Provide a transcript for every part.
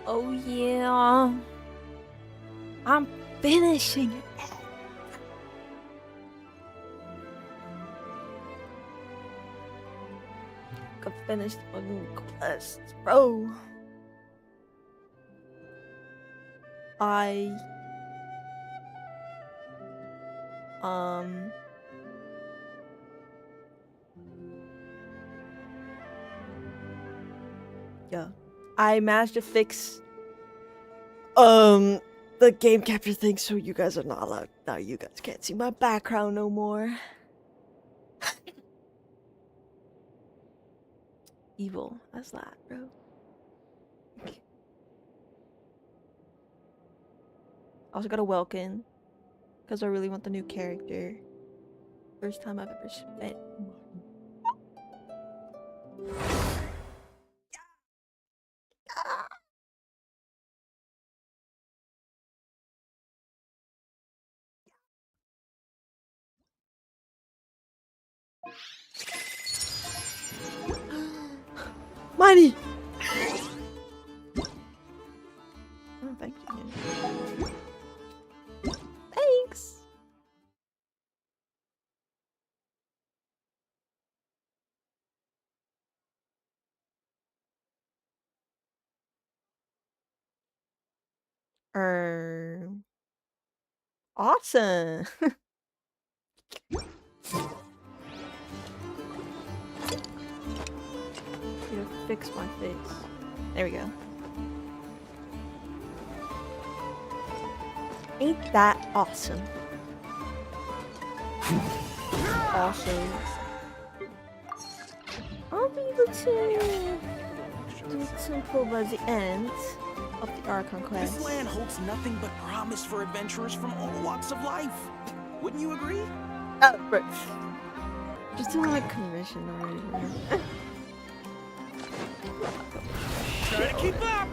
Oh yeah. I'm finishing it. Could finish the fucking quest, bro. Yeah. I managed to fix the game capture thing, so you guys are not allowed. Now you guys can't see my background no more. Evil as that, bro. Also got a Welkin, because I really want the new character. First time I've ever spent money. Money! Oh, thank you. Thanks! Awesome! You fix my face. There we go. Ain't that awesome? Awesome. I'll be able to do simple by the end of the Archon quest. This land holds nothing but promise for adventurers from all walks of life. Wouldn't you agree? Oh, right. Just doing my commission already, bro. Try to keep up!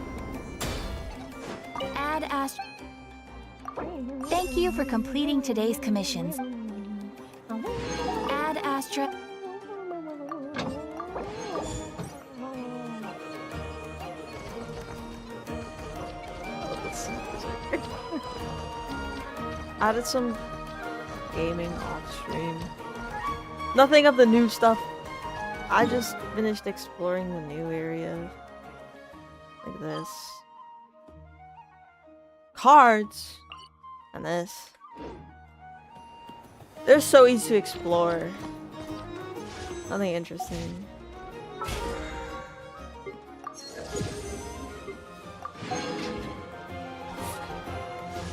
Add Thank you for completing today's commissions. Add Astra. Added some gaming off stream. Nothing of the new stuff. I just finished exploring the new area. Like this. Cards! And this. They're so easy to explore. Nothing interesting.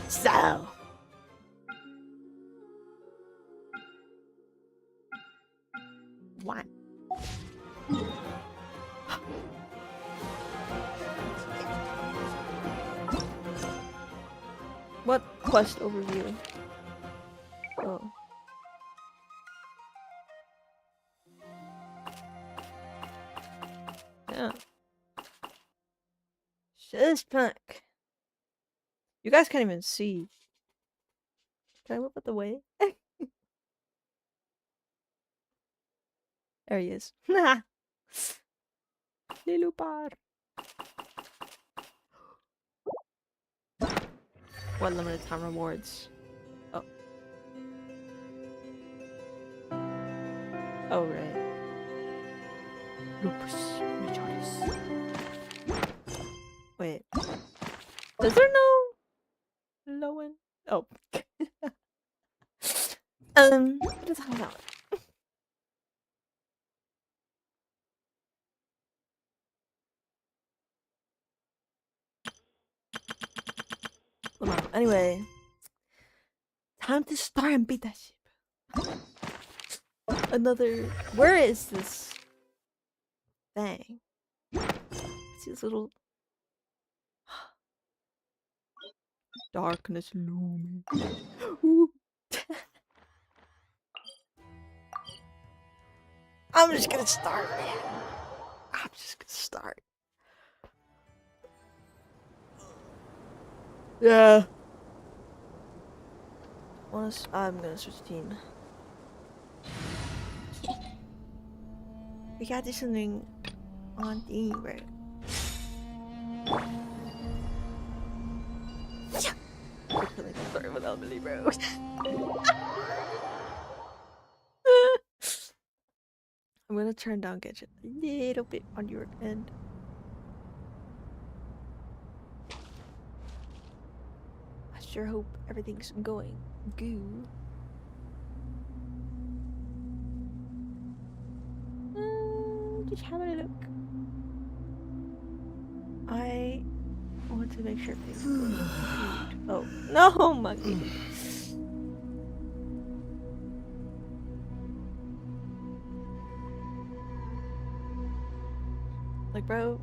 So. One. What quest overview? Oh. Yeah. Shit punk. You guys can't even see. Can I whip out the way? There he is. Lilupar. What limited time rewards? Oh. Oh, right. Lupus Majoris. Wait. Is there no Lowen? Oh. What is that about? Anyway, time to start and beat that shit. Another. Where is this thing? See this little darkness looming. I'm just gonna start, man. I'm just gonna start. Yeah. I'm gonna switch team. We gotta do something on team, right? bro. I'm gonna turn down Genshin a little bit on your end. I sure hope everything's going good. Just having a look. I want to make sure things are going good. Oh, no, monkey. Like, bro.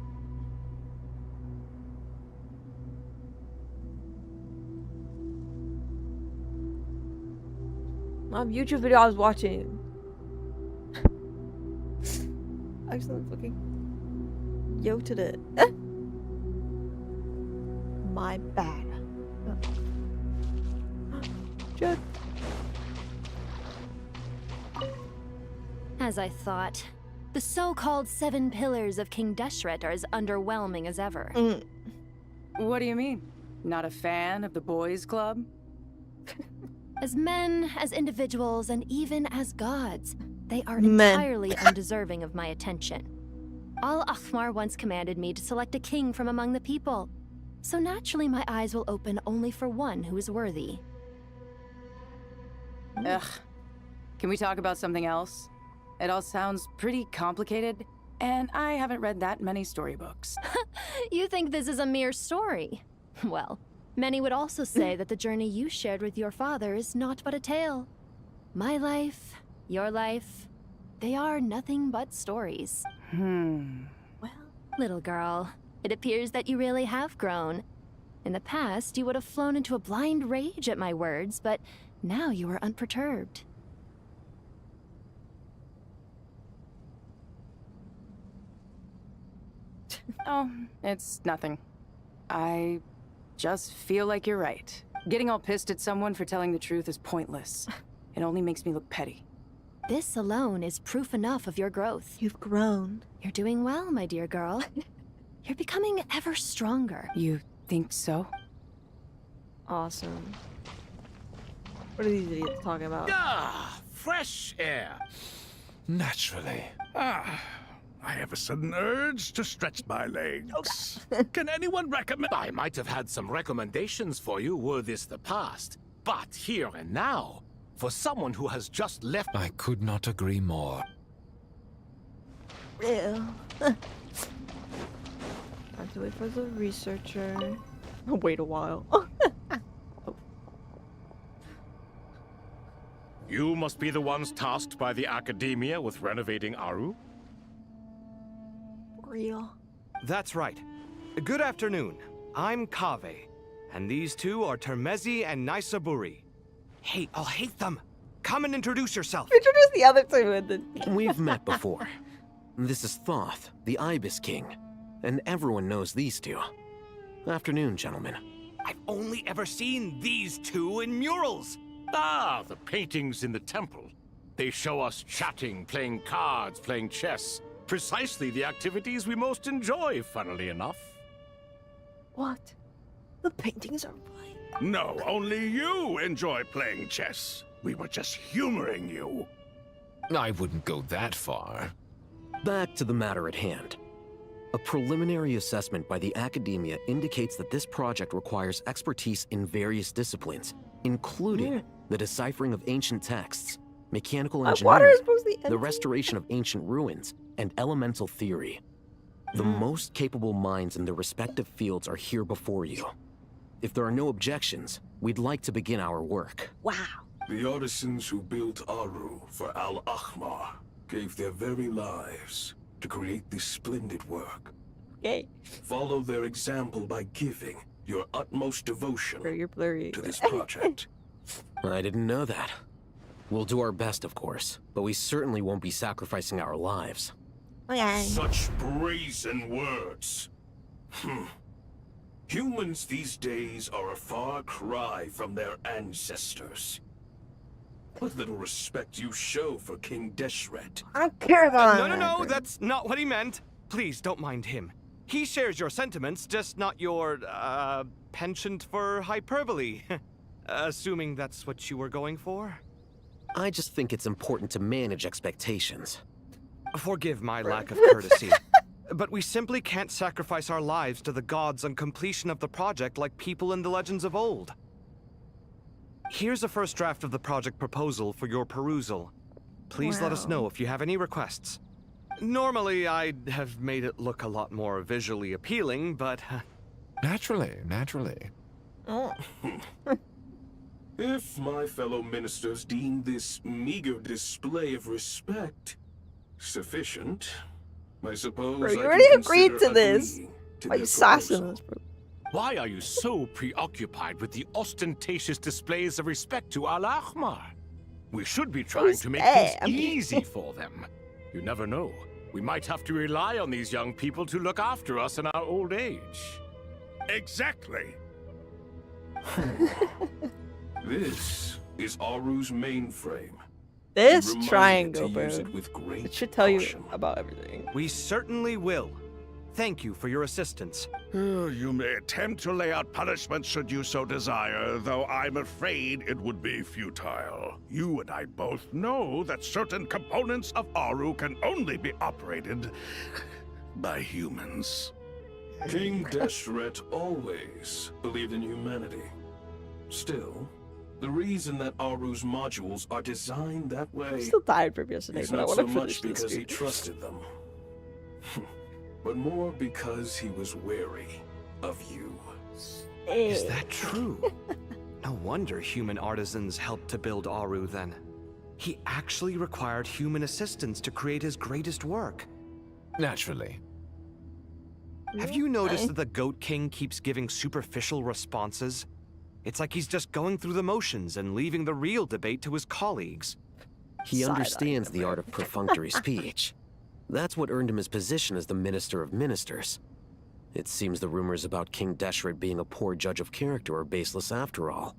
YouTube video I was watching. Excellent looking. Yo to the. My bad. Judd. As I thought, the so-called 7 pillars of King Deshret are as underwhelming as ever. What do you mean? Not a fan of the boys' club? As men, as individuals, and even as gods, they are Men. entirely undeserving of my attention. Al-Ahmar once commanded me to select a king from among the people, so naturally my eyes will open only for one who is worthy. Ugh. Can we talk about something else? It all sounds pretty complicated, and I haven't read that many storybooks. You think this is a mere story? Well, many would also say that the journey you shared with your father is not but a tale. My life, your life, they are nothing but stories. Well, Little girl, it appears that you really have grown. In the past, you would have flown into a blind rage at my words, but now you are unperturbed. Oh, it's nothing. I just feel like you're right. Getting all pissed at someone for telling the truth is pointless. It only makes me look petty. This alone is proof enough of your growth. you've grown. You're doing well, my dear girl. You're becoming ever stronger. You think so? Awesome. What are these idiots talking about? Ah, fresh air. Naturally. I have a sudden urge to stretch my legs. Can anyone recommend? I might have had some recommendations for you were this the past, but here and now, for someone who has just left. I could not agree more. Ew. I have to wait for the researcher. I'll wait a while. You must be the ones tasked by the Academia with renovating Aru? Real. That's right. Good afternoon. I'm Kave, and these two are Termezi and Naisaburi. Hey, I'll hate them. Come and introduce yourself. Introduce the other two and then. We've met before. This is Thoth, the Ibis King, and everyone knows these two. Afternoon, gentlemen. I've only ever seen these two in murals. Ah, the paintings in the temple. They show us chatting, playing cards, playing chess. Precisely the activities we most enjoy, funnily enough. What? The paintings are right. No, only you enjoy playing chess. We were just humoring you. I wouldn't go that far. Back to the matter at hand. A preliminary assessment by the Academia indicates that this project requires expertise in various disciplines, including the deciphering of ancient texts, mechanical Water engineering, is supposed to be the empty. restoration of ancient ruins, and elemental theory. The most capable minds in their respective fields are here before you. If there are no objections, we'd like to begin our work. Wow. The artisans who built Aru for Al-Ahmar gave their very lives to create this splendid work. Okay. Follow their example by giving your utmost devotion Bro, you're blurry. to this project. I didn't know that. We'll do our best, of course, but we certainly won't be sacrificing our lives. Okay. Such brazen words. Humans these days are a far cry from their ancestors. What little respect you show for King Deshret. I don't care about No, that's not what he meant. Please, don't mind him. He shares your sentiments, just not your, penchant for hyperbole. Assuming that's what you were going for? I just think it's important to manage expectations. Forgive my lack of courtesy, but we simply can't sacrifice our lives to the gods on completion of the project like people in the legends of old. Here's a first draft of the project proposal for your perusal. Please let us know if you have any requests. Normally, I'd have made it look a lot more visually appealing, but... Naturally. Oh. If my fellow ministers deem this meager display of respect sufficient, I suppose Bro, you I already can agreed consider to this. agreeing to Why their you sassing proposal. us, bro? Why are you so preoccupied with the ostentatious displays of respect to Al-Ahmar? We should be trying Who's to make that? things easy for them. You never know. We might have to rely on these young people to look after us in our old age. Exactly. This is Aru's mainframe. This Be reminded triangle, to bro. use it with great It should tell you caution. about everything. We certainly will. Thank you for your assistance. You may attempt to lay out punishment should you so desire, though I'm afraid it would be futile. You and I both know that certain components of Aru can only be operated by humans. King Deshret always believed in humanity. Still, the reason that Aru's modules are designed that I'm way still tired from yesterday, is but I not want so to much finish this. because he Dude. trusted them, but more because he was wary of you. Is that true? No wonder human artisans helped to build Aru then. He actually required human assistance to create his greatest work. Naturally. Have you noticed that the Goat King keeps giving superficial responses? It's like he's just going through the motions and leaving the real debate to his colleagues. He Side-eyeing understands him, the man. art of perfunctory speech. That's what earned him his position as the Minister of Ministers. It seems the rumors about King Deshret being a poor judge of character are baseless after all.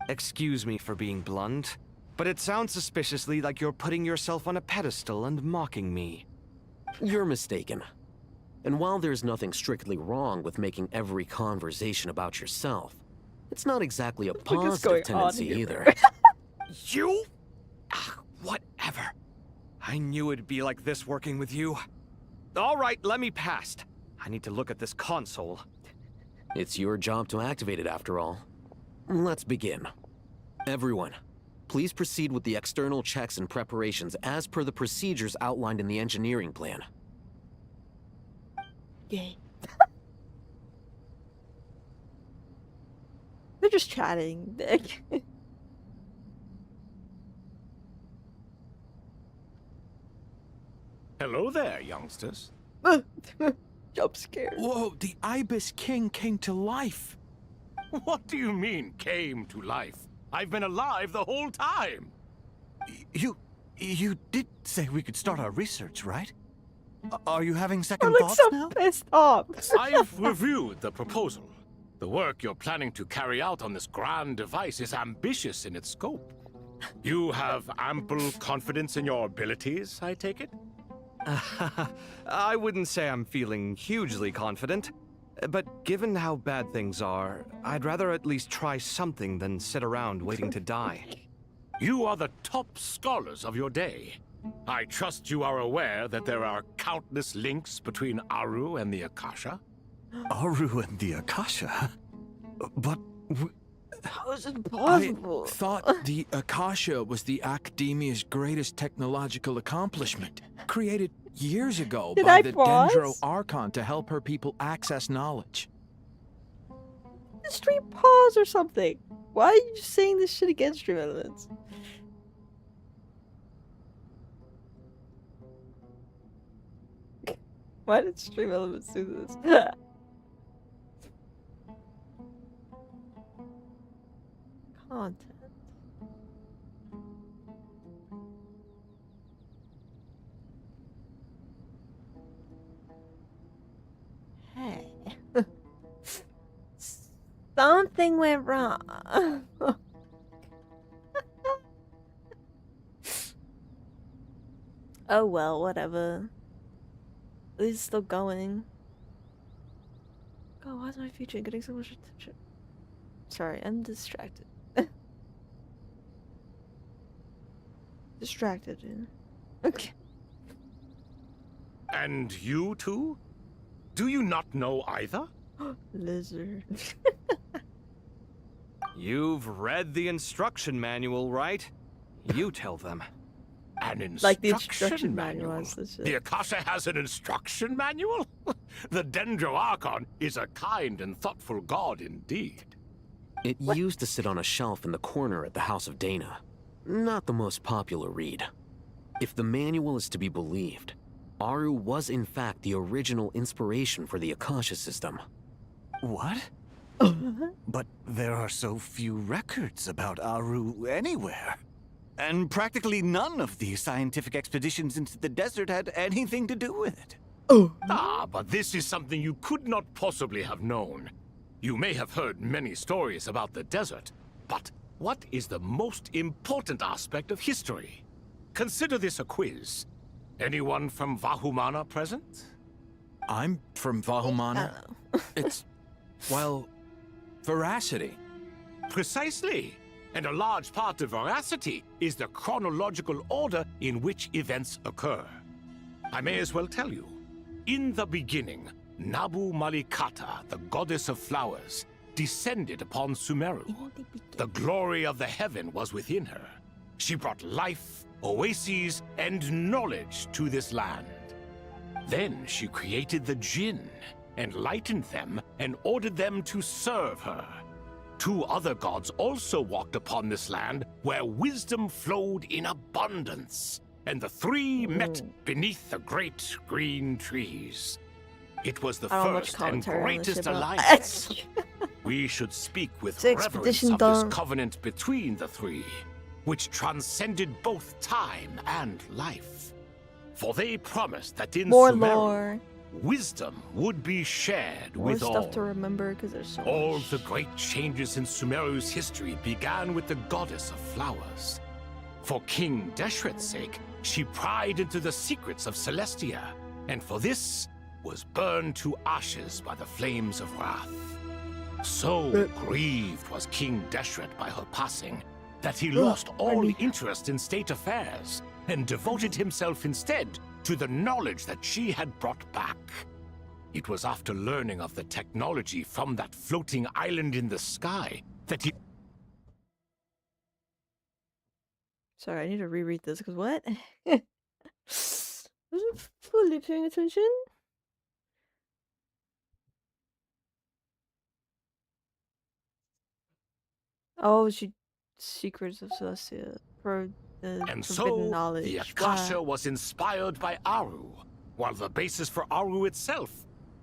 Excuse me for being blunt, but it sounds suspiciously like you're putting yourself on a pedestal and mocking me. You're mistaken. And while there's nothing strictly wrong with making every conversation about yourself, it's not exactly a What the fuck is positive going on tendency here, either. You? Whatever. I knew it'd be like this working with you. All right, let me past. I need to look at this console. It's your job to activate it after all. Let's begin. Everyone, please proceed with the external checks and preparations as per the procedures outlined in the engineering plan. Yay. They're just chatting, Dick. Hello there, youngsters. Jump scared. Whoa, the Ibis King came to life. What do you mean, came to life? I've been alive the whole time. You did say we could start our research, right? Are you having second I'm like thoughts so now? pissed off. I've reviewed the proposal. The work you're planning to carry out on this grand device is ambitious in its scope. You have ample confidence in your abilities, I take it? I wouldn't say I'm feeling hugely confident, but given how bad things are, I'd rather at least try something than sit around waiting to die. You are the top scholars of your day. I trust you are aware that there are countless links between Aru and the Akasha. Aru and the Akasha? But How is it I possible? thought the Akasha was the Academia's greatest technological accomplishment, created years ago Did by I the pause? Dendro Archon to help her people access knowledge. Stream pause or something. Why are you saying this shit against Stream Elements? Why did Stream Elements do this? Content. Hey. Something went wrong. Oh well, whatever. At least it's still going. God, why is my future getting so much attention? Sorry, I'm distracted. Distracted. Okay. And you too? Do you not know either? Lizard. You've read the instruction manual, right? You tell them. An instruction Like the instruction manual. Is the shit. The Akasha has an instruction manual? The Dendro Archon is a kind and thoughtful god indeed. It used to sit on a shelf in the corner at the House of Dana. Not the most popular read. If the manual is to be believed, Aru was in fact the original inspiration for the Akasha system. What? But there are so few records about Aru anywhere. And practically none of the scientific expeditions into the desert had anything to do with it. Ah, but this is something you could not possibly have known. You may have heard many stories about the desert, but what is the most important aspect of history? Consider this a quiz. Anyone from Vahumana present? I'm from Vahumana. It's, well, veracity. Precisely. And a large part of veracity is the chronological order in which events occur. I may as well tell you. In the beginning, Nabu Malikata, the goddess of flowers, descended upon Sumeru. The glory of the heaven was within her. She brought life, oases, and knowledge to this land. Then she created the Jinn, enlightened them, and ordered them to serve her. Two other gods also walked upon this land where wisdom flowed in abundance, and the three met beneath the great green trees. It was the first and greatest alliance. We should speak with reverence of this covenant between the three, which transcended both time and life. For they promised that in Sumeru, wisdom would be shared with all. More stuff to remember because there's so All much. the great changes in Sumeru's history began with the goddess of flowers. For King Deshret's sake, she pried into the secrets of Celestia, and for this was burned to ashes by the flames of wrath. So grieved was King Deshret by her passing that he lost all interest in state affairs and devoted himself instead to the knowledge that she had brought back. It was after learning of the technology from that floating island in the sky that he... Sorry, I need to reread this because what? Wasn't fully paying attention. Oh, secrets of Celestia for the And forbidden so, knowledge. the Akasha was inspired by Aru, while the basis for Aru itself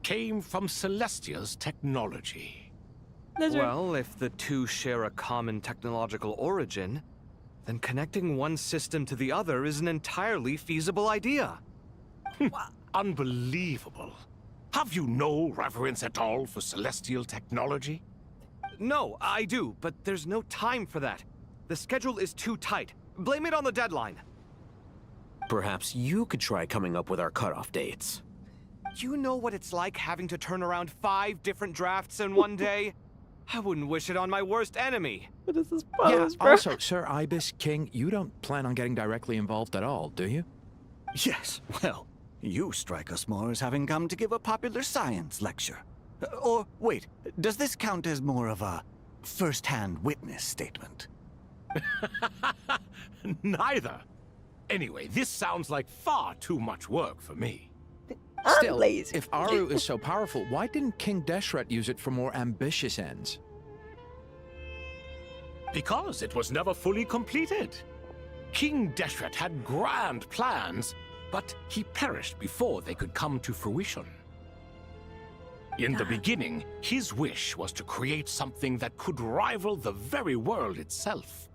came from Celestia's technology. Well, if the two share a common technological origin, then connecting one system to the other is an entirely feasible idea. Unbelievable. Have you no reverence at all for celestial technology? No, I do, but there's no time for that. The schedule is too tight. Blame it on the deadline. Perhaps you could try coming up with our cutoff dates. You know what it's like having to turn around 5 different drafts in one day? I wouldn't wish it on my worst enemy. What is this Yeah, pose, bro? also, Sir Ibis King, you don't plan on getting directly involved at all, do you? Yes, well, you strike us more as having come to give a popular science lecture. Or, wait, does this count as more of a first-hand witness statement? Neither. Anyway, this sounds like far too much work for me. Still, lazy. if Aru is so powerful, why didn't King Deshret use it for more ambitious ends? Because it was never fully completed. King Deshret had grand plans, but he perished before they could come to fruition. In the beginning, his wish was to create something that could rival the very world itself.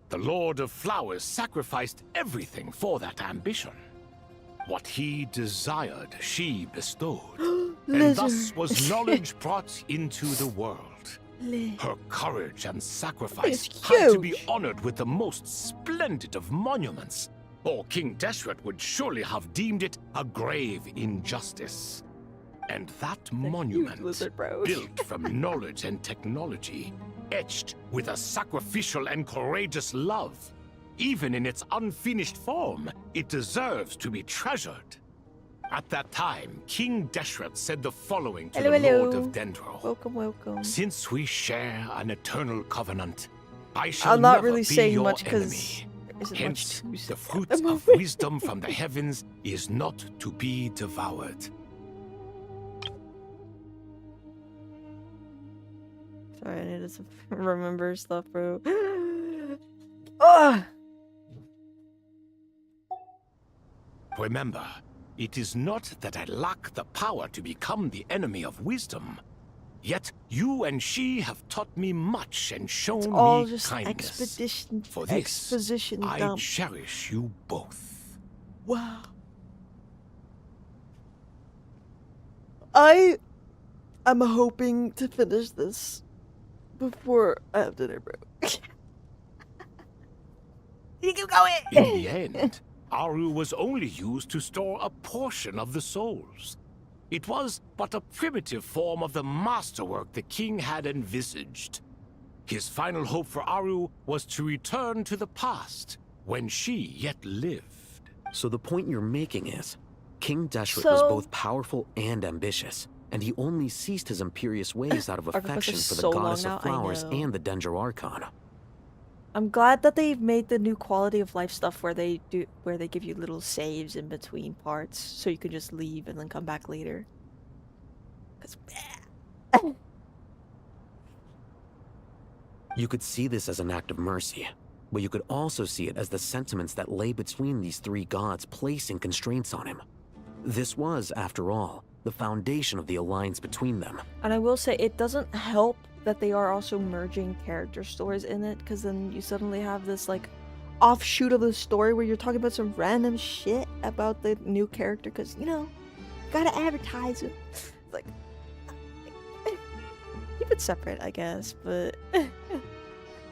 The Lord of Flowers sacrificed everything for that ambition. What he desired, she bestowed. And thus was knowledge brought into the world. Her courage and sacrifice had to be honored with the most splendid of monuments, or King Deshret would surely have deemed it a grave injustice. And that monument, built from knowledge and technology, etched with a sacrificial and courageous love, Even in its unfinished form, it deserves to be treasured. At that time, King Deshret said the following to Hello, the hello. Lord of Dendro. Welcome, welcome. Since we share an eternal covenant, I shall I'm not never really be saying your much because enemy. there isn't Hence, much to the say fruit at the of moment. wisdom from the heavens is not to be devoured. Sorry, I needed to remember stuff, bro. Ugh! Remember, it is not that I lack the power to become the enemy of wisdom. Yet you and she have taught me much and shown All me just kindness. For this, exposition I dump. cherish you both. Wow. I am hoping to finish this before I have dinner, bro. You keep going. In the end, Aru was only used to store a portion of the souls. It was but a primitive form of the masterwork the king had envisaged. His final hope for Aru was to return to the past, when she yet lived. So the point you're making is, King Deshret So- was both powerful and ambitious, and he only ceased his imperious ways out of Archon affection is for the so long goddess now, of I flowers know. and the Dendro Archon. I'm glad that they've made the new quality of life stuff where they give you little saves in between parts, so you can just leave and then come back later. 'Cause You could see this as an act of mercy, but you could also see it as the sentiments that lay between these three gods placing constraints on him. This was, after all, the foundation of the alliance between them. And I will say, it doesn't help that they are also merging character stories in it, because then you suddenly have this, like, offshoot of the story where you're talking about some random shit about the new character, because, you know, gotta advertise it. It's like, keep it separate, I guess, but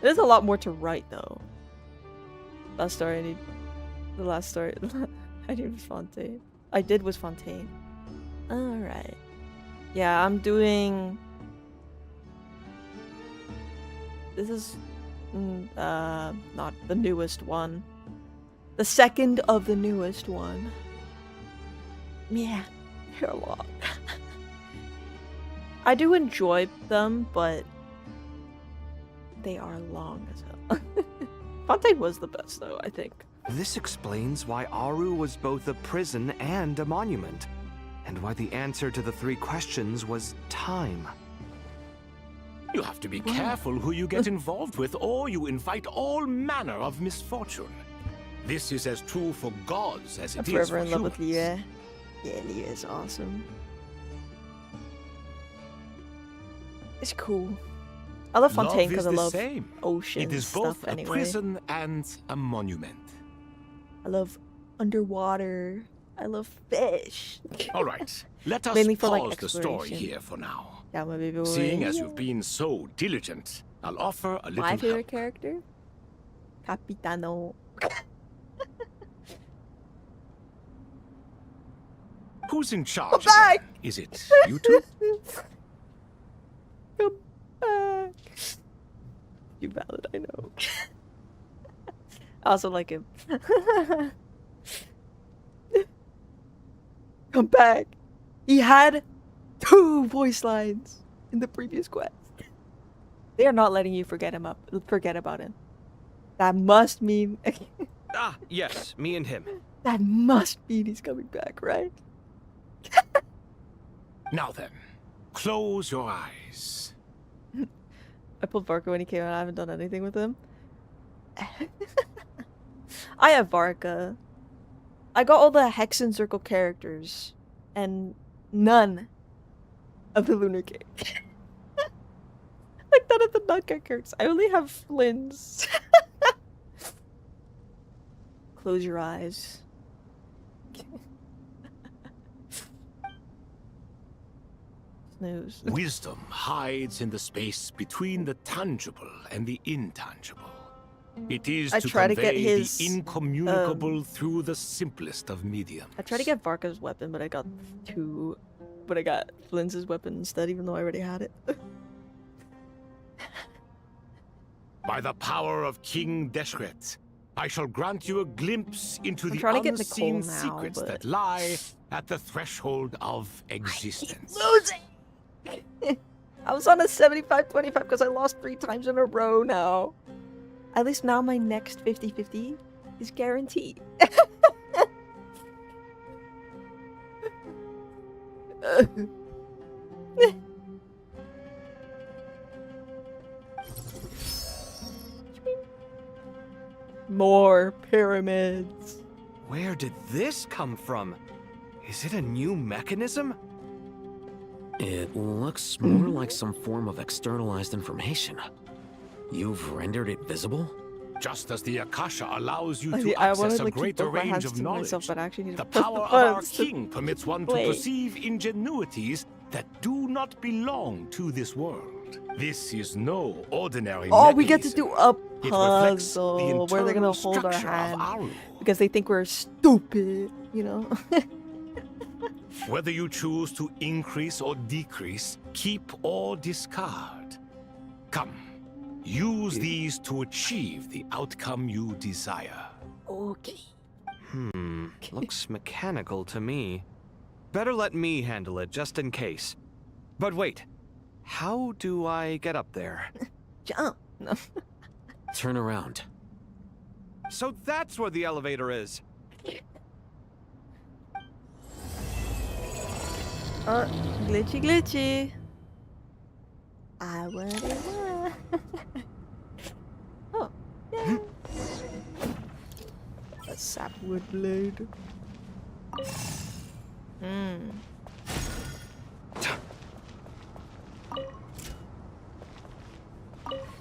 there's a lot more to write, though. The last story I did was Fontaine. Alright. Yeah, I'm doing... This is not the newest one. The second of the newest one. Yeah, they're long. I do enjoy them, but they are long as hell. Fontaine was the best, though, I think. This explains why Aru was both a prison and a monument, and why the answer to the three questions was time. You have to be careful who you get involved with, or you invite all manner of misfortune. This is as true for gods as I'm it is forever for in love with humans. Lia. Yeah, Lia is awesome. It's cool. I love Fontaine because I the love same. ocean It is stuff both a anyway. prison and a monument. I love underwater. I love fish. All right, let us Mainly for, like, pause the story exploration. here for now. Yeah, my baby boy. Seeing as you've been so diligent, I'll offer a little My favorite help. character? Capitano. Who's in charge back! again? Is it you two? Come back. You valid, I know. I also like him. Come back. He had 2 voice lines in the previous quest. They are not letting you forget about him. That must mean Ah, yes, me and him. that must mean he's coming back, right? Now then, close your eyes. I pulled Varka when he came out. I haven't done anything with him. I have Varka. I got all the Hex and Circle characters, and none of the Lunar King. Like none of the Nutcracker characters. I only have Flynn's. Close your eyes. Snooze. Wisdom hides in the space between the tangible and the intangible. It is I to try to convey get his, the incommunicable through the simplest of mediums. I tried to get Varka's weapon, but I got but I got Flynn's weapon instead, even though I already had it. By the power of King Deshret, I shall grant you a glimpse into the trying to get unseen Nicole now, secrets but- that lie at the threshold of existence. Losing! I was on a 75-25 because I lost 3 times in a row now. At least now my next 50-50 is guaranteed. More pyramids. Where did this come from? Is it a new mechanism? It looks more like some form of externalized information. You've rendered it visible? Just as the Akasha allows you I to see, I access wanted a to keep greater both my range hands of to knowledge, myself, but I actually need to the press power the of our buttons to king permits one to play. perceive ingenuities that do not belong to this world. This is no ordinary Oh, we get to mechanism. do a It reflects the puzzle where they're gonna internal hold our structure of hand Aru. because they think we're stupid, you know? Whether you choose to increase or decrease, keep or discard. Come, use these to achieve the outcome you desire. Okay. Looks mechanical to me. Better let me handle it, just in case. But wait, how do I get up there? Jump. No. Turn around. So that's where the elevator is. Glitchy, glitchy. I want it. Oh, yeah. A sapwood blade.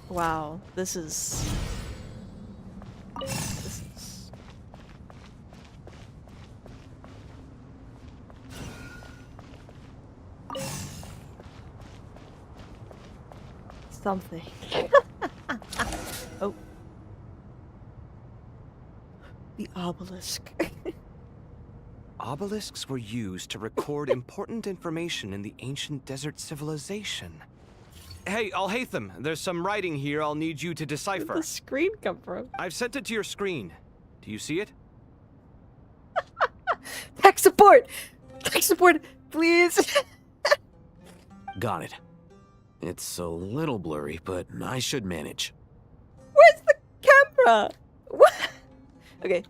Wow, this is. Something. Oh. The obelisk. Obelisks were used to record important information in the ancient desert civilization. Hey, Alhaitham, there's some writing here I'll need you to Where'd decipher. the screen come from? I've sent it to your screen. Do you see it? Tech support! Tech support, please! Got it. It's a little blurry, but I should manage. Where's the camera? What? Okay,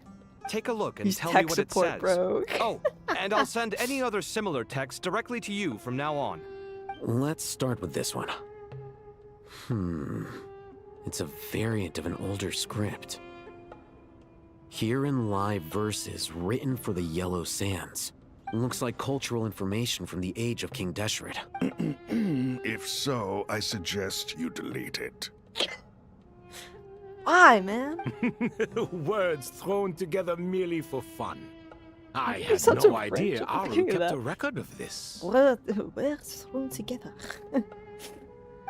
Take a look and he's tell me tech what support, it says. bro. Oh, and I'll send any other similar text directly to you from now on. Let's start with this one. It's a variant of an older script. Herein lie verses written for the Yellow Sands. Looks like cultural information from the age of King Deshret. If so, I suggest you delete it. Why, man? Words thrown together merely for fun. I You're had such no a idea French Aru thinking kept that. a record of this. We're thrown together.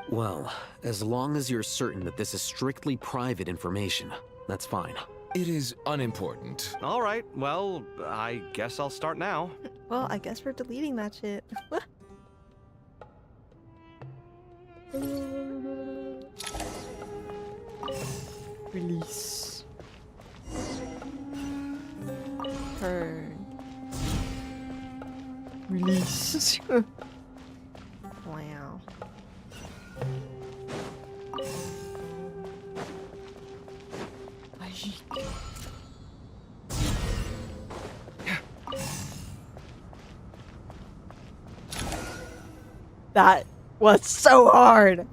Well, as long as you're certain that this is strictly private information, that's fine. It is unimportant. All right, well, I guess I'll start now. Well, I guess we're deleting that shit. Release. Turn. Release. Wow. That was so hard.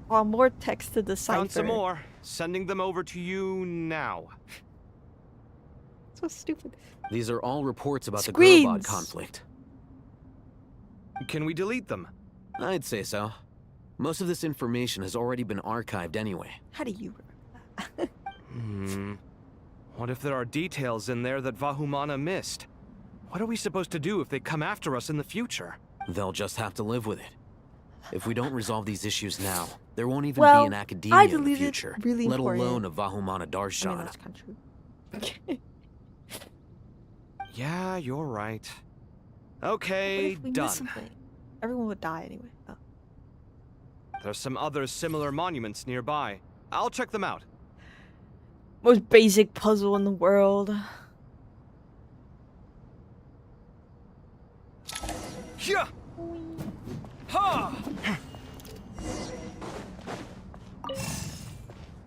Oh, more text to decipher. Found some more. Sending them over to you now. So stupid. These are all reports about the Screens. Gurubad conflict. Can we delete them? I'd say so. Most of this information has already been archived anyway. How do you remember that? What if there are details in there that Vahumana missed? What are we supposed to do if they come after us in the future? They'll just have to live with it. If we don't resolve these issues now, there won't even Well, be an I academia in the deleted future, really let important- alone a Vahumana I mean, Darshan. that's kind of true. Yeah, you're right. What Okay, if we miss done. something? Everyone would die anyway. Oh. There's some other similar monuments nearby. I'll check them out. Most basic puzzle in the world. Yeah. Ha!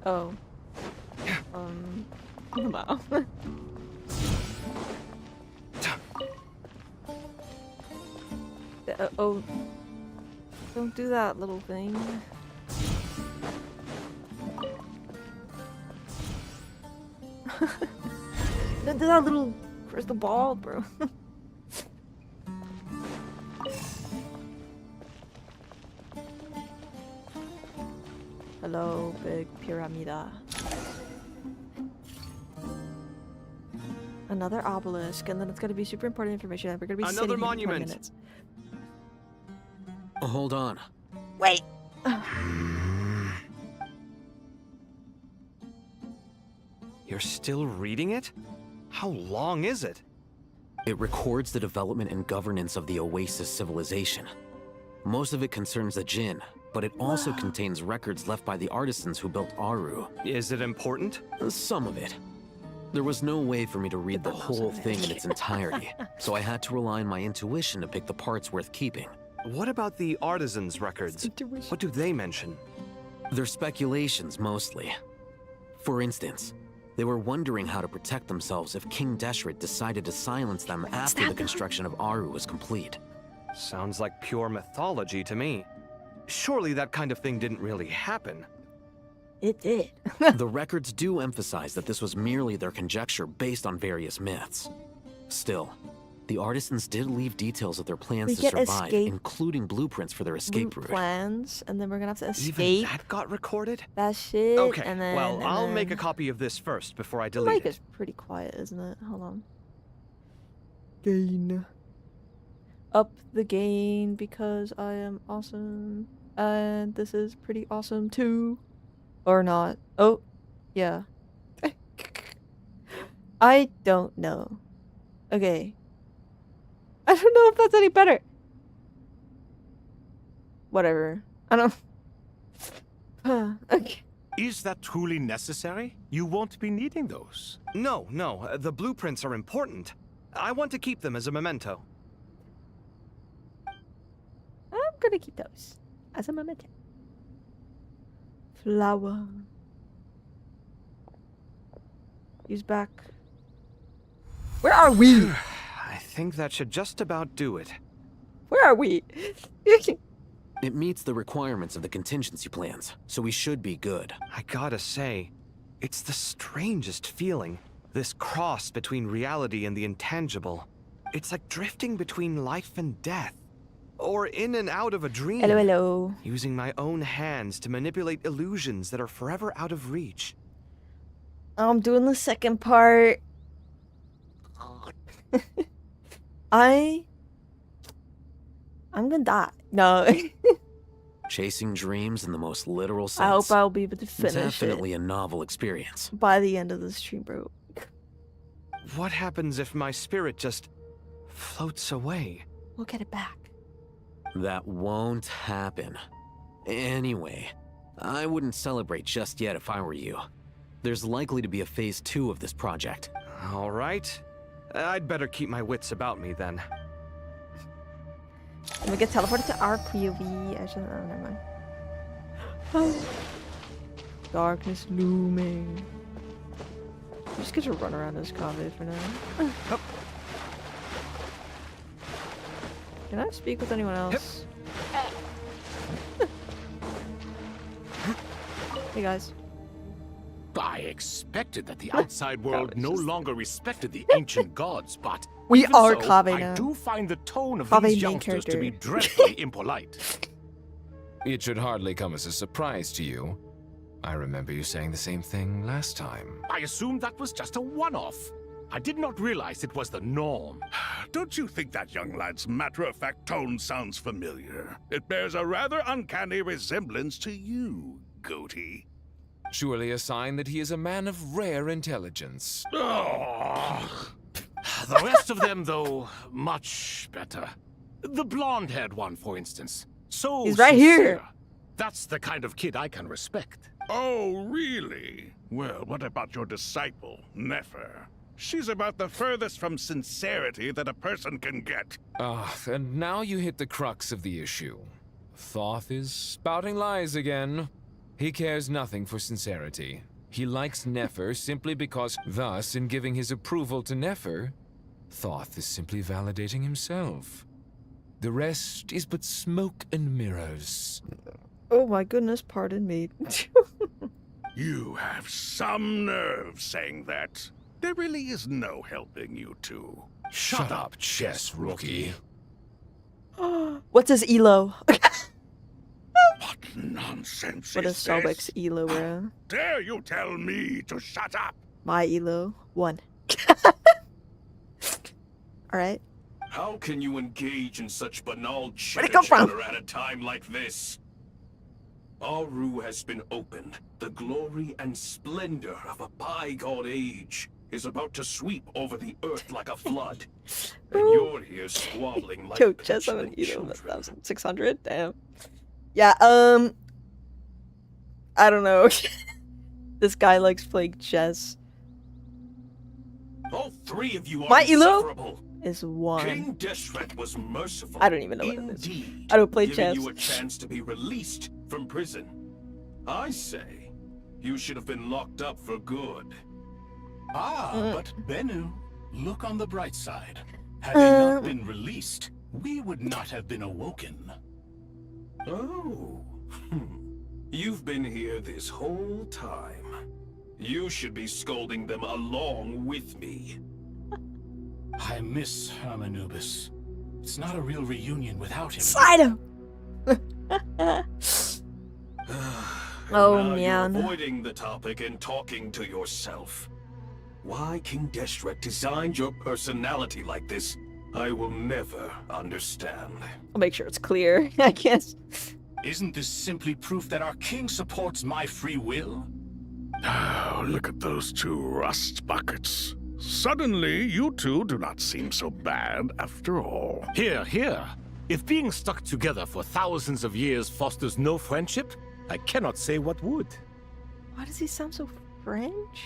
Oh. Wow. Oh. Don't do that, little thing. Don't do that, little crystal ball, bro. Hello, big pyramida. Another obelisk, and then it's gonna be super important information, and we're gonna be Another sitting here for 20 monument. minutes. Hold on. Wait! You're still reading it? How long is it? It records the development and governance of the Oasis civilization. Most of it concerns the Jinn, but it also contains records left by the artisans who built Aru. Is it important? Some of it. There was no way for me to read the whole thing in its entirety, so I had to rely on my intuition to pick the parts worth keeping. What about the artisans' records? What do they mention? They're speculations, mostly. For instance, they were wondering how to protect themselves if King Deshret decided to silence them after the construction of Aru was complete. Sounds like pure mythology to me. Surely that kind of thing didn't really happen. It did. The records do emphasize that this was merely their conjecture based on various myths. Still, the artisans did leave details of their plans We to get survive, escape including blueprints for their escape route. Plans, and then we're gonna have to escape. Even that got recorded? That shit. Okay, and then, well, and I'll then... make a copy of this first before I The delete mic it. is pretty quiet, isn't it? Hold on. Gain. Up the gain because I am awesome. And this is pretty awesome too. Or not. Oh, yeah. I don't know. Okay. I don't know if that's any better. Whatever. I don't... Okay. Is that truly necessary? You won't be needing those. No, the blueprints are important. I want to keep them as a memento. I'm gonna keep those as a memento. Flower. He's back. Where are we? I think that should just about do it. Where are we? It meets the requirements of the contingency plans, so we should be good. I gotta say, it's the strangest feeling. This cross between reality and the intangible. It's like drifting between life and death. Or in and out of a dream. Hello, hello. Using my own hands to manipulate illusions that are forever out of reach. I'm doing the second part. I'm gonna die. No. Chasing dreams in the most literal sense. I hope I'll be able to finish Definitely it a novel experience. by the end of the stream, bro. What happens if my spirit just floats away? We'll get it back. That won't happen. Anyway, I wouldn't celebrate just yet if I were you. There's likely to be a phase 2 of this project. All right. I'd better keep my wits about me then. And we get teleported to our POV. Actually, oh, never mind. Oh. Darkness looming. I'm just gonna run around this cave for now. Can I speak with anyone else? Hey guys. I expected that the outside world no longer respected the ancient gods, but We even are so, Kave I now. do find the tone of Kave these main youngsters to be character. dreadfully impolite. It should hardly come as a surprise to you. I remember you saying the same thing last time. I assumed that was just a one-off. I did not realize it was the norm. Don't you think that young lad's matter-of-fact tone sounds familiar? It bears a rather uncanny resemblance to you, Goatee. Surely a sign that he is a man of rare intelligence. Oh. The rest of them, though, much better. The blonde-haired one, for instance. So He's right here. sincere. That's the kind of kid I can respect. Oh, really? Well, what about your disciple, Nefer? She's about the furthest from sincerity that a person can get. And now you hit the crux of the issue. Thoth is spouting lies again. He cares nothing for sincerity. He likes Nefer simply because, thus, in giving his approval to Nefer, Thoth is simply validating himself. The rest is but smoke and mirrors. Oh my goodness, pardon me. You have some nerve saying that. There really is no helping you two. Shut up, chess rookie. What's his elo? What nonsense What is is Sobek's this? elo, bro? Dare you tell me to shut up? My elo 1. Alright. How can you engage in such banal Where'd it come from? chitter-chatter at a time like this? Aru has been opened. The glory and splendor of a bygone age is about to sweep over the earth like a flood. And you're here squabbling like Yo, chess on an petulant elo children. 1,600? Damn. Yeah, I don't know. This guy likes playing chess. All three of you are My elo insufferable. is 1. King Deshret was merciful. I don't even know what it is. Indeed, I don't play giving chess. you a chance to be released from prison. I say, you should have been locked up for good. But Bennu, look on the bright side. Had they not been released, we would not have been awoken. Oh. You've been here this whole time. You should be scolding them along with me. I miss Hermanubis. It's not a real reunion without him. Slide him! Oh, Now man. You're avoiding the topic and talking to yourself. Why King Deshret designed your personality like this, I will never understand. I'll make sure it's clear, I guess. Isn't this simply proof that our king supports my free will? Oh, look at those two rust buckets. Suddenly, you two do not seem so bad after all. Here, here. If being stuck together for thousands of years fosters no friendship, I cannot say what would. Why does he sound so French?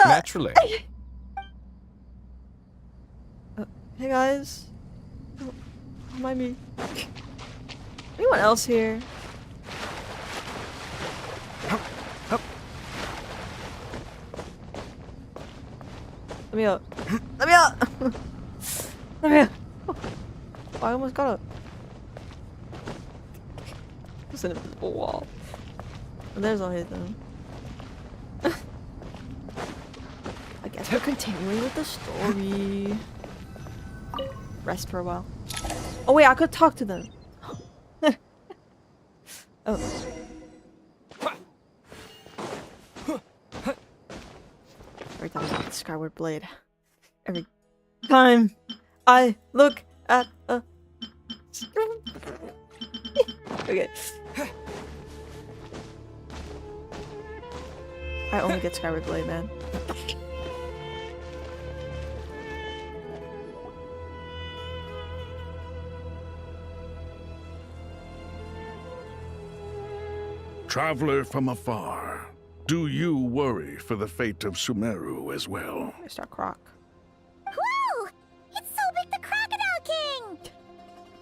Naturally. Hey guys. Don't mind me. Anyone else here? Let me out. Let me out! Let me out! Oh, I almost got up. There's an invisible wall. And there's all hit them. I guess we're continuing with the story. Rest for a while. Oh wait, I could talk to them. Oh. Every time I look at Skyward Blade. Every time I look at a... Okay. I only get Skyward Blade, man. Traveler from afar, do you worry for the fate of Sumeru as well? Mr. Croc. Whoa! It's Sobek the Crocodile King!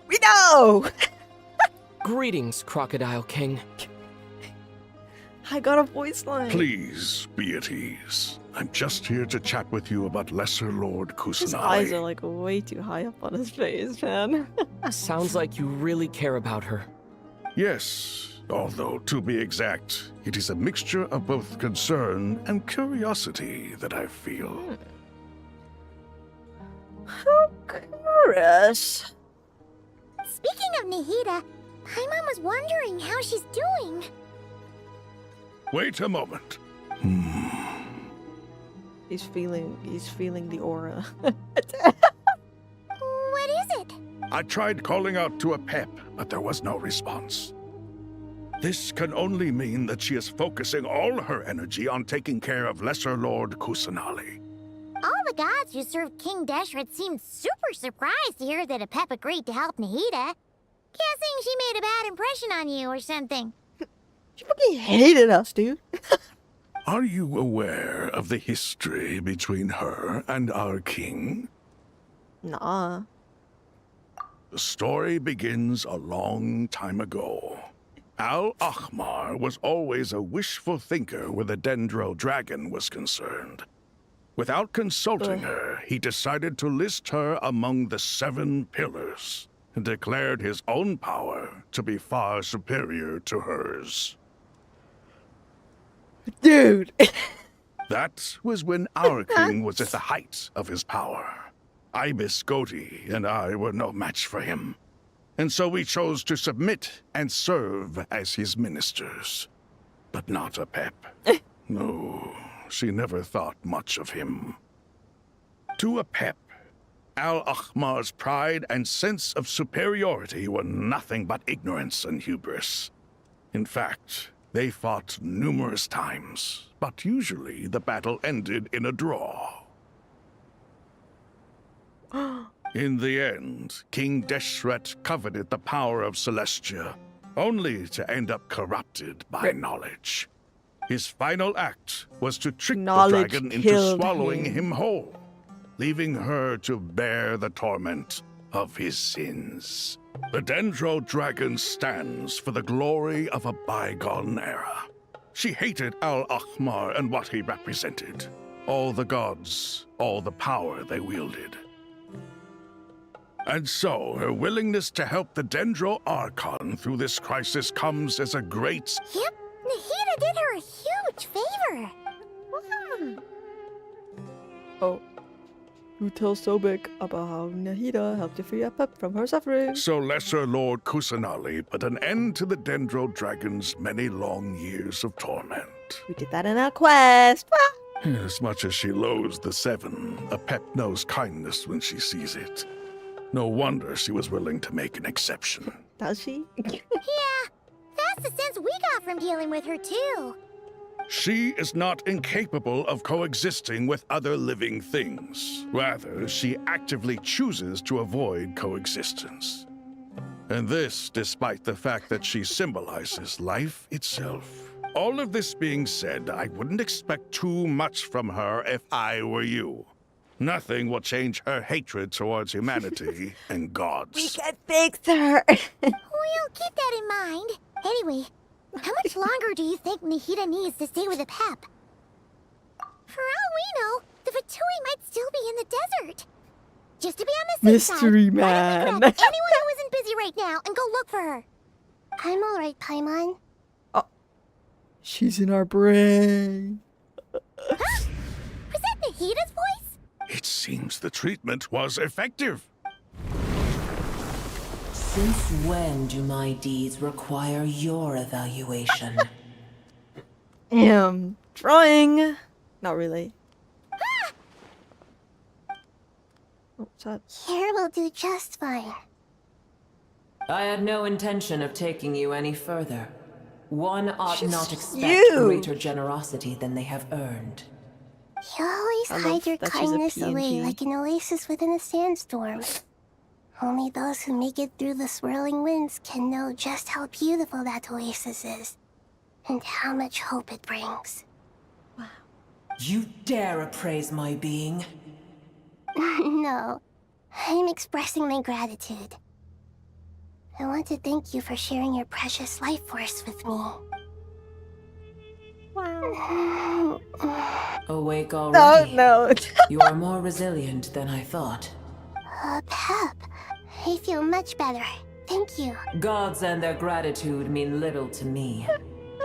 We know! Greetings, Crocodile King. I got a voice line. Please be at ease. I'm just here to chat with you about Lesser Lord His eyes are Kusanali. like way too high up on his face, man. Sounds like you really care about her. Yes, although to be exact, it is a mixture of both concern and curiosity that I feel. How curious. Speaking of Nahida, Paimon was wondering how she's doing. Wait a moment. He's feeling the aura. What is it? I tried calling out to a pep, but there was no response. This can only mean that she is focusing all her energy on taking care of Lesser Lord Kusanali. All the gods who serve King Deshret seemed super surprised to hear that Apep agreed to help Nahida. Guessing she made a bad impression on you or something. She fucking hated us, dude. Are you aware of the history between her and our king? Nah. The story begins a long time ago. Al-Ahmar was always a wishful thinker where the Dendro dragon was concerned. Without consulting her, he decided to list her among the 7 pillars and declared his own power to be far superior to hers. Dude. That was when our king was at the height of his power. Ibis Goti and I were no match for him. And so we chose to submit and serve as his ministers. But not Apep. No, she never thought much of him. To Apep, Al-Ahmar's pride and sense of superiority were nothing but ignorance and hubris. In fact, they fought numerous times, but usually the battle ended in a draw. In the end, King Deshret coveted the power of Celestia, only to end up corrupted by knowledge. His final act was to trick the dragon into swallowing him whole, leaving her to bear the torment of his sins. The Dendro dragon stands for the glory of a bygone era. She hated Al-Ahmar and what he represented. All the gods, all the power they wielded. And so, her willingness to help the Dendro Archon through this crisis comes as a great... Yep, Nahida did her a huge favor. Oh. You tell Sobek about how Nahida helped to free Apep from her suffering. So Lesser Lord Kusanali put an end to the Dendro Dragon's many long years of torment. We did that in our quest. As much as she loathes the 7, Apep knows kindness when she sees it. No wonder she was willing to make an exception. Does she? Yeah, that's the sense we got from dealing with her, too. She is not incapable of coexisting with other living things. Rather, she actively chooses to avoid coexistence. And this despite the fact that she symbolizes life itself. All of this being said, I wouldn't expect too much from her if I were you. Nothing will change her hatred towards humanity and gods. We can fix her. We'll keep that in mind. Anyway, how much longer do you think Nahida needs to stay with Apep? For all we know, the Fatui might still be in the desert. Just to be on the safe Mystery side, man. why don't you grab anyone who isn't busy right now and go look for her? I'm alright, Paimon. Oh, she's in our brain. Huh? Was that Nahida's voice? It seems the treatment was effective. Since when do my deeds require your evaluation? Drawing. Not really. What's that? Here will do just fine. I had no intention of taking you any further. One ought not expect greater generosity than they have earned. You always hide your kindness away like an oasis within a sandstorm. Only those who make it through the swirling winds can know just how beautiful that oasis is, and how much hope it brings. Wow. You dare appraise my being? No, I'm expressing my gratitude. I want to thank you for sharing your precious life force with me. Wow. Awake already? No. You are more resilient than I thought. Pep, I feel much better. Thank you. Gods and their gratitude mean little to me.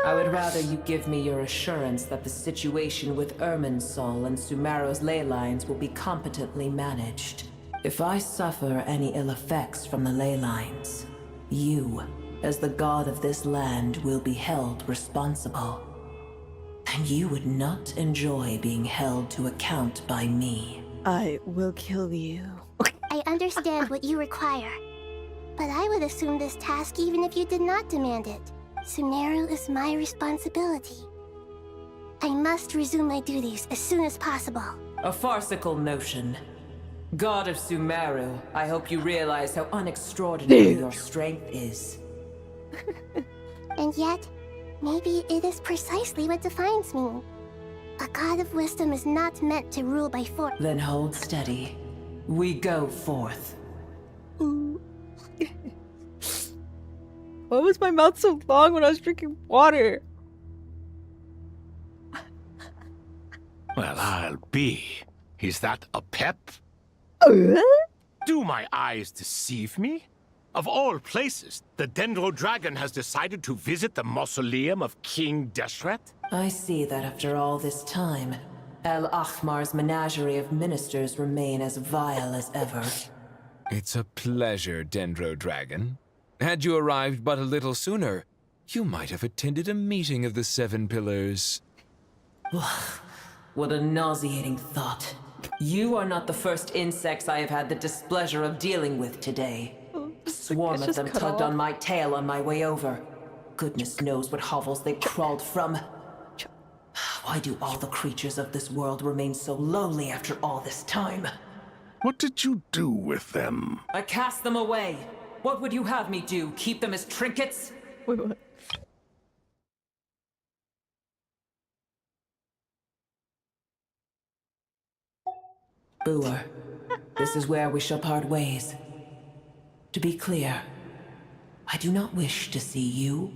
I would rather you give me your assurance that the situation with Irminsul and Sumero's ley lines will be competently managed. If I suffer any ill effects from the ley lines, you, as the god of this land, will be held responsible. And you would not enjoy being held to account by me. I will kill you. I understand what you require, but I would assume this task even if you did not demand it. Sumero is my responsibility. I must resume my duties as soon as possible. A farcical notion. God of Sumeru, I hope you realize how unextraordinary your strength is. And yet, maybe it is precisely what defines me. A god of wisdom is not meant to rule by force. Then hold steady. We go forth. Why was my mouth so long when I was drinking water? Well, I'll be. Is that a pep? Do my eyes deceive me? Of all places, the Dendro Dragon has decided to visit the mausoleum of King Deshret? I see that after all this time, El Ahmar's menagerie of ministers remain as vile as ever. It's a pleasure, Dendro Dragon. Had you arrived but a little sooner, you might have attended a meeting of the Seven Pillars. What a nauseating thought. You are not the first insects I have had the displeasure of dealing with today. A swarm of them tugged on my tail on my way over. Goodness knows what hovels they crawled from. Why do all the creatures of this world remain so lowly after all this time? What did you do with them? I cast them away. What would you have me do? Keep them as trinkets? Wait, what? Booer, this is where we shall part ways. To be clear, I do not wish to see you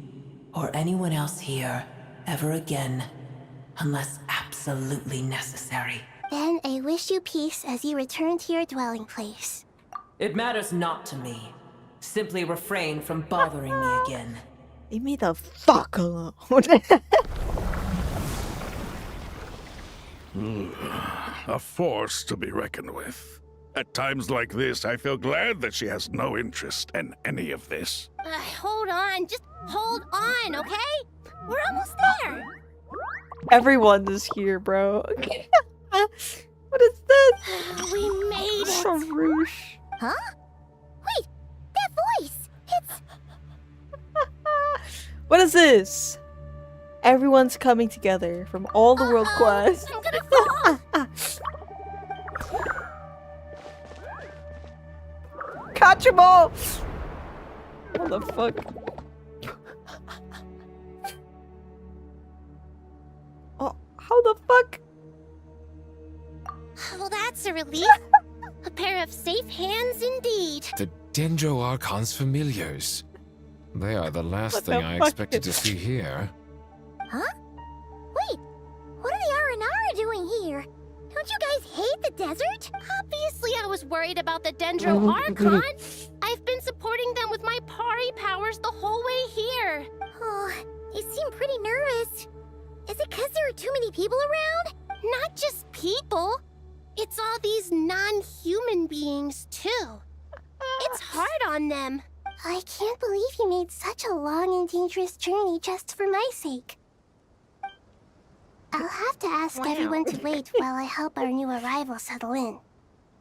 or anyone else here ever again, unless absolutely necessary. Then I wish you peace as you return to your dwelling place. It matters not to me. Simply refrain from bothering me again. Leave me the fuck alone. A force to be reckoned with. At times like this, I feel glad that she has no interest in any of this. Hold on, just hold on, okay? We're almost there. Everyone is here, bro. What is this? We made it. Sarouche. Huh? Wait, that voice. It's... What is this? Everyone's coming together from all the world quests. I'm gonna fall. Catch 'em all! What the fuck? Oh, how the fuck? Well, that's a relief. A pair of safe hands indeed. The Dendro Archon's familiars. They are the last What thing the I fuck expected to is- see here. Huh? Wait, what are the R&R doing here? Don't you guys hate the desert? Obviously I was worried about the Dendro Archon. I've been supporting them with my Pari powers the whole way here. Oh, they seem pretty nervous. Is it because there are too many people around? Not just people. It's all these non-human beings, too. It's hard on them. I can't believe you made such a long and dangerous journey just for my sake. I'll have to ask everyone to wait while I help our new arrival settle in.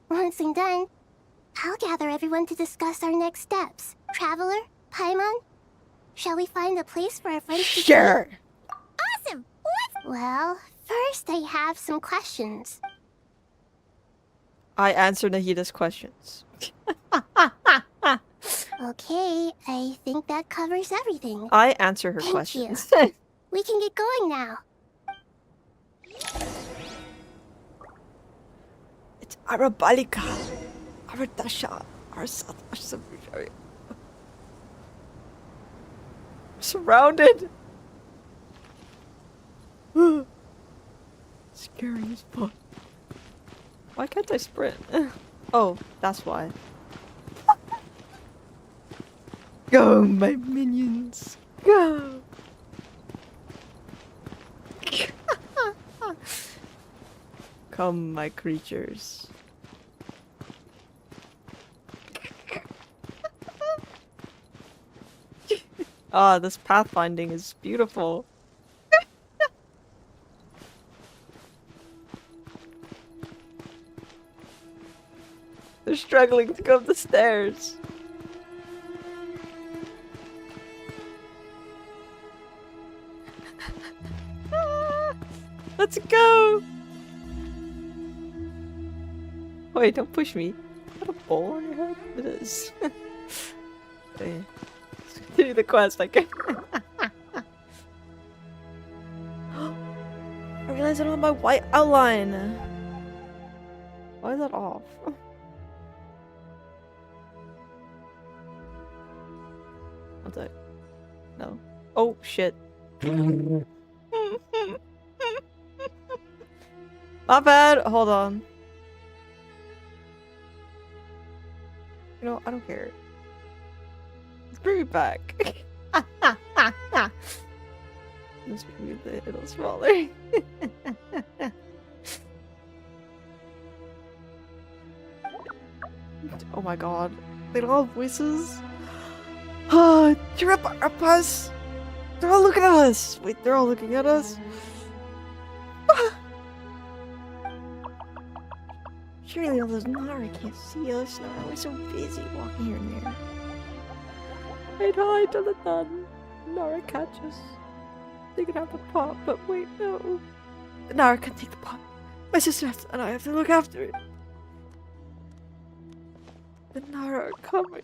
Once I'm done, I'll gather everyone to discuss our next steps. Traveler, Paimon, shall we find a place for our friends to Sure. Awesome! What? Well, first I have some questions. I answer Nahida's questions. Okay, I think that covers everything. I answer her Thank questions. you. We can get going now. It's Arabalika, Aradasha, Arsat, surrounded. Scary as fuck. Why can't I sprint? Oh, that's why. Go, my minions. Go. Come, my creatures. Ah, this pathfinding is beautiful. They're struggling to go up the stairs. Let's go! Wait, don't push me. Got a bowl on your head? It is. Okay. Let's continue the quest, I guess. I realized I don't have my white outline. Why is that off? One sec. No. Oh, shit. My bad. Hold on. You know, I don't care. Let's bring it back. Let's bring it a little smaller. Oh my god. They don't have voices. Cheer up us. They're all looking at us. Wait, they're all looking at us. Surely all those Nara can't see us. Nara, we're so busy walking here and there. I'd hide till the sun. Nara catch us. They can have the pot, but wait, no. Nara can take the pot. My sister and I have to look after it. The Nara are coming.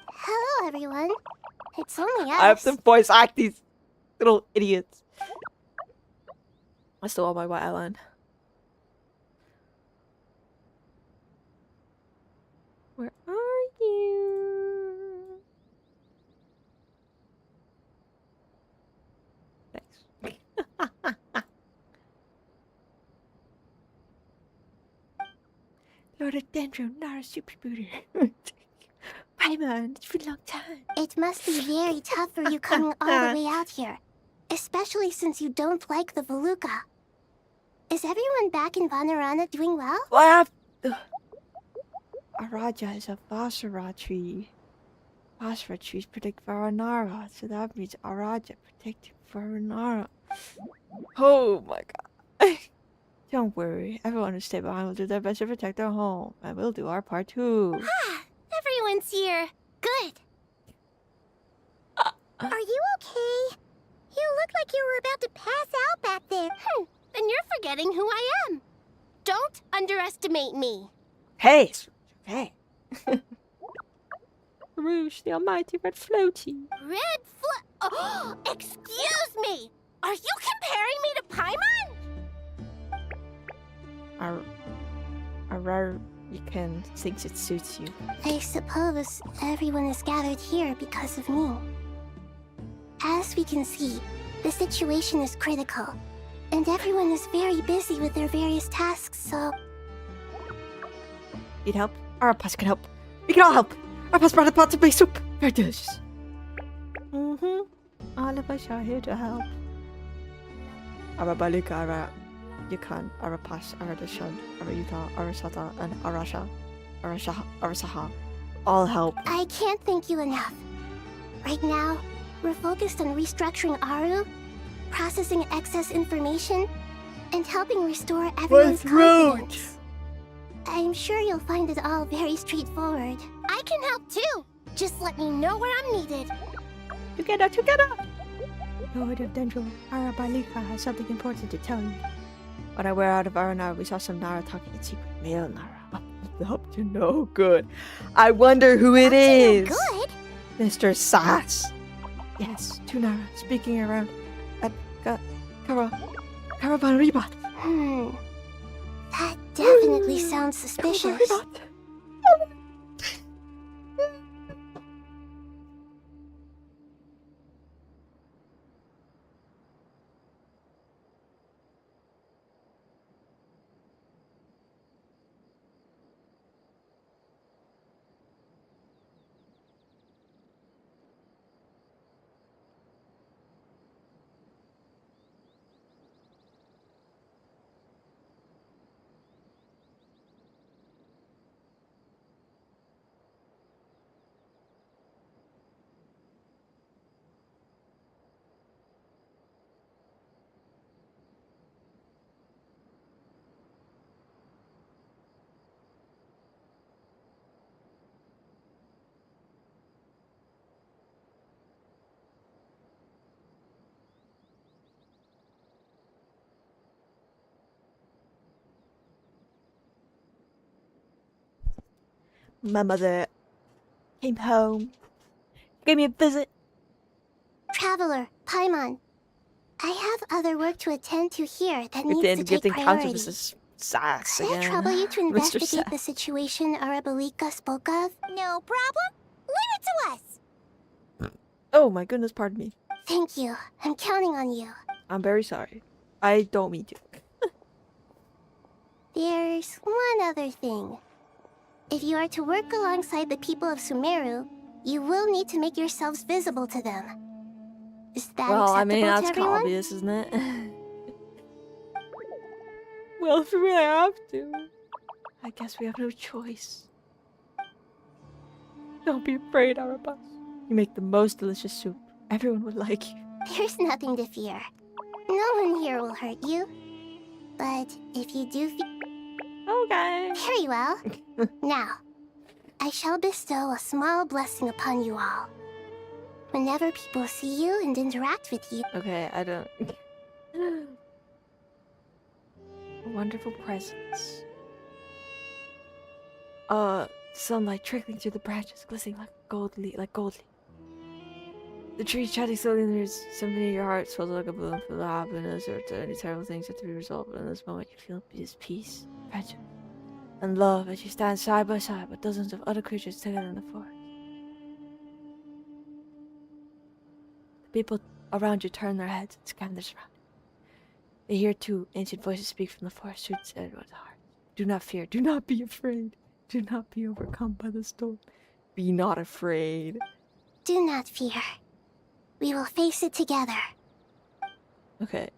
Hello, everyone. It's only us. I have to voice act these little idiots. I still have my white outline. Where are you? Thanks. Lord of Dendro, Nara Super Booter. Paimon, it's been a long time. It must be very tough for you coming all the way out here. Especially since you don't like the Veluca. Is everyone back in Vanarana doing well? Well, I have... Araja is a Vasara tree. Vasara trees protect Varanara, so that means Araja protecting Varanara. Oh my god. Don't worry, everyone who stay behind will do their best to protect their home, and we'll do our part too. Everyone's here. Good. Are you okay? You look like you were about to pass out back there. Then you're forgetting who I am. Don't underestimate me. Hey! Hey! Rouge, the almighty red floaty. Oh, excuse me! Are you comparing me to Paimon? You can think it suits you. I suppose everyone is gathered here because of me. As we can see, the situation is critical, and everyone is very busy with their various tasks, so... Need help? Arapas can help. We can all help! Arapas brought a pot to make soup! Very delicious. All of us are here to help. Arabalika, Ara... Yukan, Arapas, Aradashan, Arayuta, Arasata, and Arasha. Arasaha. All help. I can't thank you enough. Right now, we're focused on restructuring Aru, processing excess information, and helping restore everyone's confidence. I'm sure you'll find it all very straightforward. I can help too. Just let me know where I'm needed. Together! Lord of Dendro, Arabalika has something important to tell you. When I were out of Arana, we saw some Nara talking in secret. Male Nara. Up to no good. I wonder who it is. No good? Mr. Sass. Yes, two Nara speaking around at Caravan Ribat. That definitely sounds suspicious. My mother came home, gave me a visit. Traveler, Paimon, I have other work to attend to here that We needs did to give take the counter priority. Mrs. Sass Could I again. trouble you to Mr. investigate the Sass. situation Arabalika spoke of? No problem. Leave it to us. Oh my goodness, pardon me. Thank you. I'm counting on you. I'm very sorry. I don't mean to. There's one other thing. If you are to work alongside the people of Sumeru, you will need to make yourselves visible to them. Is that Well, I acceptable mean, to that's everyone? obvious, isn't it? Well, if we have to, I guess we have no choice. Don't be afraid, Arabas. You make the most delicious soup. Everyone would like you. There's nothing to fear. No one here will hurt you. But if you do Okay. Very well. Now, I shall bestow a small blessing upon you all. Whenever people see you and interact with you... Okay, I don't... A wonderful presence. Sunlight trickling through the branches, glistening like gold leaf. The trees chatting slowly, and there's something in your heart swells like a balloon full of happiness, or to any terrible things have to be resolved. In this moment, you feel this peace, friendship, and love as you stand side by side with dozens of other creatures together in the forest. The people around you turn their heads and scan their surroundings. They hear two ancient voices speak from the forest through to everyone's heart. Do not fear. Do not be afraid. Do not be overcome by the storm. Be not afraid. Do not fear. We will face it together. Okay.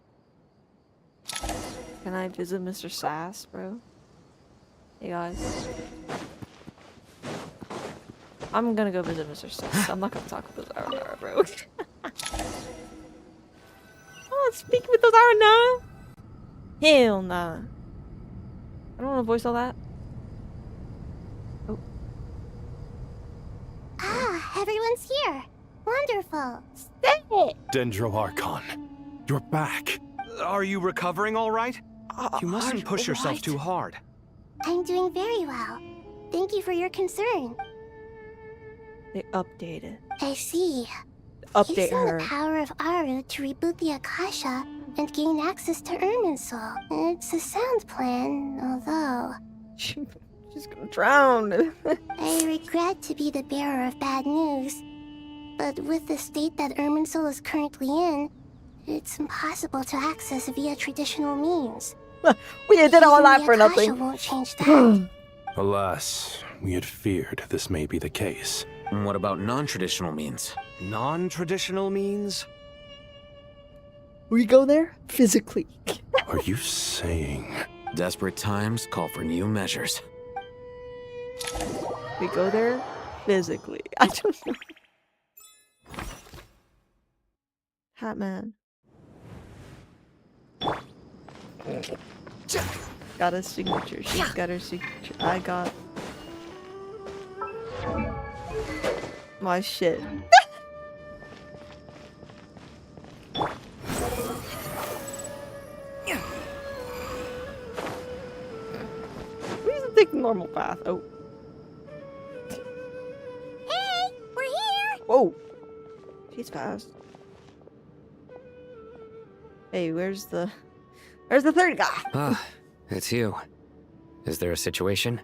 Can I visit Mr. Sass, bro? Hey guys. I'm gonna go visit Mr. Sass. I'm not gonna talk with those Aranara, bro. Oh, speak with those Aranara? Hell nah. I don't wanna voice all that. Oh. Ah, everyone's here. Wonderful. Stay! Dendro Archon, you're back. Are you recovering all right? You mustn't push yourself too hard. I'm doing very well. Thank you for your concern. They updated. I see. Update Using her. the power of Aru to reboot the Akasha and gain access to Irminsul. It's a sound plan, although... She's gonna drown. I regret to be the bearer of bad news, but with the state that Irminsul is currently in, it's impossible to access via traditional means. We did all that for Akasha nothing. won't change that. Alas, we had feared this may be the case. And what about non-traditional means? Non-traditional means? We go there physically. Are you saying... Desperate times call for new measures. We go there physically. I don't know. Hatman. Got a signature. She's got her signature. I got my shit. We used to take the normal path. Oh. Hey, we're here! Whoa. She's fast. Hey, where's the third guy? Ah, it's you. Is there a situation?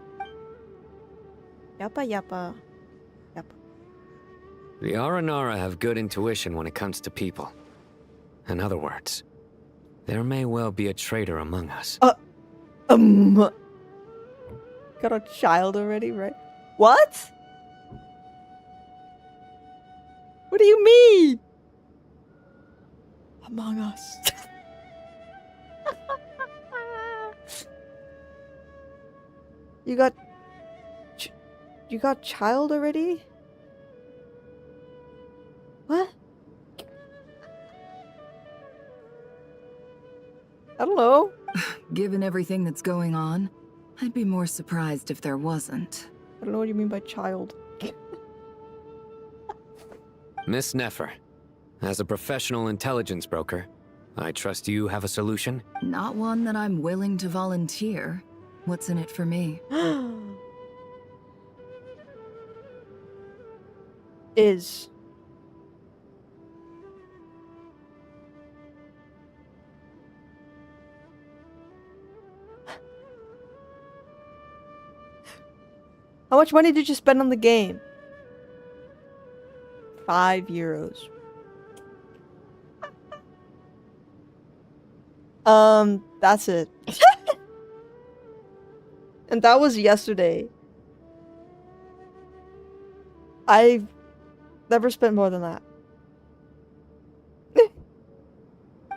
Yappa yappa. The Aranara have good intuition when it comes to people. In other words, there may well be a traitor among us. Got a child already, right? What? What do you mean? Among us. You got child already? What? I don't know. Given everything that's going on, I'd be more surprised if there wasn't. I don't know what you mean by child. Miss Nefer, as a professional intelligence broker, I trust you have a solution? Not one that I'm willing to volunteer. What's in it for me? is. How much money did you spend on the game? 5 euros. That's it. And that was yesterday. I've never spent more than that.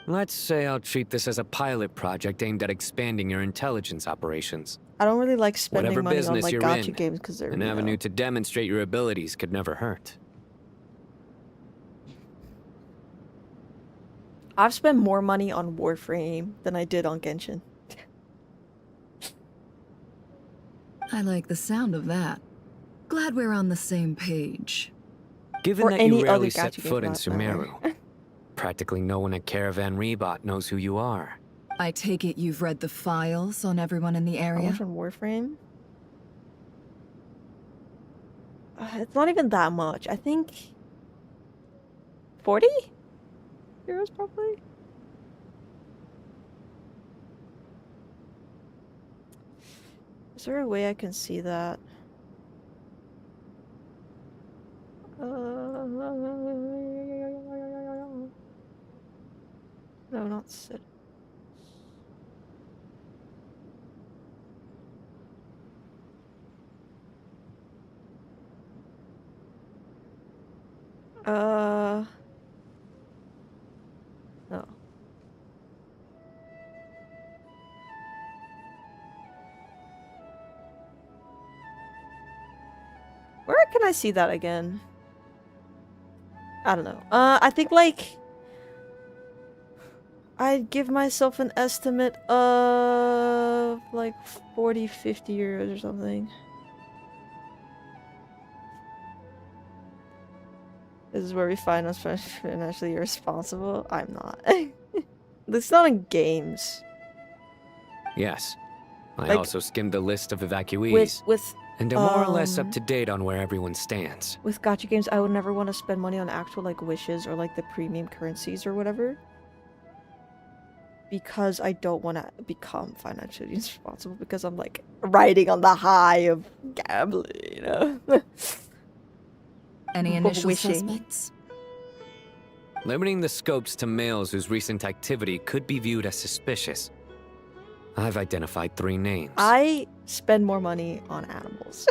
Let's say I'll treat this as a pilot project aimed at expanding your intelligence operations. I don't really like spending Whatever money on business like you're gacha in, games because they're an avenue to demonstrate your abilities could never hurt. I've spent more money on Warframe than I did on Genshin. I like the sound of that. Glad we're on the same page. Given Or that any you other rarely gacha set game foot for in that matter. Sumeru, practically no one at Caravan Rebot knows who you are. I take it you've read the files on everyone in the How area? much on Warframe? It's not even that much. I think 40 euros probably. Is there a way I can see that? No, not sit. No. Where can I see that again? I don't know. I think like I'd give myself an estimate of like 40, 50 euros or something. This is where we find us financially irresponsible. I'm not. It's not in games. Yes. I Like, also skimmed the list of evacuees. With and are more or less up to date on where everyone stands. With gacha games, I would never want to spend money on actual like wishes or like the premium currencies or whatever. Because I don't want to become financially irresponsible because I'm like riding on the high of gambling, you know? Any initial Wishing. suspects? Limiting the scopes to males whose recent activity could be viewed as suspicious. I've identified 3 names. I spend more money on animals.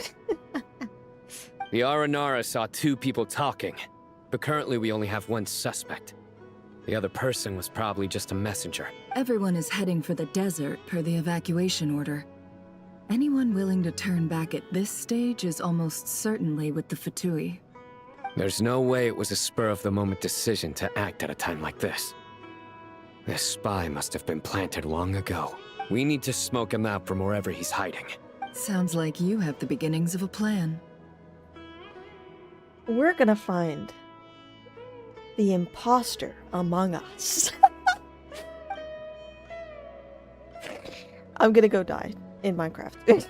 The Aranara saw 2 people talking, but currently we only have 1 suspect. The other person was probably just a messenger. Everyone is heading for the desert per the evacuation order. Anyone willing to turn back at this stage is almost certainly with the Fatui. There's no way it was a spur-of-the-moment decision to act at a time like this. This spy must have been planted long ago. We need to smoke him out from wherever he's hiding. Sounds like you have the beginnings of a plan. We're gonna find the imposter among us. I'm gonna go die in Minecraft.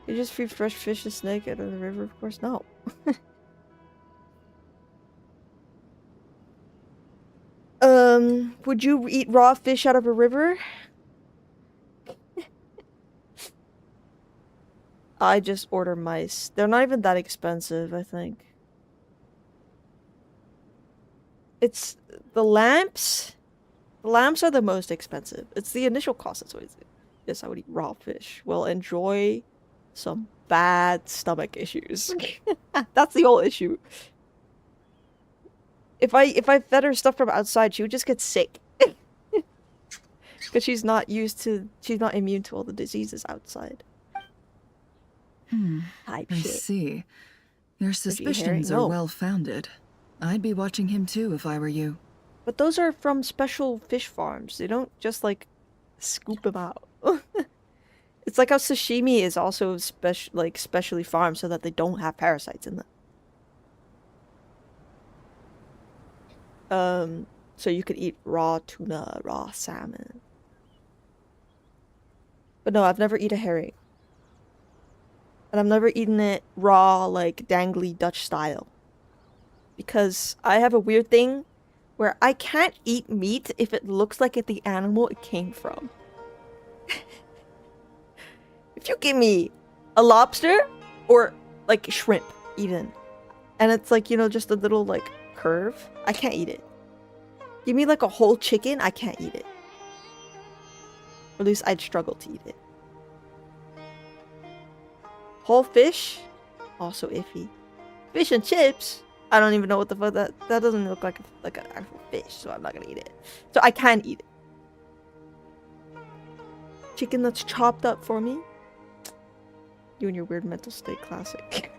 You just free fresh fish and snake out of the river? Of course, no. Would you eat raw fish out of a river? I just order mice. They're not even that expensive, I think. It's the lamps. The lamps are the most expensive. It's the initial cost that's always. Yes, I would eat raw fish. Well, enjoy some bad stomach issues. That's the whole issue. If I fed her stuff from outside, she would just get sick. Because she's not immune to all the diseases outside. I shit. see. Your Herring? suspicions are No. well founded. I'd be watching him too if I were you. But those are from special fish farms. They don't just like scoop them out. It's like how sashimi is also specially farmed so that they don't have parasites in them. So you could eat raw tuna, raw salmon. But no, I've never eaten a herring. And I've never eaten it raw, like dangly Dutch style. because I have a weird thing where I can't eat meat if it looks like the animal it came from. If you give me a lobster or like shrimp even, and it's like, you know, just a little like curve, I can't eat it. Give me like a whole chicken, I can't eat it. Or at least I'd struggle to eat it. Whole fish, also iffy. Fish and chips, I don't even know what the fuck that doesn't look like an actual fish, so I'm not gonna eat it. So I can't eat it. Chicken that's chopped up for me. You and your weird mental state classic.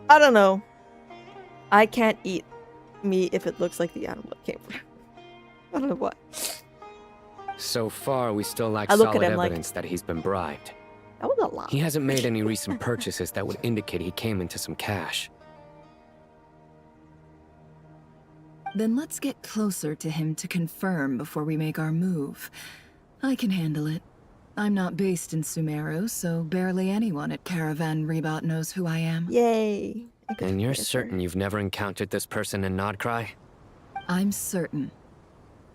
I don't know. I can't eat meat if it looks like the animal it came from. I don't know what. So far, we still lack I look at solid him like- evidence that he's been bribed. That was a lot. He hasn't made any recent purchases that would indicate he came into some cash. Then let's get closer to him to confirm before we make our move. I can handle it. I'm not based in Sumeru, so barely anyone at Caravan Rebot knows who I am. Yay. And you're certain you've never encountered this person in Nodcry? I'm certain.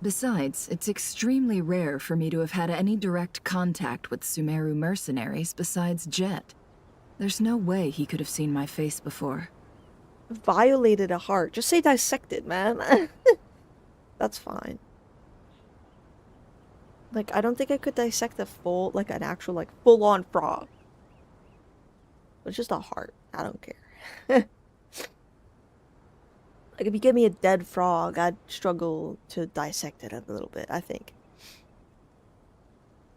Besides, it's extremely rare for me to have had any direct contact with Sumeru mercenaries besides Jet. There's no way he could have seen my face before. Violated a heart. Just say dissected, man. That's fine. Like, I don't think I could dissect a full, like an actual, like, full-on frog. It's just a heart. I don't care. Like, if you give me a dead frog, I'd struggle to dissect it a little bit, I think.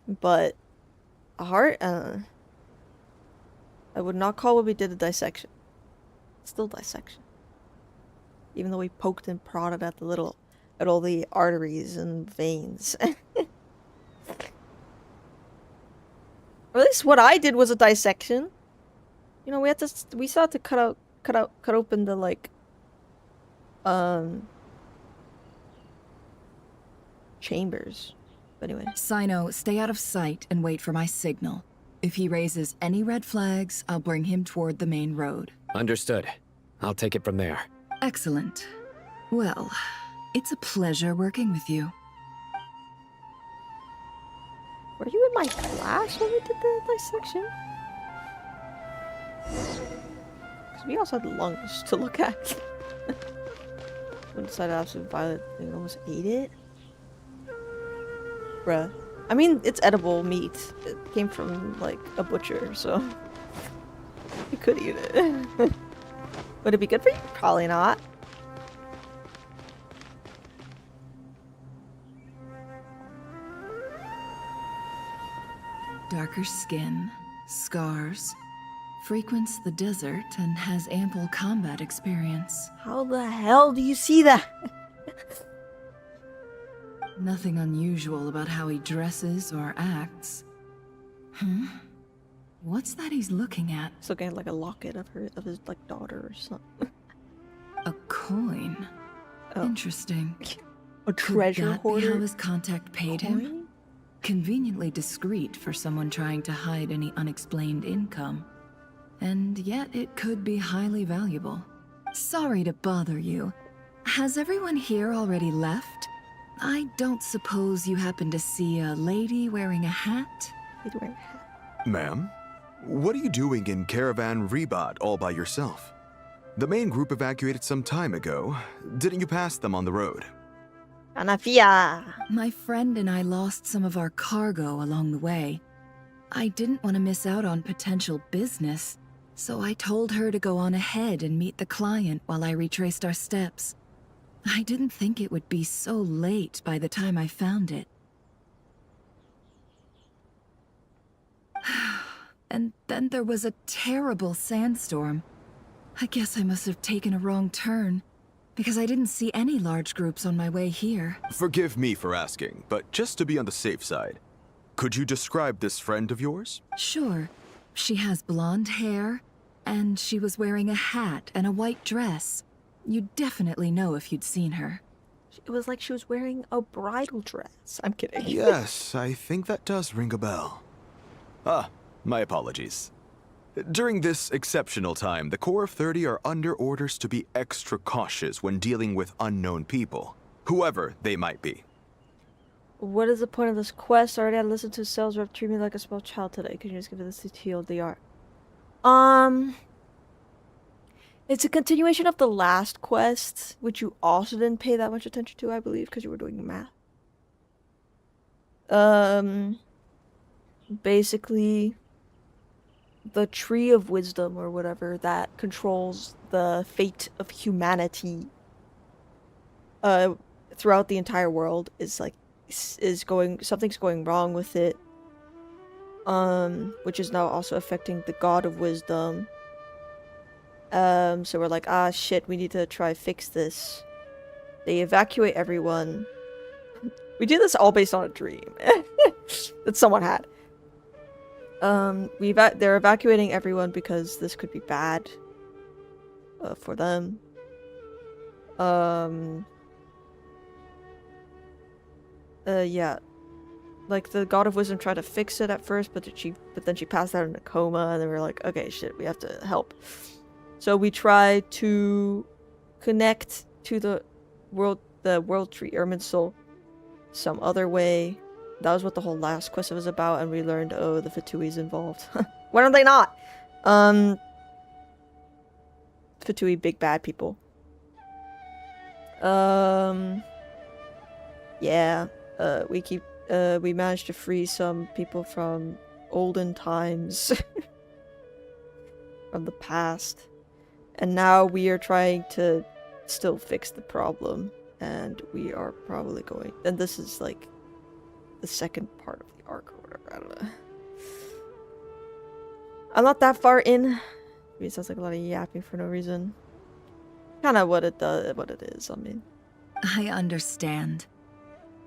But a heart, I would not call what we did a dissection. It's still dissection. Even though we poked and prodded at all the arteries and veins. Or at least what I did was a dissection. You know, we still had to cut open the, like, chambers. But anyway. Sino, stay out of sight and wait for my signal. If he raises any red flags, I'll bring him toward the main road. Understood. I'll take it from there. Excellent. Well, it's a pleasure working with you. Were you in my class when we did the dissection? Because we also had lungs to look at. One decided absolute violet thing almost ate it. Bruh. I mean, it's edible meat. It came from, like, a butcher, so... You could eat it. Would it be good for you? Probably not. Darker skin, scars, frequents the desert and has ample combat experience. How the hell do you see that? Nothing unusual about how he dresses or acts. What's that he's looking at? He's looking at like a locket of his like daughter or something. A coin. Oh. Interesting. A treasure Could that hoarder? be how his contact paid him? Conveniently discreet for someone trying to hide any unexplained income. And yet it could be highly valuable. Sorry to bother you. Has everyone here already left? I don't suppose you happen to see a lady wearing a hat? Lady wearing a hat. Ma'am, what are you doing in Caravan Rebot all by yourself? The main group evacuated some time ago. Didn't you pass them on the road? Anafia. My friend and I lost some of our cargo along the way. I didn't want to miss out on potential business, so I told her to go on ahead and meet the client while I retraced our steps. I didn't think it would be so late by the time I found it. And then there was a terrible sandstorm. I guess I must have taken a wrong turn, because I didn't see any large groups on my way here. Forgive me for asking, but just to be on the safe side, could you describe this friend of yours? Sure. She has blonde hair, and she was wearing a hat and a white dress. You'd definitely know if you'd seen her. It was like she was wearing a bridal dress. I'm kidding. Yes, I think that does ring a bell. Ah, my apologies. During this exceptional time, the Core of 30 are under orders to be extra cautious when dealing with unknown people, whoever they might be. What is the point of this quest? Already I listened to sales rep treat me like a small child today. Could you just give me the TLDR? It's a continuation of the last quest, which you also didn't pay that much attention to, I believe, because you were doing math. Basically, the Tree of Wisdom, or whatever, that controls the fate of humanity throughout the entire world something's going wrong with it, which is now also affecting the God of Wisdom. So we're like, ah, shit, we need to try fix this. They evacuate everyone. We did this all based on a dream that someone had. They're evacuating everyone because this could be bad for them. Yeah. Like, the God of Wisdom tried to fix it at first, but then she passed out in a coma, and then we were like, okay, shit, we have to help. So we tried to connect to the world tree, Irminsul, some other way. That was what the whole last quest was about, and we learned, oh, the Fatui's involved. Why are they not? Fatui, big bad people. Yeah. We managed to free some people from olden times. From the past. And now we are trying to still fix the problem. And we are probably going... And this is like the second part of the arc or whatever. I don't know. I'm not that far in. I mean, it sounds like a lot of yapping for no reason. Kind of what it is, I mean. I understand.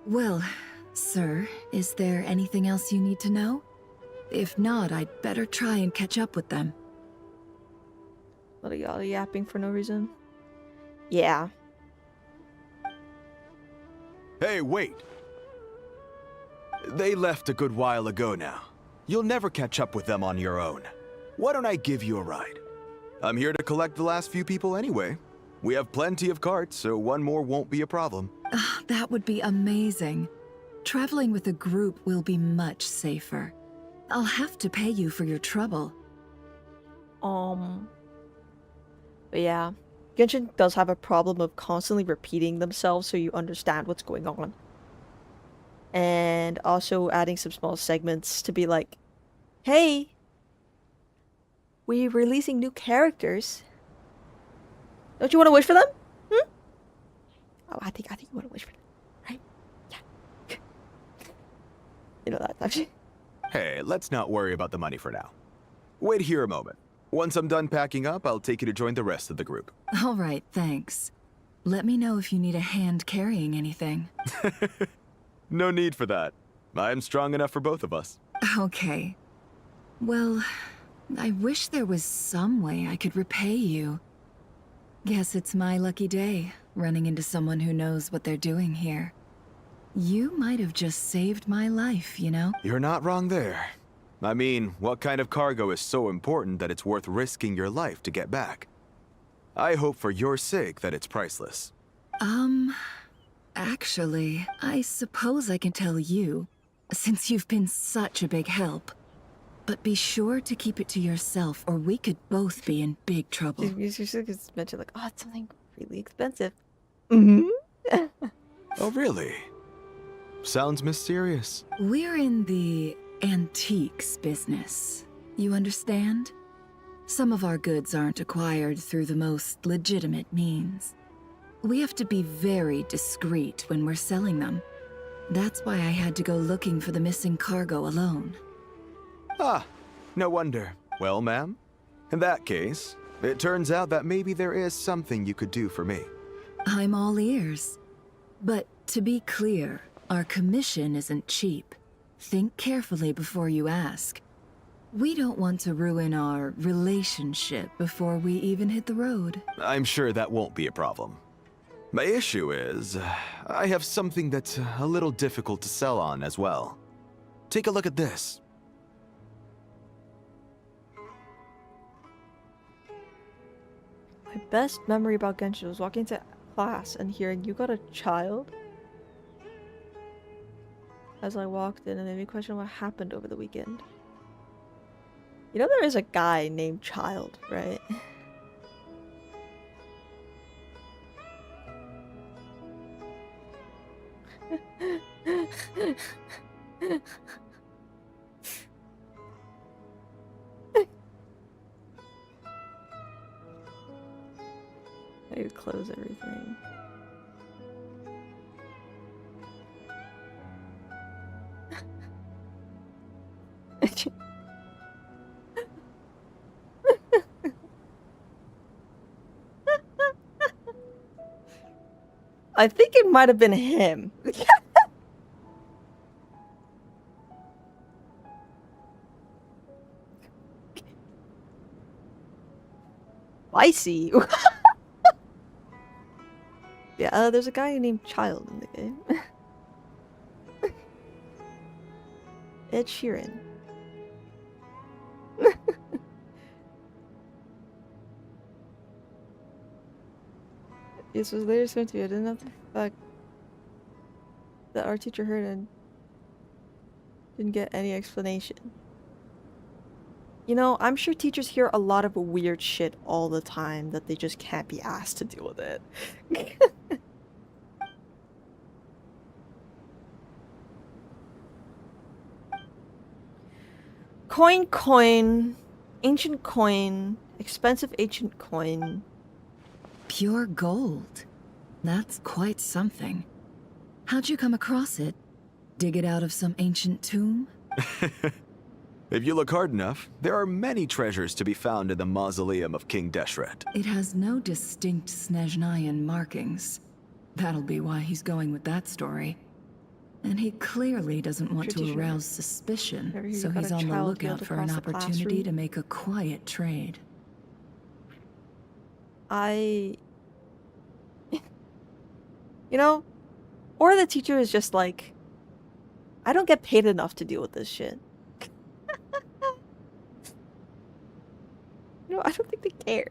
Well, sir, is there anything else you need to know? If not, I'd better try and catch up with them. A lot of y'all yapping for no reason. Yeah. Hey, wait! They left a good while ago now. You'll never catch up with them on your own. Why don't I give you a ride? I'm here to collect the last few people anyway. We have plenty of carts, so one more won't be a problem. That would be amazing. Traveling with a group will be much safer. I'll have to pay you for your trouble. But yeah. Genshin does have a problem of constantly repeating themselves so you understand what's going on. And also adding some small segments to be like, hey, we're releasing new characters. Don't you want to wish for them? Hmm? Oh, I think you want to wish for them, right? Yeah. You know that type of shit. Hey, let's not worry about the money for now. Wait here a moment. Once I'm done packing up, I'll take you to join the rest of the group. All right, thanks. Let me know if you need a hand carrying anything. No need for that. I'm strong enough for both of us. Okay. Well, I wish there was some way I could repay you. Guess it's my lucky day, running into someone who knows what they're doing here. You might have just saved my life, you know? You're not wrong there. I mean, what kind of cargo is so important that it's worth risking your life to get back? I hope for your sake that it's priceless. Actually, I suppose I can tell you, since you've been such a big help. But be sure to keep it to yourself, or we could both be in big trouble. You should just mention like, oh, it's something really expensive. Mm-hmm. Oh, really? Sounds mysterious. We're in the antiques business. You understand? Some of our goods aren't acquired through the most legitimate means. We have to be very discreet when we're selling them. That's why I had to go looking for the missing cargo alone. Ah, no wonder. Well, ma'am, in that case, it turns out that maybe there is something you could do for me. I'm all ears. But to be clear, our commission isn't cheap. Think carefully before you ask. We don't want to ruin our relationship before we even hit the road. I'm sure that won't be a problem. My issue is, I have something that's a little difficult to sell on as well. Take a look at this. My best memory about Genshin was walking to class and hearing you got a child. As I walked in, it made me question what happened over the weekend. You know there is a guy named Child, right? I need to close everything. I think it might have been him. Spicy. Yeah, there's a guy named Child in the game. Ed Sheeran. This was later sent to you. I didn't know the fact that our teacher heard and didn't get any explanation. You know, I'm sure teachers hear a lot of weird shit all the time that they just can't be asked to deal with it. Coin, ancient coin, expensive ancient coin. Pure gold. That's quite something. How'd you come across it? Dig it out of some ancient tomb? If you look hard enough, there are many treasures to be found in the mausoleum of King Deshret. It has no distinct Snezhnayan markings. That'll be why he's going with that story. And he clearly doesn't want to arouse suspicion, so he's on the lookout for an opportunity to make a quiet trade. You know, or the teacher is just like, I don't get paid enough to deal with this shit. You know, I don't think they care.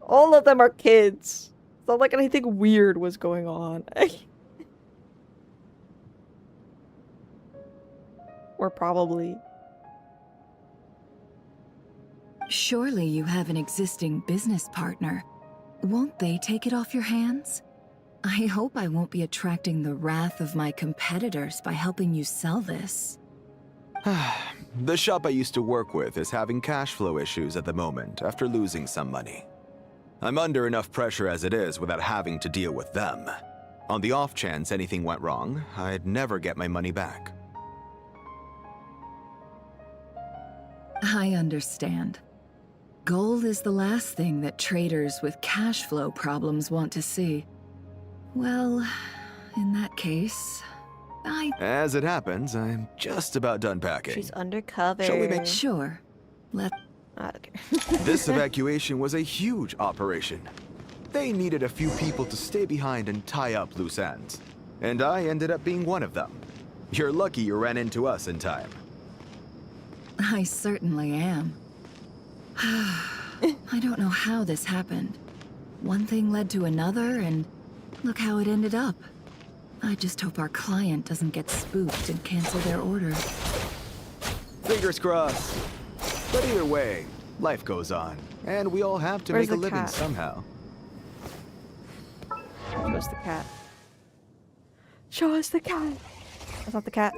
All of them are kids. It's not like anything weird was going on. Or probably. Surely you have an existing business partner. Won't they take it off your hands? I hope I won't be attracting the wrath of my competitors by helping you sell this. The shop I used to work with is having cash flow issues at the moment after losing some money. I'm under enough pressure as it is without having to deal with them. On the off chance anything went wrong, I'd never get my money back. I understand. Gold is the last thing that traders with cash flow problems want to see. Well, in that case, As it happens, I'm just about done packing. She's undercover. Shall we make... Sure. Okay. This evacuation was a huge operation. They needed a few people to stay behind and tie up loose ends. And I ended up being one of them. You're lucky you ran into us in time. I certainly am. I don't know how this happened. One thing led to another, and look how it ended up. I just hope our client doesn't get spooked and cancel their order. Fingers crossed. But either way, life goes on, and we all have to make a living somehow. Show us the cat. Show us the cat. That's not the cat.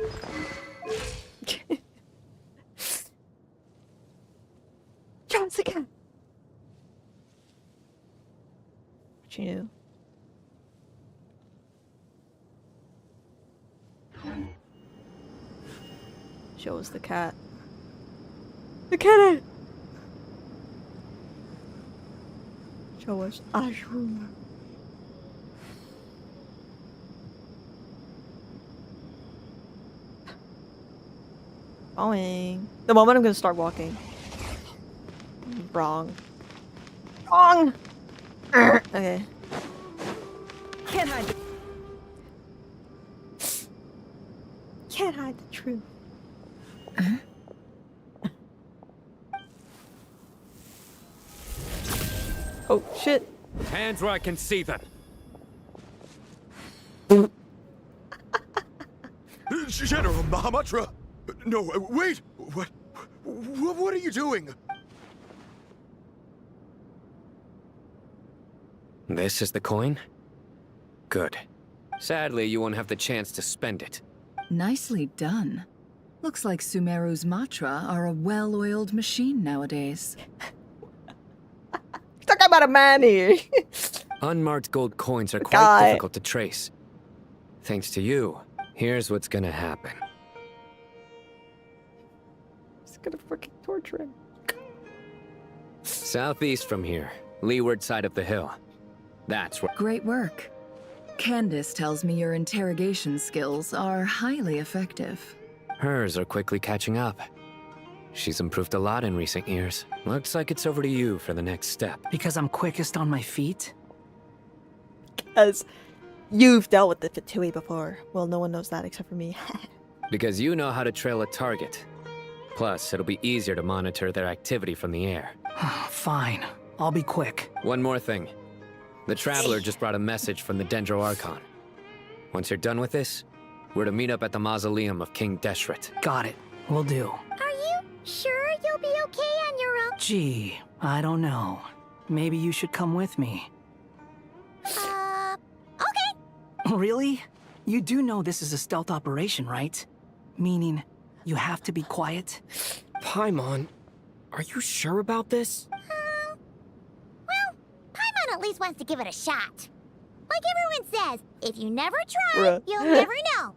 Show us the cat. What you knew? Show us the cat. The cat! Show us Ashroom. Going. The moment I'm gonna start walking. Wrong. Wrong! Okay. Can't hide the... Can't hide the truth. Oh, shit. Hands where I can see them. General Mahamatra! No, wait! What are you doing? This is the coin? Good. Sadly, you won't have the chance to spend it. Nicely done. Looks like Sumeru's Matra are a well-oiled machine nowadays. Talking about a man here. Unmarked gold coins are quite difficult to trace. Thanks to you, here's what's gonna happen. It's gonna freaking torture him. Southeast from here, leeward side of the hill. That's where— Great work. Candace tells me your interrogation skills are highly effective. Hers are quickly catching up. She's improved a lot in recent years. Looks like it's over to you for the next step. Because I'm quickest on my feet? As you've dealt with the Fatui before. Well, no one knows that except for me. Because you know how to trail a target. Plus, it'll be easier to monitor their activity from the air. Fine. I'll be quick. One more thing. The Traveler just brought a message from the Dendro Archon. Once you're done with this, we're to meet up at the mausoleum of King Deshret. Got it. Will do. Are you sure you'll be okay on your own? Gee, I don't know. Maybe you should come with me. Okay. Really? You do know this is a stealth operation, right? Meaning, you have to be quiet? Paimon, are you sure about this? Well, Paimon at least wants to give it a shot. Like everyone says, if you never try, Bruh. you'll never know.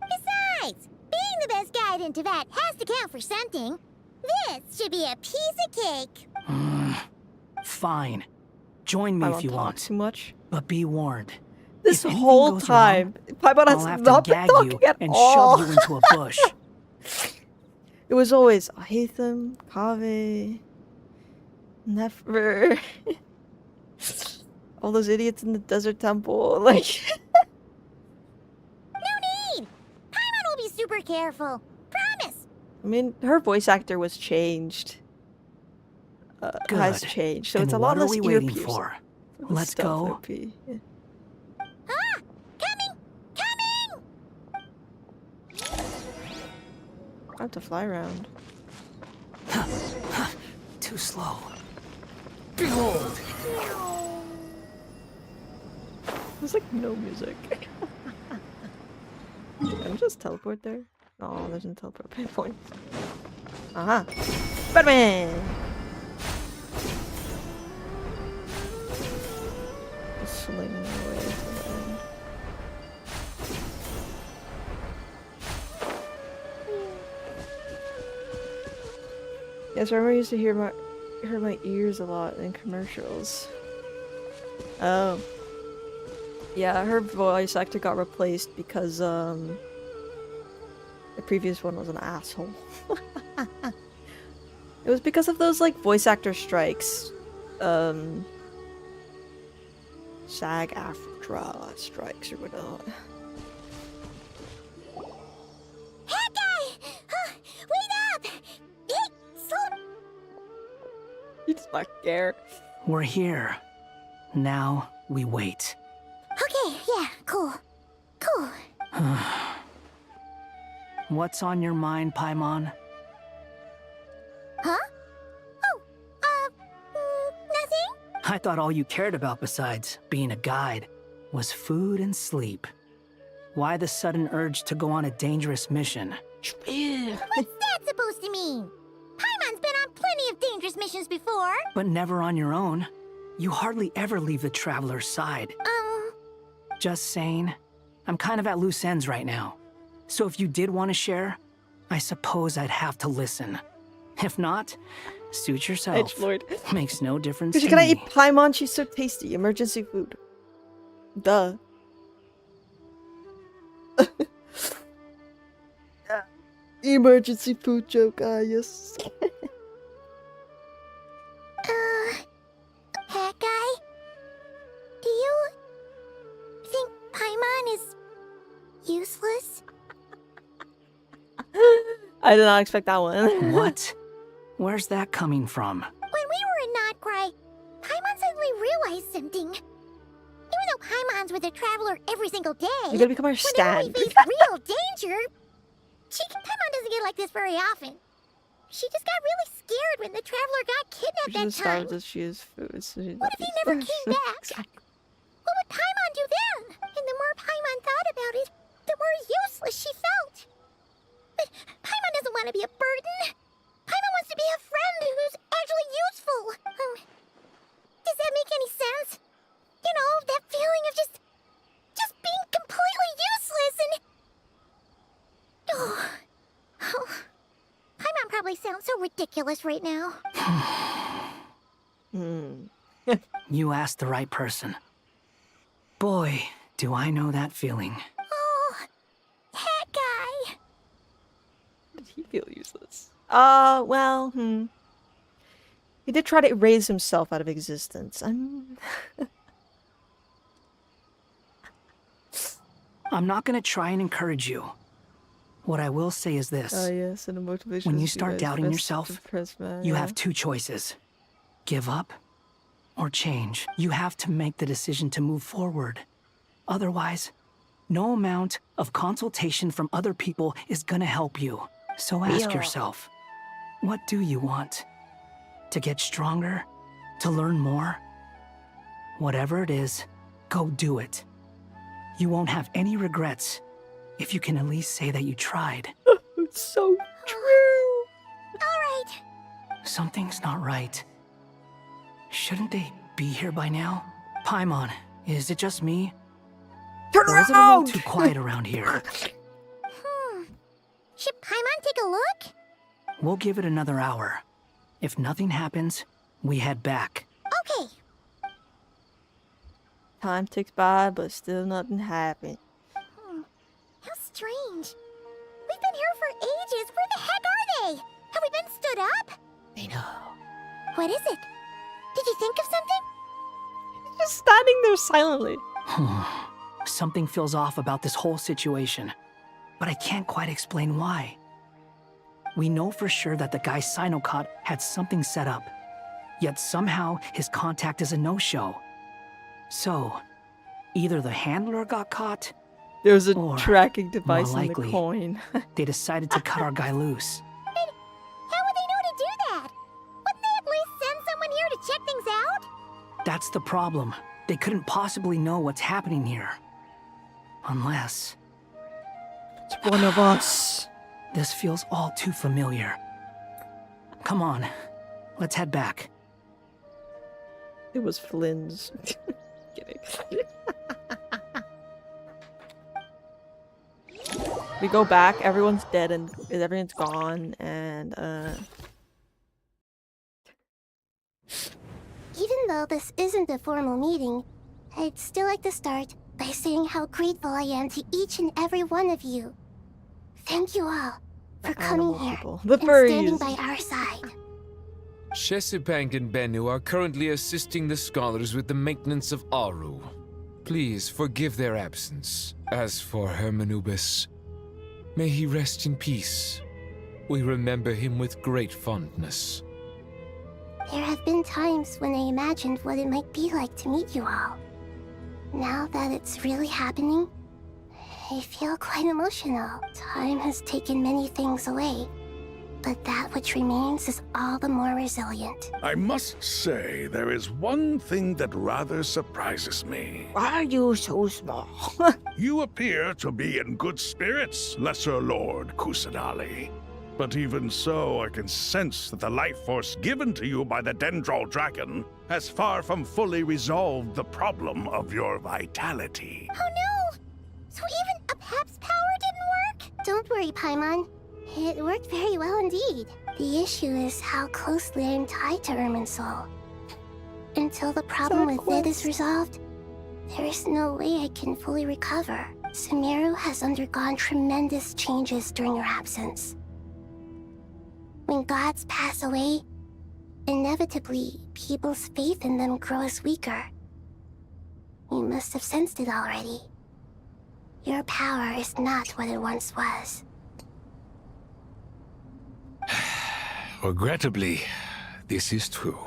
Besides, being the best guide in Tibet has to count for something. This should be a piece of cake. Fine. Join me I if don't you talk want. too much. But be warned. This If anything whole goes time, wrong, Paimon I'll has have not to been gag talking you at and all. shove you into a bush. It was always Hatham, Kaveh, Nefer, all those idiots in the desert temple. Like, No need. Paimon will be super careful. Promise. I mean, her voice actor was changed. Has Good. changed, so Then it's a what lot are less we ear waiting piercing. for? the Let's stealth go. OP. Yeah. I have to fly around. Too slow. Behold! There's like no music. Can I just teleport there? Oh, there's no teleport pinpoint. Aha! Batman! Sling away to the end. Yes, I remember I used to hear my ears a lot in commercials. Oh. Yeah, her voice actor got replaced because the previous one was an asshole. It was because of those like voice actor strikes. SAG-AFTRA strikes or whatnot. Hey, guy! Wait up! Hey, slow. You just not care. We're here. Now we wait. Okay, yeah, cool. Cool. What's on your mind, Paimon? Huh? Oh, nothing? I thought all you cared about besides being a guide was food and sleep. Why the sudden urge to go on a dangerous mission? What's that supposed to mean? Paimon's been on plenty of dangerous missions before. But never on your own. You hardly ever leave the Traveler's side. Just saying. I'm kind of at loose ends right now. So if you did want to share, I suppose I'd have to listen. If not, suit yourself. Lord. Makes no difference Because to you cannot me. eat Paimon, she's so tasty. Emergency food. Duh. Emergency food joke, yes. That guy? Do you think Paimon is useless? I did not expect that one. What? Where's that coming from? When we were in Notcry, Paimon suddenly with a traveler every single day. You gotta become our Whenever stand. we face real danger, Paimon doesn't get like this very often. She just got really scared when the traveler got kidnapped She's that as starved time. as she is food. So What if he never came back? What would Paimon do then? And the more Paimon thought about it, the more useless she felt. But Paimon doesn't want to be a burden. Paimon wants to be a friend who's actually useful. Does that make any sense? You know, that feeling of just being completely useless and... Oh. Paimon probably sounds so ridiculous right now. You asked the right person. Boy, do I know that feeling. Oh, that guy. Did he feel useless? Well, He did try to erase himself out of existence. I'm not gonna try and encourage you. What I will say is this. Yes, and a motivation. When you start doubting yourself, you have two choices. Give up or change. You have to make the decision to move forward. Otherwise, no amount of consultation from other people is gonna help you. So ask yourself, what do you want? To get stronger? To learn more? Whatever it is, go do it. You won't have any regrets if you can at least say that you tried. It's so true. Alright. Something's not right. Shouldn't they be here by now? Paimon, is it just me? Turn or is it a around! little too quiet around here? Should Paimon take a look? We'll give it another hour. If nothing happens, we head back. Okay. Time ticks by, but still nothing happened. How strange. We've been here for ages. Where the heck are they? Have we been stood up? I know. What is it? Did you think of something? Just standing there silently. Something feels off about this whole situation, but I can't quite explain why. We know for sure that the guy Sinocot had something set up, yet somehow his contact is a no-show. So, either the handler got caught, There's a or, tracking device more on likely, the coin. they decided to cut our guy loose. How would they know to do that? Wouldn't they at least send someone here to check things out? That's the problem. They couldn't possibly know what's happening here. Unless... It's one of us. This feels all too familiar. Come on, let's head back. It was Flynn's. Kidding. We go back, everyone's dead and everyone's gone, and Even though this isn't a formal meeting, I'd still like to start by saying how grateful I am to each and every one of you. Thank you all for coming here The and standing furries. by our side. Shesipank and Bennu are currently assisting the scholars with the maintenance of Aru. Please forgive their absence. As for Hermanubis, may he rest in peace. We remember him with great fondness. There have been times when I imagined what it might be like to meet you all. Now that it's really happening, I feel quite emotional. Time has taken many things away, but that which remains is all the more resilient. I must say, there is one thing that rather surprises me. Why are you so small? You appear to be in good spirits, Lesser Lord Kusanali. But even so, I can sense that the life force given to you by the Dendral Dragon has far from fully resolved the problem of your vitality. Oh no! So even a Pep's power didn't work? Don't worry, Paimon. It worked very well indeed. The issue is how closely I'm tied to Irminsul. Until the problem with it is resolved, there is no way I can fully recover. Sumeru has undergone tremendous changes during your absence. When gods pass away, inevitably, people's faith in them grows weaker. You must have sensed it already. Your power is not what it once was. Regrettably, this is true.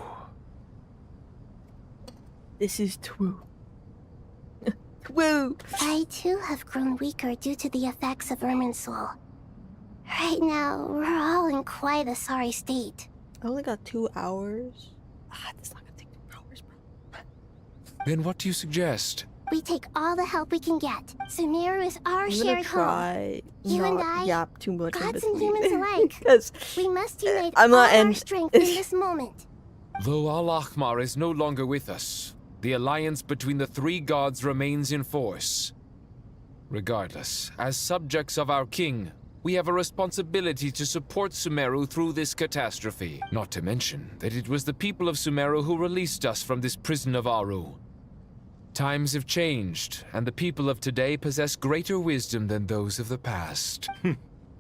This is true. Woo! I too have grown weaker due to the effects of Irminsul. Right now, we're all in quite a sorry state. I only got 2 hours. That's not gonna take 2 hours, bro. Then what do you suggest? We take all the help we can get. Sumeru is our I'm shared gonna home. try You and not I, yap too much in gods and between. humans alike, Because we must unite I'm all not our strength in this moment. Though Al-Ahmar is no longer with us, the alliance between the three gods remains in force. Regardless, as subjects of our king, we have a responsibility to support Sumeru through this catastrophe. Not to mention that it was the people of Sumeru who released us from this prison of Aru. Times have changed, and the people of today possess greater wisdom than those of the past.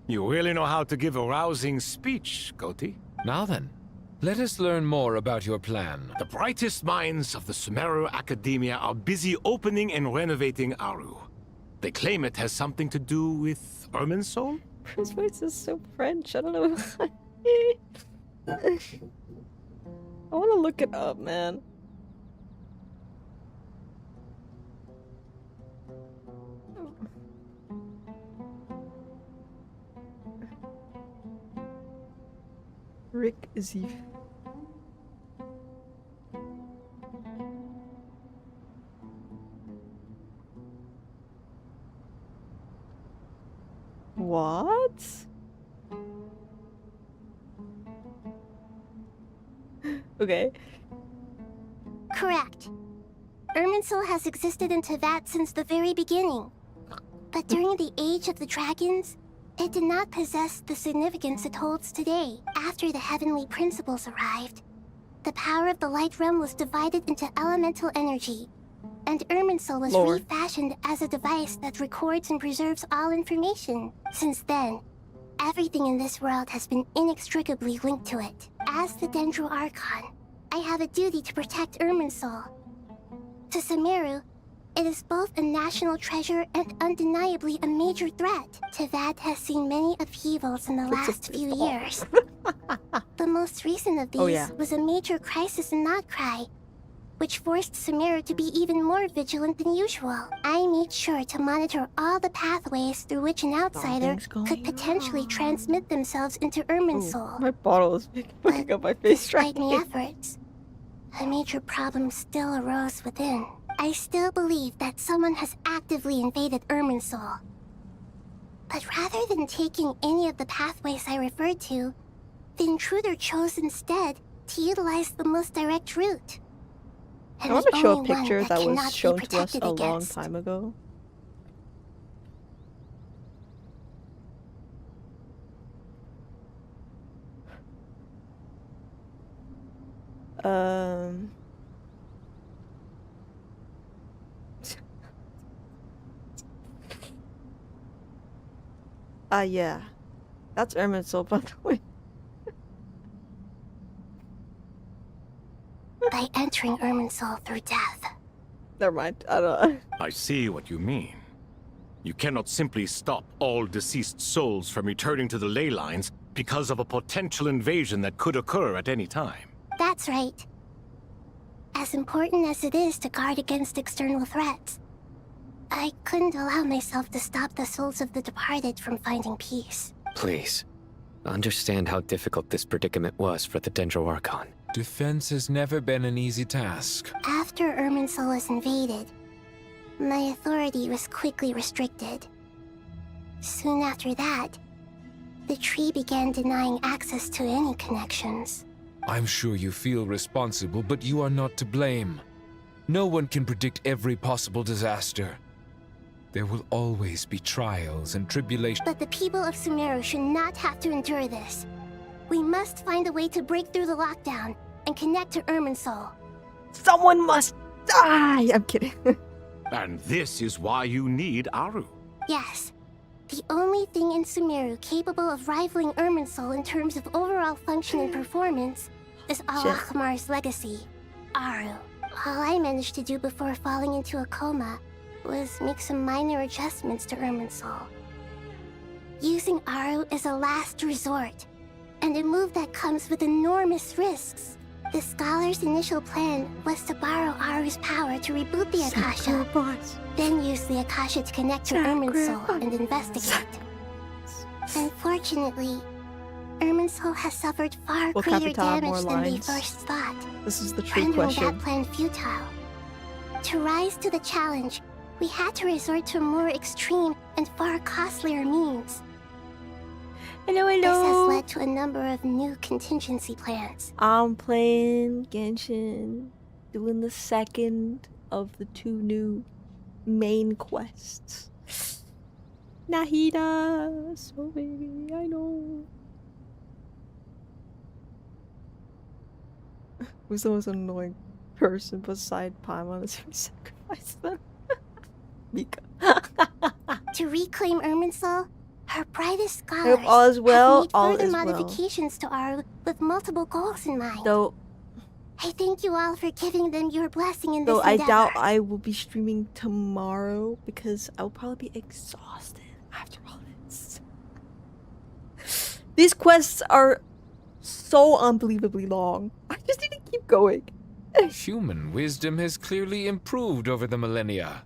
You really know how to give a rousing speech, Goti. Now then, let us learn more about your plan. The brightest minds of the Sumeru Academia are busy opening and renovating Aru. They claim it has something to do with Irminsul? His voice is so French. I don't know. I want to look it up, man. Rick Zif. What? Okay. Correct. Irminsul has existed in Teyvat since the very beginning. But during the Age of the Dragons, it did not possess the significance it holds today. After the heavenly principles arrived, the power of the Light Realm was divided into elemental energy, and Irminsul was refashioned as a device that records and preserves all information. Since then, everything in this world has been inextricably linked to it. As the Dendro Archon, I have a duty to protect Irminsul. To Sumeru, it is both a national treasure and undeniably a major threat. Teyvat has seen many upheavals in the last few years. The most recent of these was a major crisis in Notcry, which forced Sumeru to be even more vigilant than usual. I made sure to monitor all the pathways through which an outsider could potentially transmit themselves into Irminsul. My bottle is picking up my face Despite my efforts, a major problem still arose within. I still believe that someone has actively invaded Irminsul. But rather than taking any of the pathways I referred to, the intruder chose instead to utilize the most direct route. I want to show a picture that was shown to us a long time ago. Yeah. That's Irminsul, by the way. By entering Irminsul through death. Never mind. I don't. I see what you mean. You cannot simply stop all deceased souls from returning to the ley lines because of a potential invasion that could occur at any time. That's right. As important as it is to guard against external threats, I couldn't allow myself to stop the souls of the departed from finding peace. Please, understand how difficult this predicament was for the Dendro Archon. Defense has never been an easy task. After Irminsul was invaded, my authority was quickly restricted. Soon after that, the tree began denying access to any connections. I'm sure you feel responsible, but you are not to blame. No one can predict every possible disaster. There will always be trials and tribulations. But the people of Sumeru should not have to endure this. We must find a way to break through the lockdown and connect to Irminsul. Someone must die! I'm kidding. And this is why you need Aru. Yes. The only thing in Sumeru capable of rivaling Irminsul in terms of overall function and performance is Al-Ahmar's legacy, Aru. All I managed to do before falling into a coma was make some minor adjustments to Irminsul. Using Aru is a last resort, and a move that comes with enormous risks. The scholar's initial plan was to borrow Aru's power to reboot the Akasha, then use the Akasha to connect to Irminsul and investigate. Unfortunately, Irminsul has suffered far greater damage than they first thought, This is the true rendering question. that plan futile. To rise to the challenge, we had to resort to more extreme and far costlier means. Hello, This hello. has led to a number of new contingency plans. I'm playing Genshin, doing the second of the 2 new main quests. Nahida, so baby, I know. Who's the most annoying person beside Paimon as we sacrifice them? Mika. To reclaim Irminsul, her brightest I scholars hope all is well. have made All further is well. modifications to Aru with multiple goals in mind. Though, I thank you all for giving them your blessing in this I endeavor. doubt I will be streaming tomorrow because I will probably be exhausted after all this. These quests are so unbelievably long. I just need to keep going. Human wisdom has clearly improved over the millennia.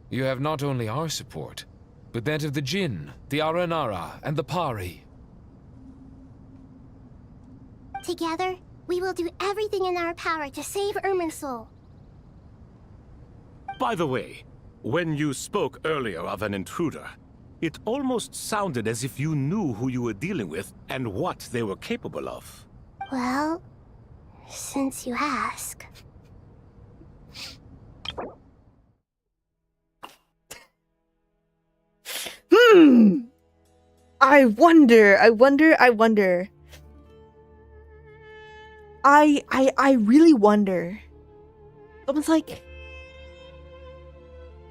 You have not only our support, but that of the Jinn, the Aranara, and the Pari. Together, we will do everything in our power to save Irminsul. By the way, when you spoke earlier of an intruder, it almost sounded as if you knew who you were dealing with and what they were capable of. Well, since you ask. I wonder. I really wonder. Almost like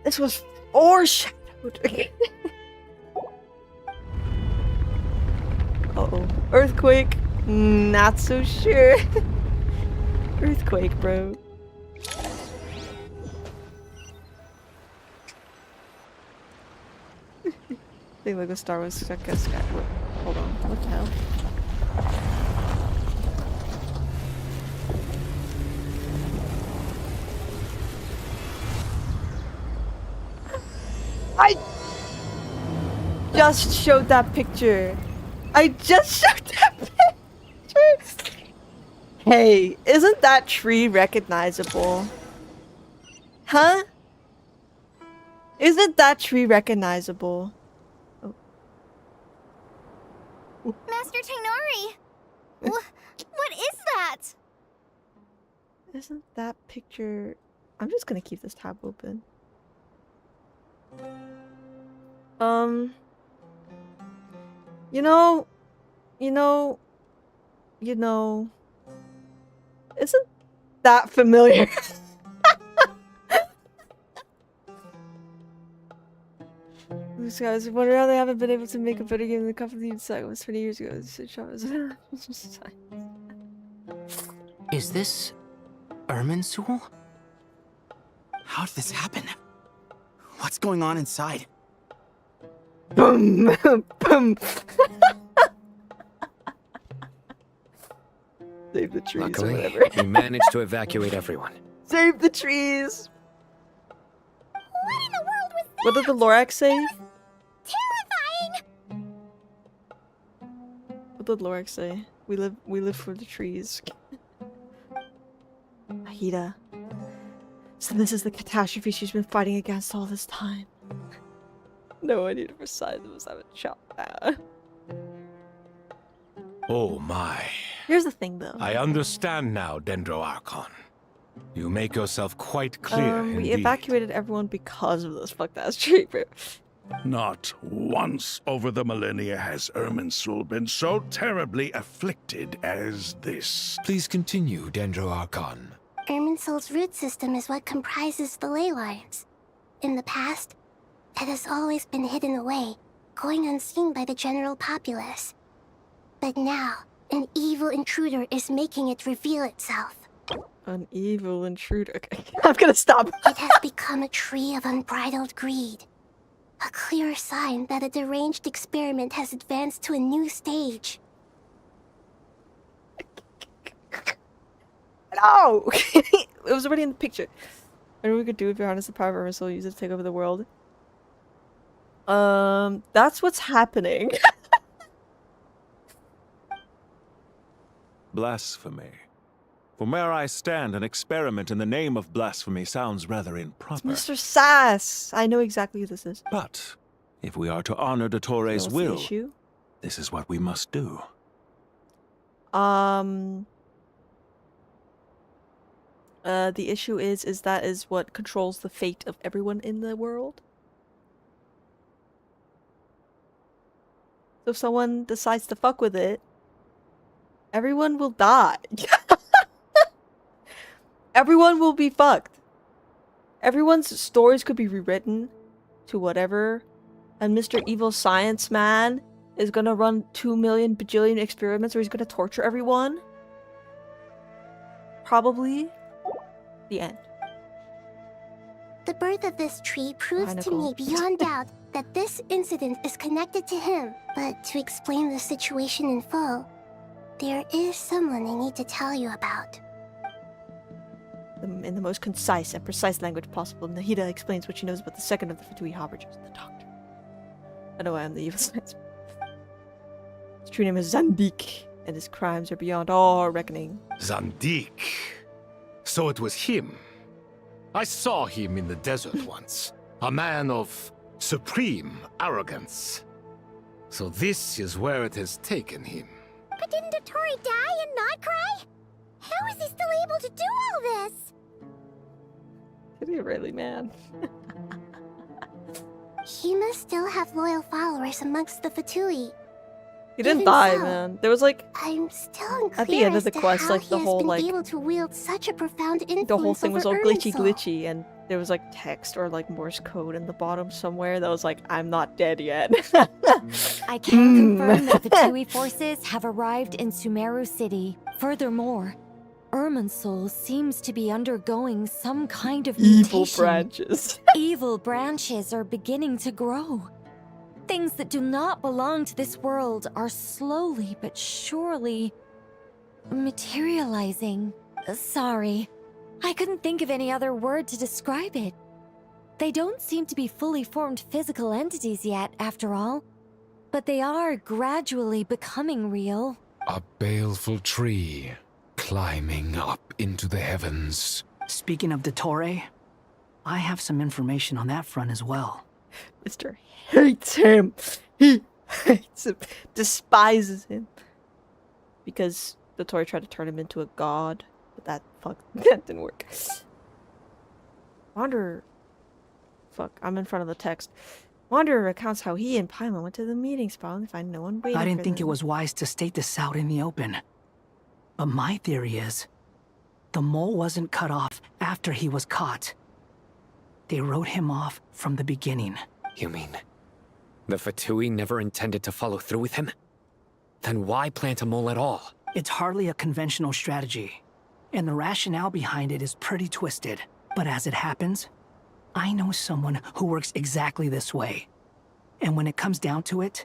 this was foreshadowed. Uh-oh. Earthquake? Not so sure. Earthquake, bro. They look like Star Wars sky. Hold on. What the hell? I just showed that picture. Hey, isn't that tree recognizable? Huh? Isn't that tree recognizable? Oh. Master Tainari! What is that? Isn't that picture... I'm just gonna keep this tab open. You know, isn't that familiar? These guys, I wonder how they haven't been able to make a better game than the company that was 20 years ago. Is this Irminsul? How did this happen? What's going on inside? Boom! Boom! Save the trees Luckily, or whatever. we managed to evacuate everyone. Save the trees! What in the world was that? What did the Lorax say? Terrifying! What did Lorax say? We live for the trees. Nahida. So this is the catastrophe she's been fighting against all this time. No idea for side that was having shot down. Oh my. Here's the thing though. I understand now, Dendro Archon. You make yourself quite clear We indeed. evacuated everyone because of this fucked ass tree, bro. Not once over the millennia has Irminsul been so terribly afflicted as this. Please continue, Dendro Archon. Irminsul's root system is what comprises the ley lines. In the past, it has always been hidden away, going unseen by the general populace. But now, an evil intruder is making it reveal itself. An evil intruder. Okay, I'm gonna stop. It has become a tree of unbridled greed. A clear sign that a deranged experiment has advanced to a new stage. No! It was already in the picture. I know we could do if you harness the power of Irminsul, use it to take over the world. That's what's happening. Blasphemy. From where I stand, an experiment in the name of blasphemy sounds rather improper. It's Mr. Sass! I know exactly who this is. But if we are to honor Dottores' What's will, the issue? this is what we must do. The issue is that is what controls the fate of everyone in the world. So if someone decides to fuck with it, everyone will die. Everyone will be fucked. Everyone's stories could be rewritten to whatever, and Mr. Evil Science Man is gonna run 2 million bajillion experiments where he's gonna torture everyone. Probably. The end. The birth of this tree proves to me beyond doubt that this incident is connected to him. But to explain the situation in full, there is someone I need to tell you about. In the most concise and precise language possible, Nahida explains what she knows about the second of the Fatui Harbingers, the Doctor. I know I am the evil science. His true name is Zandik, and his crimes are beyond all reckoning. Zandik. So it was him. I saw him in the desert once. A man of supreme arrogance. So this is where it has taken him. But didn't Dottore die and not cry? How is he still able to do all this? Is he really, man? He must still have loyal followers amongst the Fatui. He didn't Even die, so, man. There was like I'm still unclear at the end of the as to quest, how like he the has whole been like able to wield such a profound influence the whole thing was all over glitchy Irminsul. glitchy, and there was like text or like Morse code in the bottom somewhere that was like, I'm not dead yet. I can confirm that the Fatui forces have arrived in Sumeru City. Furthermore, Irminsul seems to be undergoing some kind of Evil mutation. branches. Evil branches are beginning to grow. Things that do not belong to this world are slowly but surely materializing. Sorry, I couldn't think of any other word to describe it. They don't seem to be fully formed physical entities yet, after all, but they are gradually becoming real. A baleful tree climbing up into the heavens. Speaking of Dottore, I have some information on that front as well. Mr. hates him. He hates him. Despises him. Because Dottore tried to turn him into a god. But that didn't work. Wanderer. Fuck, I'm in front of the text. Wanderer recounts how he and Paimon went to the meeting spot and find no one waiting I didn't for think them. it was wise to state this out in the open. But my theory is, the mole wasn't cut off after he was caught. They wrote him off from the beginning. You mean the Fatui never intended to follow through with him? Then why plant a mole at all? It's hardly a conventional strategy, and the rationale behind it is pretty twisted. But as it happens, I know someone who works exactly this way. And when it comes down to it,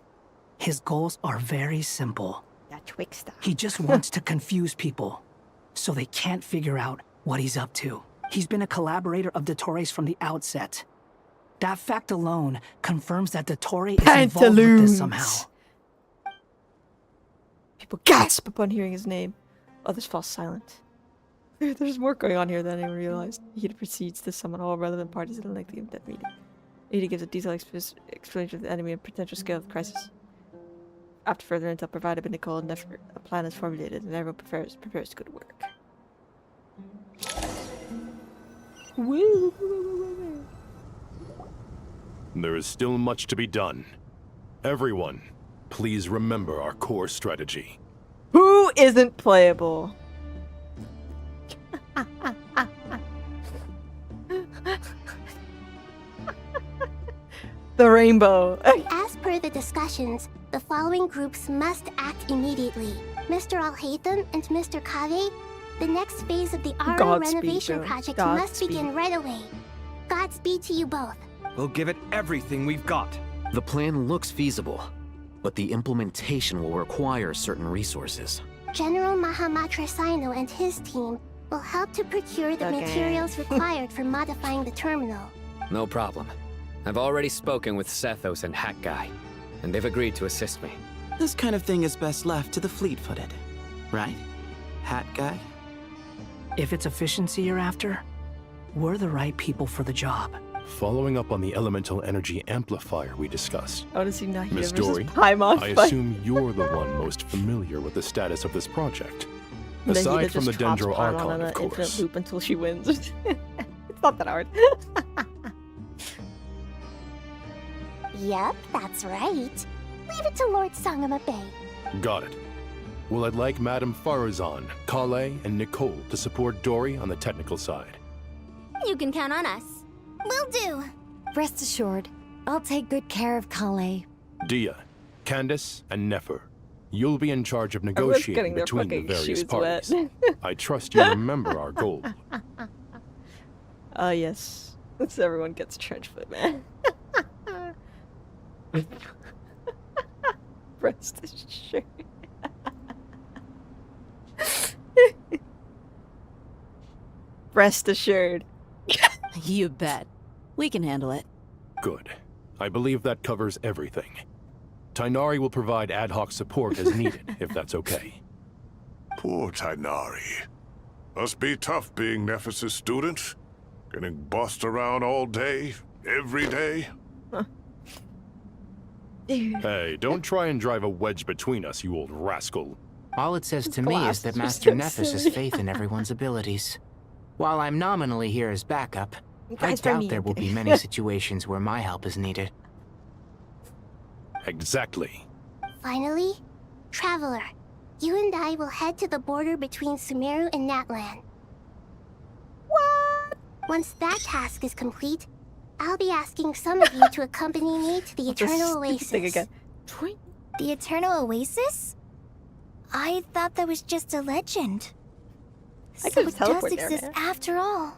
his goals are very simple. That trickster. He just wants to confuse people, so they can't figure out what he's up to. He's been a collaborator of Dottore's from the outset. That fact alone confirms that Dottore is involved with this somehow. People gasp upon hearing his name. Others fall silent. There's more going on here than I realized. He proceeds to summon all relevant parties at a lengthy of that meeting. He gives a detailed explanation of the enemy and potential scale of the crisis. After further intel provided by Nicole and Nefer, a plan is formulated and everyone prepares to go to work. Woo! There is still much to be done. Everyone, please remember our core strategy. Who isn't playable? The rainbow. As per the discussions, the following groups must act immediately. Mr. Alhaitham and Mr. Kave, the next phase of the Aru Godspeed, renovation Joe. project Godspeed. must begin right away. Godspeed to you both. We'll give it everything we've got. The plan looks feasible, but the implementation will require certain resources. General Mahamatra Sino and his team will help to procure the materials required for modifying the terminal. No problem. I've already spoken with Sethos and Hat Guy, and they've agreed to assist me. This kind of thing is best left to the fleet-footed, right? Hat Guy? If it's efficiency you're after, we're the right people for the job. Following up on the elemental energy amplifier we discussed. I want to see Nahida Miss versus Dory, Paimon I fight. assume you're the one most familiar with the status of this project. Nahida Aside from the just chops Dendro Paimon Archon, on of an course. infinite loop until she wins. It's not that hard. Yep, that's right. Leave it to Lord Sangama Bay. Got it. Well, I'd like Madame Farazan, Kale, and Nicole to support Dory on the technical side. You can count on us. Will do. Rest assured, I'll take good care of Kale. Dia, Candace, and Nefer. You'll be in charge of Everyone's getting negotiating their between the fucking various shoes parties. wet. I trust you remember our goal. Yes. So everyone gets trench foot, man. Rest assured. Rest assured. You bet. We can handle it. Good. I believe that covers everything. Tainari will provide ad hoc support as needed, if that's okay. Poor Tainari. Must be tough being Nephis' student. Getting bossed around all day, every day. Hey, don't try and drive a wedge between us, you old rascal. All it says to me is that Master Nephis has faith in everyone's abilities. While I'm nominally here as backup, I doubt there will be many situations where my help is needed. Exactly. Finally, Traveler, you and I will head to the border between Sumeru and Natlan. What? Once that task is complete, I'll be asking some of you to accompany me to the Eternal Oasis. The Eternal Oasis? I thought that was just a legend. I So could it does teleport there, exist man. after all.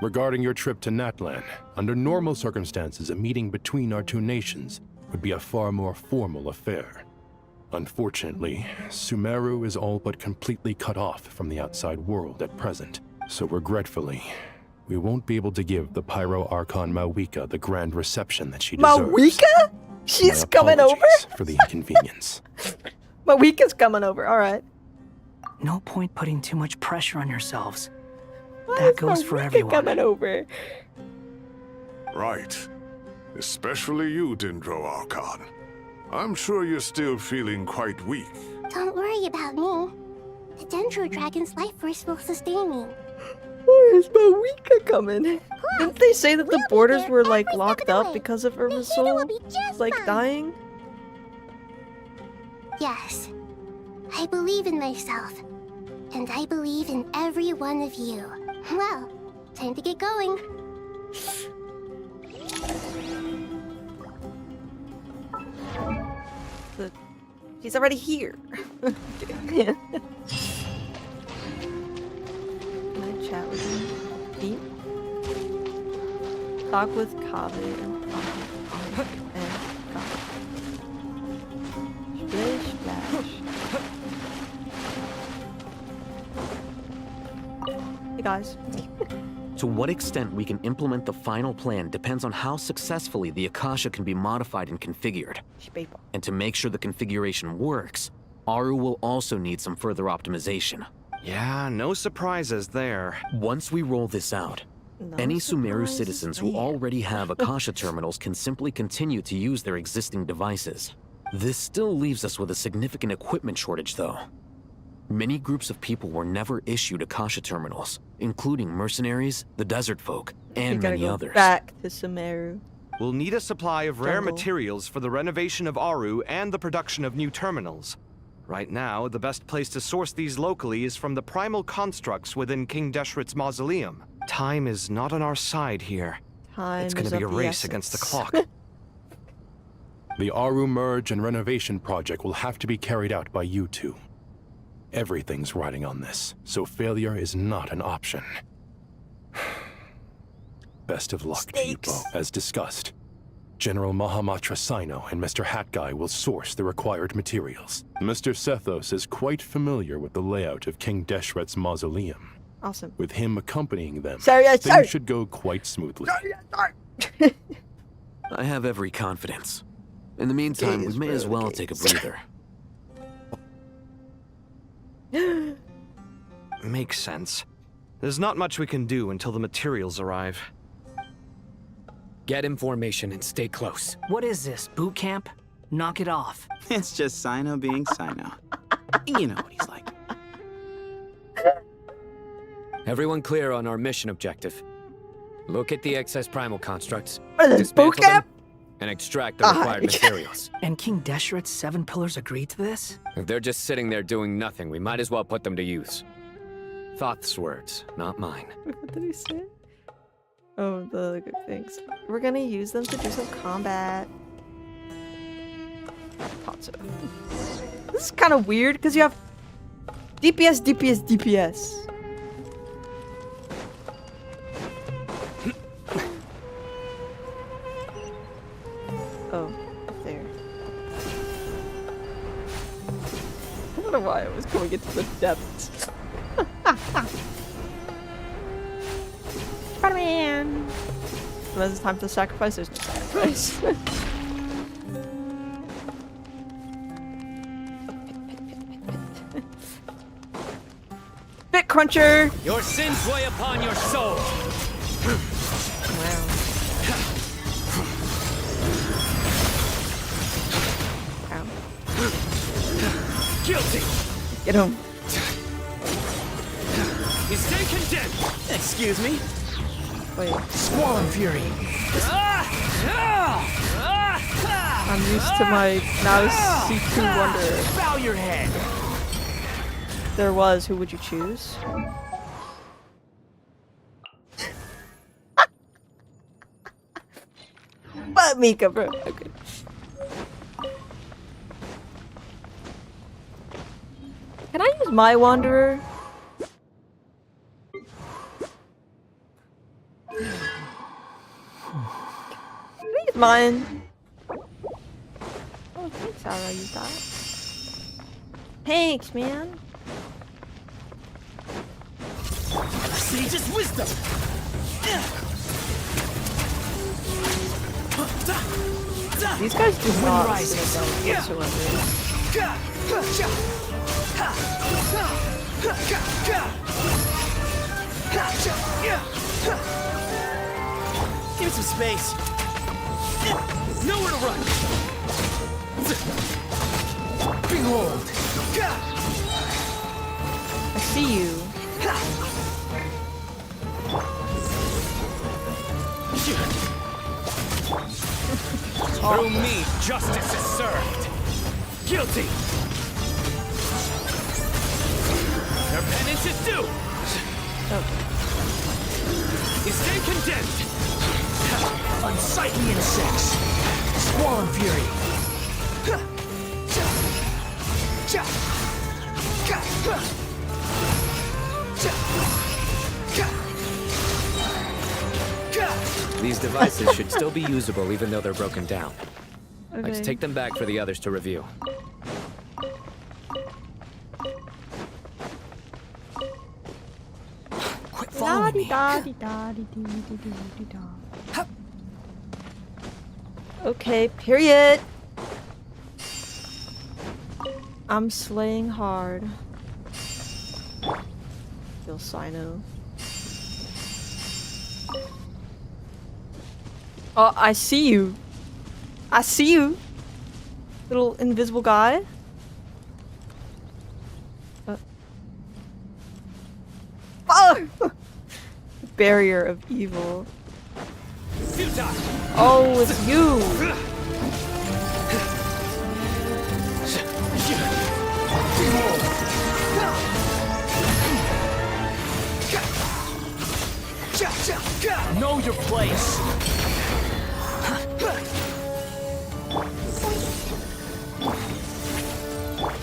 Regarding your trip to Natlan, under normal circumstances, a meeting between our two nations would be a far more formal affair. Unfortunately, Sumeru is all but completely cut off from the outside world at present, so regretfully, we won't be able to give the Pyro Archon Mawika the grand reception that she deserves. Mawika? She's My coming over? apologies for the inconvenience. Mawika's coming over, alright. No point putting too much pressure on yourselves. That goes for Mawika everyone. coming over. Right. Especially you, Dendro Archon. I'm sure you're still feeling quite weak. Don't worry about me. The Dendro Dragon's life force will sustain me. Where is Mawika coming? Didn't they say that the borders were like locked up because of Irma's soul like dying? Yes. I believe in myself. And I believe in every one of you. Well, time to get going. She's already here. Can I chat with you? Pete? Talk with Kaveh and Kaveh. Splish splash. Hey guys. To what extent we can implement the final plan depends on how successfully the Akasha can be modified and configured. And to make sure the configuration works, Aru will also need some further optimization. Yeah, no surprises there. Once we roll this out, any Sumeru citizens who already have Akasha terminals can simply continue to use their existing devices. This still leaves us with a significant equipment shortage, though. Many groups of people were never issued Akasha terminals, including mercenaries, the desert folk, and many others. Back to Sumeru. We'll need a supply of rare Jungle. materials for the renovation of Aru and the production of new terminals. Right now, the best place to source these locally is from the primal constructs within King Deshret's mausoleum. Time is not on our side here. Time It's going is to be a of the race against the essence. clock. The Aru merge and renovation project will have to be carried out by you two. Everything's riding on this, so failure is not an option. Best of luck to you both. As discussed, General Mahamatra Sino and Mr. Hat Guy will source the required materials. Mr. Sethos is quite familiar with the layout of King Deshret's mausoleum. Awesome. With him accompanying them, Sorry, things should go quite smoothly. I have every confidence. In the meantime, we may as well take a breather. Makes sense. There's not much we can do until the materials arrive. Get in formation and stay close. What is this, boot camp? Knock it off. It's just Sino being Sino. You know what he's like. Everyone clear on our mission objective. Look at the excess primal constructs, What is this, boot dismantle them, camp? and extract the required materials. And King Desheret's 7 pillars agreed to this? If they're just sitting there doing nothing, we might as well put them to use. Thoth's words, not mine. What did he say? Oh, the good things. We're gonna use them to do some combat. Thought so. This is kind of weird because you have DPS, DPS, DPS. Oh, up there. I don't know why I was going into the depths. Spider-Man! When it's time to sacrifice, there's no sacrifice. Bit cruncher! Your sins weigh upon your soul! Wow. Ow. Guilty! Get him. You stay condemned! Excuse me? Wait. Squall Fury! I'm used to my now C2 Wonder. Bow your head! There was, who would you choose? But Mika, bro. Okay. Can I use my Wanderer? Can I use mine? Oh, thanks, Sarah, you got it. Thanks, man. Sage's wisdom! These guys do not whatsoever. Give me some space. Nowhere to run. Behold! I see you. Through me, justice is served. Guilty! Their penance is due! You stay condemned! Unsightly insects! Squall Fury! These devices should still be usable even though they're broken down. Let's Okay. take them back for the others to review. Quit following me! Okay, period. I'm slaying hard. Kill Sino. Oh, I see you. I see you. Little invisible guy. Oh! Barrier of evil. Oh, it's you. Know your place!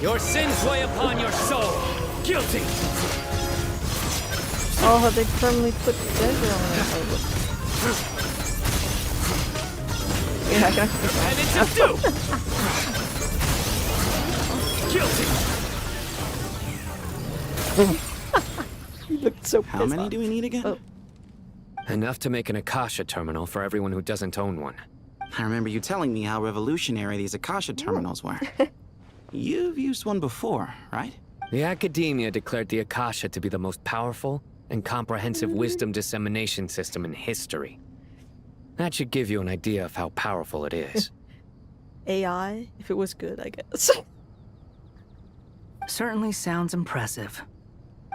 Your sins weigh upon your soul. Guilty! Oh, have they firmly put Dendro on it? Yeah, I can Penance due! Guilty! You looked so How many do we need again? Oh. Enough to make an Akasha terminal for everyone who doesn't own one. I remember you telling me how revolutionary these Akasha terminals were. You've used one before, right? The Academia declared the Akasha to be the most powerful and comprehensive wisdom dissemination system in history. That should give you an idea of how powerful it is. AI, if it was good, I guess. Certainly sounds impressive.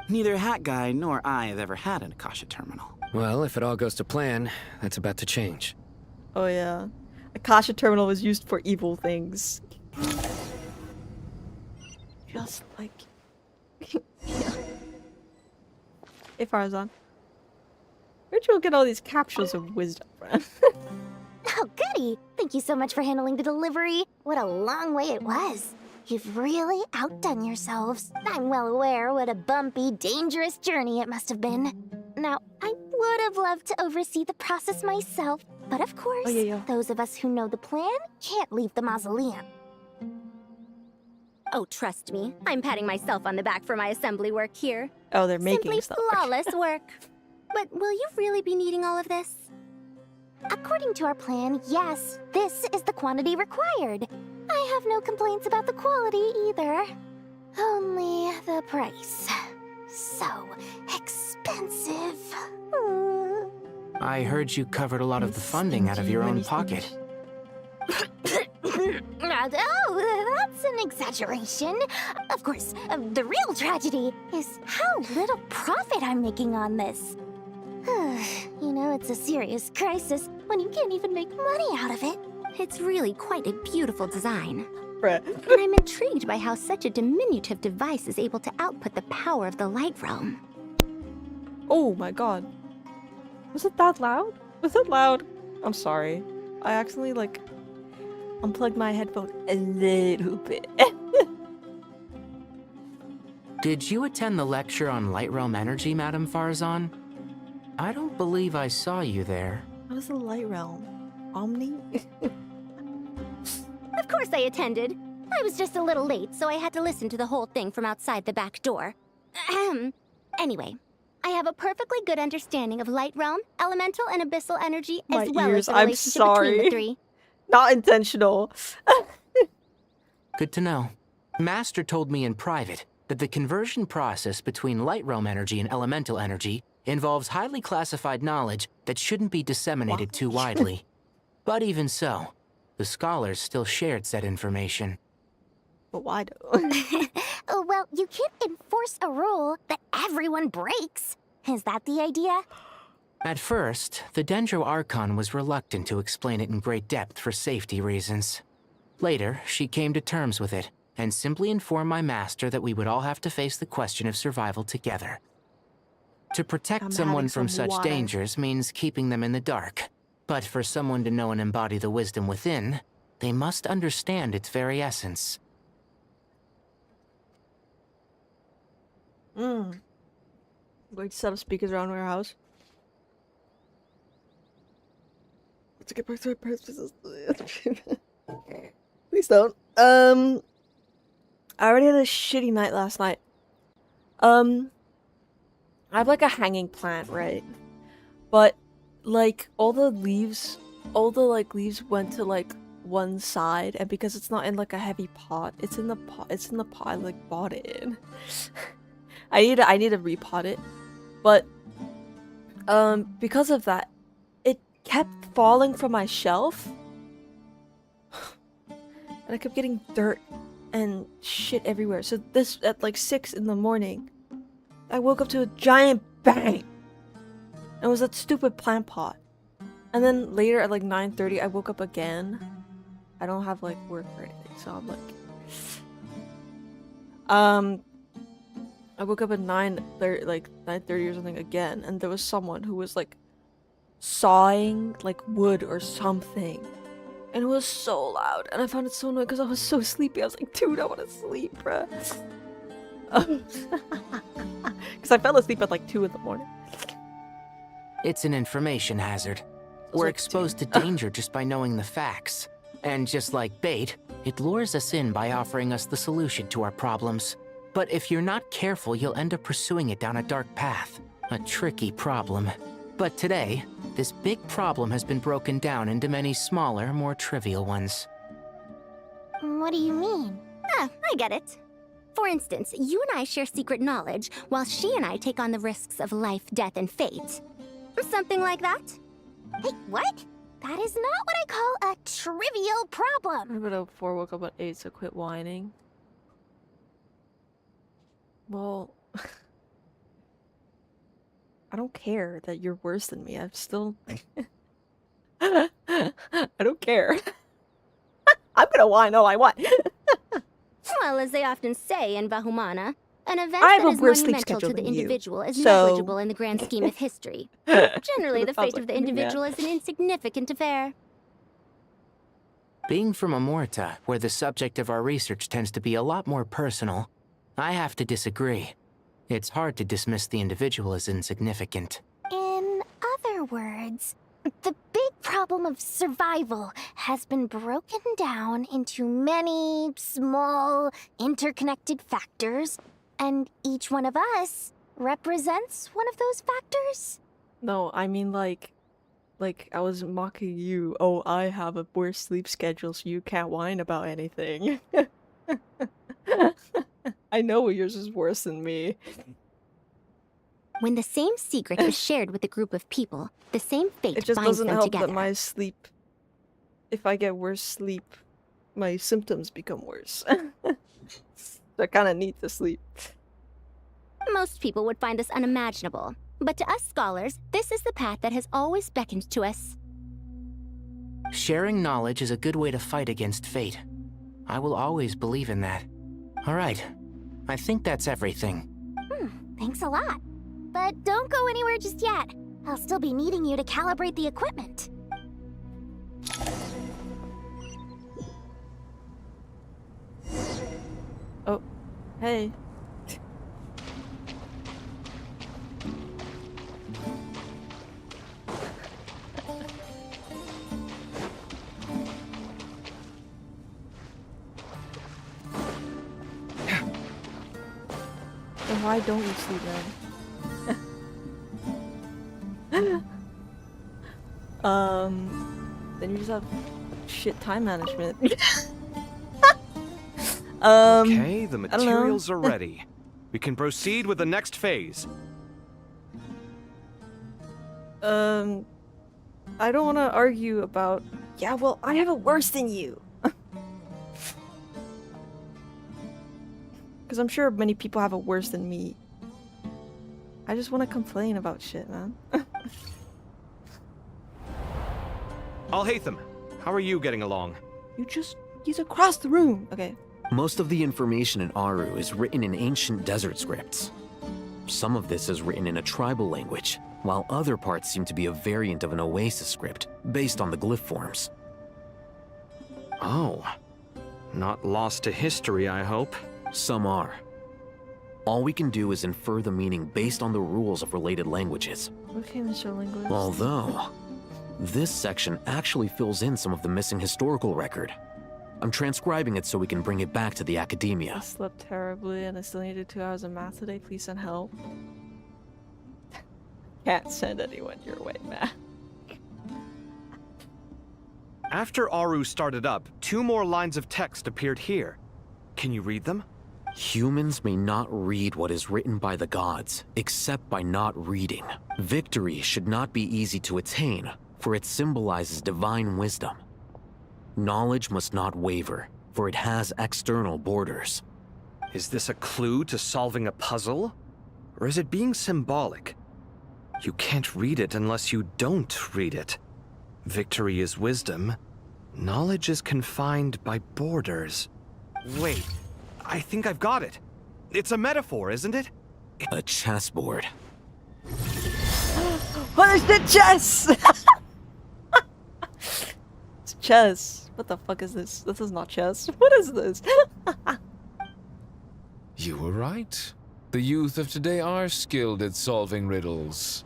Neither Hat Guy nor I have ever had an Akasha terminal. Well, if it all goes to plan, that's about to change. Oh yeah. Akasha terminal was used for evil things. Just like... yeah. Hey Farazan. Where'd you get all these capsules of wisdom from? Oh, goody! Thank you so much for handling the delivery. What a long way it was. You've really outdone yourselves. I'm well aware what a bumpy, dangerous journey it must have been. Now, I would have loved to oversee the process myself, but of course, those of us who know the plan can't leave the mausoleum. Oh, trust me, I'm patting myself on the back for my assembly work here. Oh, they're making Simply stuff. flawless work. But will you really be needing all of this? According to our plan, yes, this is the quantity required. I have no complaints about the quality either. Only the price. So expensive. I heard you covered a lot of the funding out of your own pocket. Oh, that's an exaggeration. Of course, the real tragedy is how little profit I'm making on this. You know, it's a serious crisis when you can't even make money out of it. It's really quite a beautiful design. Bruh. And I'm intrigued by how such a diminutive device is able to output the power of the light realm. Oh my god. Was it that loud? Was it loud? I'm sorry. I accidentally, like, unplugged my headphone a little bit. Did you attend the lecture on Light Realm Energy, Madame Farazan? I don't believe I saw you there. What is the Light Realm? Omni? Of course I attended. I was just a little late, so I had to listen to the whole thing from outside the back door. Anyway, I have a perfectly good understanding of light realm, elemental, and abyssal energy, as well as the relationship between the three. Not intentional. Good to know. Master told me in private that the conversion process between light realm energy and elemental energy involves highly classified knowledge that shouldn't be disseminated too widely. But even so, the scholars still shared said information. But why though? Well, you can't enforce a rule that everyone breaks. Is that the idea? At first, the Dendro Archon was reluctant to explain it in great depth for safety reasons. Later, she came to terms with it, and simply informed my master that we would all have to face the question of survival together. To protect someone from such dangers means keeping them in the dark. But for someone to know and embody the wisdom within, they must understand its very essence. Going to set up speakers around our house. Let's get back to our purposes. Please don't. I already had a shitty night last night. I have like a hanging plant, right? But like all the leaves went to like one side, and because it's not in like a heavy pot, it's in the pot I like bought it in. I need to repot it. But because of that, it kept falling from my shelf. And I kept getting dirt and shit everywhere. So this at like 6 in the morning, I woke up to a giant bang. It was that stupid plant pot. And then later at like 9:30, I woke up again. I don't have like work or anything, so I'm like, I woke up at 9:30 or something again, and there was someone who was like sawing like wood or something. And it was so loud, and I found it so annoying because I was so sleepy. I was like, dude, I want to sleep, bruh. Because I fell asleep at like 2 in the morning. It's an information hazard. We're exposed to danger just by knowing the facts. And just like bait, it lures us in by offering us the solution to our problems. But if you're not careful, you'll end up pursuing it down a dark path. A tricky problem. But today, this big problem has been broken down into many smaller, more trivial ones. What do you mean? Ah, I get it. For instance, you and I share secret knowledge, while she and I take on the risks of life, death, and fate. Something like that? Hey, what? That is not what I call a trivial problem. What about 4 woke up at 8, so quit whining? Well, I don't care that you're worse than me. I'm still... I don't care. I'm gonna whine all I want. Well, as they often say in Bahumana, an event I have that a is worse sleep monumental schedule to the than you, individual is so- negligible in the grand scheme of history. Generally, the Sounds fate like of the me, yeah. individual is an insignificant affair. Being from Amorta, where the subject of our research tends to be a lot more personal, I have to disagree. It's hard to dismiss the individual as insignificant. In other words, the big problem of survival has been broken down into many small, interconnected factors, and each one of us represents one of those factors. No, I mean like I was mocking you. Oh, I have a worse sleep schedule, so you can't whine about anything. I know yours is worse than me. When the same secret is shared with a group of people, the same fate It just binds doesn't them help together. that my sleep, if I get worse sleep, my symptoms become worse. So I kind of need to sleep. Most people would find this unimaginable, but to us scholars, this is the path that has always beckoned to us. Sharing knowledge is a good way to fight against fate. I will always believe in that. Alright, I think that's everything. Thanks a lot. But don't go anywhere just yet. I'll still be needing you to calibrate the equipment. Oh, hey. Then why don't you sleep then? Then you just have shit time management. Okay, the I don't know. materials are ready. We can proceed with the next phase. I don't want to argue about. Yeah, well, I have it worse than you. Because I'm sure many people have it worse than me. I just want to complain about shit, man. Al-Haytham, how are you getting along? He's across the room. Okay. Most of the information in Aru is written in ancient desert scripts. Some of this is written in a tribal language, while other parts seem to be a variant of an oasis script, based on the glyph forms. Oh. Not lost to history, I hope. Some are. All we can do is infer the meaning based on the rules of related languages. Okay, Mr. Linguist. Although, this section actually fills in some of the missing historical record. I'm transcribing it so we can bring it back to the academia. I slept terribly and I still needed 2 hours of math today. Please send help. Can't send anyone your way, man. After Aru started up, 2 more lines of text appeared here. Can you read them? Humans may not read what is written by the gods, except by not reading. Victory should not be easy to attain, for it symbolizes divine wisdom. Knowledge must not waver, for it has external borders. Is this a clue to solving a puzzle? Or is it being symbolic? You can't read it unless you don't read it. Victory is wisdom. Knowledge is confined by borders. Wait, I think I've got it. It's a metaphor, isn't it? A chessboard. What is the chess? It's chess. What the fuck is this? This is not chess. What is this? You were right. The youth of today are skilled at solving riddles.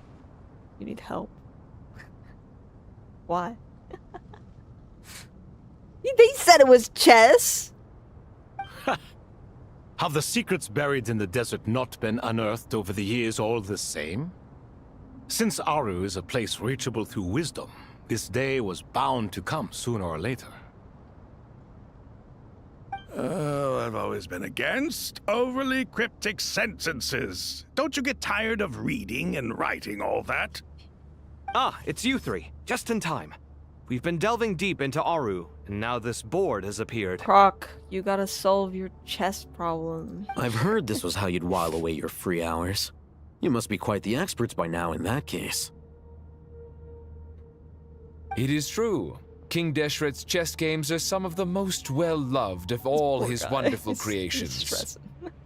You need help. Why? They said it was chess. Have the secrets buried in the desert not been unearthed over the years all the same? Since Aru is a place reachable through wisdom, this day was bound to come sooner or later. I've always been against overly cryptic sentences. Don't you get tired of reading and writing all that? Ah, it's you three. Just in time. We've been delving deep into Aru, and now this board has appeared. Croc, you gotta solve your chest problem. I've heard this was how you'd while away your free hours. You must be quite the experts by now in that case. It is true. King Deshret's chess games are some of the most well-loved of all his wonderful creations.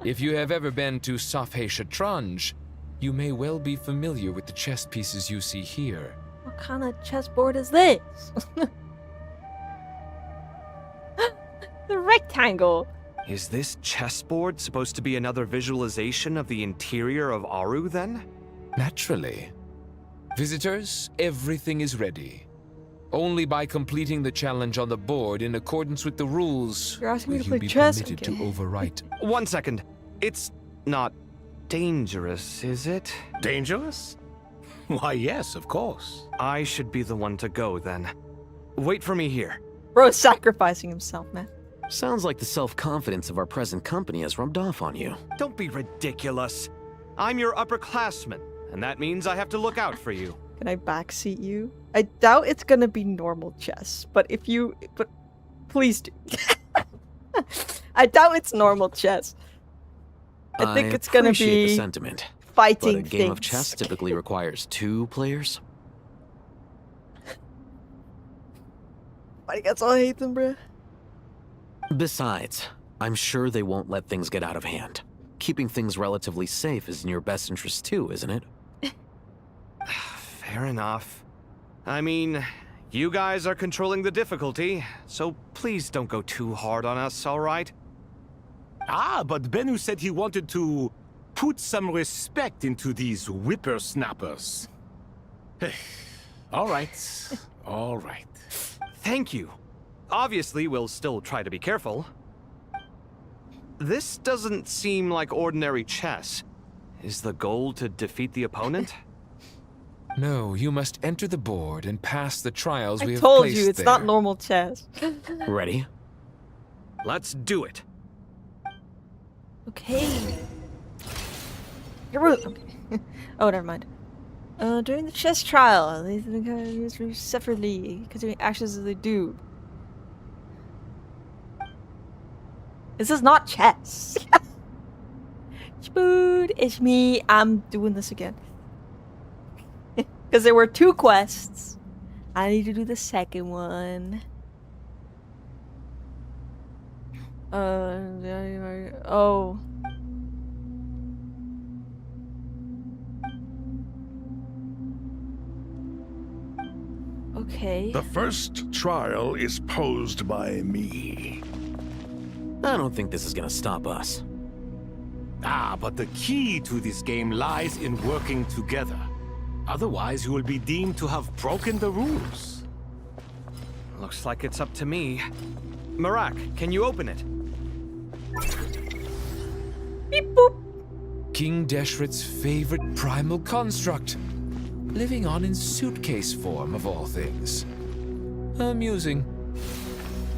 If you have ever been to Safhe Shatranj, you may well be familiar with the chess pieces you see here. What kind of chessboard is this? The rectangle. Is this chessboard supposed to be another visualization of the interior of Aru, then? Naturally. Visitors, everything is ready. Only by completing the challenge on the board in accordance with the rules You're asking me will to you play be chess? permitted Okay. to overwrite. 1 second. It's not dangerous, is it? Dangerous? Why, yes, of course. I should be the one to go, then. Wait for me here. Bro's sacrificing himself, man. Sounds like the self-confidence of our present company has rubbed off on you. Don't be ridiculous. I'm your upperclassman, and that means I have to look out for you. Can I backseat you? I doubt it's gonna be normal chess, but please do. I doubt it's normal chess. I think it's gonna appreciate be the sentiment, fighting but a game of things. chess typically requires 2 players. I guess I'll hate them, bruh. Besides, I'm sure they won't let things get out of hand. Keeping things relatively safe is in your best interest too, isn't it? Fair enough. I mean, you guys are controlling the difficulty, so please don't go too hard on us, all right? Ah, but Bennu said he wanted to put some respect into these whippersnappers. All right, all right. Thank you. Obviously, we'll still try to be careful. This doesn't seem like ordinary chess. Is the goal to defeat the opponent? No, you must enter the board and pass the trials we I have told placed you, it's there. not normal chess. Ready? Let's do it. Okay. You're rude. Okay. Oh, never mind. During the chess trial, these guys used separately, continuing actions as they do. This is not chess. Spood, it's me. I'm doing this again. Because there were 2 quests. I need to do the second one. Oh. Okay. The first trial is posed by me. I don't think this is gonna stop us. Ah, but the key to this game lies in working together. Otherwise, you will be deemed to have broken the rules. Looks like it's up to me. Marak, can you open it? Beep boop. King Deshret's favorite primal construct. Living on in suitcase form, of all things. Amusing.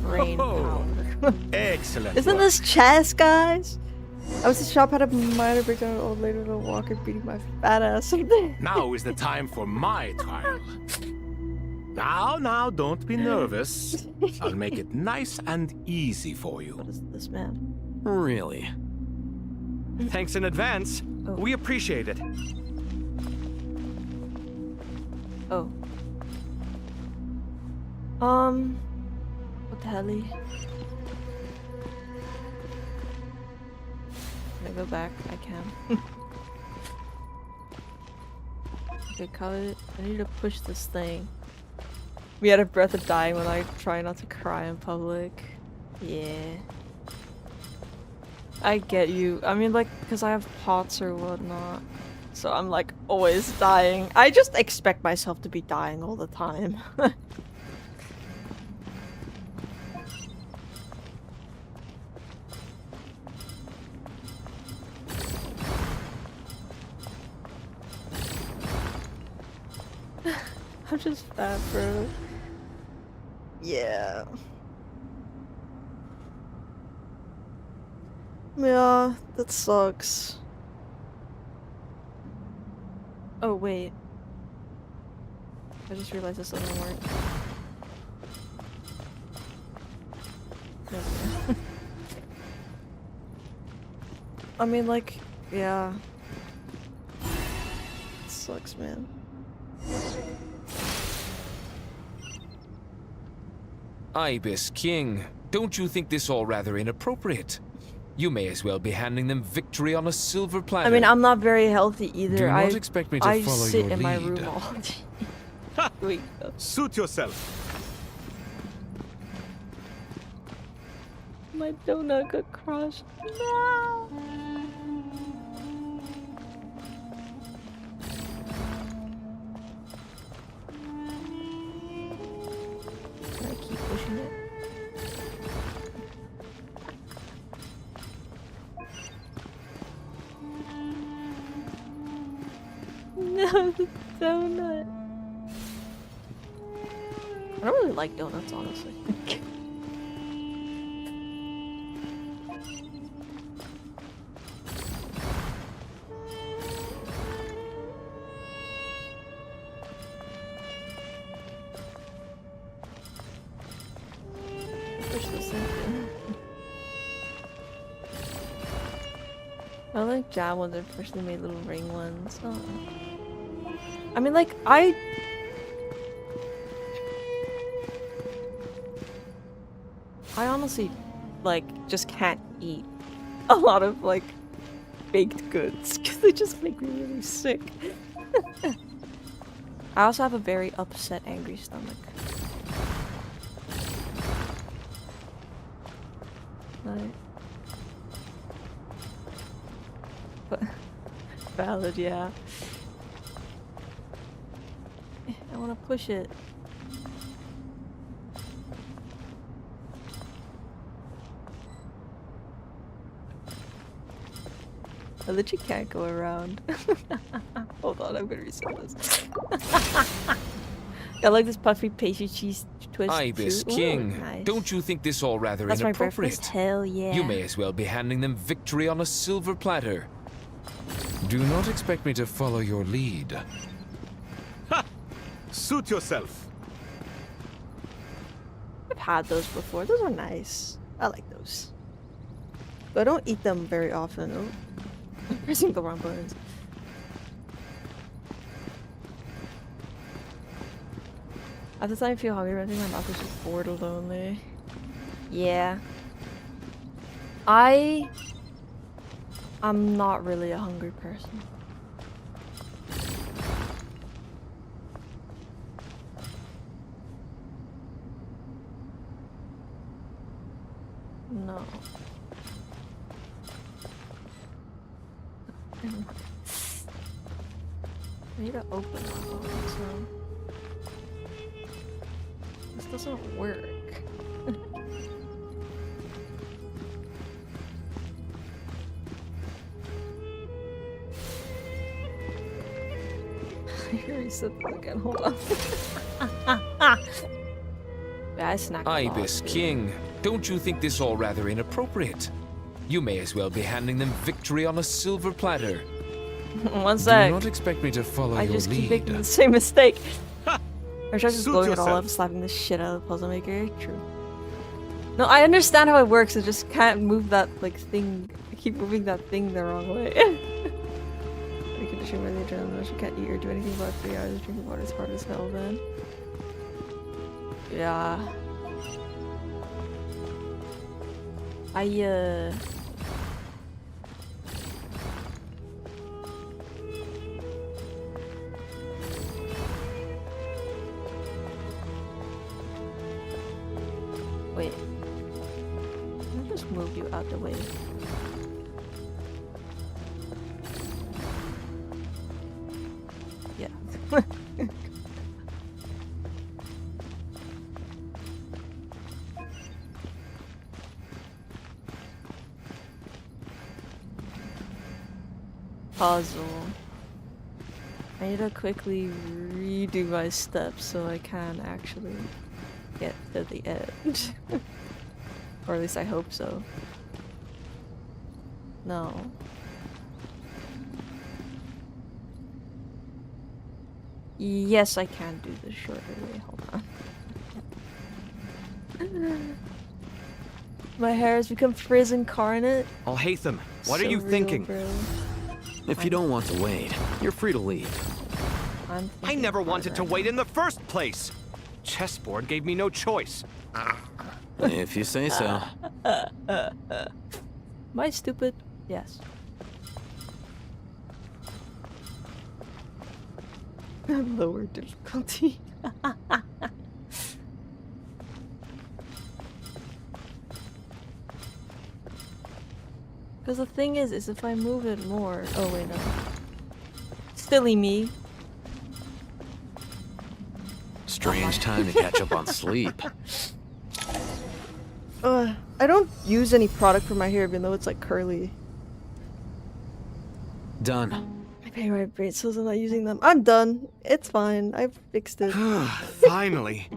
Brain power. Excellent. Isn't work. this chess, guys? I was at shop, had a minor breakdown, an old lady with a walker beating my fat ass. Now is the time for my trial. Now, don't be nervous. I'll make it nice and easy for you. What is this, man? Really? Thanks in advance. Oh. We appreciate it. Oh. What the hell? Can I go back? I can. Okay, cut. I need to push this thing. We had a breath of dying when I try not to cry in public. Yeah. I get you. I mean, like, because I have POTS or whatnot. So I'm, like, always dying. I just expect myself to be dying all the time. I'm just fat, bro. Yeah. Yeah, that sucks. Oh, wait. I just realized this doesn't work. Okay. I mean, like, yeah. It sucks, man. Ibis King, don't you think this all rather inappropriate? You may as well be handing them victory on a silver platter. I mean, I'm not very healthy either. Do not expect me to I follow sit your in my lead. room all day. Wait. Suit yourself. My donut got crushed. No. Can I keep pushing it? No, the donut. I don't really like donuts, honestly. Push this in. I like jab ones. They're freshly made little ring ones. Oh. I mean, like, I honestly, like, just can't eat a lot of, like, baked goods because they just make me really sick. I also have a very upset, angry stomach. Like, but valid, yeah. I want to push it. I literally can't go around. Hold on, I'm gonna reset this. I like this puffy pastry cheese twist. Ibis too. Ooh, King, nice. don't you think this all rather That's my inappropriate? breakfast? Hell yeah. You may as well be handing them victory on a silver platter. Do not expect me to follow your lead. Suit yourself. I've had those before. Those are nice. I like those. But I don't eat them very often. Oh, I'm pressing the wrong buttons. At the time I feel hungry, I think my mouth is just bored or lonely. Yeah. I'm not really a hungry person. No. I need to open that one, so... This doesn't work. I reset this again, hold on. Yeah, I snacked a lot, Ibis dude. King, don't you think this all rather inappropriate? You may as well be handing them victory on a silver platter. One sec. Do not expect me to follow I your just keep lead. making the same mistake. Or should I just Suit blowing it all yourself. up, slapping the shit out of the puzzle maker? True. No, I understand how it works. I just can't move that like thing. I keep moving that thing the wrong way. You can assume where the adrenaline you can't eat or do anything about 3 hours. Drinking water is hard as hell, then. Yeah. Wait. Let me just move you out the way. Yeah. Puzzle. I need to quickly redo my steps so I can actually get to the end. Or at least I hope so. No. Yes, I can do the shorter way. Hold on. My hair has become frizz incarnate. Alhaitham, what So are you real, thinking? bro. If you don't want to wait, you're free to leave. I never wanted to wait in the first place. Chessboard gave me no choice. If you say so. Am I stupid? Yes. Lower difficulty. Because the thing is if I move it more... Oh wait, no. Silly me. Strange time to catch up on sleep. I don't use any product for my hair even though it's like curly. Done. I pay my brain cells and not using them. I'm done. It's fine. I've fixed it. Finally,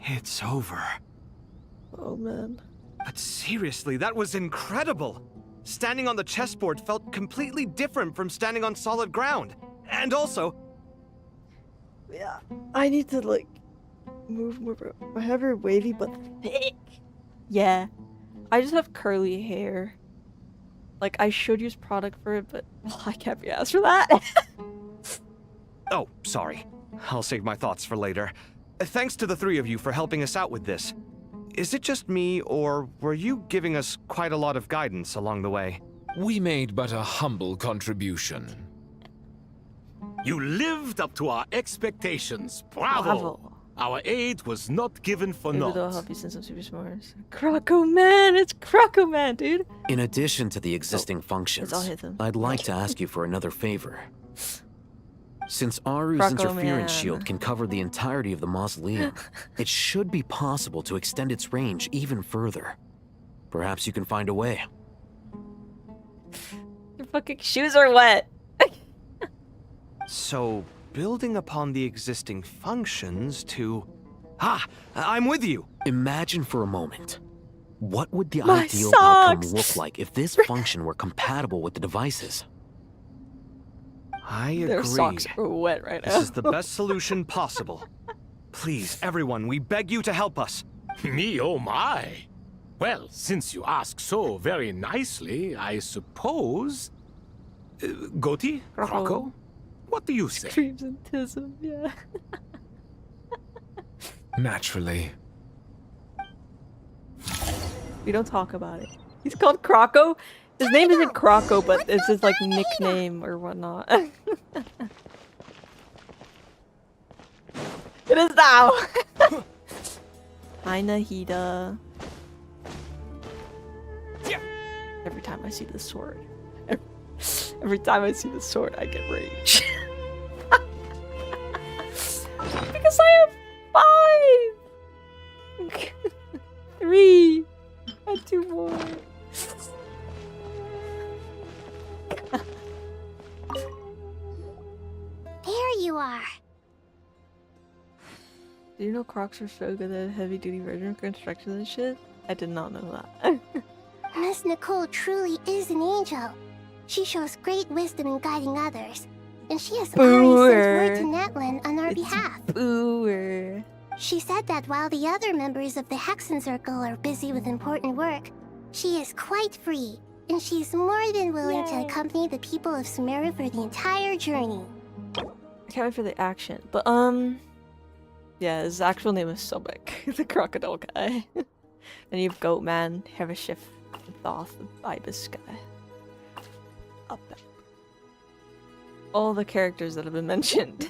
it's over. Oh man. But seriously, that was incredible. Standing on the chessboard felt completely different from standing on solid ground. And also... Yeah, I need to like move more. I have her wavy but thick. Yeah. I just have curly hair. Like, I should use product for it, but I can't be asked for that. Oh, sorry. I'll save my thoughts for later. Thanks to the three of you for helping us out with this. Is it just me, or were you giving us quite a lot of guidance along the way? We made but a humble contribution. You lived up to our expectations. Bravo! Our aid was not given for Maybe naught. they'll help you since I'm super smart. Croco Man! It's Croco Man, dude! In addition to the existing functions, I'll hit them. I'd like to ask you for another favor. Since Aru's Croco interference Man. shield can cover the entirety of the mausoleum, it should be possible to extend its range even further. Perhaps you can find a way. Your fucking shoes are wet! So, building upon the existing functions to... Ah! I'm with you! Imagine for a moment. What would the My ideal socks! outcome look like if this function were compatible with the devices? I agree. Their socks are wet right now. This is the best solution possible. Please, everyone, we beg you to help us. Me, oh my! Well, since you ask so very nicely, I suppose... Goti? Croco? What do you say? Screams and tism, yeah. Naturally. We don't talk about it. He's called Croco? His name isn't Croco, but it's his like nickname or whatnot. It is now! Hi, Nahida. Every time I see the sword. Every time I see the sword, I get rage. Because I have 5! 3! And 2 more. There you are. Do you know Crocs are so good at heavy-duty version of construction and shit? I did not know that. Miss Nicole truly is an angel. She shows great wisdom in guiding others, and she has already sent word to Netlin on our behalf. Booer. She said that while the other members of the Hexen Circle are busy with important work, she is quite free, and she's more than willing to accompany the people of Sumeru for the entire journey. I can't wait for the action, but yeah, his actual name is Sobek, the crocodile guy. And you have Goatman, Herishif, Thoth, Ibis guy. Up there. All the characters that have been mentioned.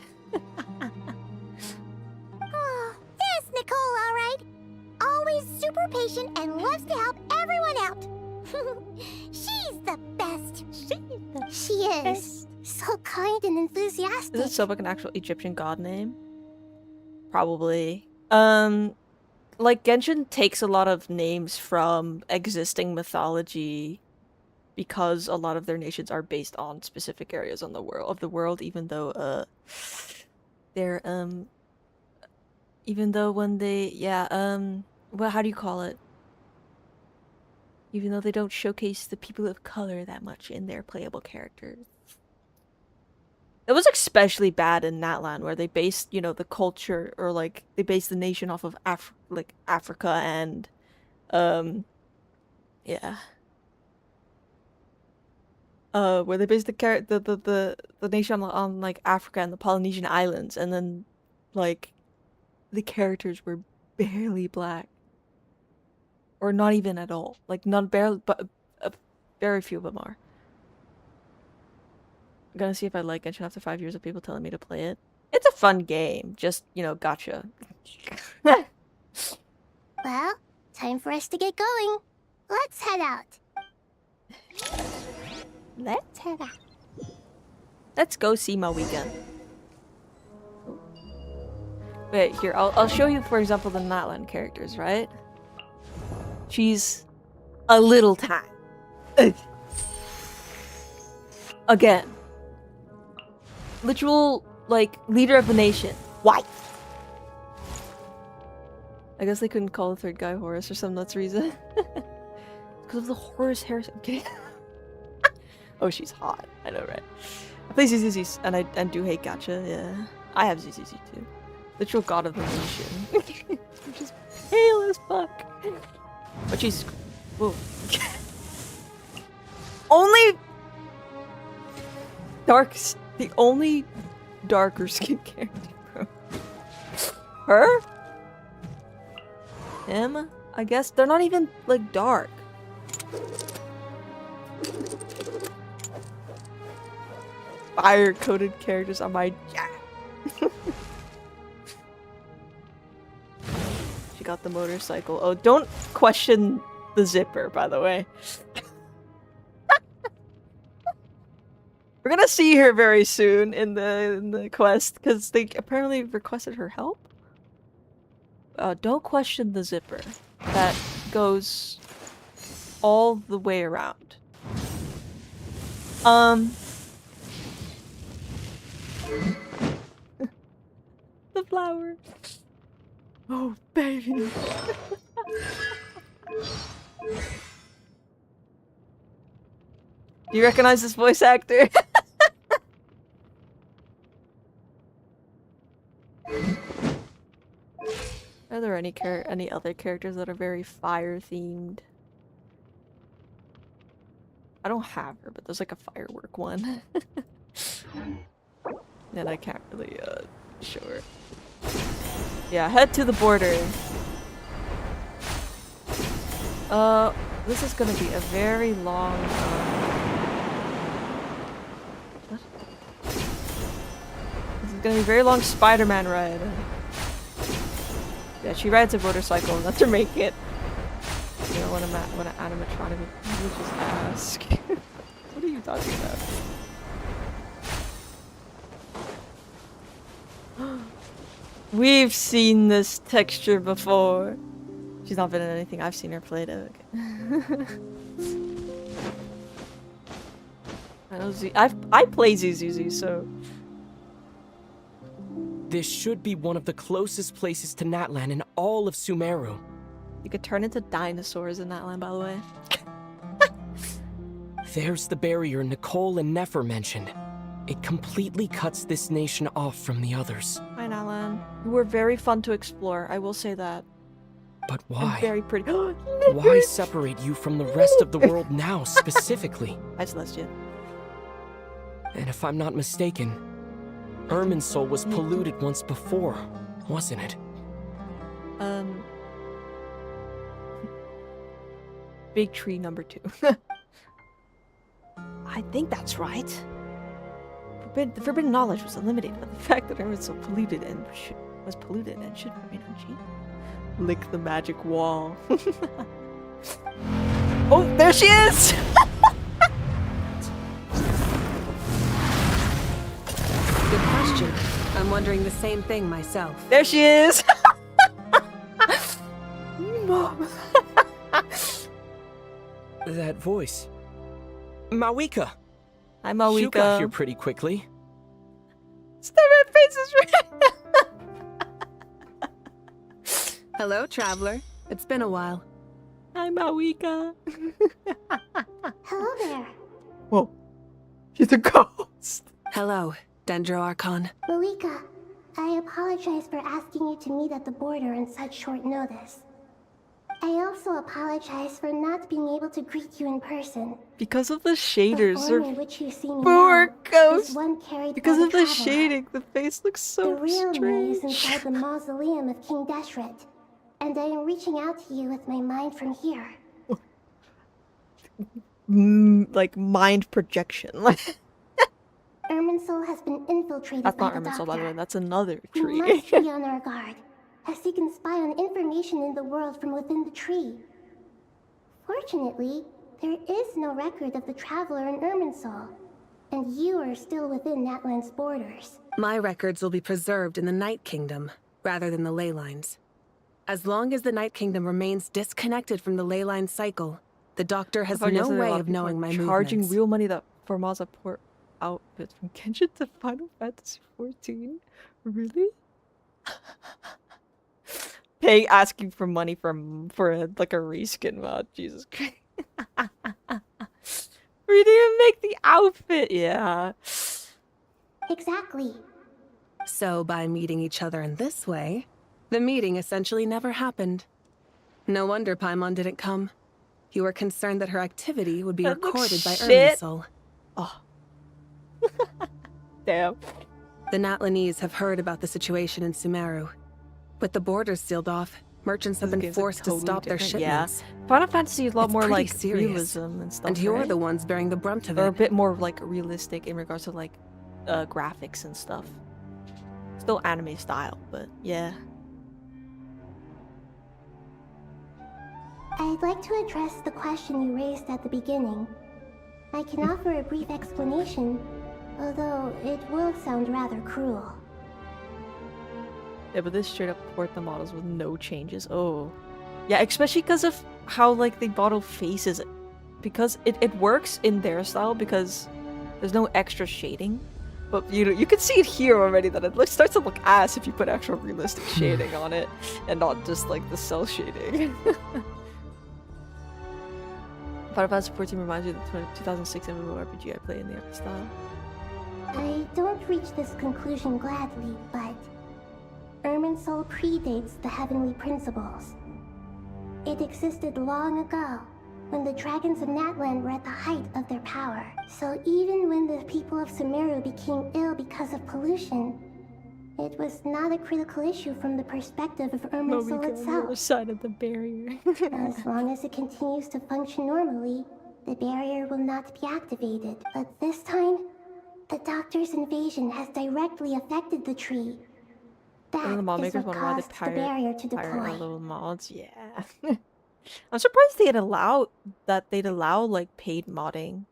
Oh, there's Nicole, all right. Always super patient and loves to help everyone out. She's the best. She is. So kind and enthusiastic. Is it Sobek an actual Egyptian god name? Probably. Like Genshin takes a lot of names from existing mythology because a lot of their nations are based on specific areas on the world, even though they're even though when they well, how do you call it? Even though they don't showcase the people of color that much in their playable characters. It was especially bad in Natlan, where they based, you know, the culture, or like they based the nation off of Africa and yeah. Where they based the nation on like Africa and the Polynesian Islands, and then like the characters were barely black, or not even at all. Like not barely, but very few of them are. I'm gonna see if I like Genshin after 5 years of people telling me to play it. It's a fun game, just, you know, gotcha. Well, time for us to get going. Let's head out. Let's head out. Let's go see my weekend. Wait, here, I'll show you, for example, the Natlan characters, right? She's a little tiny. Again. Literal, like, leader of the nation. White. I guess they couldn't call the third guy Horus for some nuts reason. Because of the Horus heresy. I'm kidding. Oh, she's hot. I know, right? I play ZZZ and I do hate gacha, yeah. I have ZZZ too. Literal god of the nation. Which is pale as fuck. But she's... Whoa. Only... The only darker skin character, bro. Her? Him? I guess they're not even, like, dark. Fire-coated characters on my... She got the motorcycle. Oh, don't question the zipper, by the way. We're gonna see her very soon in the quest, because they apparently requested her help. Don't question the zipper. That goes all the way around. The flower. Oh, baby. Do you recognize this voice actor? Are there any other characters that are very fire themed? I don't have her, but there's like a firework one. And I can't really show her. Yeah, head to the border. This is gonna be a very long what? This is gonna be a very long Spider-Man ride. Yeah, she rides a motorcycle, not to make it. You know, when an animatronic would just ask. What are you talking about? We've seen this texture before. She's not been in anything I've seen her play though. Okay. I know I play Zuzuzu, so. This should be one of the closest places to Natlan in all of Sumeru. You could turn into dinosaurs in Natlan, by the way. There's the barrier Nicole and Nefer mentioned. It completely cuts this nation off from the others. Hi, Natlan. You were very fun to explore, I will say that. But why? And very pretty. Why separate you from the rest of the world now, specifically? Hi, Celestia. And if I'm not mistaken, Irminsul was polluted once before, wasn't it? Big tree number 2. I think that's right. The forbidden knowledge was eliminated by the fact that Irminsul was polluted and should remain unchanged. Lick the magic wall. Oh, there she is! Good question. I'm wondering the same thing myself. There she is! Mom. That voice. Mawika! Hi, Mawika. You got here pretty quickly. Stop, my face is red! Hello, traveler. It's been a while. Hi, Mawika. Hello there. Whoa. She's a ghost. Hello, Dendro Archon. Mawika, I apologize for asking you to meet at the border on such short notice. I also apologize for not being able to greet you in person. Because of the shaders, The form in which you see me poor now ghost. is one carried Because by of the traveler. shading, the face looks so The real me strange. is inside the mausoleum of King Deshret, and I am reaching out to you with my mind from here. Like mind projection. Irminsul has been infiltrated That's by not the Irminsul, by the Doctor. way. That's another We tree. must be on our guard, as he can spy on information in the world from within the tree. Fortunately, there is no record of the traveler in Irminsul, and you are still within Natland's borders. My records will be preserved in the Night Kingdom, rather than the ley lines. As long as the Night Kingdom remains disconnected from the ley line cycle, the Doctor has no way of knowing my charging movements. real money that Formosa port outfit from Genshin to Final Fantasy 14. Really? Asking for money for like a reskin mod. Jesus Christ. We didn't even make the outfit. Yeah. Exactly. So by meeting each other in this way, the meeting essentially never happened. No wonder Paimon didn't come. You were concerned that her activity would be That looks recorded by shit. Irminsul. Oh. Damn. The Natlanese have heard about the situation in Sumeru. With the borders sealed off, merchants have This been game's, like, forced to totally stop their different. Yeah. shipments. Final Fantasy is a lot It's more pretty like serious. realism and stuff. And you're right? the ones bearing the brunt of Or a it. bit more like realistic in regards to like graphics and stuff. Still anime style, but yeah. I'd like to address the question you raised at the beginning. I can offer a brief explanation, although it will sound rather cruel. Yeah, but this straight up port the models with no changes. Oh. Yeah, especially because of how like they model faces. Because it works in their style because there's no extra shading. But you can see it here already that it starts to look ass if you put actual realistic shading on it and not just like the cell shading. Final Fantasy 14 reminds me of the 2006 MMORPG I play in the art style. I don't reach this conclusion gladly, but Irminsul predates the Heavenly Principles. It existed long ago, when the dragons of Natland were at the height of their power. So even when the people of Sumeru became ill because of pollution, it was not a critical issue from the perspective of Irminsul itself. Side of the barrier. As long as it continues to function normally, the barrier will not be activated. But this time, the Doctor's invasion has directly affected the tree. One of the mod That is makers what wanted caused to the barrier to pirate deploy. our little mods. Yeah. I'm surprised they'd allow like paid modding.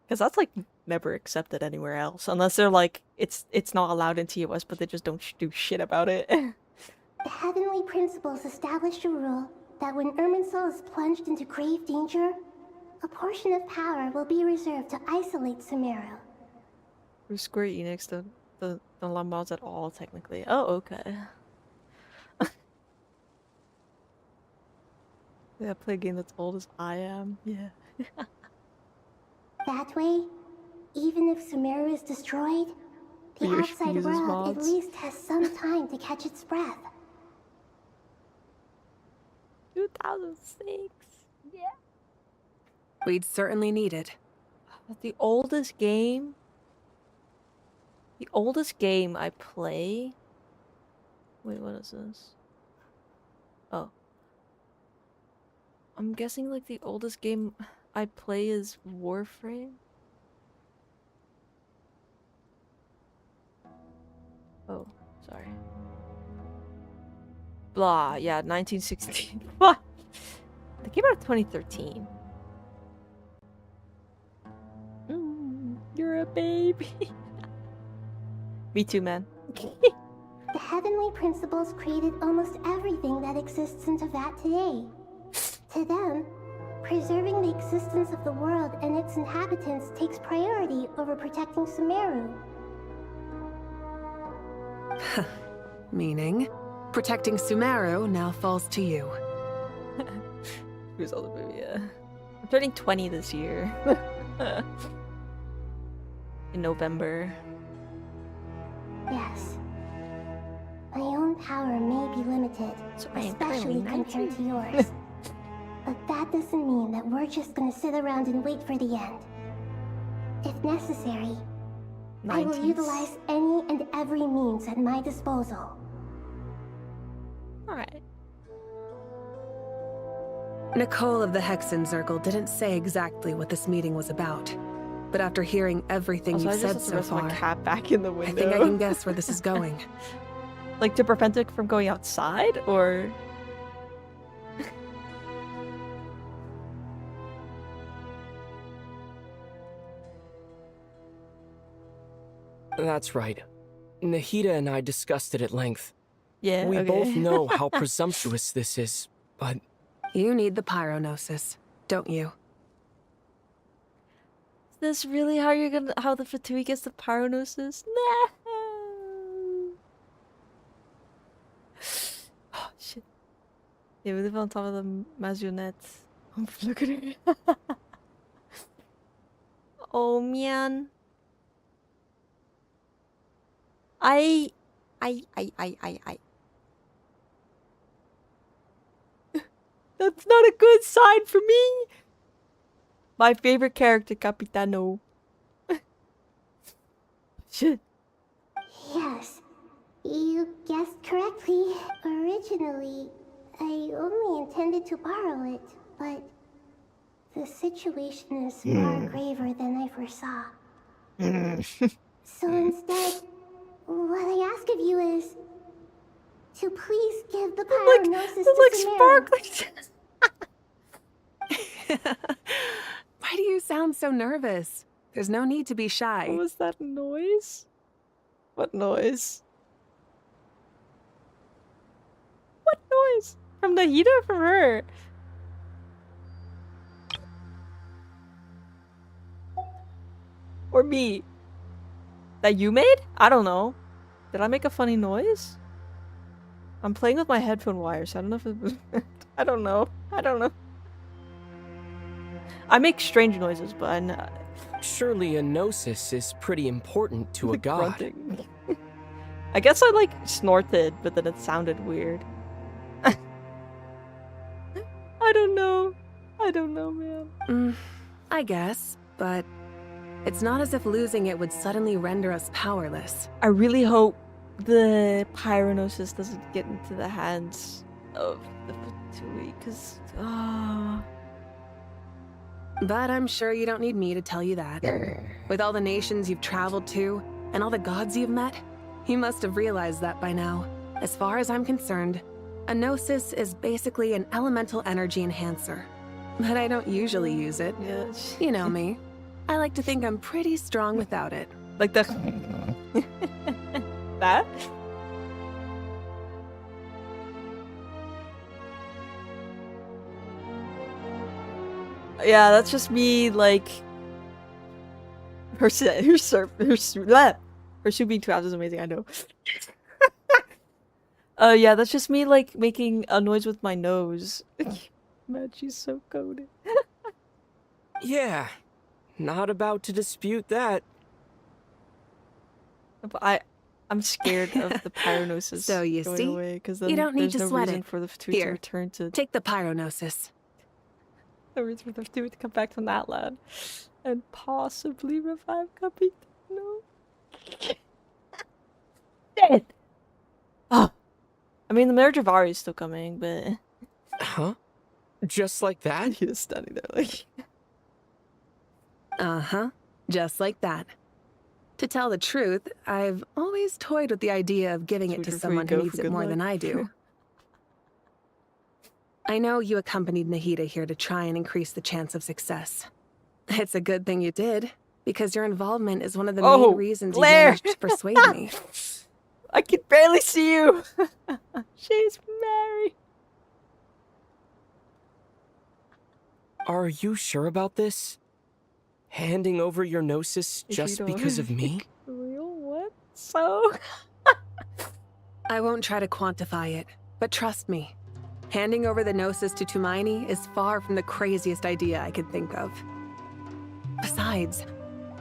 Because that's like never accepted anywhere else. Unless they're like, it's not allowed in TOS, but they just don't do shit about it. The Heavenly Principles established a rule that when Irminsul is plunged into grave danger, a portion of power will be reserved to isolate Sumeru. For Square Enix, don't allow mods at all, technically. Oh, okay. Yeah, play a game that's old as I am. Yeah. That way, even if Sumeru is destroyed, the Your outside uses world at mods. least has some time to catch its breath. 2006. Yeah. We'd certainly need it. The oldest game I play. Wait, what is this? Oh. I'm guessing like the oldest game I play is Warframe. Oh, sorry. Blah, yeah, 1916. What? They came out in 2013. You're a baby. Me too, man. The Heavenly Principles created almost everything that exists in Teyvat today. To them, Preserving the existence of the world and its inhabitants takes priority over protecting Sumeru. Meaning, protecting Sumeru now falls to you. Who's all the movie? Yeah. I'm turning 20 this year. In November. Yes. My own power may be limited, especially compared to yours. But that doesn't mean that we're just gonna sit around and wait for the end. If necessary, I will utilize any and every means at my disposal. Alright. Nicole of the Hexen Circle didn't say exactly what this meeting was about. But after hearing everything you've said so far, my cat back in the window. I think I can guess where this is going. Like to prevent it from going outside, or? That's right. Nahida and I discussed it at length. Yeah, We both know how presumptuous this is, but... You need the pyronosis, don't you? Is this really how the Fatui gets the pyronosis? No! Oh, shit. Yeah, we live on top of the Mazionette. Oh, look at her. Oh, man. I. That's not a good sign for me. My favorite character, Capitano. Shit. Yes, you guessed correctly. Originally, I only intended to borrow it, but the situation is far graver than I foresaw. So instead, what I ask of you is to please give the pyronosis to Sumeru. Why do you sound so nervous? There's no need to be shy. What was that noise? What noise? What noise? From Nahida or from her? Or me? That you made? I don't know. Did I make a funny noise? I'm playing with my headphone wires. I don't know if it was... I don't know. I don't know. I make strange noises, but I'm not... Surely a gnosis is pretty important to a god. Grunting. I guess I like snorted, but then it sounded weird. I don't know. I don't know, man. I guess, but it's not as if losing it would suddenly render us powerless. I really hope the pyronosis doesn't get into the hands of the Fatui, because... But I'm sure you don't need me to tell you that. With all the nations you've traveled to, and all the gods you've met, you must have realized that by now. As far as I'm concerned, a gnosis is basically an elemental energy enhancer. But I don't usually use it. Yeah. You know me. I like to think I'm pretty strong without it. Like the... that? Yeah, that's just me, like... Her being 2 hours is amazing, I know. Yeah, that's just me, like, making a noise with my nose. Man, she's so coded. Yeah, not about to dispute that. But I'm scared of the pyronosis So you going see, away, because then you don't need there's to no sweat reason it. for the Fatui to Here, return to... take the pyronosis. No reason for the Fatui to come back to Natlan and possibly revive Capitano. Dead! Oh! I mean, the marriage of Ari is still coming, but... Huh? Just like that? He was standing there like... Uh-huh. Just like that. To tell the truth, I've always toyed with the idea of giving it to someone who needs it more than I do. I know you accompanied Nahida here to try and increase the chance of success. It's a good thing you did, because your involvement is one of the main reasons you managed to persuade me. I can barely see you! She's married! Are you sure about this? Handing over your gnosis just because of me? Real? What? So? I won't try to quantify it, but trust me, handing over the Gnosis to Tumaini is far from the craziest idea I could think of. Besides,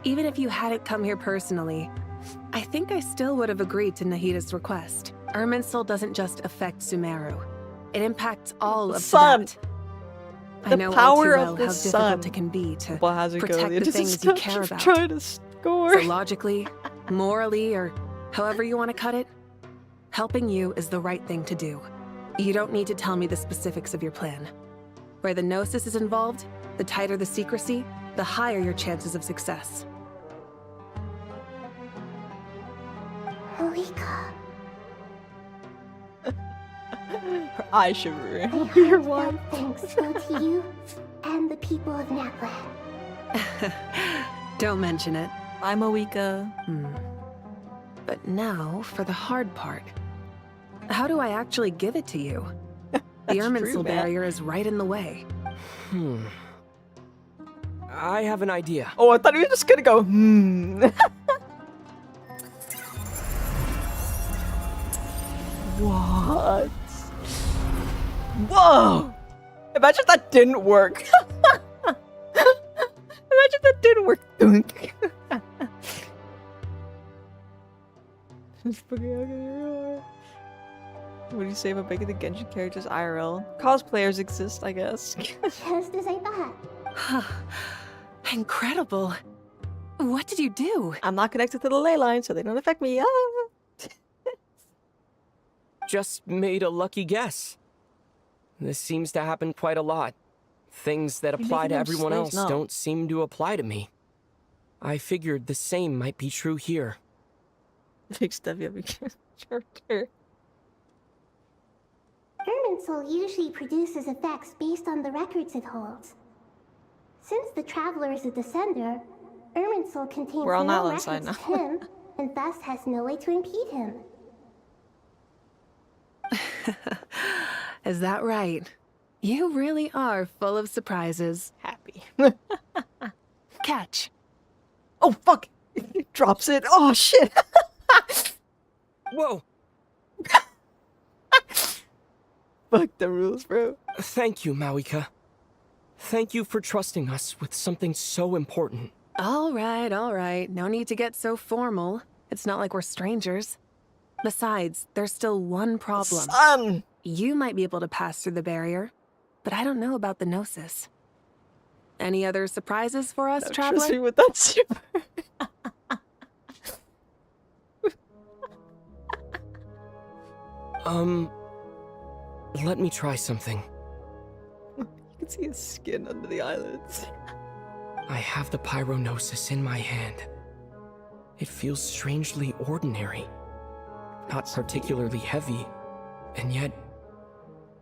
even if you hadn't come here personally, I think I still would have agreed to Nahida's request. Irminsul doesn't just affect Sumeru. It impacts all of sun. Tibet. I The know power all of too the well how sun. difficult it can be to Well, how's it protect going? the things you care about. Trying to score. So logically, morally, or however you want to cut it, helping you is the right thing to do. You don't need to tell me the specifics of your plan. Where the Gnosis is involved, the tighter the secrecy, the higher your chances of success. Malika. Her eyes shivering. I Your heartfelt wife. thanks go to you and the people of Natlan. Don't mention it. Bye, Moika. But now for the hard part. How do I actually give it to you? The Irminsul barrier is right in the way. I have an idea. Oh, I thought he was just gonna go, What? Whoa! Imagine if that didn't work. Imagine if that didn't work. Dunk. What do you say about making the Genshin characters IRL? Cosplayers exist, I guess. Just as I thought. Incredible. What did you do? I'm not connected to the ley line, so they don't affect me. Just made a lucky guess. This seems to happen quite a lot. Things that You're apply making to them everyone else slaves? No. don't seem to apply to me. I figured the same might be true here. Big stuff you have character. Irminsul usually produces effects based on the records it holds. Since the Traveler is a descender, Irminsul contains We're on no Island side records now. of him, and thus has no way to impede him. Is that right? You really are full of surprises. Happy. Catch. Oh, fuck! He drops it. Oh, shit! Whoa! Fuck the rules, bro. Thank you, Mawika. Thank you for trusting us with something so important. All right. No need to get so formal. It's not like we're strangers. Besides, there's still one problem. Son! You might be able to pass through the barrier, but I don't know about the Gnosis. Any other surprises for us, Don't Traveler? trust me with that super. Let me try something. You can see his skin under the eyelids. I have the Pyrognosis in my hand. It feels strangely ordinary. Not particularly heavy, and yet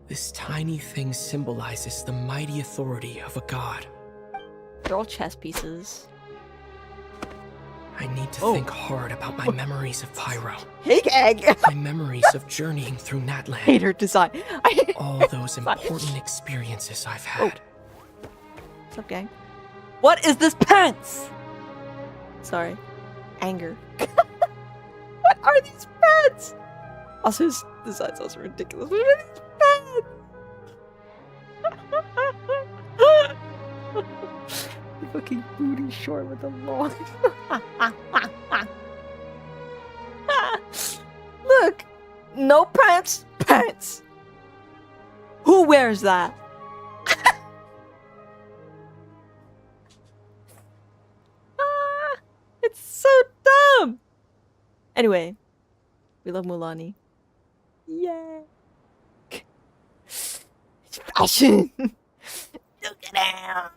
this tiny thing symbolizes the mighty authority of a god. They're all chess pieces. I need to think hard about my memories of Pyro. Hey, gang! My memories of journeying through Natlan. Hater design. All those important experiences I've had. What's up, gang? What is this pants? Sorry. Anger. What are these pants? Also, his design sounds ridiculous. What are these pants? The fucking booty short with the long. Look! No pants, pants! Who wears that? It's so dumb! Anyway, we love Mulani. Yeah. It's fashion! Look at him!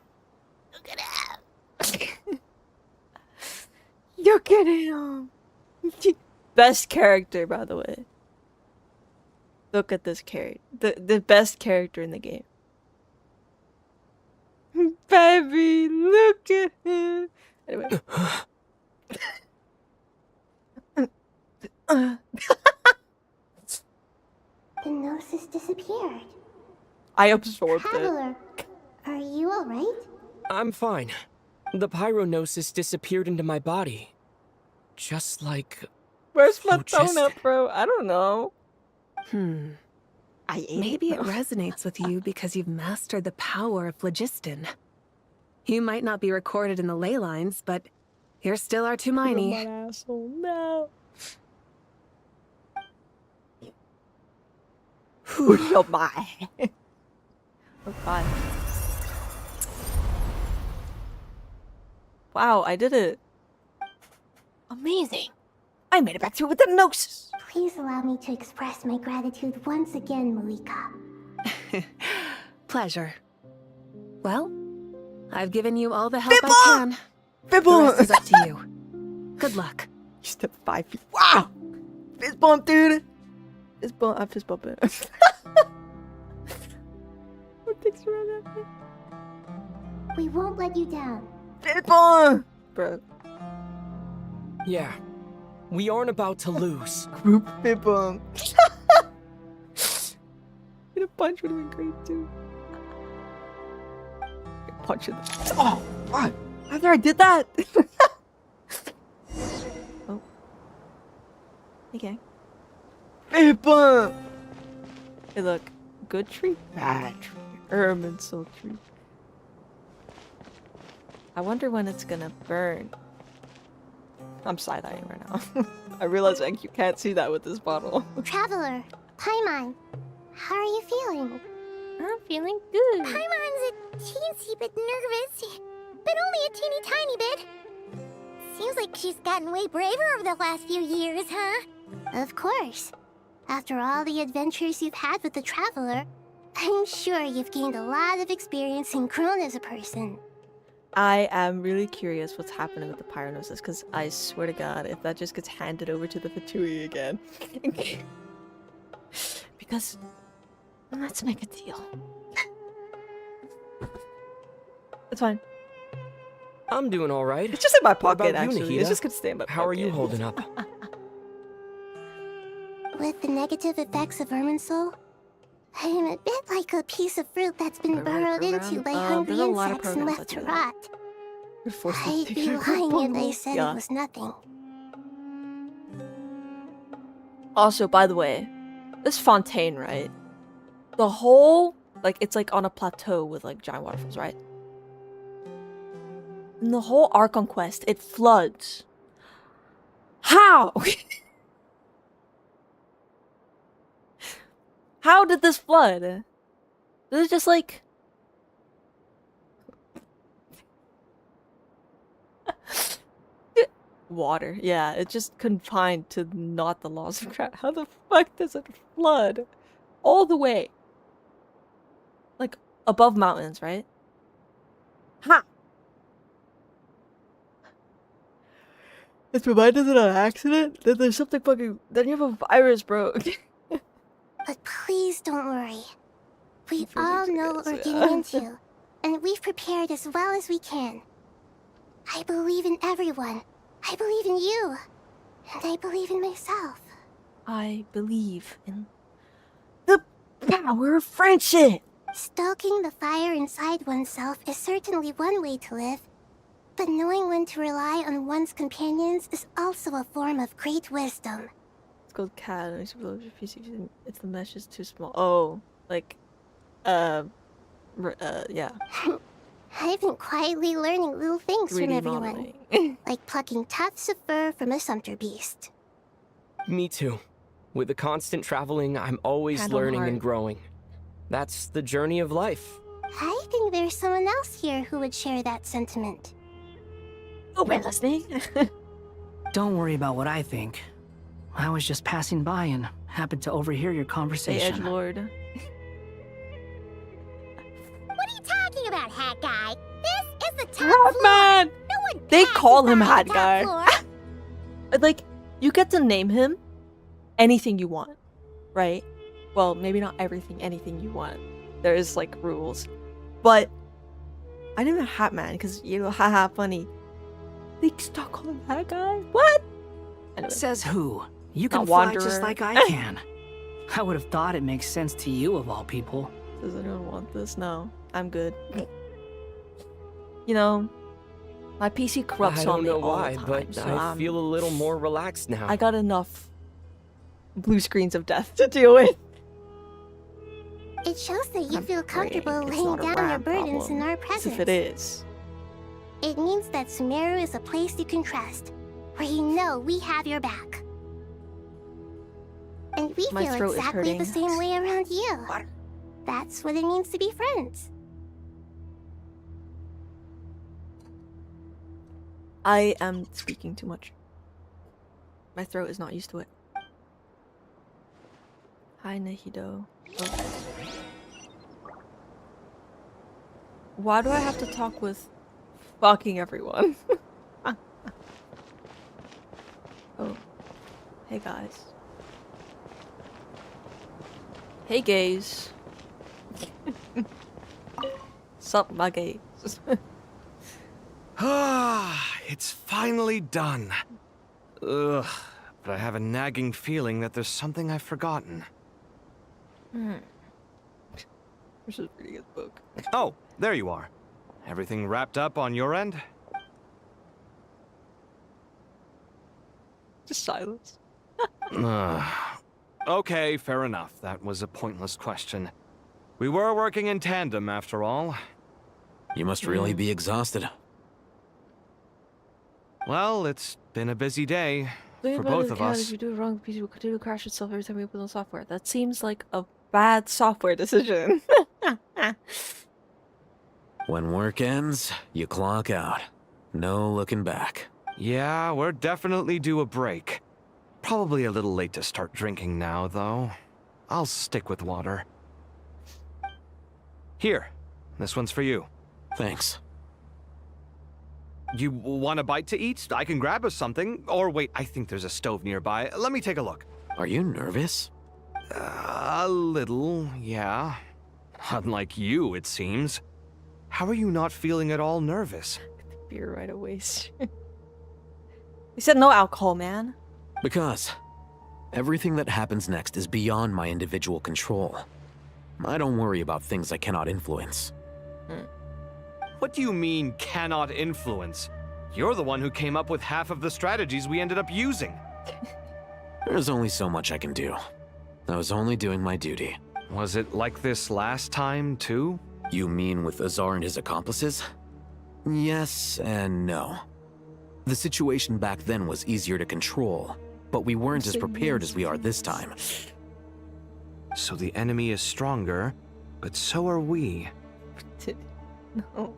Look at him! Look at him! Best character, by the way. Look at this character. The best character in the game. Baby, look at him! Anyway. The Gnosis disappeared. I absorbed it. Traveler, are you all right? I'm fine. The pyronosis disappeared into my body. Just like... Where's my donut, bro? I don't know. I ate Maybe it. it resonates with you because you've mastered the power of phlogiston. You might not be recorded in the ley lines, but you're still our Hermione. Asshole. No. Oh my. Oh my. Wow, I did it. Amazing. I made it back to it with the gnosis. Please allow me to express my gratitude once again, Malika. Pleasure. Well, I've given you all the help I can. The rest is up to you. Good luck. You stepped 5 feet. Wow! Fist bump, dude! Fist bump. I'm fist bumping. What takes around that thing? We won't let you down. Fist bump! Bro. Yeah. We aren't about to lose. Group fist bump. A punch would have been great too. Punch it. Oh, what? After I did that. Oh. Okay. Fist bump. Hey, look. Good tree, bad tree. Erminsul tree. I wonder when it's gonna burn. I'm side-eyeing right now. I realize you can't see that with this bottle. Traveler, Paimon, how are you feeling? I'm feeling good. Paimon's a teensy bit nervous, but only a teeny tiny bit. Seems like she's gotten way braver over the last few years, huh? Of course. After all the adventures you've had with the Traveler, I'm sure you've gained a lot of experience and grown as a person. I am really curious what's happening with the pyronosis, because I swear to God, if that just gets handed over to the Fatui again. Because let's make a deal. It's fine. I'm doing all right. It's just in my What pocket, about you, actually. Nahida? It's just gonna stay in my pocket. How are you holding up? With the negative effects of Irminsul, I'm a bit like a piece of fruit that's been burrowed into by hungry there's a lot of insects and programs left that to do rot. You're forced to I'd take be your lying if I bubble. said Yeah. it was nothing. Also, by the way, this fontaine, right? The whole, like, it's like on a plateau with like giant waterfalls, right? And the whole Archon quest, it floods. How? How did this flood? This is just like... Water. Yeah, it's just confined to not the laws of gravity. How the fuck does it flood? All the way. Like, above mountains, right? Ha! It's provided it an accident? Then there's something fucking... Then you have a virus, bro. But please don't worry. We all know what we're getting into, and we've prepared as well as we can. I believe in everyone. I believe in you. And I believe in myself. I believe in the power of friendship. Stoking the fire inside oneself is certainly one way to live. But knowing when to rely on one's companions is also a form of great wisdom. It's called cat. If the mesh is too small. Oh, like, yeah. I've been quietly learning little things from 3D everyone. modeling. Like plucking tufts of fur from a sumpter beast. Me too. With the constant traveling, I'm always Handle learning hard. and growing. That's the journey of life. I think there's someone else here who would share that sentiment. Oh, we're listening. Don't worry about what I think. I was just passing by and happened to overhear your Hey, conversation. edgelord. What are you talking about, hat guy? This is the top Hat floor. man! No one They passes call him by Hat the top Guy. floor. Like, you get to name him anything you want, right? Well, maybe not everything, anything you want. There's, like, rules. But I named him Hat Man because, you know, haha, funny. They start calling him Hat Guy? What? Anyway. Says who? You can Not fly Wanderer. just like I can. I would have thought it makes sense to you of all people. Does anyone want this? No. I'm good. You know, my PC corrupts I don't on me know all why, the time, but so I feel a little more relaxed now. I got enough blue screens of death to deal with. It shows that you feel comfortable It's laying not a down your RAM burdens problem. in our 'Cause presence. if it is, It means that Sumeru is a place you can trust, where you know we have your back. And we My feel throat is exactly the hurting. same way around you. That's what it means to be friends. I am speaking too much. My throat is not used to it. Hi, Nahido. Oh. Why do I have to talk with fucking everyone? Oh. Hey, guys. Hey, gays. Sup, my gays. Ah, it's finally done. Ugh, but I have a nagging feeling that there's something I've forgotten. This is a pretty good book. Oh, there you are. Everything wrapped up on your end? Just silence. Okay, fair enough. That was a pointless question. We were working in tandem, after all. You must really be exhausted. Well, it's been a busy day for both of If us. you do it wrong, PC will continue to crash itself every time we open the software. That seems like a bad software decision. When work ends, you clock out. No looking back. Yeah, we're definitely due a break. Probably a little late to start drinking now, though. I'll stick with water. Here, this one's for you. Thanks. You want a bite to eat? I can grab us something. Or wait, I think there's a stove nearby. Let me take a look. Are you nervous? A little, yeah. Unlike you, it seems. How are you not feeling at all nervous? Beer right away. You said no alcohol, man. Because everything that happens next is beyond my individual control. I don't worry about things I cannot influence. What do you mean, cannot influence? You're the one who came up with half of the strategies we ended up using. There's only so much I can do. I was only doing my duty. Was it like this last time, too? You mean with Azar and his accomplices? Yes and no. The situation back then was easier to control, but we weren't as prepared as we are this time. So the enemy is stronger, but so are we. No.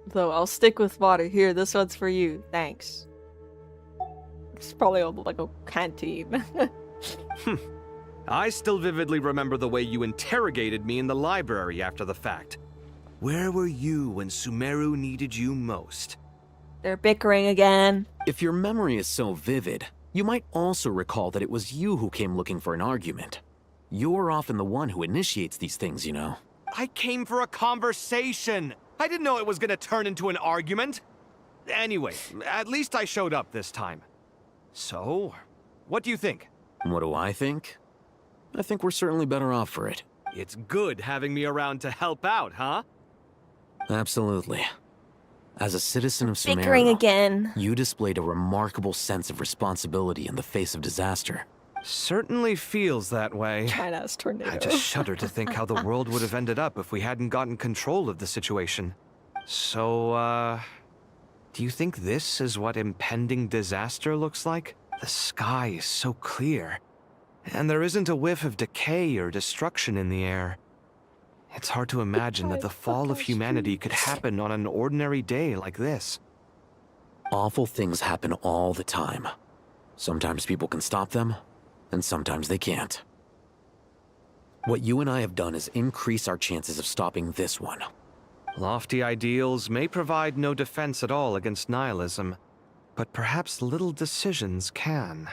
Though I'll stick with water. Here, this one's for you. Thanks. It's probably like a canteen. I still vividly remember the way you interrogated me in the library after the fact. Where were you when Sumeru needed you most? They're bickering again. If your memory is so vivid, you might also recall that it was you who came looking for an argument. You're often the one who initiates these things, you know. I came for a conversation. I didn't know it was gonna turn into an argument. Anyway, at least I showed up this time. So, what do you think? What do I think? I think we're certainly better off for it. It's good having me around to help out, huh? Absolutely. As a citizen of Bickering Sumeru, again. you displayed a remarkable sense of responsibility in the face of disaster. Certainly feels that way. China's tornado. I just shudder to think how the world would have ended up if we hadn't gotten control of the situation. So, do you think this is what impending disaster looks like? The sky is so clear, and there isn't a whiff of decay or destruction in the air. It's hard to imagine that the fall of humanity could happen on an ordinary day like this. Awful things happen all the time. Sometimes people can stop them, and sometimes they can't. What you and I have done is increase our chances of stopping this one. Lofty ideals may provide no defense at all against nihilism, but perhaps little decisions can.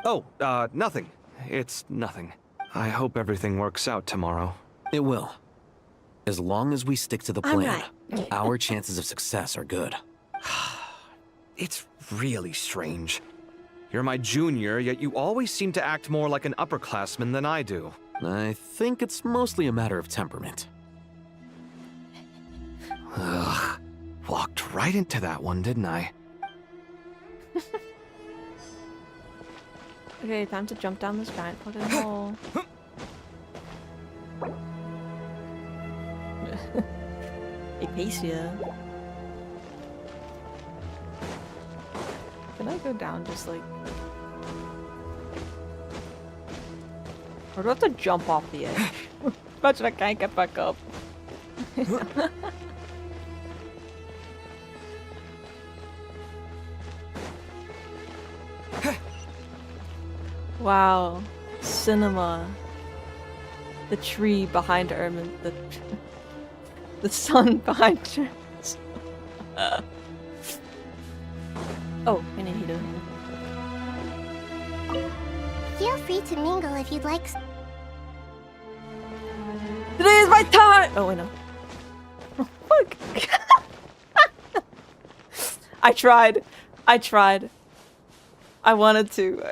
Oh, nothing. It's nothing. I hope everything works out tomorrow. It will. As long as we stick to the plan, our chances of success are good. It's really strange. You're my junior, yet you always seem to act more like an upperclassman than I do. I think it's mostly a matter of temperament. Ugh. Walked right into that one, didn't I? Okay, time to jump down this giant fucking hole. Apacia. Can I go down just like... Or do I have to jump off the edge? Imagine I can't get back up. Wow. Cinema. The tree behind Ermin. The sun behind Trans. Oh, I need to. Feel free to mingle if you'd like. Today is my time! Oh, wait, no. Oh, fuck. I tried. I wanted to.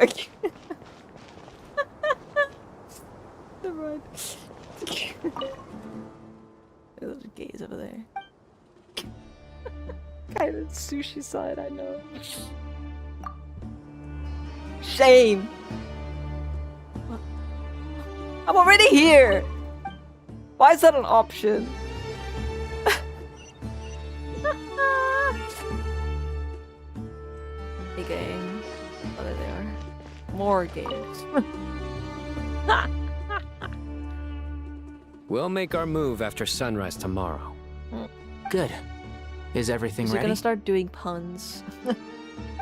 Never mind. Those gays over there. Kind of sushi side, I know. Shame! What? I'm already here! Why is that an option? Hey gang. Oh, there they are. More games. We'll make our move after sunrise tomorrow. Good. Is everything Is he ready? gonna start doing puns?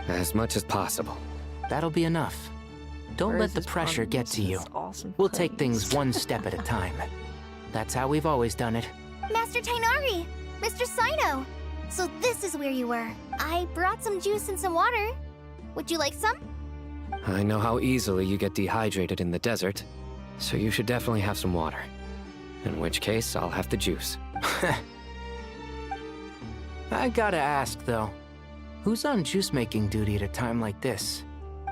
As much as possible. That'll be enough. Don't Where let is the this pressure puns? get to you. This awesome We'll take puns. things one step at a time. That's how we've always done it. Master Tainari! Mr. Sino! So this is where you were. I brought some juice and some water. Would you like some? I know how easily you get dehydrated in the desert, so you should definitely have some water. In which case, I'll have the juice. I gotta ask, though. Who's on juice-making duty at a time like this?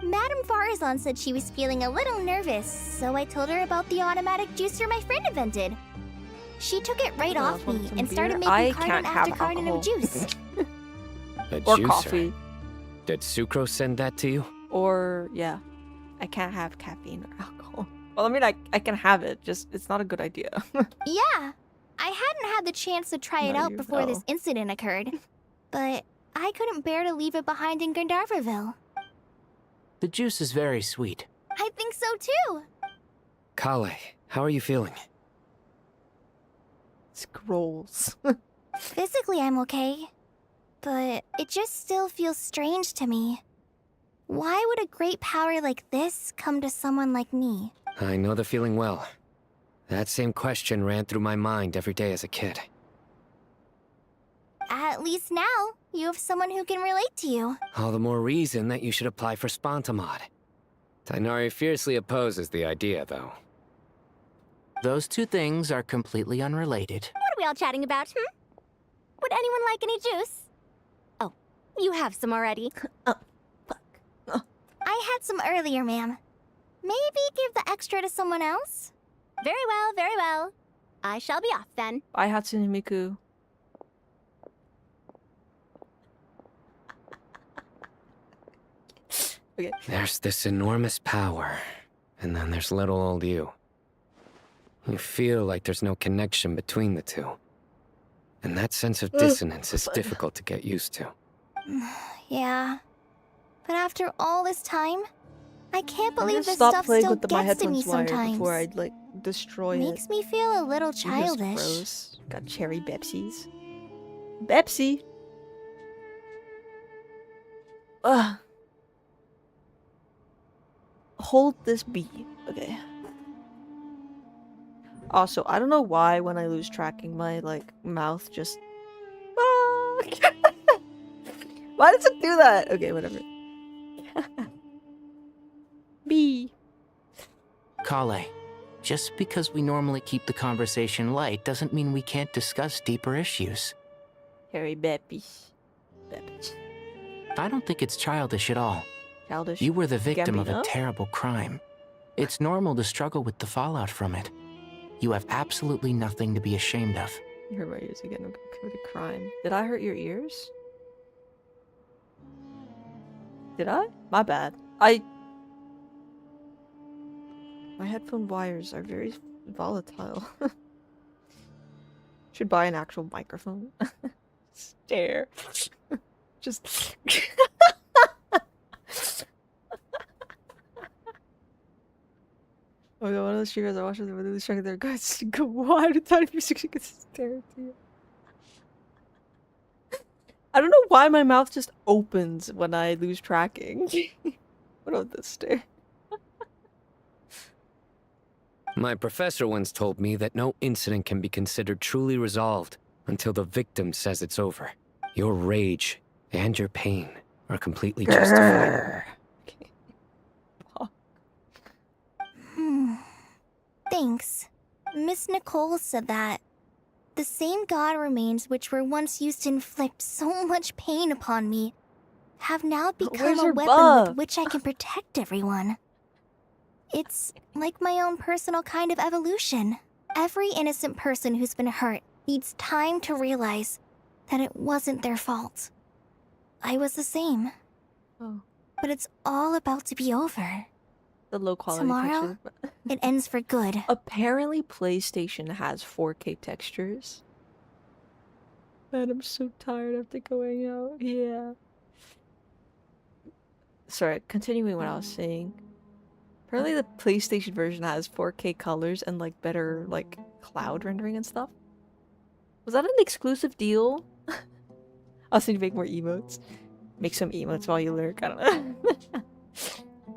Madame Farazan said she was feeling a little nervous, so I told her about the automatic juicer my friend invented. She took it right off me and started making carton after carton of juice. A Or juicer. coffee. Did Sucrose send that to you? Or, yeah. I can't have caffeine or alcohol. Well, I mean, I can have it, just it's not a good idea. Yeah, I hadn't had the chance to try it No, out you before this know. incident occurred, but I couldn't bear to leave it behind in Gandharvaville. The juice is very sweet. I think so too. Kale, how are you feeling? Scrolls. Physically, I'm okay, but it just still feels strange to me. Why would a great power like this come to someone like me? I know the feeling well. That same question ran through my mind every day as a kid. At least now, you have someone who can relate to you. All the more reason that you should apply for Spontamod. Tainari fiercely opposes the idea, though. Those two things are completely unrelated. What are we all chatting about, Would anyone like any juice? Oh, you have some already. I had some earlier, ma'am. Maybe give the extra to someone else? Very well, very well. I shall be off then. Bye, Hatsune Miku. Okay. There's this enormous power, and then there's little old you. You feel like there's no connection between the two. And that sense of dissonance is difficult to get used to. Yeah. But after all this time, I can't I'm believe gonna this stop stuff playing still with my gets to me headphones wire sometimes. before I like destroy Makes it. me feel a little You're just childish. gross. Got cherry Bepsies. Bepsi. Ugh. Hold this B. Okay. Also, I don't know why when I lose tracking, my like mouth just. Why does it do that? Okay, whatever. B. Kale, just because we normally keep the conversation light doesn't mean we can't discuss deeper issues. Harry Beppies. Beppies. I don't think it's childish at all. Childish. You were the victim of a Gambino? terrible crime. It's normal to struggle with the fallout from it. You have absolutely nothing to be ashamed of. You hurt my ears again. I'm gonna commit a crime. Did I hurt your ears? Did I? My bad. My headphone wires are very volatile. Should buy an actual microphone. Stare. Just. Oh yeah, one of the streamers I watched was really showing their guys to go wide and tiny music can stare at you. I don't know why my mouth just opens when I lose tracking. What about this stare? My professor once told me that no incident can be considered truly resolved until the victim says it's over. Your rage and your pain are completely justified. Thanks. Miss Nicole said that the same god remains which were once used to inflict so much pain upon me have now become Where's a your weapon buff? with which I can protect everyone. It's like my own personal kind of evolution. Every innocent person who's been hurt needs time to realize that it wasn't their fault. I was the same. Oh. But it's all about to be over. The low quality Tomorrow, textures. it ends for good. Apparently PlayStation has 4K textures. Man, I'm so tired after going out. Yeah. Sorry, continuing what I was saying. Apparently the PlayStation version has 4K colors and like better like cloud rendering and stuff. Was that an exclusive deal? I was thinking make more emotes. Make some emotes while you lurk. I don't know.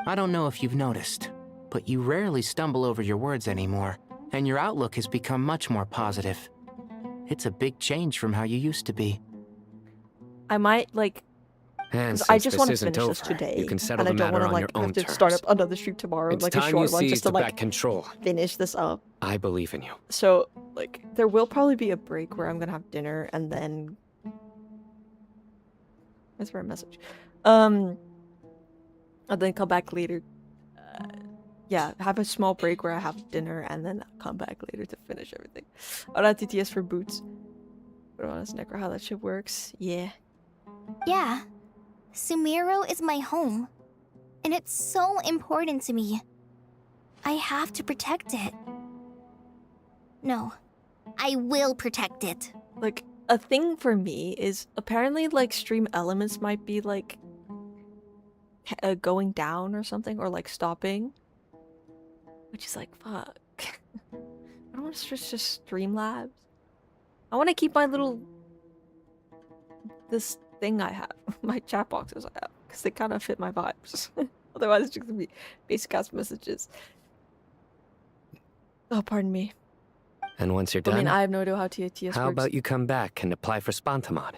I don't know if you've noticed, but you rarely stumble over your words anymore, and your outlook has become much more positive. It's a big change from how you used to be. I might like. And I since just this want to isn't finish this over, today, you can settle and the I don't matter want to on your like have own to terms. start up another stream tomorrow, It's like a time short you one, just seized to to like back control. finish this up. I believe in you. So like, there will probably be a break where I'm gonna have dinner and then. That's for a message. And then come back later. Yeah, have a small break where I have dinner and then come back later to finish everything. Alright, TTS for boots. But honest, Necro, how that shit works. Yeah. Yeah. Sumero is my home. And it's so important to me. I have to protect it. No. I will protect it. Like, a thing for me is apparently like stream elements might be like going down or something, or like stopping. Which is like, fuck. I don't want to just Streamlabs. I want to keep my little... this thing I have. My chat boxes I have. Because they kind of fit my vibes. Otherwise it's just going to be basic ass messages. Oh, pardon me. And once you're done, I mean, I have no idea how TTS works. how about you come back and apply for Spontamod?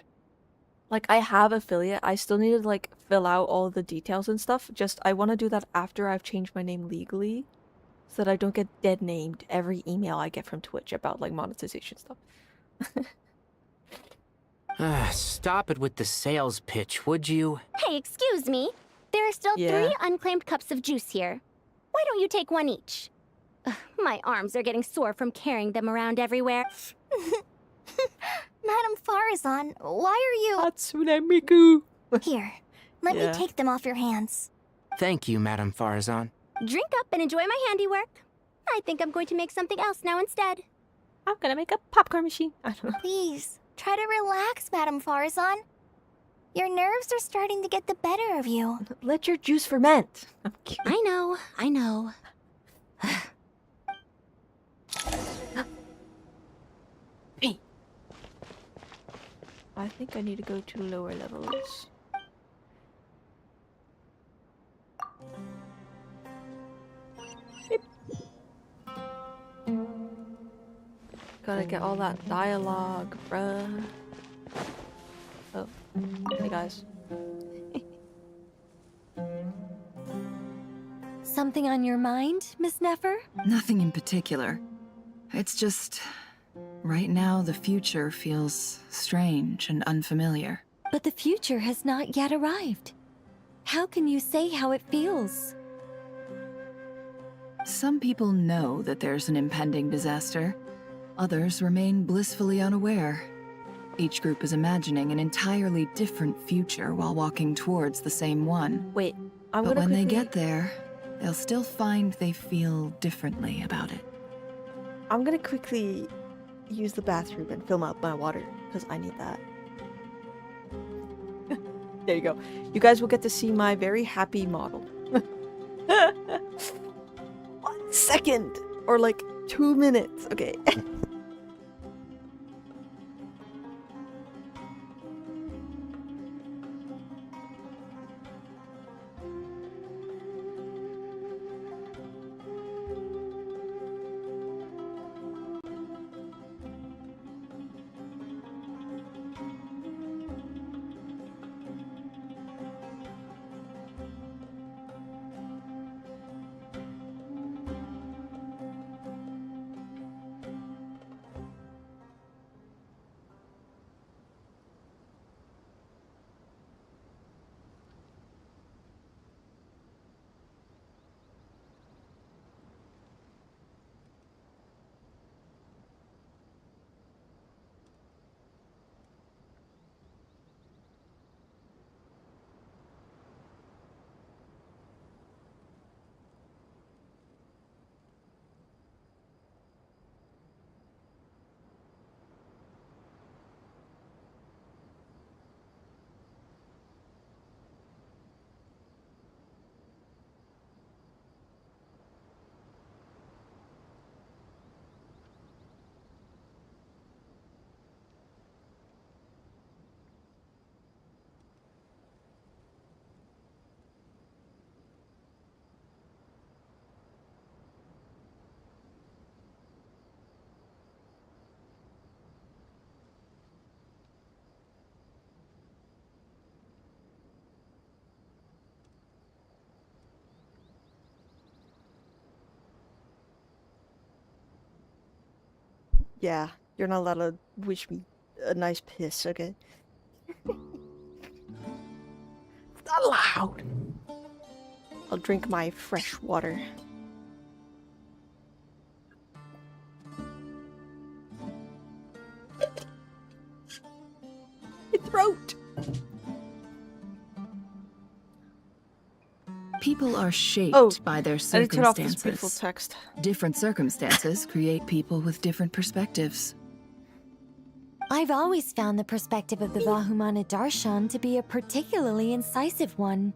Like, I have affiliate. I still need to, like, fill out all the details and stuff. Just, I want to do that after I've changed my name legally. So that I don't get dead named every email I get from Twitch about, like, monetization stuff. Stop it with the sales pitch, would you? Hey, excuse me. There are still 3 unclaimed cups of juice here. Why don't you take one each? Ugh, my arms are getting sore from carrying them around everywhere. Madam Farazan, why are you... Hatsune Miku! Here, let me take them off your hands. Thank you, Madame Farazan. Drink up and enjoy my handiwork. I think I'm going to make something else now instead. I'm gonna make a popcorn machine. I don't know. Please, try to relax, Madame Farazan. Your nerves are starting to get the better of you. Let your juice ferment. I know, I know. Hey. I think I need to go to lower levels. Gotta get all that dialogue, bruh. Oh, hey guys. Something on your mind, Miss Nefer? Nothing in particular. It's just... right now, the future feels strange and unfamiliar. But the future has not yet arrived. How can you say how it feels? Some people know that there's an impending disaster. Others remain blissfully unaware. Each group is imagining an entirely different future while walking towards the same one. Wait, but when they get there, they'll still find they feel differently about it. I'm gonna quickly use the bathroom and fill up my water, because I need that. There you go. You guys will get to see my very happy model. 1 second! Or like 2 minutes. Okay. Yeah, you're not allowed to wish me a nice piss, okay? It's not allowed! I'll drink my fresh water. My throat! People are shaped by their I need to turn off this beautiful circumstances. text. Different circumstances create people with different perspectives. I've always found the perspective of the Vahumana Darshan to be a particularly incisive one.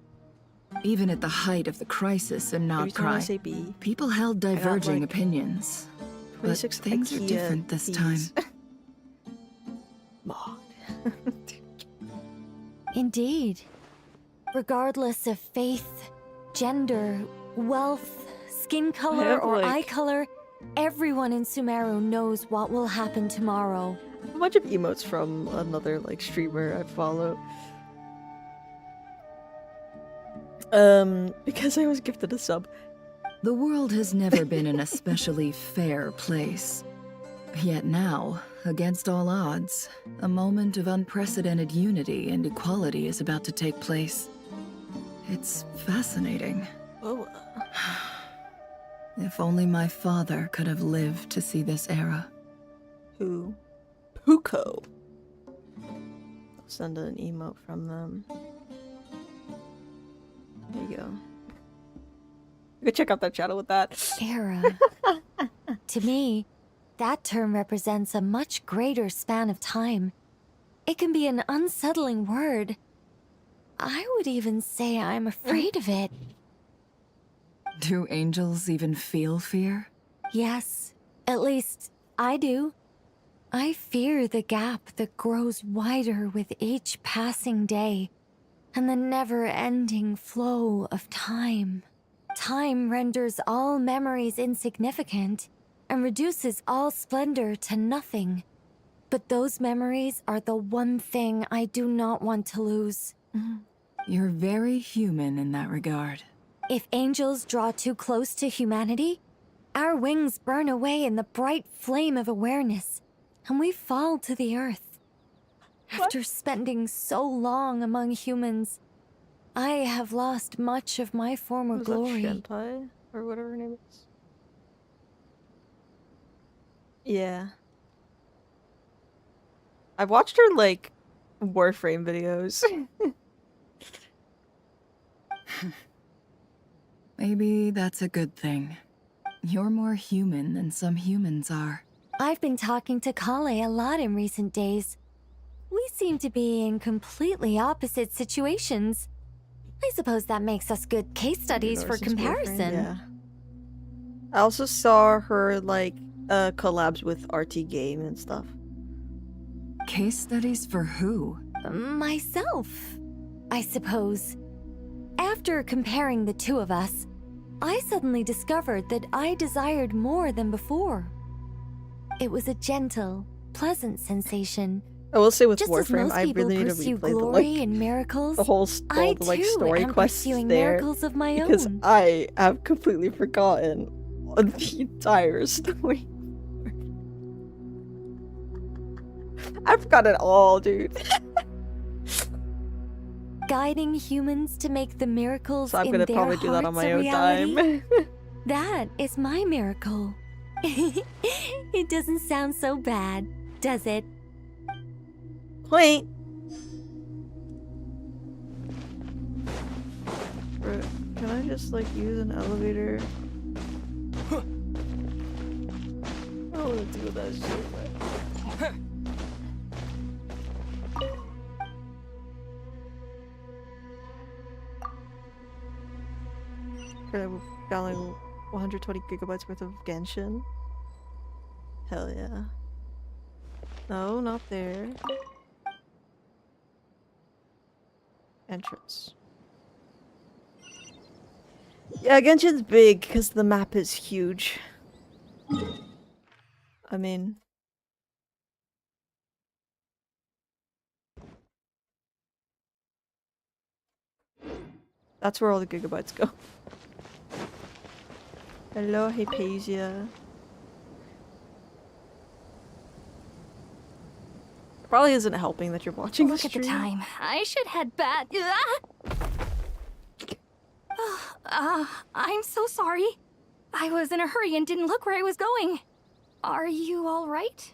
Even at the height of the crisis in Every time I Nodcry, say B, people held I got, diverging like, opinions. But 26 things are IKEA different this Bs. time. Mod. Indeed. Regardless of faith, gender, wealth, skin color, have, or like- eye color, everyone in Sumeru knows what will happen tomorrow. A bunch of emotes from another like streamer I follow. Because I was gifted a sub. The world has never been an especially fair place. Yet now, against all odds, a moment of unprecedented unity and equality is about to take place. It's fascinating. Oh. If only my father could have lived to see this era. Who? Puko. I'll send an emote from them. There you go. Go check out that channel with that. Era. To me, that term represents a much greater span of time. It can be an unsettling word. I would even say I'm afraid of it. Do angels even feel fear? Yes, at least I do. I fear the gap that grows wider with each passing day, and the never-ending flow of time. Time renders all memories insignificant, and reduces all splendor to nothing. But those memories are the one thing I do not want to lose. You're very human in that regard. If angels draw too close to humanity, our wings burn away in the bright flame of awareness, and we fall to the earth. After spending so long among humans, I have lost much of my former Was that glory. Shentai? Or whatever her name is? Yeah. I've watched her, like, Warframe videos. Maybe that's a good thing. You're more human than some humans are. I've been talking to Kale a lot in recent days. We seem to be in completely opposite situations. I suppose that makes us good case studies for comparison. Yeah. I also saw her, like, collabs with RT Game and stuff. Case studies for who? Myself, I suppose. After comparing the two of us, I suddenly discovered that I desired more than before. It was a gentle, pleasant sensation. I will say with Just Warframe, as most I people really need to pursue replay glory and miracles, the whole I like too story am quests pursuing there miracles of my because own. I have completely forgotten the entire story. I forgot it all, dude. Guiding humans to make the miracles So I'm in gonna their probably do that on hearts my a own reality. time. That is my miracle. It doesn't sound so bad, does it? Point. Bro, can I just like use an elevator? I don't want to do that shit, man. Okay, we've got like 120 gigabytes worth of Genshin. Hell yeah. No, not there. Entrance. Yeah, Genshin's big because the map is huge. I mean... That's where all the gigabytes go. Hello, Hypatia. Probably isn't helping that you're watching Look at the time. I should head back. I'm so sorry. I was in a hurry and didn't look where I was going. Are you all right?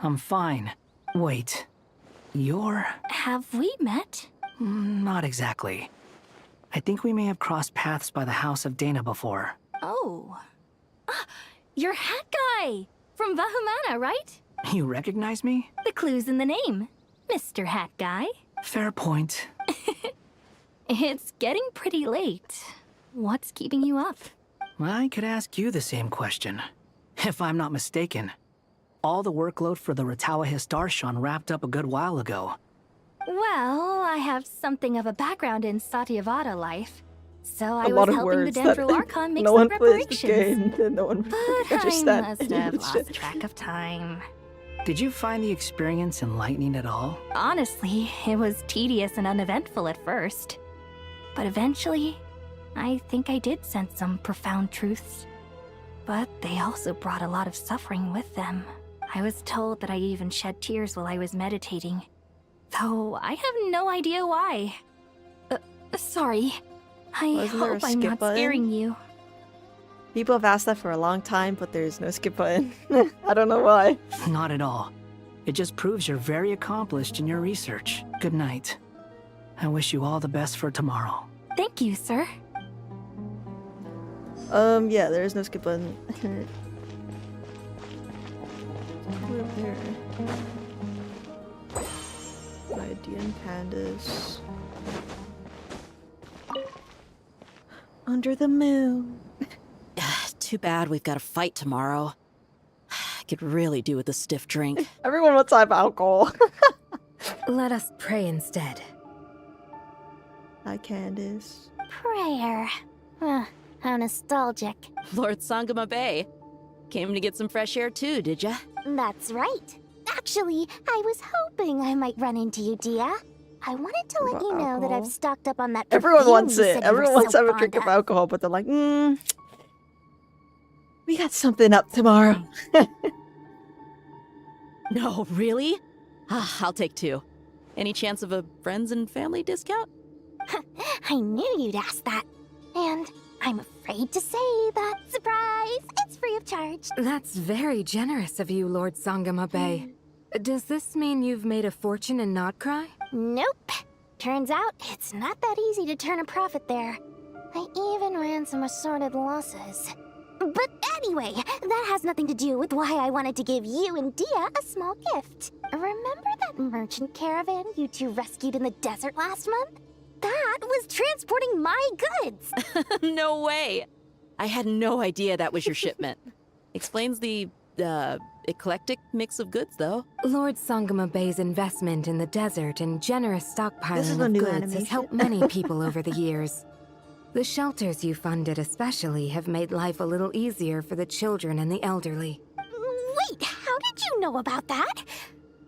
I'm fine. Wait. You're... Have we met? Not exactly. I think we may have crossed paths by the house of Dana before. Oh. You're Hat Guy! From Vahumana, right? You recognize me? The clue's in the name. Mr. Hat Guy. Fair point. It's getting pretty late. What's keeping you up? I could ask you the same question. If I'm not mistaken, all the workload for the Ratawa Archon wrapped up a good while ago. Well, I have something of a background in Satyavada life, so I A lot was of helping the words Dendro that Archon make no some one plays the preparations. game, and no one But understand I must any of have the lost shit. track of time. Did you find the experience enlightening at all? Honestly, it was tedious and uneventful at first. But eventually, I think I did sense some profound truths. But they also brought a lot of suffering with them. I was told that I even shed tears while I was meditating. Though I have no idea why. Sorry. I Wasn't there a hope I'm skip not button? scaring you. People have asked that for a long time, but there's no skip button. I don't know why. Not at all. It just proves you're very accomplished in your research. Good night. I wish you all the best for tomorrow. Thank you, sir. Yeah, there is no skip button. Over there. Guardian Pandas. Under the moon. Too bad we've got a fight tomorrow. I could really do with a stiff drink. Everyone wants to have alcohol. Let us pray instead. Hi, Candace. Prayer. How nostalgic. Lord Sangama Bay. Came to get some fresh air too, did ya? That's right. Actually, I was hoping I might run into you, Dia. I wanted to let you know that I've stocked up on that Everyone perfume wants you it. said you Everyone were wants to so have a fond drink of alcohol, but they're like, we got something up tomorrow. No, really? I'll take 2. Any chance of a friends and family discount? I knew you'd ask that. And I'm afraid to say that, surprise, it's free of charge. That's very generous of you, Lord Sangama Bay. Does this mean you've made a fortune in Notcry? Nope. Turns out it's not that easy to turn a profit there. I even ran some assorted losses. But anyway, that has nothing to do with why I wanted to give you and Dia a small gift. Remember that merchant caravan you two rescued in the desert last month? That was transporting my goods! No way! I had no idea that was your shipment. Explains the, eclectic mix of goods, though. Lord Sangama Bay's investment in the desert and generous This is stockpiling the of new goods animation. has helped many people over the years. The shelters you funded especially have made life a little easier for the children and the elderly. Wait, how did you know about that?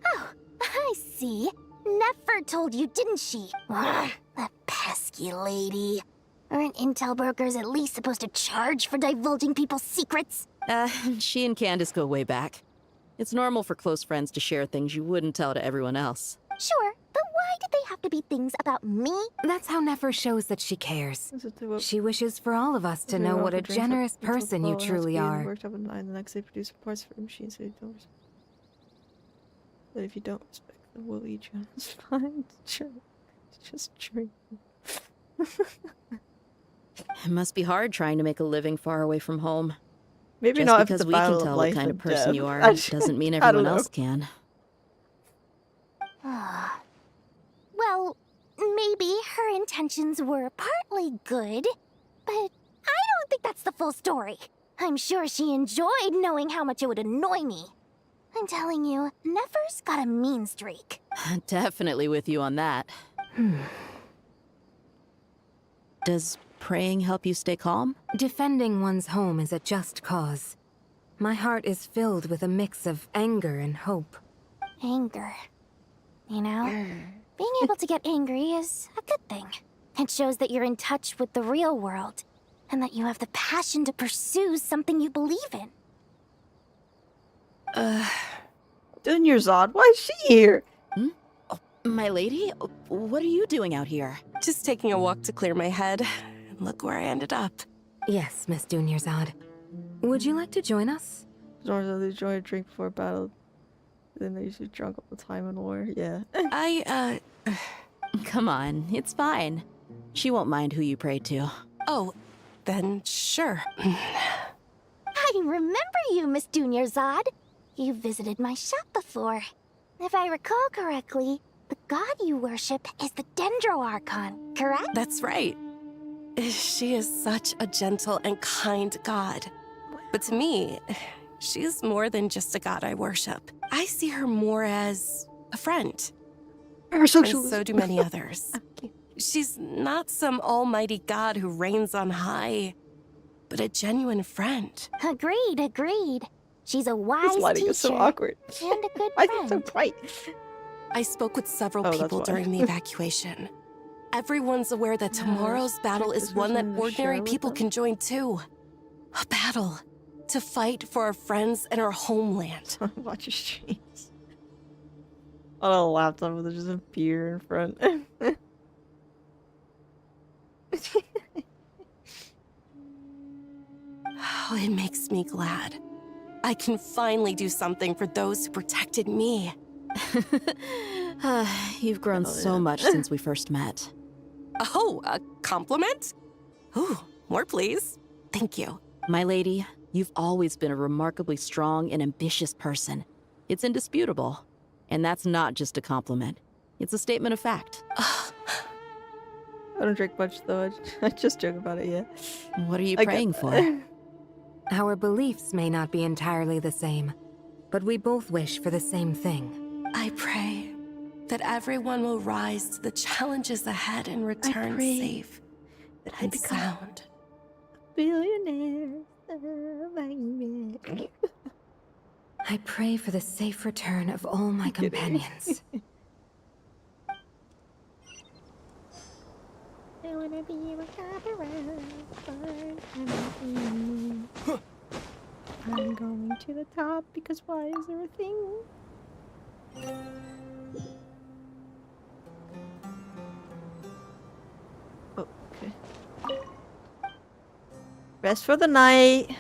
Oh, I see. Nefer told you, didn't she? Ugh, that pesky lady. Aren't intel brokers at least supposed to charge for divulging people's secrets? She and Candace go way back. It's normal for close friends to share things you wouldn't tell to everyone else. Sure, but why did they have to be things about me? That's how Nefer shows that she cares. She wishes for all of us to know what a generous person you truly are. Worked up at 9 the next day, produce parts for machines. But if you don't respect the will eat you, it's fine. Sure. It's just true. It must be hard trying to make a living far away from home. Maybe Just not if because the we can battle of tell what life kind and of person death. you are I just- doesn't mean I don't everyone know. else can. Well, maybe her intentions were partly good, but I don't think that's the full story. I'm sure she enjoyed knowing how much it would annoy me. I'm telling you, Nefer's got a mean streak. Definitely with you on that. Does praying help you stay calm? Defending one's home is a just cause. My heart is filled with a mix of anger and hope. Anger. You know, being able to get angry is a good thing. It shows that you're in touch with the real world, and that you have the passion to pursue something you believe in. Dunyarzad, why is she here? Oh, my lady? What are you doing out here? Just taking a walk to clear my head. And look where I ended up. Yes, Miss Dunyarzad. Would you like to join us? Normally they enjoy a drink before battle. Then they usually drunk all the time in war. Yeah. Come on, it's fine. She won't mind who you pray to. Oh, then sure. I remember you, Miss Dunyarzad. You visited my shop before. If I recall correctly, the god you worship is the Dendro Archon, correct? That's right. She is such a gentle and kind god. But to me, she is more than just a god I worship. I see her more as a friend. And so do many others. She's not some almighty god who reigns on high, but a genuine friend. Agreed. She's a wise This lighting teacher is so awkward. and a good I friend. think so bright. I spoke with several Oh, that's people why. during the evacuation. Everyone's aware that tomorrow's battle is one that ordinary people can join too. A battle to fight for our friends and our homeland. Watch your streams. On a laptop with just a beer in front. Oh, it makes me glad. I can finally do something for those who protected me. You've grown so much since we first met. Oh, a compliment? Ooh, more please. Thank you. My lady, you've always been a remarkably strong and ambitious person. It's indisputable. And that's not just a compliment. It's a statement of fact. I don't drink much though. I just joke about it, yeah. What are you I get praying that. for? Our beliefs may not be entirely the same, but we both wish for the same thing. I pray that everyone will rise to the challenges ahead and return safe and sound. Billionaire. I pray for the safe return of all my companions. I wanna be a I'm going to the top because why is there a thing? Oh, okay. Rest for the night.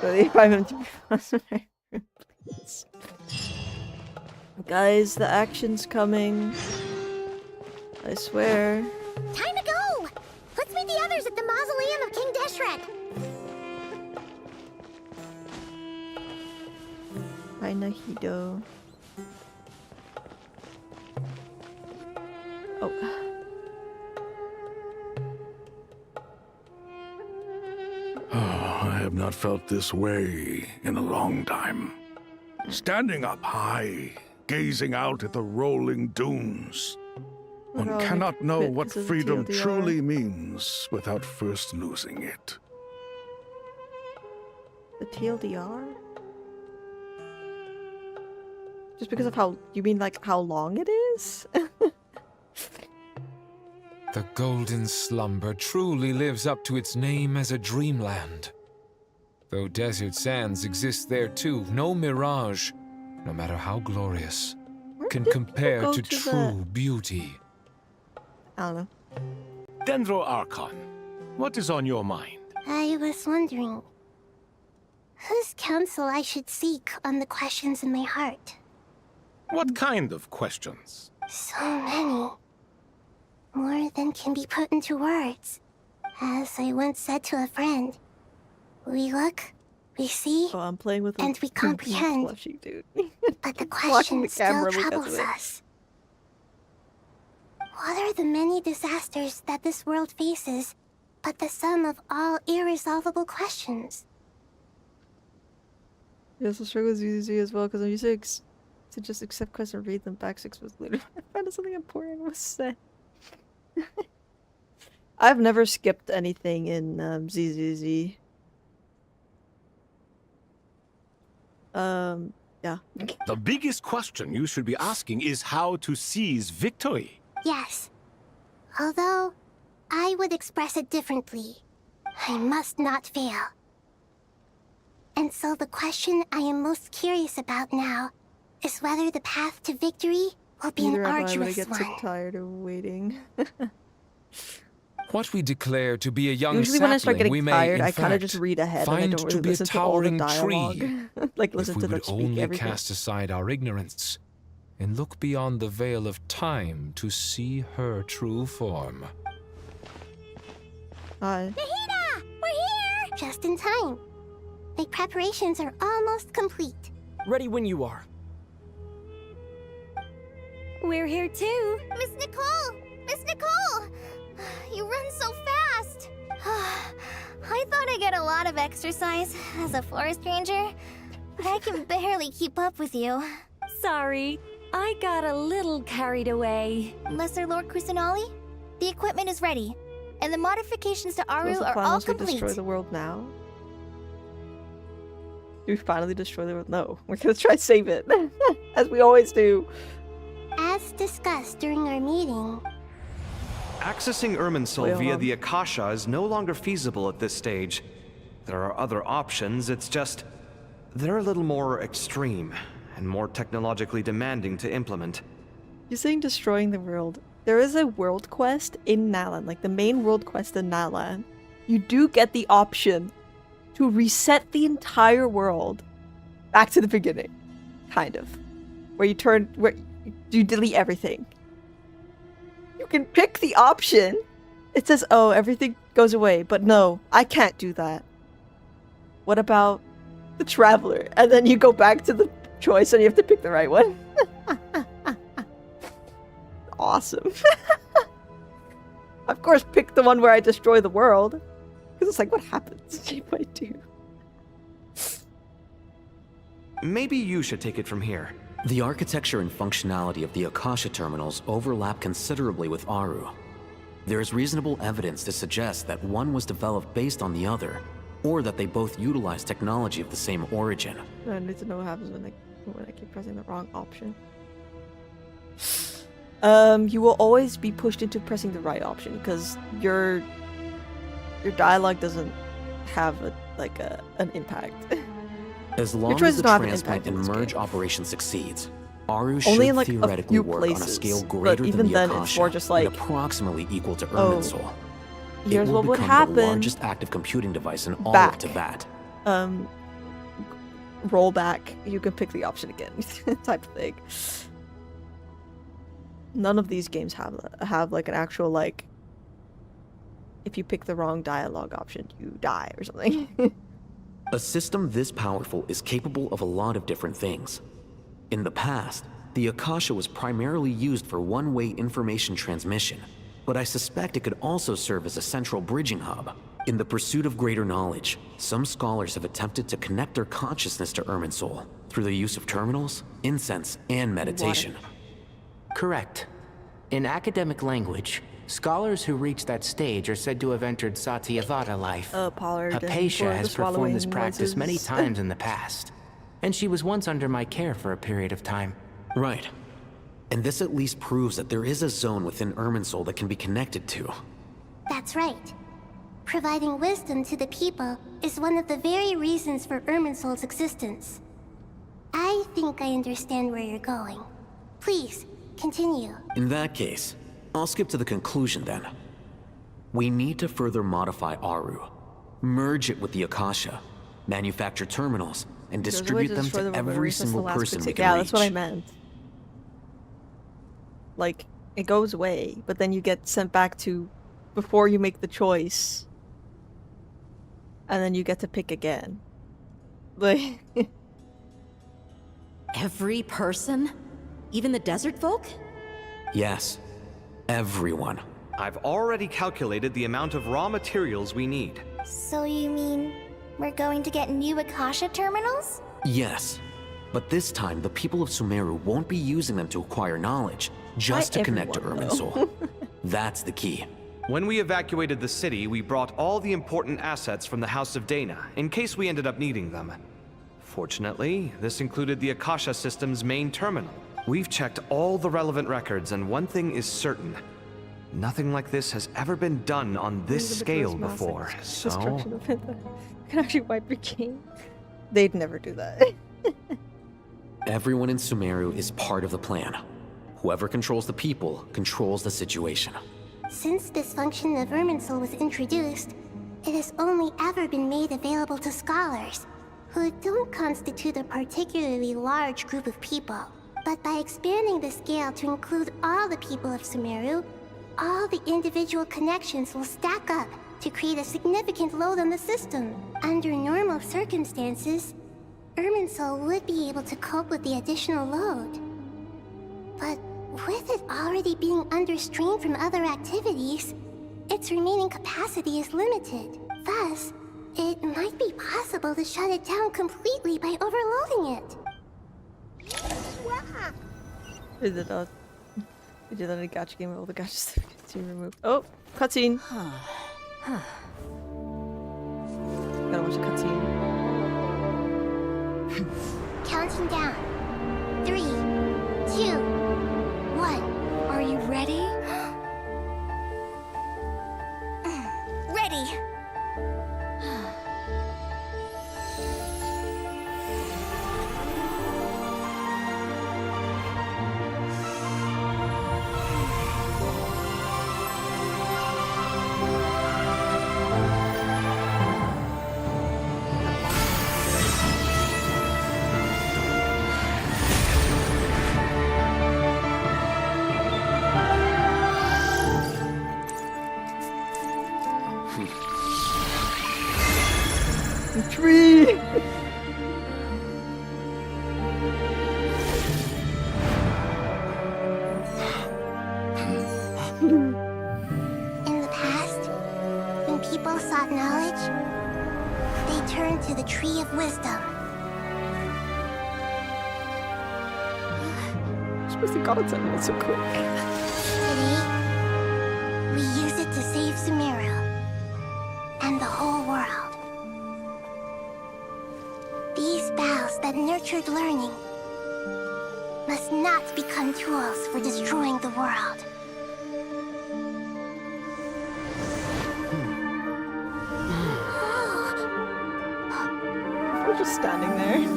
Really, 5 minutes to be Guys, the action's coming. I swear. Time to go! Let's meet the others at the mausoleum of King Deshret. Hi, Nahido. Oh. I have not felt this way in a long time. Standing up high, gazing out at the rolling dunes. One cannot know what freedom truly means without first losing it. The TLDR? Just because of how... You mean like how long it is? The golden slumber truly lives up to its name as a dreamland. Though desert sands exist there too, no mirage, no matter how glorious, can compare to true beauty. I don't know. Dendro Archon, what is on your mind? I was wondering whose counsel I should seek on the questions in my heart. What kind of questions? So many. More than can be put into words. As I once said to a friend, we look, we see, I'm playing with and we comprehend. Plushie, dude. But the question still troubles us. What are the many disasters that this world faces, but the sum of all irresolvable questions? Yes, I struggle with ZZ as well, because I'm used to just accept questions and read them back 6 months later. I found something important was said. I've never skipped anything in ZZZ. Yeah. The biggest question you should be asking is how to seize victory. Yes. Although, I would express it differently. I must not fail. And so the question I am most curious about now is whether the path to victory will be an arduous get one. so tired of waiting. What we declare to be a young Usually when I start sapling, we getting may, tired, in I kind of fact, just read ahead and I find don't to really be a listen to all the towering dialogue. tree. Like listen if we to them would speak only everything. cast aside our ignorance and look beyond the veil of time to see her true form. Hi. Nahida! We're here! Just in time. My preparations are almost complete. Ready when you are. We're here too. Miss Nicole! Miss Nicole! You run so fast! I thought I'd get a lot of exercise as a forest ranger, but I can barely keep up with you. Sorry, I got a little carried away. Lesser Lord Kusanali, the equipment is ready, and the modifications to Aru What's the are plan all once we complete. destroy the world now? Do we finally destroy the world? No, we're gonna try to save it, as we always do. As discussed during our meeting, Accessing Irminsul Wait, hold via on. the Akasha is no longer feasible at this stage. There are other options, it's just... they're a little more extreme, and more technologically demanding to implement. You're saying destroying the world. There is a world quest in Nalan, like the main world quest in Nalan. You do get the option to reset the entire world back to the beginning. Kind of. Where you delete everything. You can pick the option. It says, oh, everything goes away. But no, I can't do that. What about the Traveler? And then you go back to the choice and you have to pick the right one. Awesome. Of course, pick the one where I destroy the world. Because it's like, what happens if I do? Maybe you should take it from here. The architecture and functionality of the Akasha terminals overlap considerably with Aru. There is reasonable evidence to suggest that one was developed based on the other, or that they both utilize technology of the same origin. I need to know what happens when I keep pressing the wrong option. You will always be pushed into pressing the right option because your dialogue doesn't have an impact. As long as the transplant and merge operation succeeds, Aru should Only in, like, theoretically a few work on a places, scale but greater even than the then, Akasha it's more just like, and approximately equal to oh, Irminsul. Here's it will what would become happen. the largest active computing device in all Back. of Tibet. Roll back. You can pick the option again, type of thing. None of these games have like an actual like. If you pick the wrong dialogue option, you die or something. A system this powerful is capable of a lot of different things. In the past, the Akasha was primarily used for one-way information transmission, but I suspect it could also serve as a central bridging hub. In the pursuit of greater knowledge, some scholars have attempted to connect their consciousness to Irminsul through the use of terminals, incense, and meditation. Correct. In academic language, scholars who reach that stage are said to have entered Satyavata life. Hypatia has performed this practice many times in the past, and she was once under my care for a period of time. Right. And this at least proves that there is a zone within Irminsul that can be connected to. That's right. Providing wisdom to the people is one of the very reasons for Irminsul's existence. I think I understand where you're going. Please, continue. In that case, I'll skip to the conclusion then. We need to further modify Aru, merge it with the Akasha, manufacture terminals, and distribute them to every single person we can reach. Yeah, that's what I meant. Like, it goes away, but then you get sent back to before you make the choice. And then you get to pick again. Like... Every person? Even the desert folk? Yes. Everyone. I've already calculated the amount of raw materials we need. So you mean we're going to get new Akasha terminals? Yes. But this time, the people of Sumeru won't be using them to acquire knowledge, just to connect to Irminsul. That's the key. When we evacuated the city, we brought all the important assets from the House of Dana, in case we ended up needing them. Fortunately, this included the Akasha system's main terminal. We've checked all the relevant records, and one thing is certain. Nothing like this has ever been done on this scale before, so... Destruction of it. Can actually wipe your game. They'd never do that. Everyone in Sumeru is part of the plan. Whoever controls the people controls the situation. Since this function of Irminsul was introduced, it has only ever been made available to scholars, who don't constitute a particularly large group of people. But by expanding the scale to include all the people of Sumeru, all the individual connections will stack up to create a significant load on the system. Under normal circumstances, Irminsul would be able to cope with the additional load. But with it already being under strain from other activities, its remaining capacity is limited. Thus, it might be possible to shut it down completely by overloading it. Is it not? Did you let a gacha game with all the gachas to remove? Oh, cutscene. Gotta watch a cutscene. Counting down. 3, 2, 1. Are you ready? Ready. Tree! In the past, when people sought knowledge, they turned to the Tree of Wisdom. Supposed to got it to so quick. Today, we use it to save Sumeru and the whole world. These boughs that nurtured learning must not become tools for destroying the world. We're just standing there.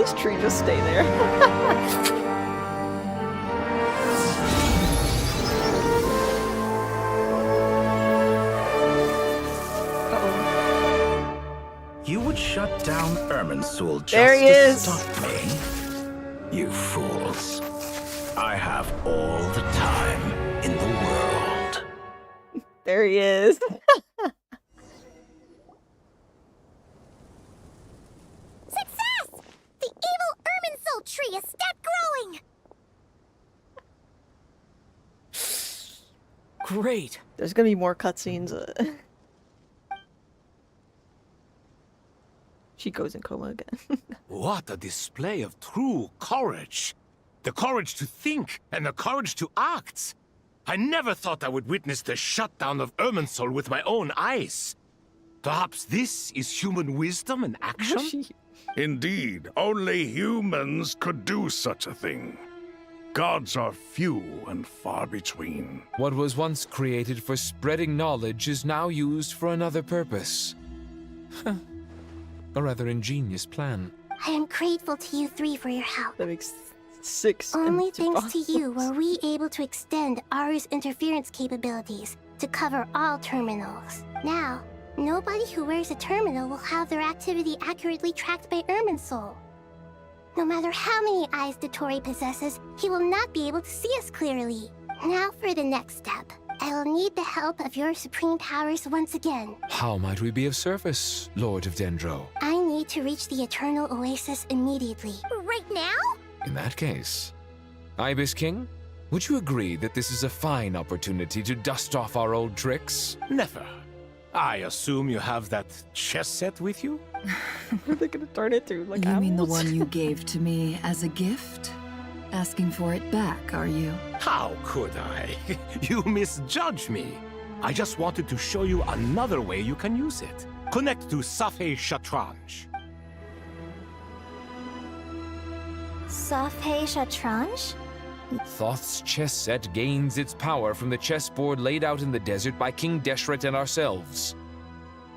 this tree just stay there? You would shut down Irminsul just There he to is. stop me? You fools. I have all the time in the world. There he is. Success! The evil Irminsul tree has stopped growing! Great. There's gonna be more cutscenes. She goes in coma again. What a display of true courage! The courage to think and the courage to act! I never thought I would witness the shutdown of Irminsul with my own eyes. Perhaps this is human wisdom in action? Indeed, only humans could do such a thing. Gods are few and far between. What was once created for spreading knowledge is now used for another purpose. A rather ingenious plan. I am grateful to you three for your help. That makes 6. Only empty thanks to you bottles. were we able to extend Aru's interference capabilities to cover all terminals. Now, nobody who wears a terminal will have their activity accurately tracked by Irminsul. No matter how many eyes Dottore possesses, he will not be able to see us clearly. Now for the next step. I will need the help of your supreme powers once again. How might we be of service, Lord of Dendro? I need to reach the Eternal Oasis immediately. Right now? In that case, Ibis King, would you agree that this is a fine opportunity to dust off our old tricks? Never. I assume you have that chess set with you? What are they gonna turn it to? Like You mean the animals? one you gave to me as a gift? Asking for it back, are you? How could I? You misjudge me. I just wanted to show you another way you can use it. Connect to Safei Shatranj. Safei Shatranj? Thoth's chess set gains its power from the chessboard laid out in the desert by King Deshret and ourselves.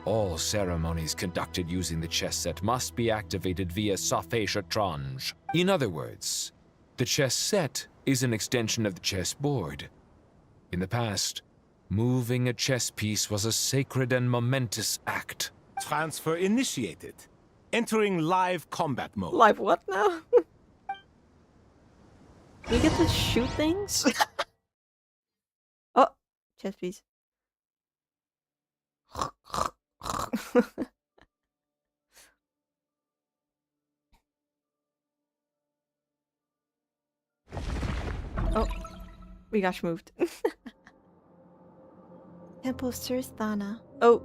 All ceremonies conducted using the chess set must be activated via Safei Shatranj. In other words, the chess set is an extension of the chessboard. In the past, moving a chess piece was a sacred and momentous act. Transfer initiated. Entering live combat mode. Live what now? We get to shoot things? Oh, chess piece. Oh, we got moved. Temple Surthana. Oh.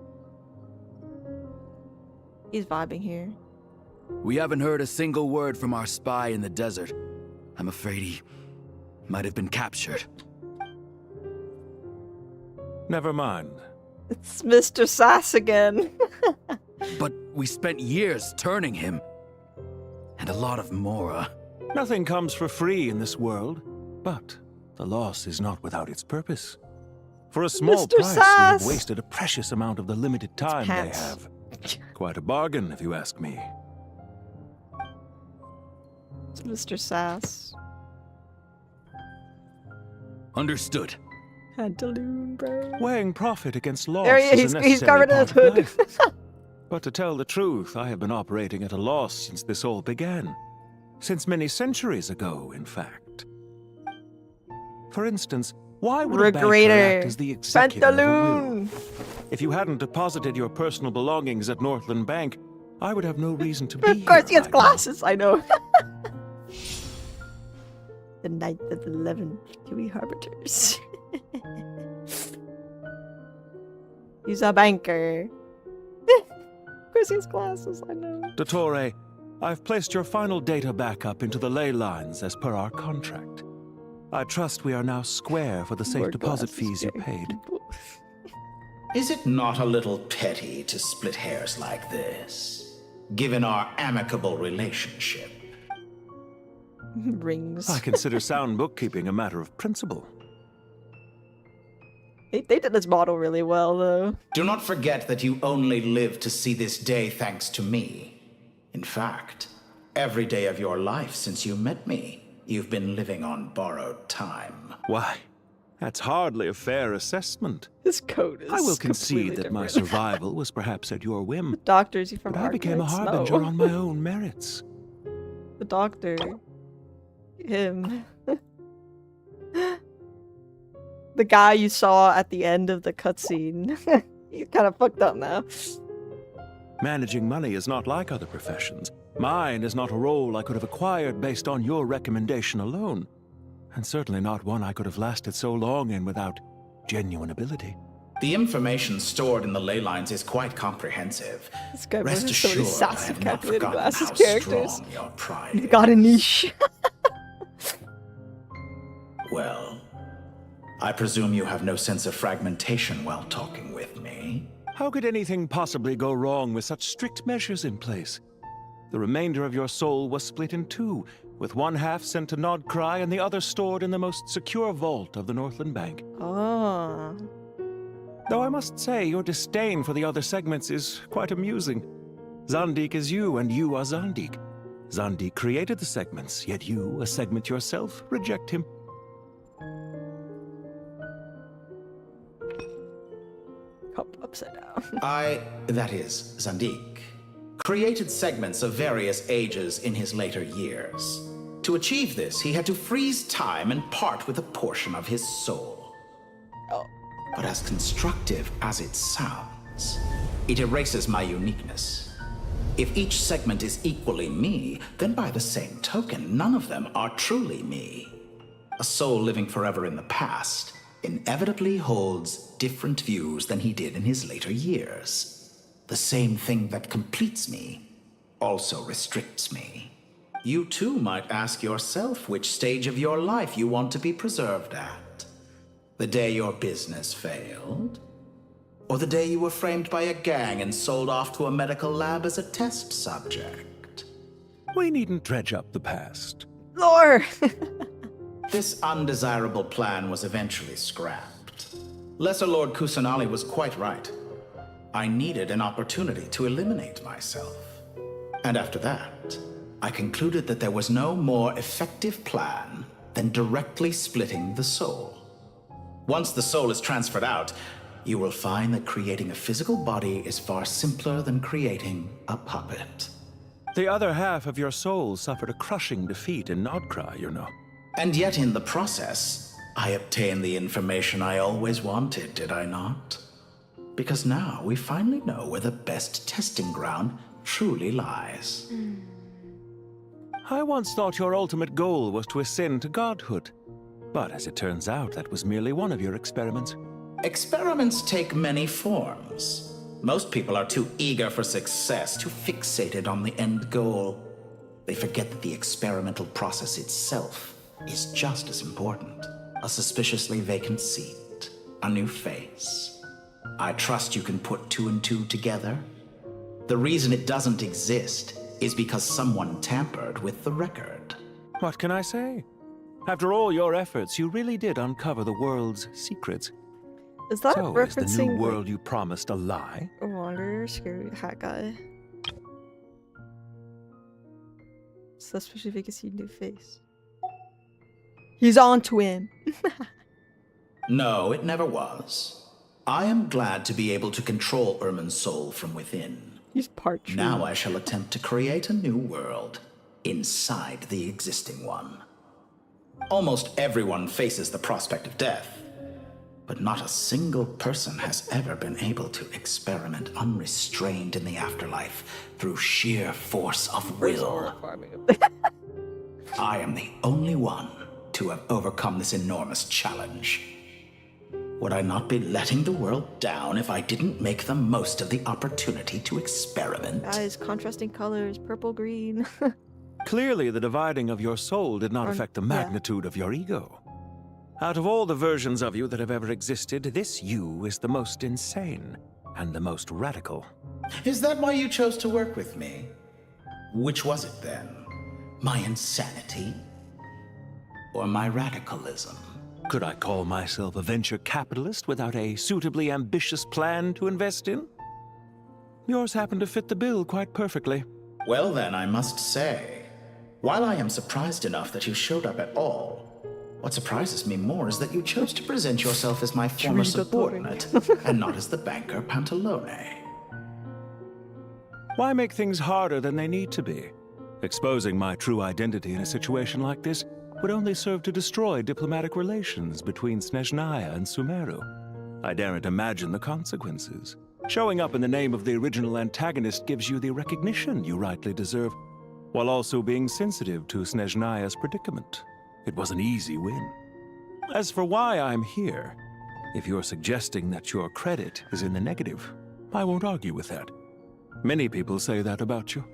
He's vibing here. We haven't heard a single word from our spy in the desert. I'm afraid he might have been captured. Never mind. It's Mr. Sass again. But we spent years turning him. And a lot of Mora. Nothing comes for free in this world, but the loss is not without its purpose. For a small Mr. price, Sass! we have wasted a precious amount of the limited time they pants. have. Quite a bargain, if you ask me. It's Mr. Sass. Understood. Pantaloon, bro. Weighing profit against loss There he is. is a He's necessary covered in his part of hood. life. But to tell the truth, I have been operating at a loss since this all began. Since many centuries ago, in fact. For instance, why would a banker Regrader. act as the executor of a will? Pantaloon. If you hadn't deposited your personal belongings at Northland Bank, I would have no reason to be Of course, he here has right now. glasses. I know. The night of the 11 Kiwi Harbiters. He's a banker. Of course, he has glasses. I know. Dottore, I've placed your final data backup into the ley lines as per our contract. I trust we are now square for the safe More deposit glasses, fees you Gary. paid. Is it not a little petty to split hairs like this, given our amicable relationship? Rings. I consider sound bookkeeping a matter of principle. They did this model really well, though. Do not forget that you only live to see this day thanks to me. In fact, Every day of your life since you met me, you've been living on borrowed time. Why, that's hardly a fair assessment. His code is I will concede that my different. survival was perhaps at your whim. Doctor, is he from but I became a Archon? harbinger No. on my own merits. The doctor. Him. The guy you saw at the end of the cutscene. He's kind of fucked up now. Managing money is not like other professions. Mine is not a role I could have acquired based on your recommendation alone. And certainly not one I could have lasted so long in without genuine ability. The information stored in the ley lines is quite comprehensive. This guy Rest has so many assured, I sassy have not calculated forgotten glasses how characters. strong your pride He's got a is. niche. Well, I presume you have no sense of fragmentation while talking with me. How could anything possibly go wrong with such strict measures in place? The remainder of your soul was split in two, with one half sent to Nodcry and the other stored in the most secure vault of the Northland Bank. Oh. Though I must say, your disdain for the other segments is quite amusing. Zandik is you, and you are Zandik. Zandik created the segments, yet you, a segment yourself, reject him. Upside down. That is, Zandik, created segments of various ages in his later years. To achieve this, he had to freeze time and part with a portion of his soul. Oh. But as constructive as it sounds, it erases my uniqueness. If each segment is equally me, then by the same token, none of them are truly me. A soul living forever in the past inevitably holds different views than he did in his later years. The same thing that completes me also restricts me. You too might ask yourself which stage of your life you want to be preserved at. The day your business failed? Or the day you were framed by a gang and sold off to a medical lab as a test subject? We needn't dredge up the past. Lore! This undesirable plan was eventually scrapped. Lesser Lord Kusanali was quite right. I needed an opportunity to eliminate myself. And after that, I concluded that there was no more effective plan than directly splitting the soul. Once the soul is transferred out, you will find that creating a physical body is far simpler than creating a puppet. The other half of your soul suffered a crushing defeat in Nodcry, you know. And yet in the process, I obtained the information I always wanted, did I not? Because now we finally know where the best testing ground truly lies. I once thought your ultimate goal was to ascend to godhood. But as it turns out, that was merely one of your experiments. Experiments take many forms. Most people are too eager for success, too fixated on the end goal. They forget that the experimental process itself is just as important. A suspiciously vacant seat, a new face. I trust you can put two and two together. The reason it doesn't exist is because someone tampered with the record. What can I say? After all your efforts, you really did uncover the world's secrets. Is that so referencing is the new world you promised a lie? Wander, scary hat guy. Suspicious vacancy, new face. He's on to him. No, it never was. I am glad to be able to control Ermin's soul from within. He's part true. Now I shall attempt to create a new world inside the existing one. Almost everyone faces the prospect of death, but not a single person has ever been able to experiment unrestrained in the afterlife through sheer force of will. I am the only one to have overcome this enormous challenge. Would I not be letting the world down if I didn't make the most of the opportunity to experiment? Guys, contrasting colors, purple, green. Clearly, the dividing of your soul did not affect the magnitude of your ego. Out of all the versions of you that have ever existed, this you is the most insane and the most radical. Is that why you chose to work with me? Which was it then? My insanity? Or my radicalism? Could I call myself a venture capitalist without a suitably ambitious plan to invest in? Yours happened to fit the bill quite perfectly. Well then, I must say, While I am surprised enough that you showed up at all, what surprises me more is that you chose to present yourself as my former subordinate and not as the banker Pantalone. Why make things harder than they need to be? Exposing my true identity in a situation like this would only serve to destroy diplomatic relations between Snezhnaya and Sumeru. I daren't imagine the consequences. Showing up in the name of the original antagonist gives you the recognition you rightly deserve, while also being sensitive to Snezhnaya's predicament. It was an easy win. As for why I'm here, if you're suggesting that your credit is in the negative, I won't argue with that. Many people say that about you.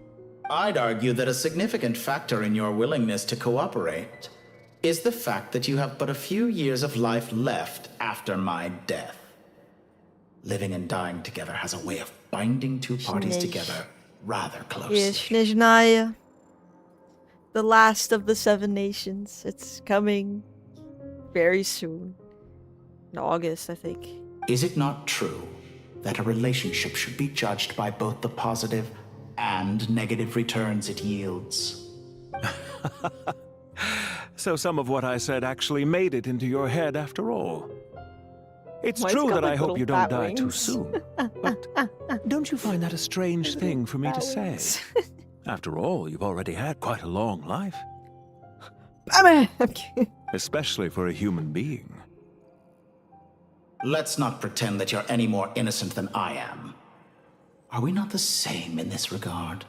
I'd argue that a significant factor in your willingness to cooperate is the fact that you have but a few years of life left after my death. Living and dying together has a way of binding two parties together rather closely. Yeah, Snezhnaya. The last of the 7 nations. It's coming very soon. In August, I think. Is it not true that a relationship should be judged by both the positive and negative returns it yields? So some of what I said actually made it into your head after all. It's true that I hope you don't die too soon, but don't you find that a strange thing for me to say? After all, you've already had quite a long life. Especially for a human being. Let's not pretend that you're any more innocent than I am. Are we not the same in this regard?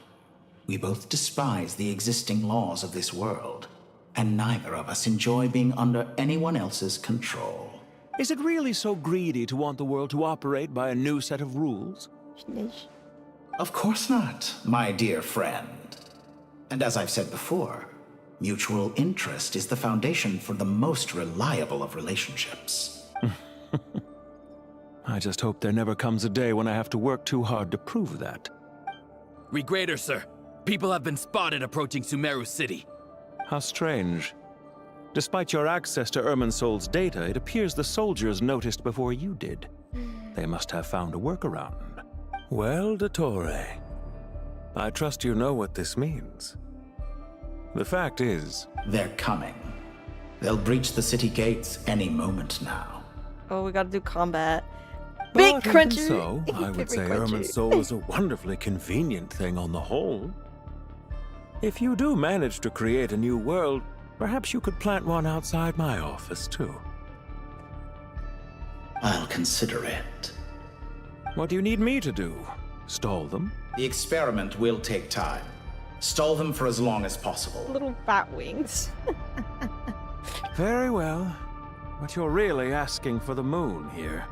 We both despise the existing laws of this world, and neither of us enjoy being under anyone else's control. Is it really so greedy to want the world to operate by a new set of rules? Of course not, my dear friend. And as I've said before, mutual interest is the foundation for the most reliable of relationships. I just hope there never comes a day when I have to work too hard to prove that. Regrader, sir. People have been spotted approaching Sumeru City. How strange. Despite your access to Irminsol's data, it appears the soldiers noticed before you did. They must have found a workaround. Well, Dottore, I trust you know what this means. The fact is... They're coming. They'll breach the city gates any moment now. Oh, we gotta do combat. Big crunchy! So, I would say Irminsol is a wonderfully convenient thing on the whole. If you do manage to create a new world, perhaps you could plant one outside my office, too. I'll consider it. What do you need me to do? Stall them? The experiment will take time. Stall them for as long as possible. Little bat wings. Very well. But you're really asking for the moon here.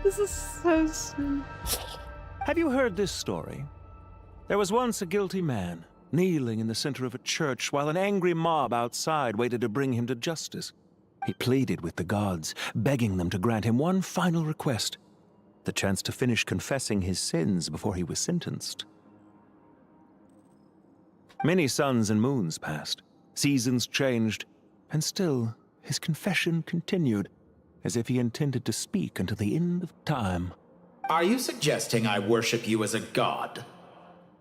This is so sweet. Have you heard this story? There was once a guilty man, kneeling in the center of a church while an angry mob outside waited to bring him to justice. He pleaded with the gods, begging them to grant him one final request, the chance to finish confessing his sins before he was sentenced. Many suns and moons passed, seasons changed, and still his confession continued, as if he intended to speak until the end of time. Are you suggesting I worship you as a god?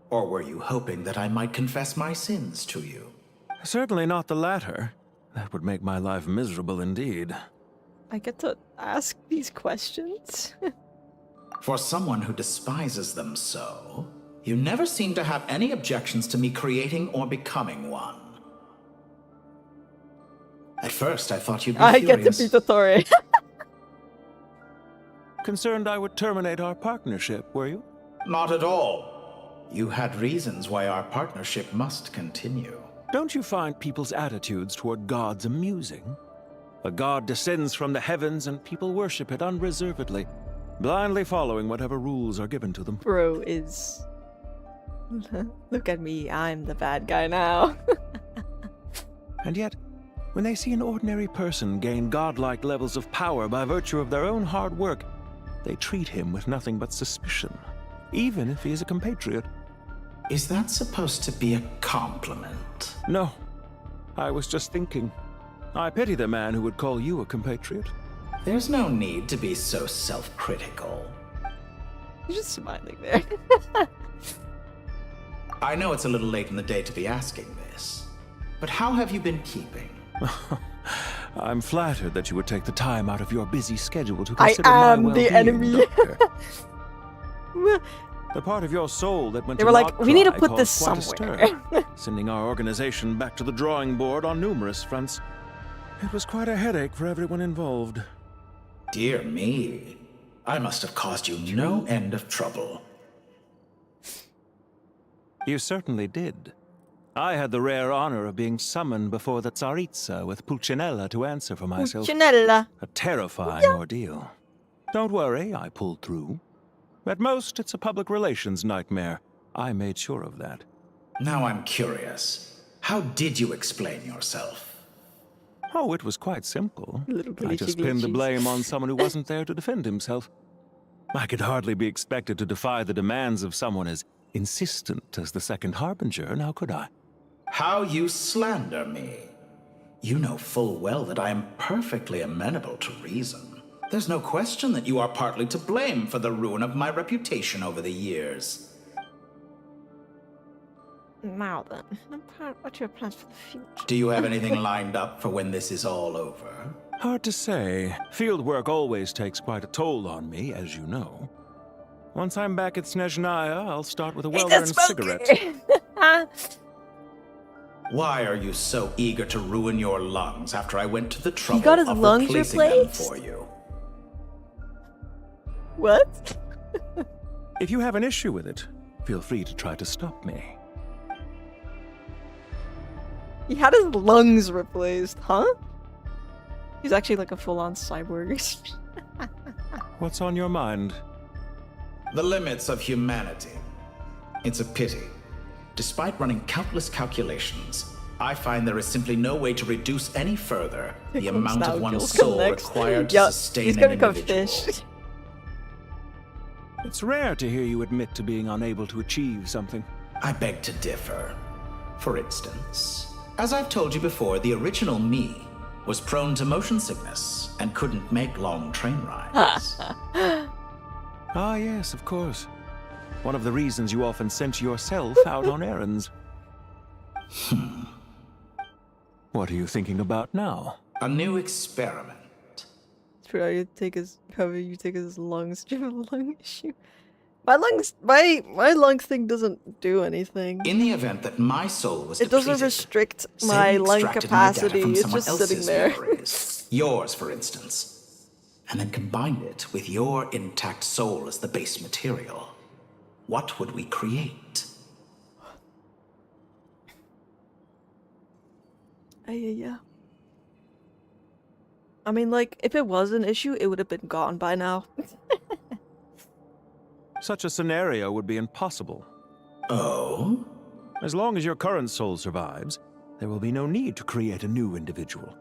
Or were you hoping that I might confess my sins to you? Certainly not the latter. That would make my life miserable indeed. I get to ask these questions? For someone who despises them so, you never seem to have any objections to me creating or becoming one. At first, I thought you'd be I furious. get to be Dottore. Concerned I would terminate our partnership, were you? Not at all. You had reasons why our partnership must continue. Don't you find people's attitudes toward gods amusing? A god descends from the heavens and people worship it unreservedly, blindly following whatever rules are given to them. Bro is... Look at me, I'm the bad guy now. And yet, when they see an ordinary person gain godlike levels of power by virtue of their own hard work, they treat him with nothing but suspicion, even if he is a compatriot. Is that supposed to be a compliment? No. I was just thinking. I pity the man who would call you a compatriot. There's no need to be so self-critical. You're just smiling there. I know it's a little late in the day to be asking this, but how have you been keeping? I'm flattered that you would take the time out of your busy schedule to I consider am my the well-being, enemy. Doctor. The part of your soul that went They to were like, not we need to cry put caused this quite a somewhere. stir, sending our organization back to the drawing board on numerous fronts. It was quite a headache for everyone involved. Dear me, I must have caused you no end of trouble. You certainly did. I had the rare honor of being summoned before the Tsaritsa with Pulcinella to answer for myself. Pulcinella. A terrifying ordeal. Don't worry, I pulled through. At most, it's a public relations nightmare. I made sure of that. Now I'm curious. How did you explain yourself? Oh, it was quite simple. I just glitchy pinned the glitchies. blame on someone who wasn't there to defend himself. I could hardly be expected to defy the demands of someone as insistent as the Second Harbinger, now could I? How you slander me. You know full well that I am perfectly amenable to reason. There's no question that you are partly to blame for the ruin of my reputation over the years. Now then, what's your plans for the future? Do you have anything lined up for when this is all over? Hard to say. Fieldwork always takes quite a toll on me, as you know. Once I'm back at Snezhnaya, I'll start with a well-earned cigarette. Why are you so eager to ruin your lungs after I went to the trouble got his of lungs replacing them replaced? for you? What? If you have an issue with it, feel free to try to stop me. He had his lungs replaced, huh? He's actually like a full-on cyborg. What's on your mind? The limits of humanity. It's a pity. Despite running countless calculations, I find there is simply no way to reduce any further the amount of one's soul required to sustain he's an gonna come individual. fish. It's rare to hear you admit to being unable to achieve something. I beg to differ. For instance, as I've told you before, the original me was prone to motion sickness and couldn't make long train rides. Ah, yes, of course. One of the reasons you often sent yourself out on errands. What are you thinking about now? A new experiment. True, you take his lungs. Do you have a lung issue? My lung thing doesn't do anything. In the event that my soul was It doesn't depleted, restrict say my we lung extracted my data capacity. from It's someone just sitting else's there. memories, yours, for instance, and then combined it with your intact soul as the base material. What would we create? Yeah. I mean, like, if it was an issue, it would have been gone by now. Such a scenario would be impossible. Oh? As long as your current soul survives, there will be no need to create a new individual.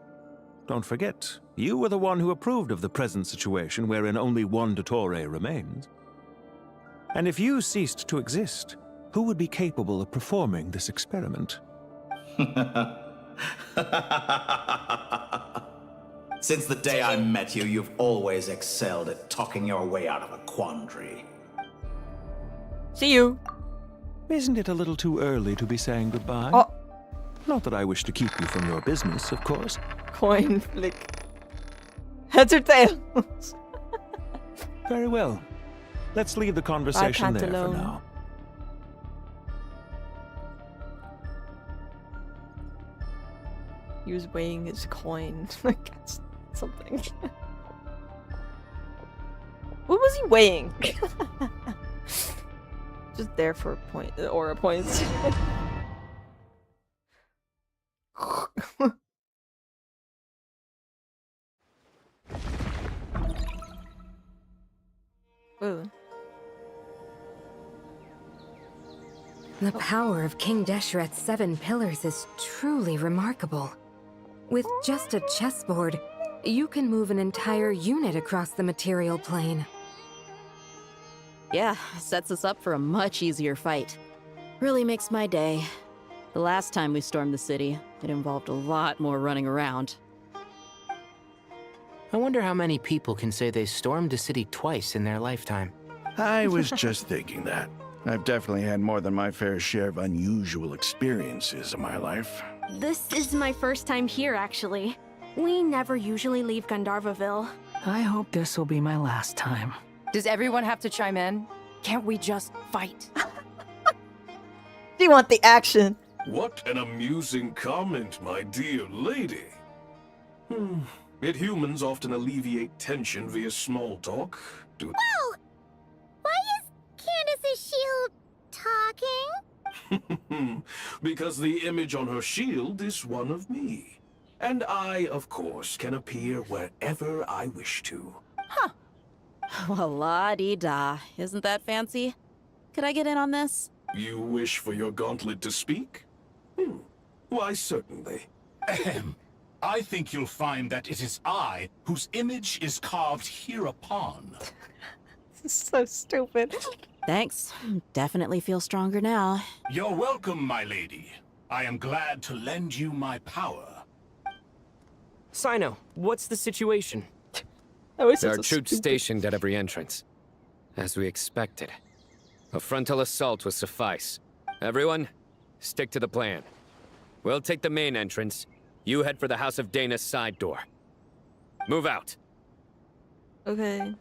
Don't forget, you were the one who approved of the present situation wherein only one Dottore remains. And if you ceased to exist, who would be capable of performing this experiment? Since the day I met you, you've always excelled at talking your way out of a quandary. See you. Isn't it a little too early to be saying goodbye? Oh. Not that I wish to keep you from your business, of course. Coin flick. Heads or tails? Very well. Let's leave the conversation there for Pantalone. now. He was weighing his coin against something. What was he weighing? Just there for a point, aura points. Ooh. The power of King Desheret's 7 pillars is truly remarkable. With just a chessboard, you can move an entire unit across the material plane. Yeah, sets us up for a much easier fight. Really makes my day. The last time we stormed the city, it involved a lot more running around. I wonder how many people can say they stormed a city twice in their lifetime. I was just thinking that. I've definitely had more than my fair share of unusual experiences in my life. This is my first time here, actually. We never usually leave Gandharvaville. I hope this will be my last time. Does everyone have to chime in? Can't we just fight? Do you want the action? What an amusing comment, my dear lady. Yet humans often alleviate tension via small talk. Whoa! Why is Candace's shield talking? Because the image on her shield is one of me. And I, of course, can appear wherever I wish to. Well, la-di-da. Isn't that fancy? Could I get in on this? You wish for your gauntlet to speak? Why, certainly. Ahem. I think you'll find that it is I whose image is carved hereupon. This is so stupid. Thanks. Definitely feel stronger now. You're welcome, my lady. I am glad to lend you my power. Sino, what's the situation? There are troops stationed at every entrance. As we expected. A frontal assault will suffice. Everyone, stick to the plan. We'll take the main entrance. You head for the House of Dana's side door. Move out. Okay.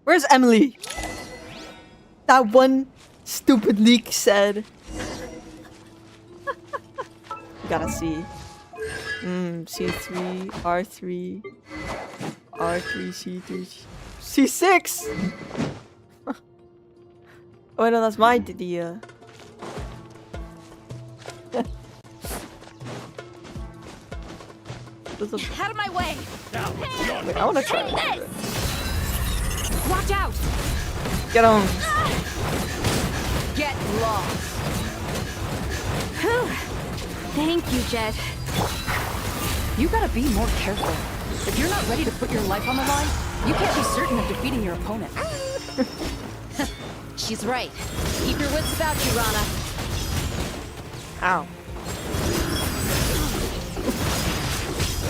Where's Emily? That one stupid leak said. Gotta see. C3, R3, R3, C3, C6! Oh no, that's my idea. Out of my way! Wait, I wanna try this! Watch out! Get on. Get lost! Whew. Thank you, Jet. You gotta be more careful. If you're not ready to put your life on the line, you can't be certain of defeating your opponent. She's right. Keep your wits about you, Rana. Ow.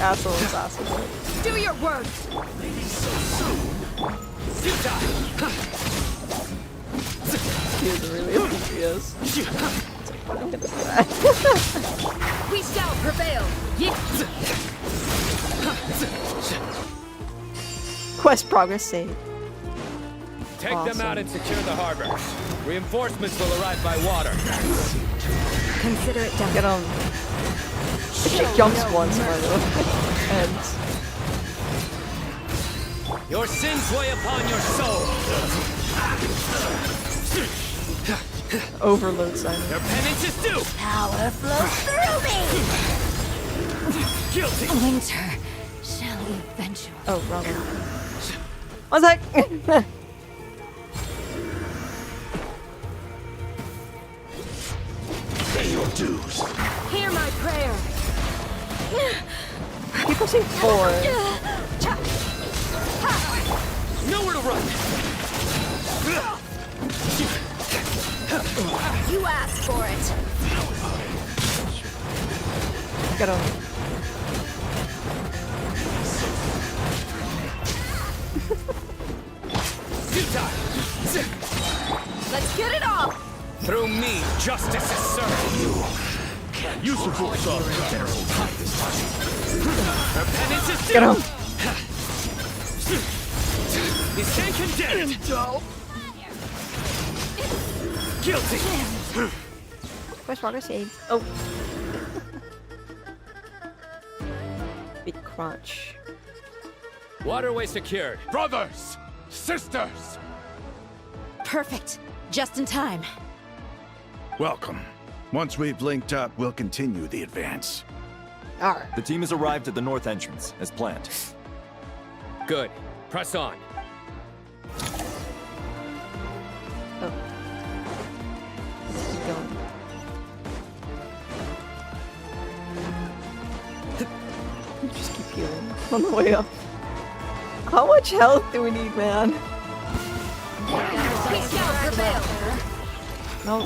Asshole assassin. Do your work! He is really obvious. We shall prevail! Quest progress saved. Take them out and secure the harbor. Reinforcements will arrive by water. Consider it done. Get on. She jumps once, by the way. And Your sins weigh upon your soul. overload sign. Your penance is due. Power flows through me! Guilty. Winter shall eventually. Oh, wrong one. One sec! Pay your dues. Hear my prayer! Keep pushing forward. Nowhere to run! You asked for it! Get on. Let's get it off! Through me, justice is served. You support some Her penance is due. Get on. You stand condemned. Guilty. Quest progress saved. Oh. Big crunch. Waterway secured. Brothers! Sisters! Perfect. Just in time. Welcome. Once we've linked up, we'll continue the advance. Alright. The team has arrived at the north entrance, as planned. Good. Press on. Oh. Keep going. Just keep healing on the way up. How much health do we need, man? We shall prevail! No.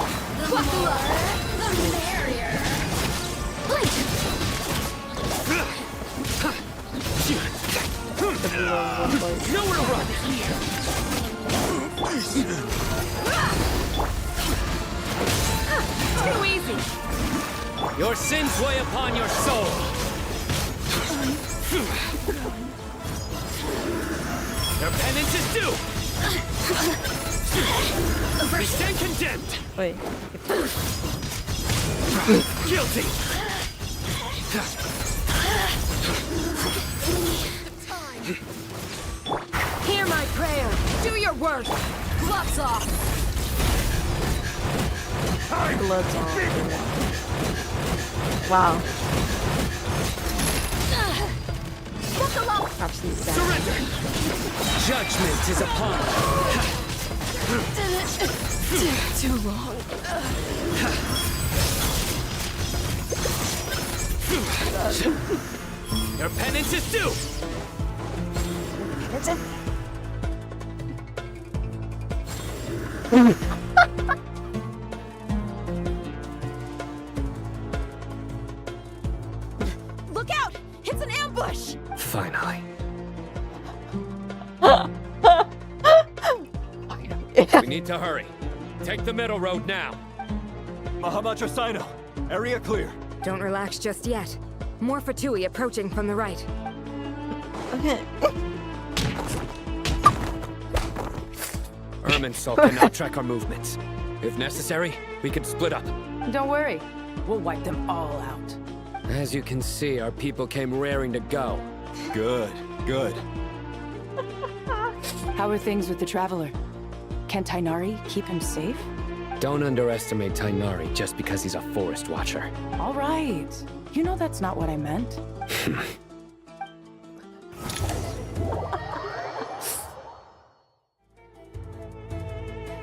The Nowhere to run here. Too easy. Your sins weigh upon your soul. Your penance is due. You stand condemned. Wait. Guilty. Hear my prayer. Do your work. Gloves off. Gloves on. Wow. Absolutely bad. Surrender. Judgment is upon Too long. Your penance is due. That's it. Look out! It's an ambush! Finally. We need to hurry. Take the middle road now. Mahamacha Sino, area clear. Don't relax just yet. More Fatui approaching from the right. Okay. Irminsul cannot track our movements. If necessary, we can split up. Don't worry. We'll wipe them all out. As you can see, our people came raring to go. Good, good. How are things with the Traveler? Can Tainari keep him safe? Don't underestimate Tainari just because he's a forest watcher. All right. You know that's not what I meant.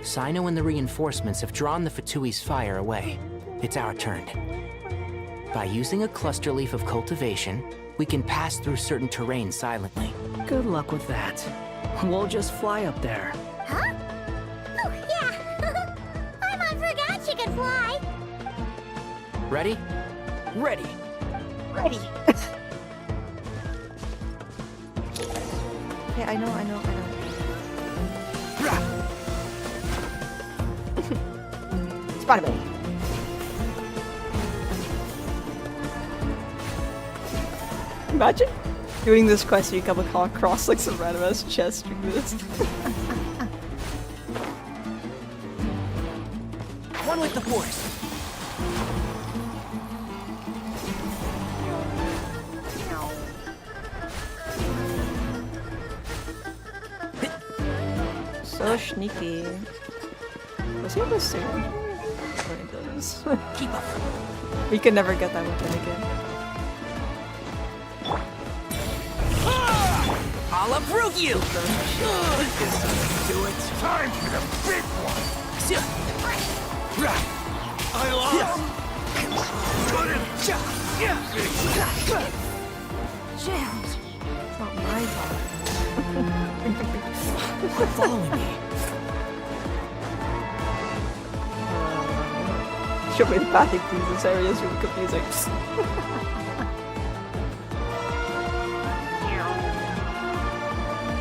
Sino and the reinforcements have drawn the Fatui's fire away. It's our turn. By using a cluster leaf of cultivation, we can pass through certain terrain silently. Good luck with that. We'll just fly up there. Huh? Oh, yeah. I forgot she could fly. Ready? Ready. Ready. Okay, I know. Spider-Man. Imagine doing this quest and you come across like some random ass chest doing this. One with the force. So sneaky. Does he have a suit? Oh, he does. Keep up. We can never get that weapon again. I'll uproot you! Do it. Time for the big one. I lost. It's not my fault. Quit following me. Show me the pathing through this area is really confusing.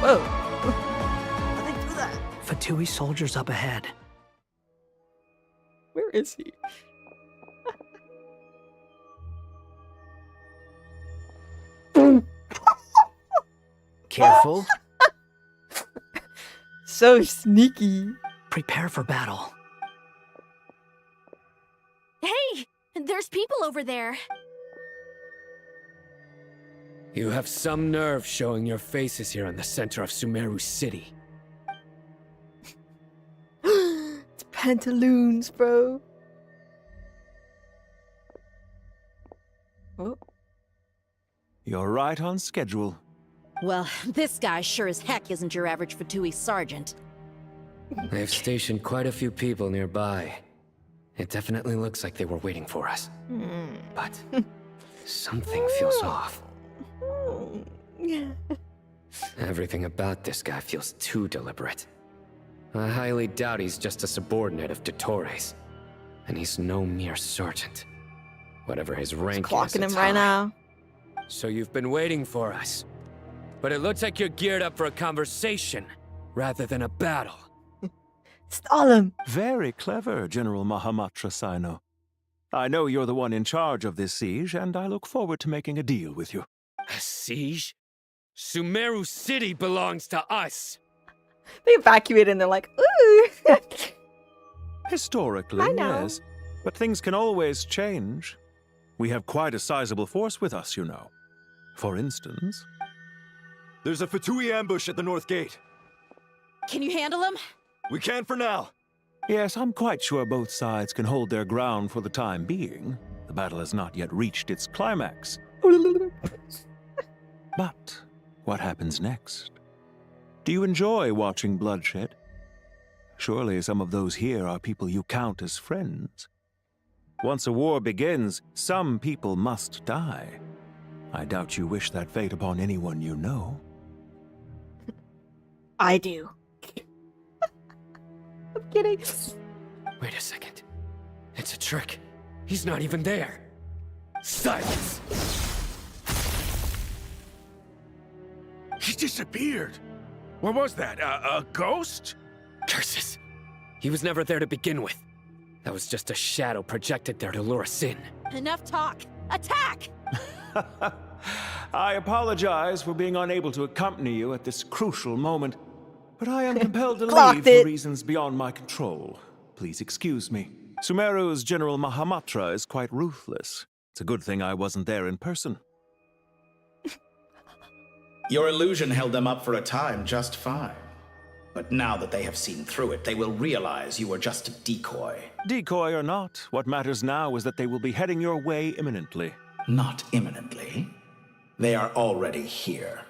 Whoa! Nothing through that. Fatui soldiers up ahead. Where is he? Careful. So sneaky. Prepare for battle. Hey! There's people over there. You have some nerve showing your faces here in the center of Sumeru City. It's pantaloons, bro. Oh. You're right on schedule. Well, this guy sure as heck isn't your average Fatui sergeant. They've stationed quite a few people nearby. It definitely looks like they were waiting for us. But something feels off. Everything about this guy feels too deliberate. I highly doubt he's just a subordinate of Dottores. And he's no mere sergeant. Whatever his rank is, Clocking him it's right high. now. So you've been waiting for us. But it looks like you're geared up for a conversation rather than a battle. Stall him. Very clever, General Mahamatra Sino. I know you're the one in charge of this siege, and I look forward to making a deal with you. A siege? Sumeru City belongs to us. They evacuate and they're like, ooh. Historically, I know. yes. But things can always change. We have quite a sizable force with us, you know. For instance... There's a Fatui ambush at the north gate. Can you handle him? We can for now. Yes, I'm quite sure both sides can hold their ground for the time being. The battle has not yet reached its climax. But what happens next? Do you enjoy watching bloodshed? Surely some of those here are people you count as friends. Once a war begins, some people must die. I doubt you wish that fate upon anyone you know. I do. I'm kidding. Wait a second. It's a trick. He's not even there. Silence! He disappeared. What was that? A ghost? Curses. He was never there to begin with. That was just a shadow projected there to lure us in. Enough talk. Attack! I apologize for being unable to accompany you at this crucial moment, but I am compelled to leave for reasons beyond my control. Please excuse me. Sumeru's General Mahamatra is quite ruthless. It's a good thing I wasn't there in person. Your illusion held them up for a time just fine. But now that they have seen through it, they will realize you were just a decoy. Decoy or not, what matters now is that they will be heading your way imminently. Not imminently. They are already here.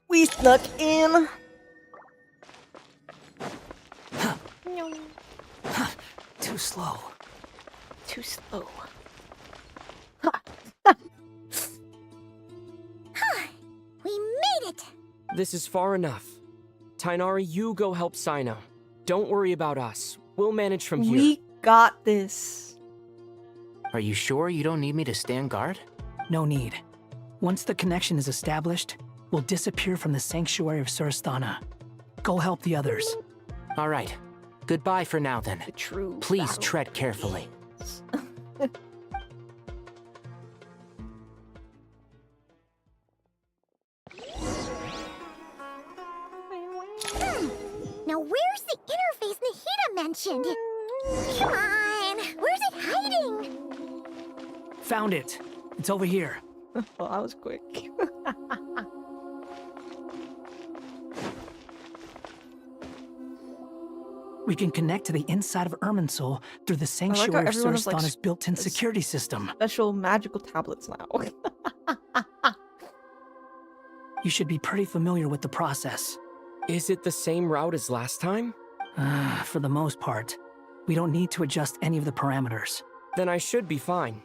We snuck in. Too slow. Too slow. We made it! This is far enough. Tainari, you go help Sino. Don't worry about us. We'll manage from here. We got this. Are you sure you don't need me to stand guard? No need. Once the connection is established, we'll disappear from the sanctuary of Surasthana. Go help the others. All right. Goodbye for now, then. The true Please tread carefully. Now where's the interface Nahida mentioned? Come on! Where's it hiding? Found it. It's over here. Well, that was quick. We can connect to the inside of Irminsul through the sanctuary of Surasthana's built-in security system. Special magical tablets now. You should be pretty familiar with the process. Is it the same route as last time? For the most part. We don't need to adjust any of the parameters. Then I should be fine.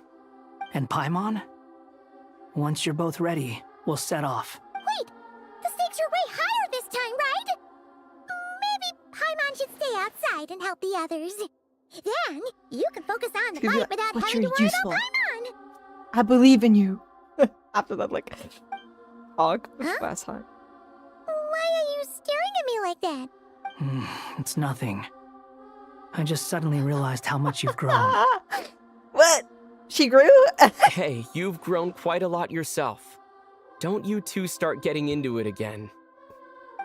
And Paimon? Once you're both ready, we'll set off. Wait! The stakes are way higher this time, right? Maybe Paimon should stay outside and help the others. Then, you can focus on the fight without having to worry about Paimon. I believe in you. After that, like, hug last time. Why are you staring at me like that? It's nothing. I just suddenly realized how much you've grown. What? She grew? Hey, you've grown quite a lot yourself. Don't you two start getting into it again.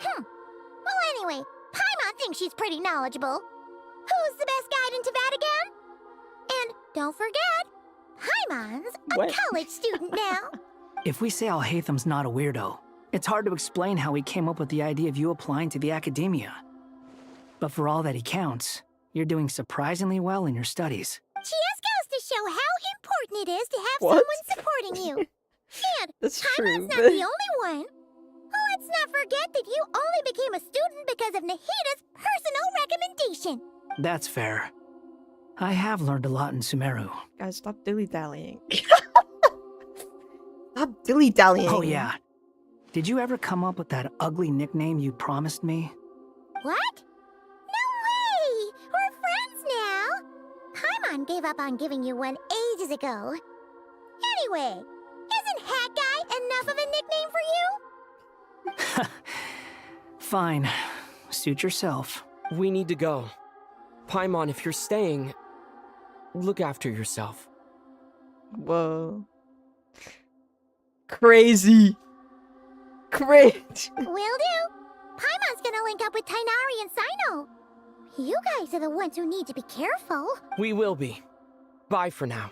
Well, anyway, Paimon thinks she's pretty knowledgeable. Who's the best guide in Teyvat again? And don't forget, Paimon's a college student now. If we say Alhatham's not a weirdo, it's hard to explain how he came up with the idea of you applying to the academia. But for all that he counts, you're doing surprisingly well in your studies. She just goes to show how important it is to have someone supporting you. And Paimon's not the only one. Let's not forget that you only became a student because of Nahida's personal recommendation. That's fair. I have learned a lot in Sumeru. Guys, stop dilly-dallying. Stop dilly-dallying. Oh yeah. Did you ever come up with that ugly nickname you promised me? What? No way! We're friends now! Paimon gave up on giving you one ages ago. Anyway, isn't Hat Guy enough of a nickname for you? Fine. Suit yourself. We need to go. Paimon, if you're staying, look after yourself. Whoa. Crazy. Great. Will do. Paimon's gonna link up with Tainari and Sino. You guys are the ones who need to be careful. We will be. Bye for now.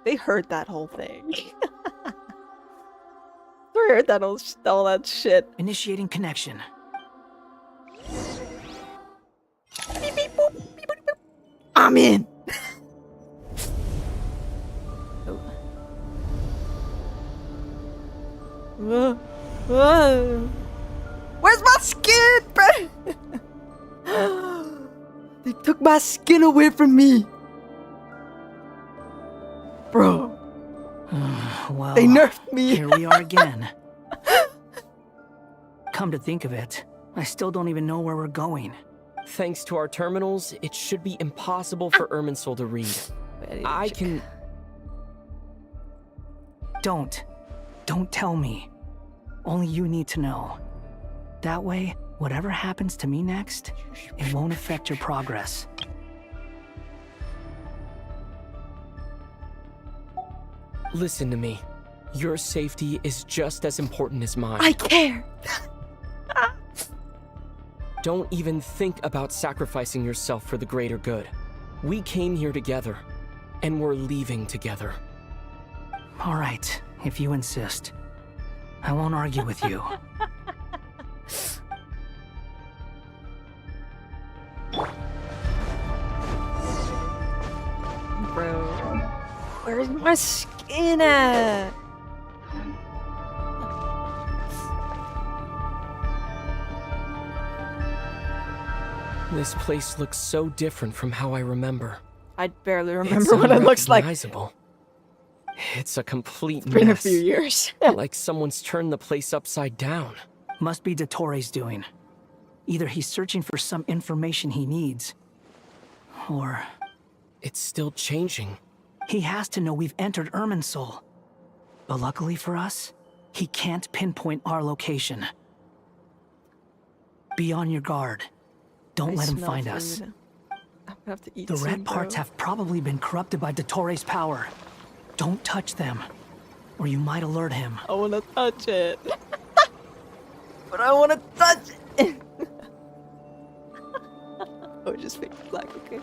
They heard that whole thing. They heard that all that shit. Initiating connection. Beep, beep, boop, beep, boop, boop. I'm in. Where's my skin, bro? They took my skin away from me. Bro. Well, they nerfed me. Here we are again. Come to think of it, I still don't even know where we're going. Thanks to our terminals, it should be impossible for Irminsul to read. I can... Don't tell me. Only you need to know. That way, whatever happens to me next, it won't affect your progress. Listen to me. Your safety is just as important as mine. I care. Don't even think about sacrificing yourself for the greater good. We came here together, and we're leaving together. All right, if you insist. I won't argue with you. Bro, where's my skin at? This place looks so different from how I remember. I barely remember what it looks like. Unrecognizable. It's a complete It's been a mess. few years. Like someone's turned the place upside down. Must be Dottoro's doing. Either he's searching for some information he needs, or... It's still changing. He has to know we've entered Irminsul. But luckily for us, he can't pinpoint our location. Be on your guard. Don't let him find us. I'm gonna have to eat The red soon, parts bro. have probably been corrupted by Dottoro's power. Don't touch them, or you might alert him. I wanna touch it. But I wanna touch it. Oh, just make it black, okay?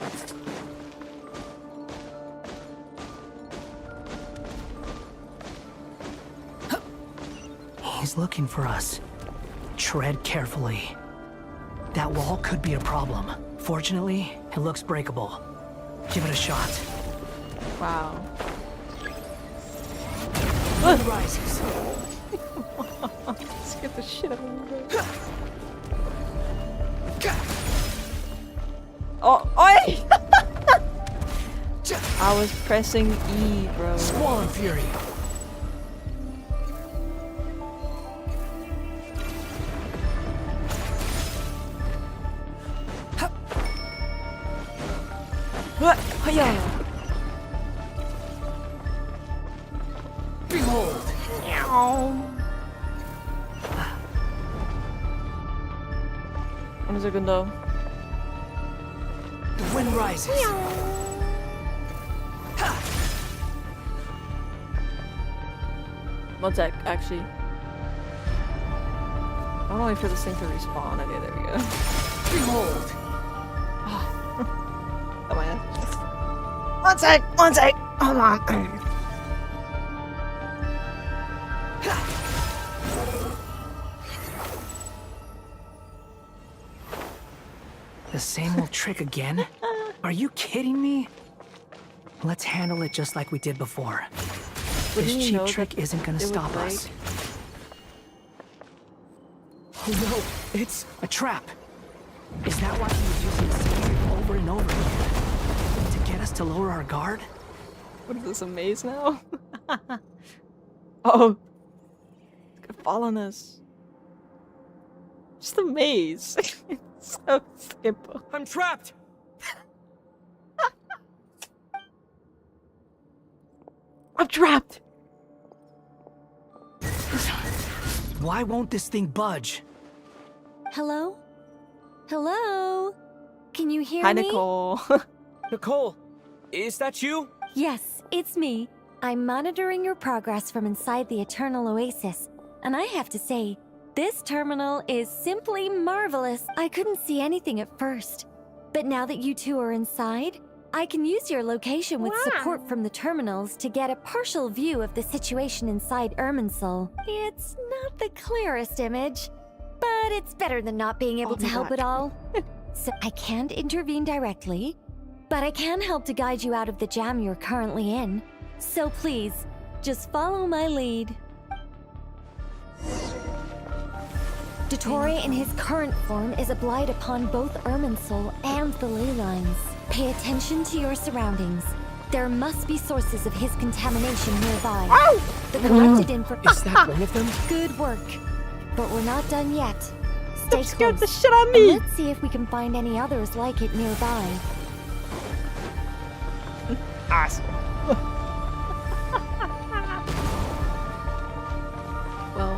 He's looking for us. Tread carefully. That wall could be a problem. Fortunately, it looks breakable. Give it a shot. Wow. Moon rises. Skip the shit out of me. Oh, oi! I was pressing E, bro. Swan Fury. What? Hiya! Behold! One second though. The wind rises. One sec, actually. I don't wait for this thing to respawn. Okay, there we go. Behold! Oh my god. One sec! Hold on. The same old trick again? Are you kidding me? Let's handle it just like we did before. This Wouldn't you cheap know trick that isn't gonna it would stop break? us. Oh no, it's a trap. Is that why he was using the same trick over and over again? To get us to lower our guard? What is this, a maze now? Oh. It's gonna fall on us. Just a maze. It's so simple. I'm trapped! I'm trapped! Why won't this thing budge? Hello? Hello? Can you hear Hi, me? Nicole. Nicole, is that you? Yes, it's me. I'm monitoring your progress from inside the Eternal Oasis, and I have to say, this terminal is simply marvelous. I couldn't see anything at first, but now that you two are inside, I can use your location with support from the terminals to get a partial view of the situation inside Irminsul. It's not the clearest image, but it's better than not being able to help at all. So I can't intervene directly, but I can help to guide you out of the jam you're currently in. So please, just follow my lead. Dottore in his current form is a blight upon both Irminsul and the ley lines. Pay attention to your surroundings. There must be sources of his contamination nearby. The corrupted information. Is that one of them? Good work. But we're not done yet. Stay scared close. the shit out of me. And let's see if we can find any others like it nearby. Awesome. Well.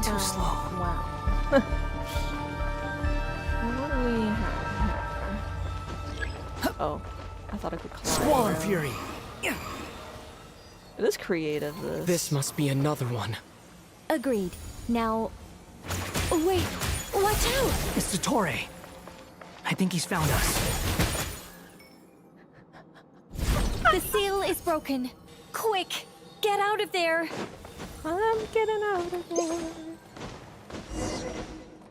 Too slow. Wow. What do we have here? Oh, I thought I could climb. Squall and Fury. It is creative, this. This must be another one. Agreed. Now... Wait, watch out! It's Dottore. I think he's found us. The seal is broken. Quick, get out of there! I'm getting out of there.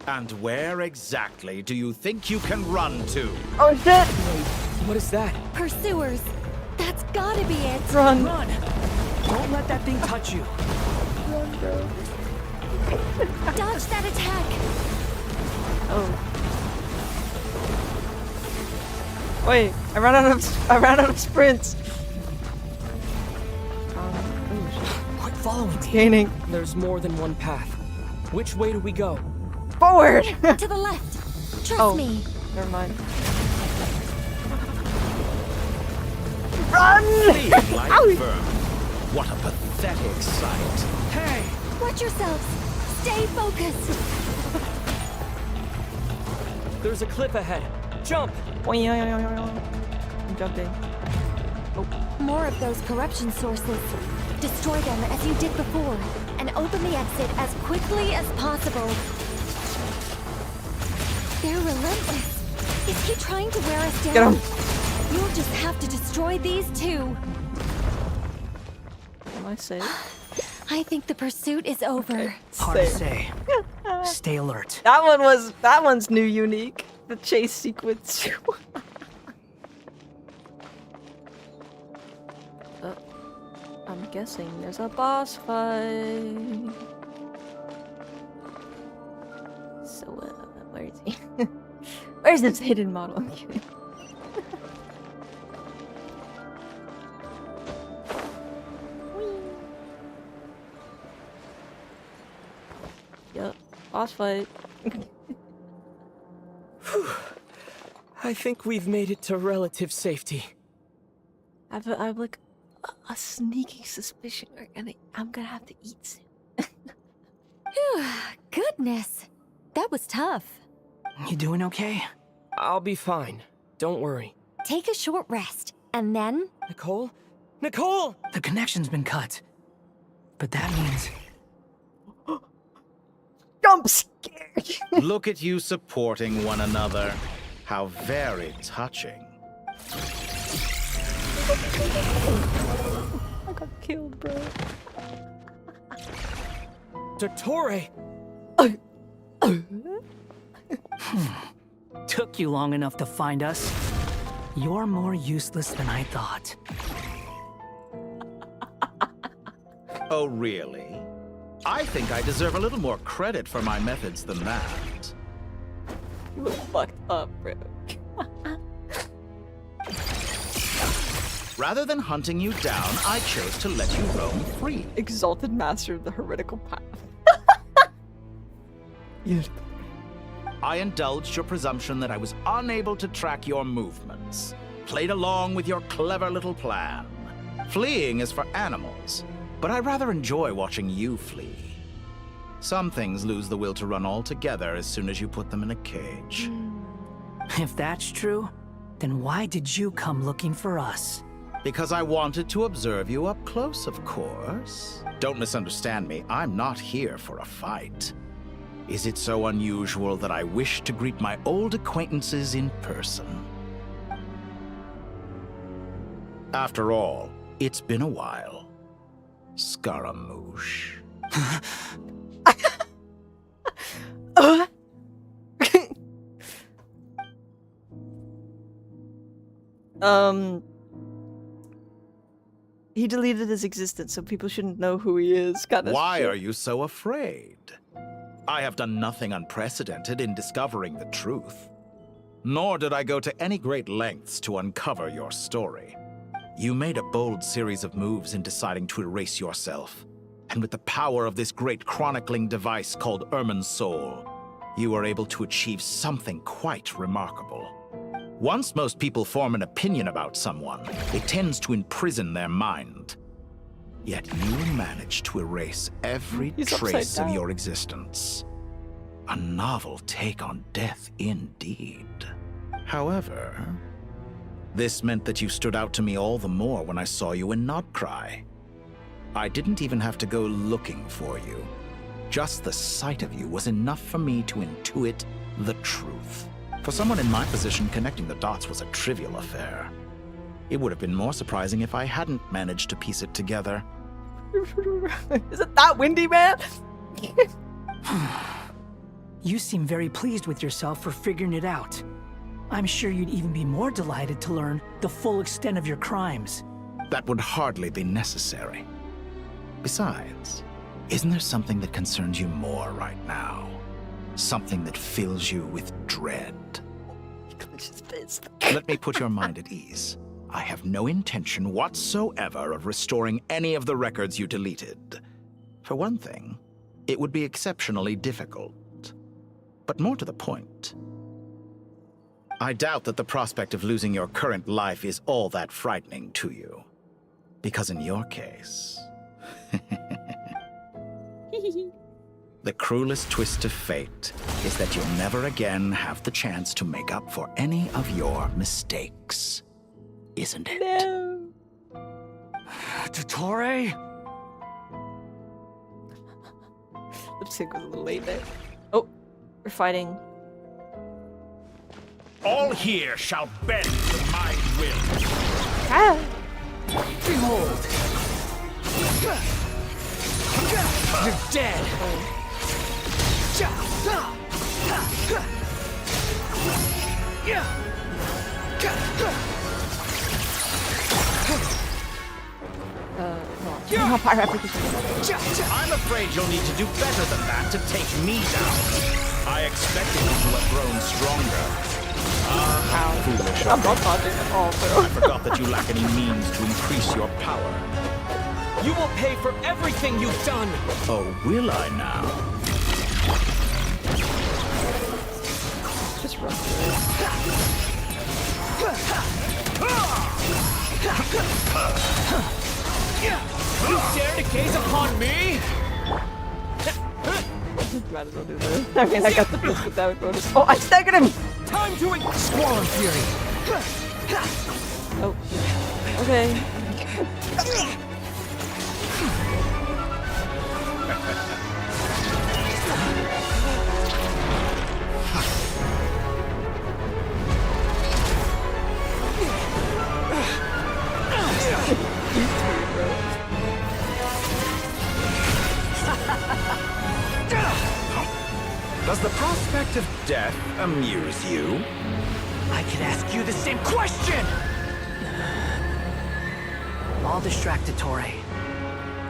And where exactly do you think you can run to? Oh shit! What is that? Pursuers! That's gotta be it! Run! Run! Don't let that thing touch you. Run, bro. Dodge that attack! Oh. Wait, I ran out of sprints. Quit following me. Gaining. There's more than one path. Which way do we go? Forward! To the left! Trust me! Never mind. Run! Like vermin. What a pathetic sight. Hey! Watch yourselves! Stay focused! There's a cliff ahead. Jump! I'm jumping. More of those corruption sources. Destroy them as you did before, and open the exit as quickly as possible. They're relentless. Is he trying to wear us down? Get him! You'll just have to destroy these two. Am I safe? I think the pursuit is over. Hard to say. Stay alert. That one's new unique. The chase sequence. I'm guessing there's a boss fight. So, where is he? Where's this hidden model? I'm kidding. Yup, boss fight. I think we've made it to relative safety. I've like a sneaky suspicion I'm gonna have to eat soon. Goodness, that was tough. You doing okay? I'll be fine. Don't worry. Take a short rest, and then... Nicole? Nicole! The connection's been cut. But that means... Jump scare! Look at you supporting one another. How very touching. I got killed, bro. Dottore! Took you long enough to find us. You're more useless than I thought. Oh, really? I think I deserve a little more credit for my methods than that. You look fucked up, bro. Rather than hunting you down, I chose to let you roam free. Exalted master of the heretical path. I indulged your presumption that I was unable to track your movements. Played along with your clever little plan. Fleeing is for animals, but I rather enjoy watching you flee. Some things lose the will to run altogether as soon as you put them in a cage. If that's true, then why did you come looking for us? Because I wanted to observe you up close, of course. Don't misunderstand me, I'm not here for a fight. Is it so unusual that I wish to greet my old acquaintances in person? After all, it's been a while. Scaramouche. He deleted his existence, so people shouldn't know who he is. Why are you so afraid? I have done nothing unprecedented in discovering the truth. Nor did I go to any great lengths to uncover your story. You made a bold series of moves in deciding to erase yourself. And with the power of this great chronicling device called Ermin's Soul, you were able to achieve something quite remarkable. Once most people form an opinion about someone, it tends to imprison their mind. Yet you managed to erase every trace of your existence. A novel take on death indeed. However, this meant that you stood out to me all the more when I saw you in Notcry. I didn't even have to go looking for you. Just the sight of you was enough for me to intuit the truth. For someone in my position, connecting the dots was a trivial affair. It would have been more surprising if I hadn't managed to piece it together. Is it that windy, man? You seem very pleased with yourself for figuring it out. I'm sure you'd even be more delighted to learn the full extent of your crimes. That would hardly be necessary. Besides, isn't there something that concerns you more right now? Something that fills you with dread? Let me put your mind at ease. I have no intention whatsoever of restoring any of the records you deleted. For one thing, it would be exceptionally difficult. But more to the point, I doubt that the prospect of losing your current life is all that frightening to you. Because in your case... the cruelest twist of fate is that you'll never again have the chance to make up for any of your mistakes. Isn't it? No. Dottore? Lipstick was a little late there. Oh, we're fighting. All here shall bend to my will. Ah. Behold! You're dead! I'm afraid you'll need to do better than that to take me down. I expected you to have grown stronger. How foolish. I'm not dodging at all, bro. I forgot that you lack any means to increase your power. You will pay for everything you've done! Oh, will I now? Just run through You dare to gaze upon me? Might as well do this. I mean, I got the boost with that bonus. Oh, I staggered him! Time to Squall Fury! Oh. Okay. Does the prospect of death amuse you? I could ask you the same question! I'll distract Dottore.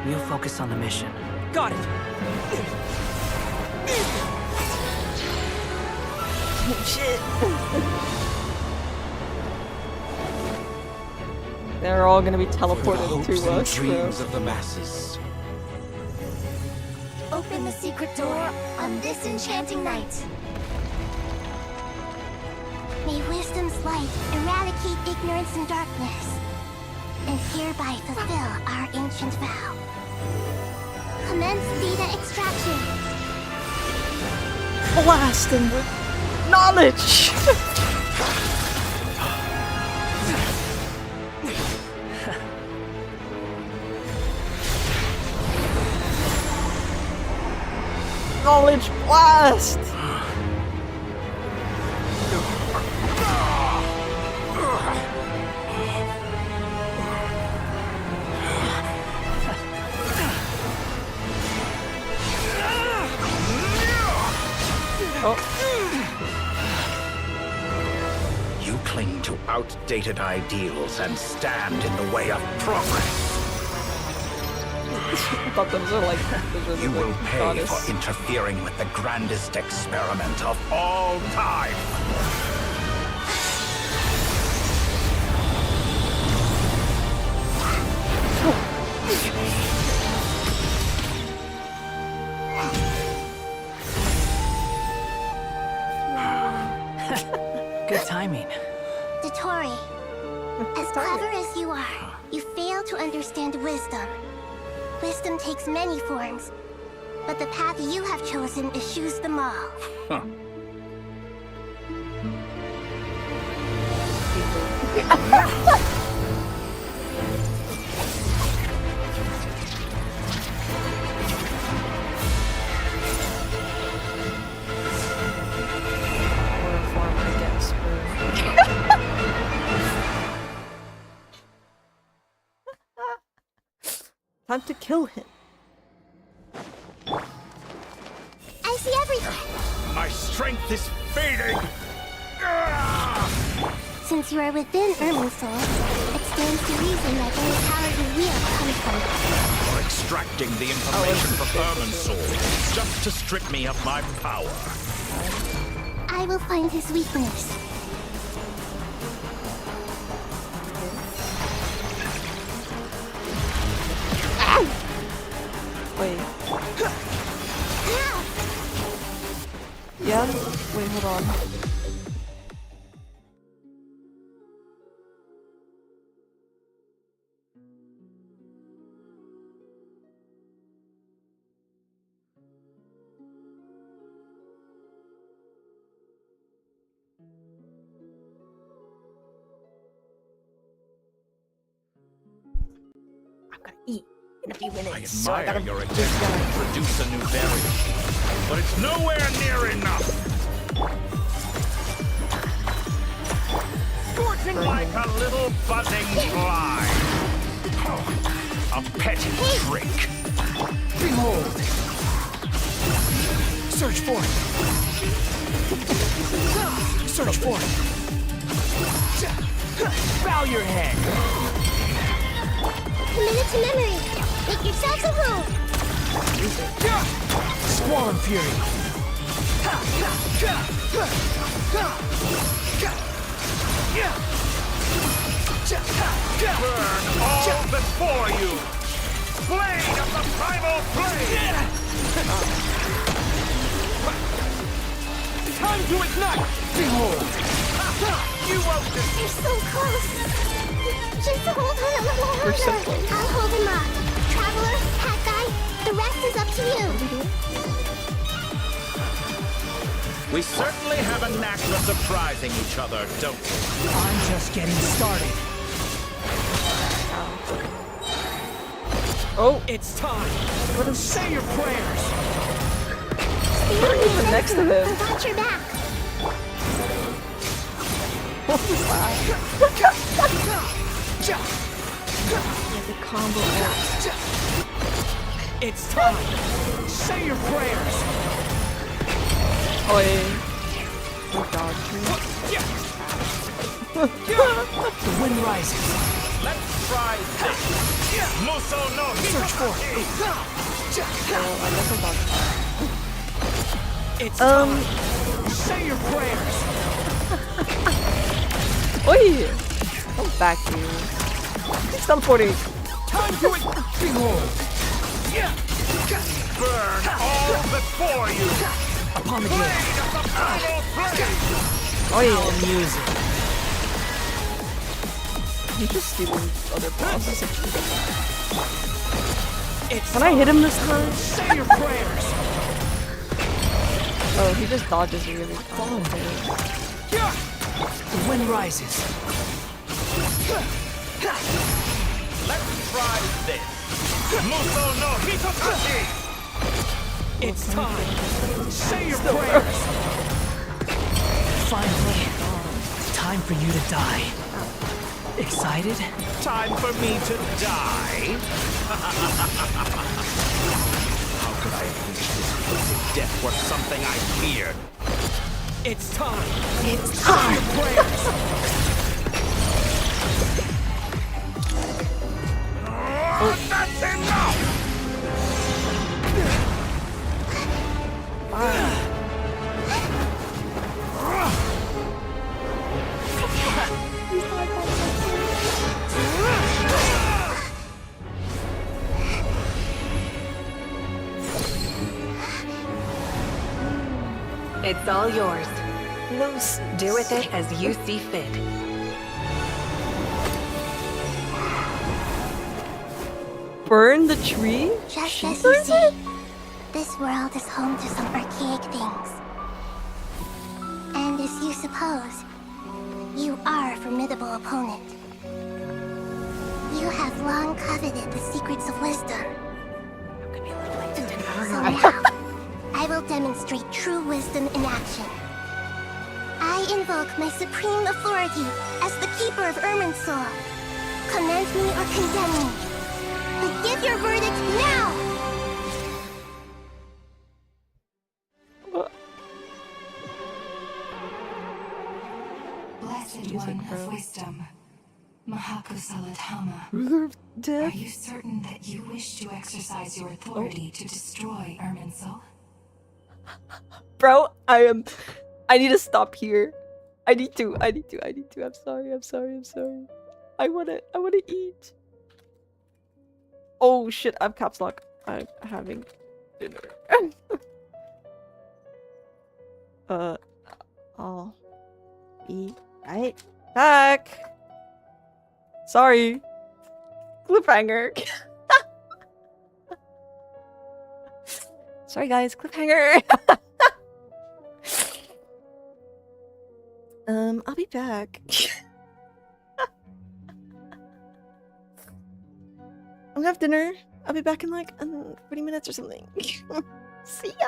You focus on the mission. Got it! Shit. They're all gonna be teleported to us. Dreams of the masses. Open the secret door on this enchanting night. May wisdom's light eradicate ignorance and darkness, and hereby fulfill our ancient vow. Commence data extraction. blast him with knowledge! Knowledge blast! You cling to outdated ideals and stand in the way of progress. I thought those are like You will pay for interfering with the grandest experiment of all time. Good timing. Dottore, as clever as you are, you fail to understand wisdom. Wisdom takes many forms, but the path you have chosen eschews them all. Time to kill him. I see everything. My strength is fading. Since you are within Irminsul, it stands to reason that any power you wield comes from it. You're extracting the information from Irminsul just to strip me of my power. I will find his weakness. Wait. Yeah? Wait, hold on. I'm gonna eat in a few minutes. I admire your attempt to produce a new variant, but it's nowhere near enough. Scorching like a little buzzing fly. A petty trick. Behold! Search for it! Search for it! Bow your head! Commit it to memory. Make yourselves a home. Squall Fury! Burn all before you! Blade of the primal blade! Time to ignite! Behold! You won't just... You're so close. Just hold on a little longer. I'll hold him up. Traveler, Hat Guy, the rest is up to you. We certainly have a knack for surprising each other, don't we? I'm just getting started. Oh, it's time. Let him say your prayers. We're even next to him. I got your back. What was that? Like a combo. It's time. Say your prayers. Oh, yeah. Oh, dog The wind rises. Let's try this. Muso no Search for it. Oh, I guess I'm dog. It's time. Say your prayers. Oi! Come back here. He's teleporting. Time to it. Behold. Burn all before you. Upon the gate. Oh yeah. Our music. He's just stealing other bosses. It's Can I hit him this time? Say your prayers. Oh, he just dodges really Follow me. The wind rises. Let's try this. Muso no Hitotachi! It's time. Say your prayers. Finally, time for you to die. Excited? Time for me to die? How could I wish this filthy death were something I feared? It's time. It's Say time! your prayers. That's enough! It's all yours. Loose. Do with it as you see fit. Burn the tree? Just as you see, this world is home to some archaic things. And as you suppose, you are a formidable opponent. You have long coveted the secrets of wisdom. So now, I will demonstrate true wisdom in action. I invoke my supreme authority as the keeper of Irminsul. Command me or condemn me. But give your verdict now! Blessed one of wisdom, Mahakusalatama. Ruler of Are death? you certain that you wish to exercise your authority to destroy Irminsul? Bro, I need to stop here. I need to. I'm sorry. I wanna eat. Oh shit, I'm caps lock. I'm having dinner. I'll be right back. Sorry. Cliffhanger. Sorry guys, cliffhanger. I'll be back. I'm gonna have dinner. I'll be back in like 40 minutes or something. See ya.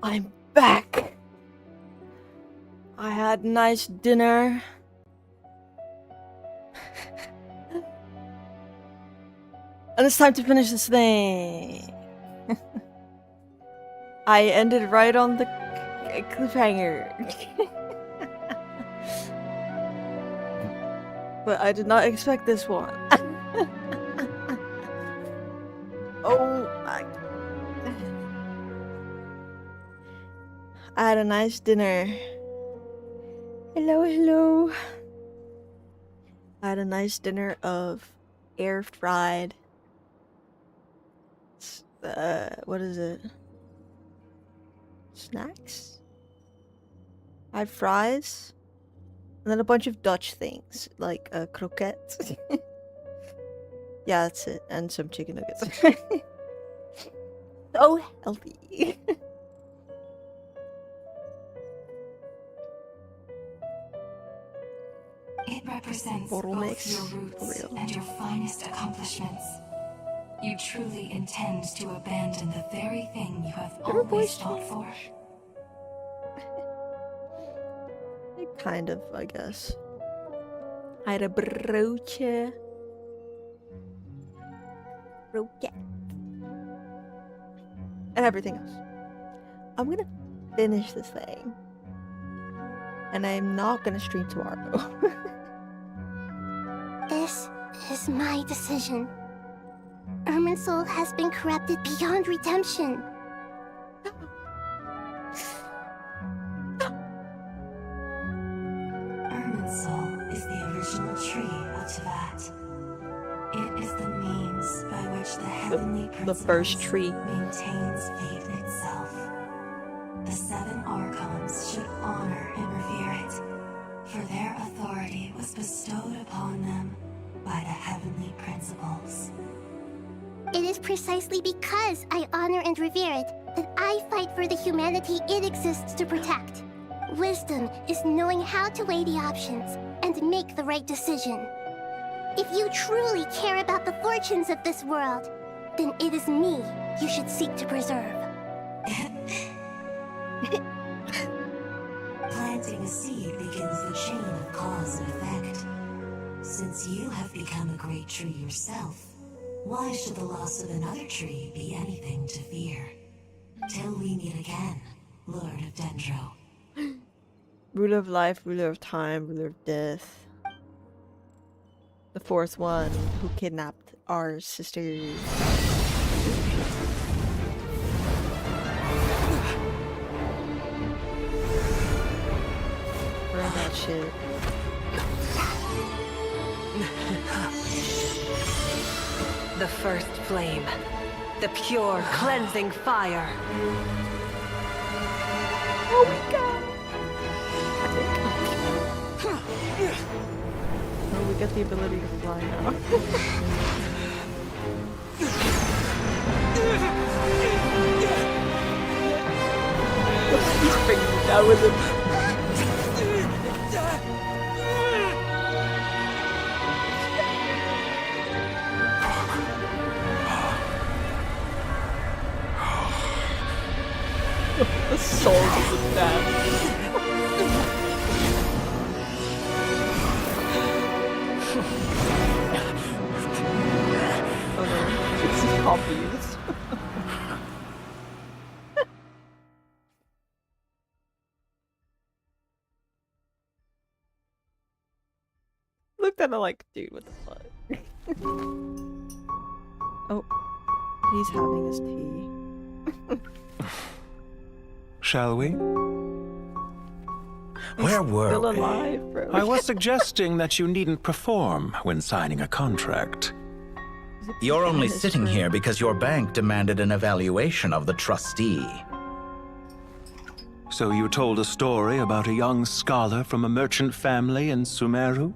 I'm back. I had a nice dinner. And it's time to finish this thing. I ended right on the cliffhanger. But I did not expect this one. Oh my. I had a nice dinner. Hello, hello. I had a nice dinner of air fried. What is it? Snacks? I had fries. And then a bunch of Dutch things, like croquettes. Yeah, that's it. And some chicken nuggets. So healthy. It represents Bottle both mix. your roots and your finest accomplishments. You truly intend to abandon the very thing you have always fought for. Kind of, I guess. I had a broodje. Broodje. And everything else. I'm gonna finish this thing. And I'm not gonna stream tomorrow. This is my decision. Irminsul has been corrupted beyond redemption. Irminsul is the original tree of Tevat. It is the means by which the heavenly the first tree maintains fate itself. The 7 Archons should honor and revere it, for their authority was bestowed upon them by the heavenly principles. It is precisely because I honor and revere it that I fight for the humanity it exists to protect. Wisdom is knowing how to weigh the options and make the right decision. If you truly care about the fortunes of this world, then it is me you should seek to preserve. Planting a seed begins the chain of cause and effect. Since you have become a great tree yourself, why should the loss of another tree be anything to fear? Till we meet again, Lord of Dendro. Ruler of life, ruler of time, ruler of death. The 4th one who kidnapped our sister. Burn that shit. The first flame. The pure, cleansing fire. Oh my god. Oh, we got the ability to fly now. He's bringing me down with him. The soul of the dad. Oh no, it's copies. Looked at it like, dude, what the fuck? Oh, he's having his tea. Shall we? Where were Still we? alive, bro. I was suggesting that you needn't perform when signing a contract. You're only sitting here because your bank demanded an evaluation of the trustee. So you told a story about a young scholar from a merchant family in Sumeru?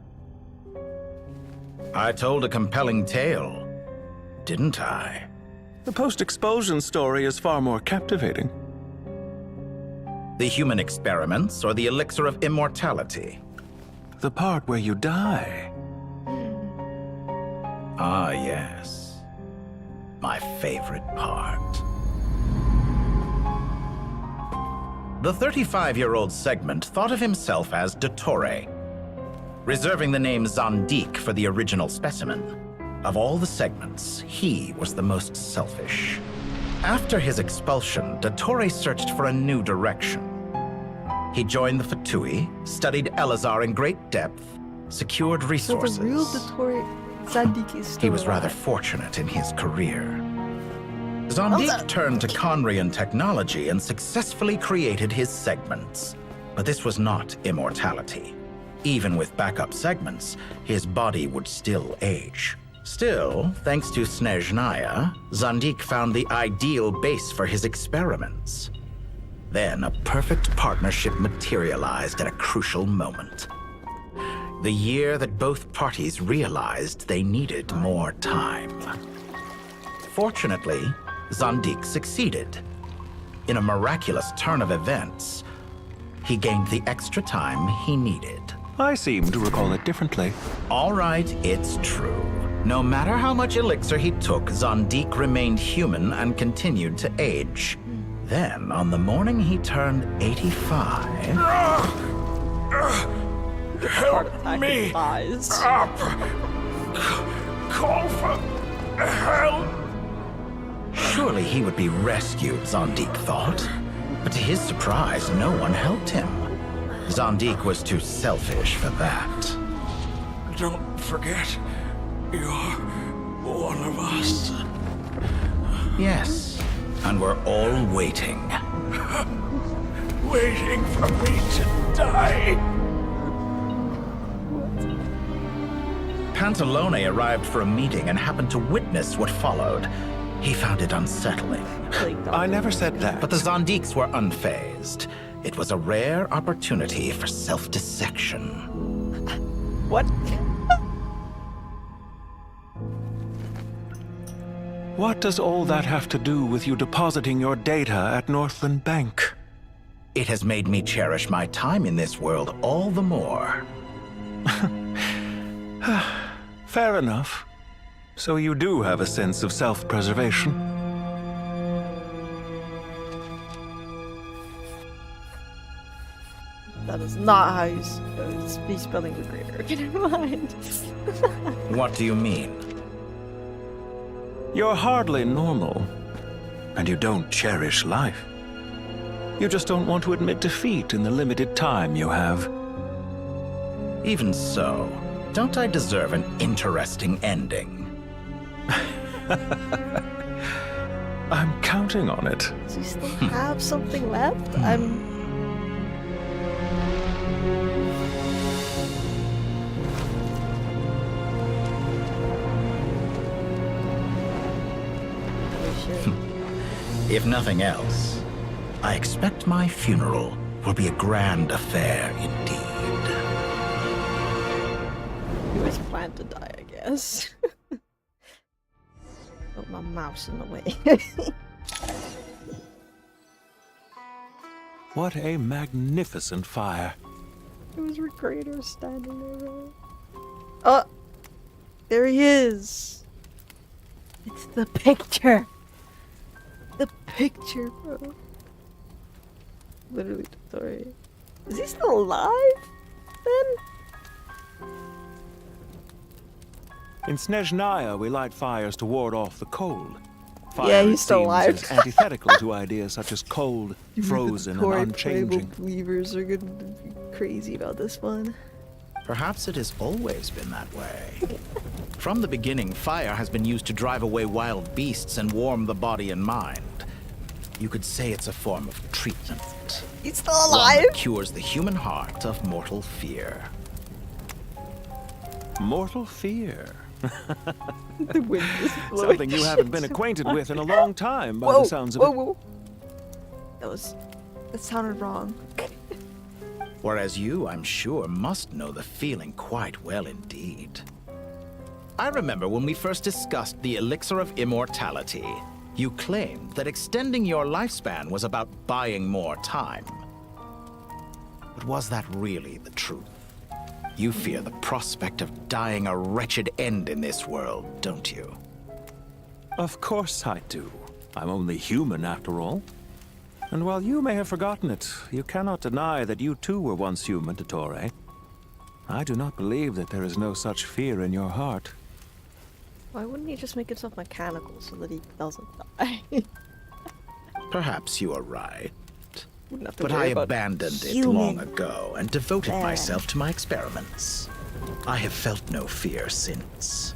I told a compelling tale, didn't I? The post-expulsion story is far more captivating. The human experiments or the elixir of immortality? The part where you die. Ah, yes. My favorite part. The 35-year-old segment thought of himself as Dottore, reserving the name Zandik for the original specimen. Of all the segments, he was the most selfish. After his expulsion, Dottore searched for a new direction. He joined the Fatui, studied Elazar in great depth, secured resources. So the real Dottore Zandik is still He was rather alive. fortunate in his career. Zandik turned to Conrian technology and successfully created his segments. But this was not immortality. Even with backup segments, his body would still age. Still, thanks to Snezhnaya, Zandik found the ideal base for his experiments. Then a perfect partnership materialized at a crucial moment. The year that both parties realized they needed more time. Fortunately, Zandik succeeded. In a miraculous turn of events, he gained the extra time he needed. I seem to recall it differently. All right, it's true. No matter how much elixir he took, Zandik remained human and continued to age. Then, on the morning he turned 85... Help me up! Call for help! Surely he would be rescued, Zandik thought. But to his surprise, no one helped him. Zandik was too selfish for that. Don't forget, you're one of us. Yes, and we're all waiting. Waiting for me to die. Pantalone arrived for a meeting and happened to witness what followed. He found it unsettling. I never said that. But the Zandiks were unfazed. It was a rare opportunity for self-dissection. What? What does all that have to do with you depositing your data at Northland Bank? It has made me cherish my time in this world all the more. Fair enough. So you do have a sense of self-preservation. That is not how you be spelling the greater. Never mind. What do you mean? You're hardly normal, and you don't cherish life. You just don't want to admit defeat in the limited time you have. Even so, don't I deserve an interesting ending? I'm counting on it. Does he still have something left? If nothing else, I expect my funeral will be a grand affair indeed. He was planned to die, I guess. Put my mouse in the way. What a magnificent fire. It was Recreator standing there. Oh! There he is! It's the picture! The picture, bro. Literally, sorry. Is he still alive? Then? In Snezhnaya, we light fires to ward off the cold. Fire, Yeah, he's it still seems, alive. is antithetical to ideas such as cold, frozen, and Tory unchanging. believers are gonna be crazy about this one. Perhaps it has always been that way. From the beginning, fire has been used to drive away wild beasts and warm the body and mind. You could say it's a form of treatment. He's still One alive? that cures the human heart of mortal fear. Mortal fear. The wind is blowing. Something you haven't been acquainted with in a long time, by Whoa, the sounds of whoa, it. whoa. That sounded wrong. Whereas you, I'm sure, must know the feeling quite well indeed. I remember when we first discussed the elixir of immortality, you claimed that extending your lifespan was about buying more time. But was that really the truth? You fear the prospect of dying a wretched end in this world, don't you? Of course I do. I'm only human after all. And while you may have forgotten it, you cannot deny that you too were once human, Dottore. I do not believe that there is no such fear in your heart. Why wouldn't he just make himself mechanical so that he doesn't die? Perhaps you are right. Wouldn't have to But worry I about abandoned it human long ago and devoted bad. myself to my experiments. I have felt no fear since.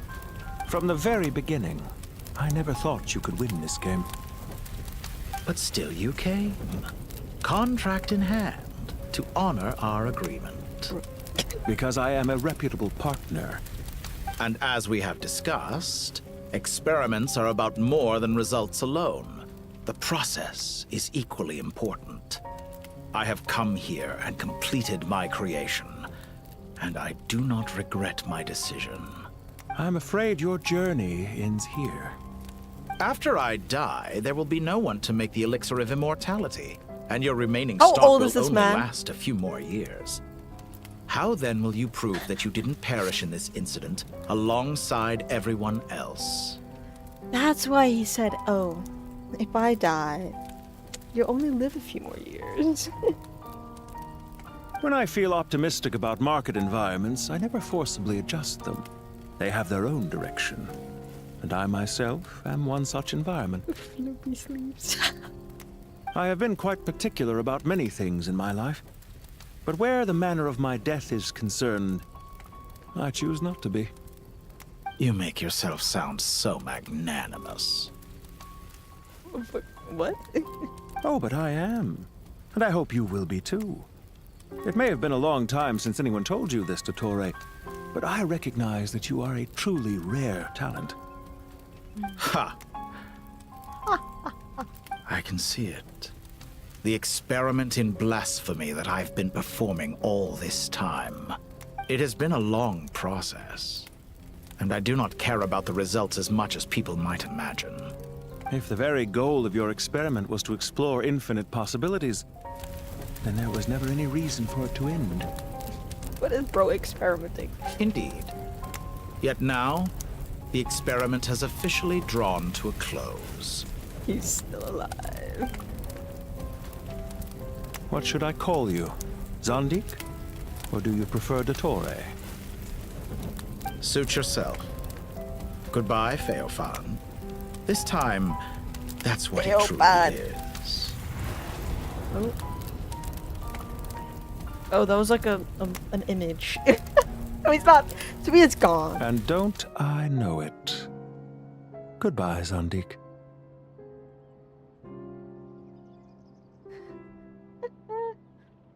From the very beginning, I never thought you could win this game. But still you came. Contract in hand, to honor our agreement. Because I am a reputable partner. And as we have discussed, experiments are about more than results alone. The process is equally important. I have come here and completed my creation, and I do not regret my decision. I'm afraid your journey ends here. After I die, there will be no one to make the elixir of immortality, and your remaining How stock old will is this only man? last a few more years. How then will you prove that you didn't perish in this incident alongside everyone else? That's why he said, oh, if I die, you'll only live a few more years. When I feel optimistic about market environments, I never forcibly adjust them. They have their own direction. And I myself am one such environment. Floopy sleeves. I have been quite particular about many things in my life. But where the manner of my death is concerned, I choose not to be. You make yourself sound so magnanimous. What? Oh, but I am. And I hope you will be too. It may have been a long time since anyone told you this, Dottore, but I recognize that you are a truly rare talent. Ha! I can see it. The experiment in blasphemy that I've been performing all this time. It has been a long process, and I do not care about the results as much as people might imagine. If the very goal of your experiment was to explore infinite possibilities, then there was never any reason for it to end. What is bro experimenting? Indeed. Yet now, the experiment has officially drawn to a close. He's still alive. What should I call you? Zondik? Or do you prefer Dottore? Suit yourself. Goodbye, Feofan. This time, that's what it truly is. Oh. Oh, that was like an image. No, he's not. To me, it's gone. And don't I know it? Goodbye, Zondik.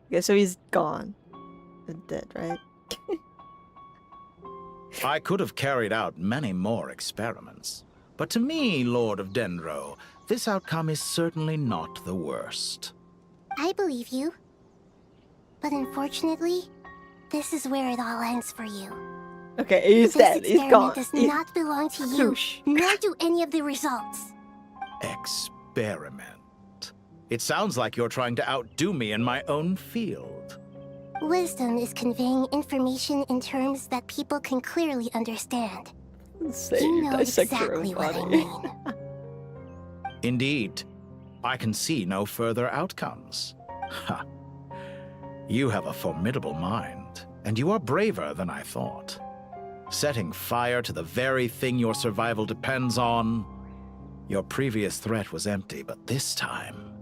Okay, so he's gone. He's dead, right? I could have carried out many more experiments. But to me, Lord of Dendro, this outcome is certainly not the worst. I believe you. But unfortunately, this is where it all ends for you. Okay, he's dead. He's gone. This experiment does not belong to you, nor do any of the results. Experiment. It sounds like you're trying to outdo me in my own field. Wisdom is conveying information in terms that people can clearly understand. You know exactly what I mean. Indeed. I can see no further outcomes. Ha. You have a formidable mind, and you are braver than I thought. Setting fire to the very thing your survival depends on. Your previous threat was empty, but this time,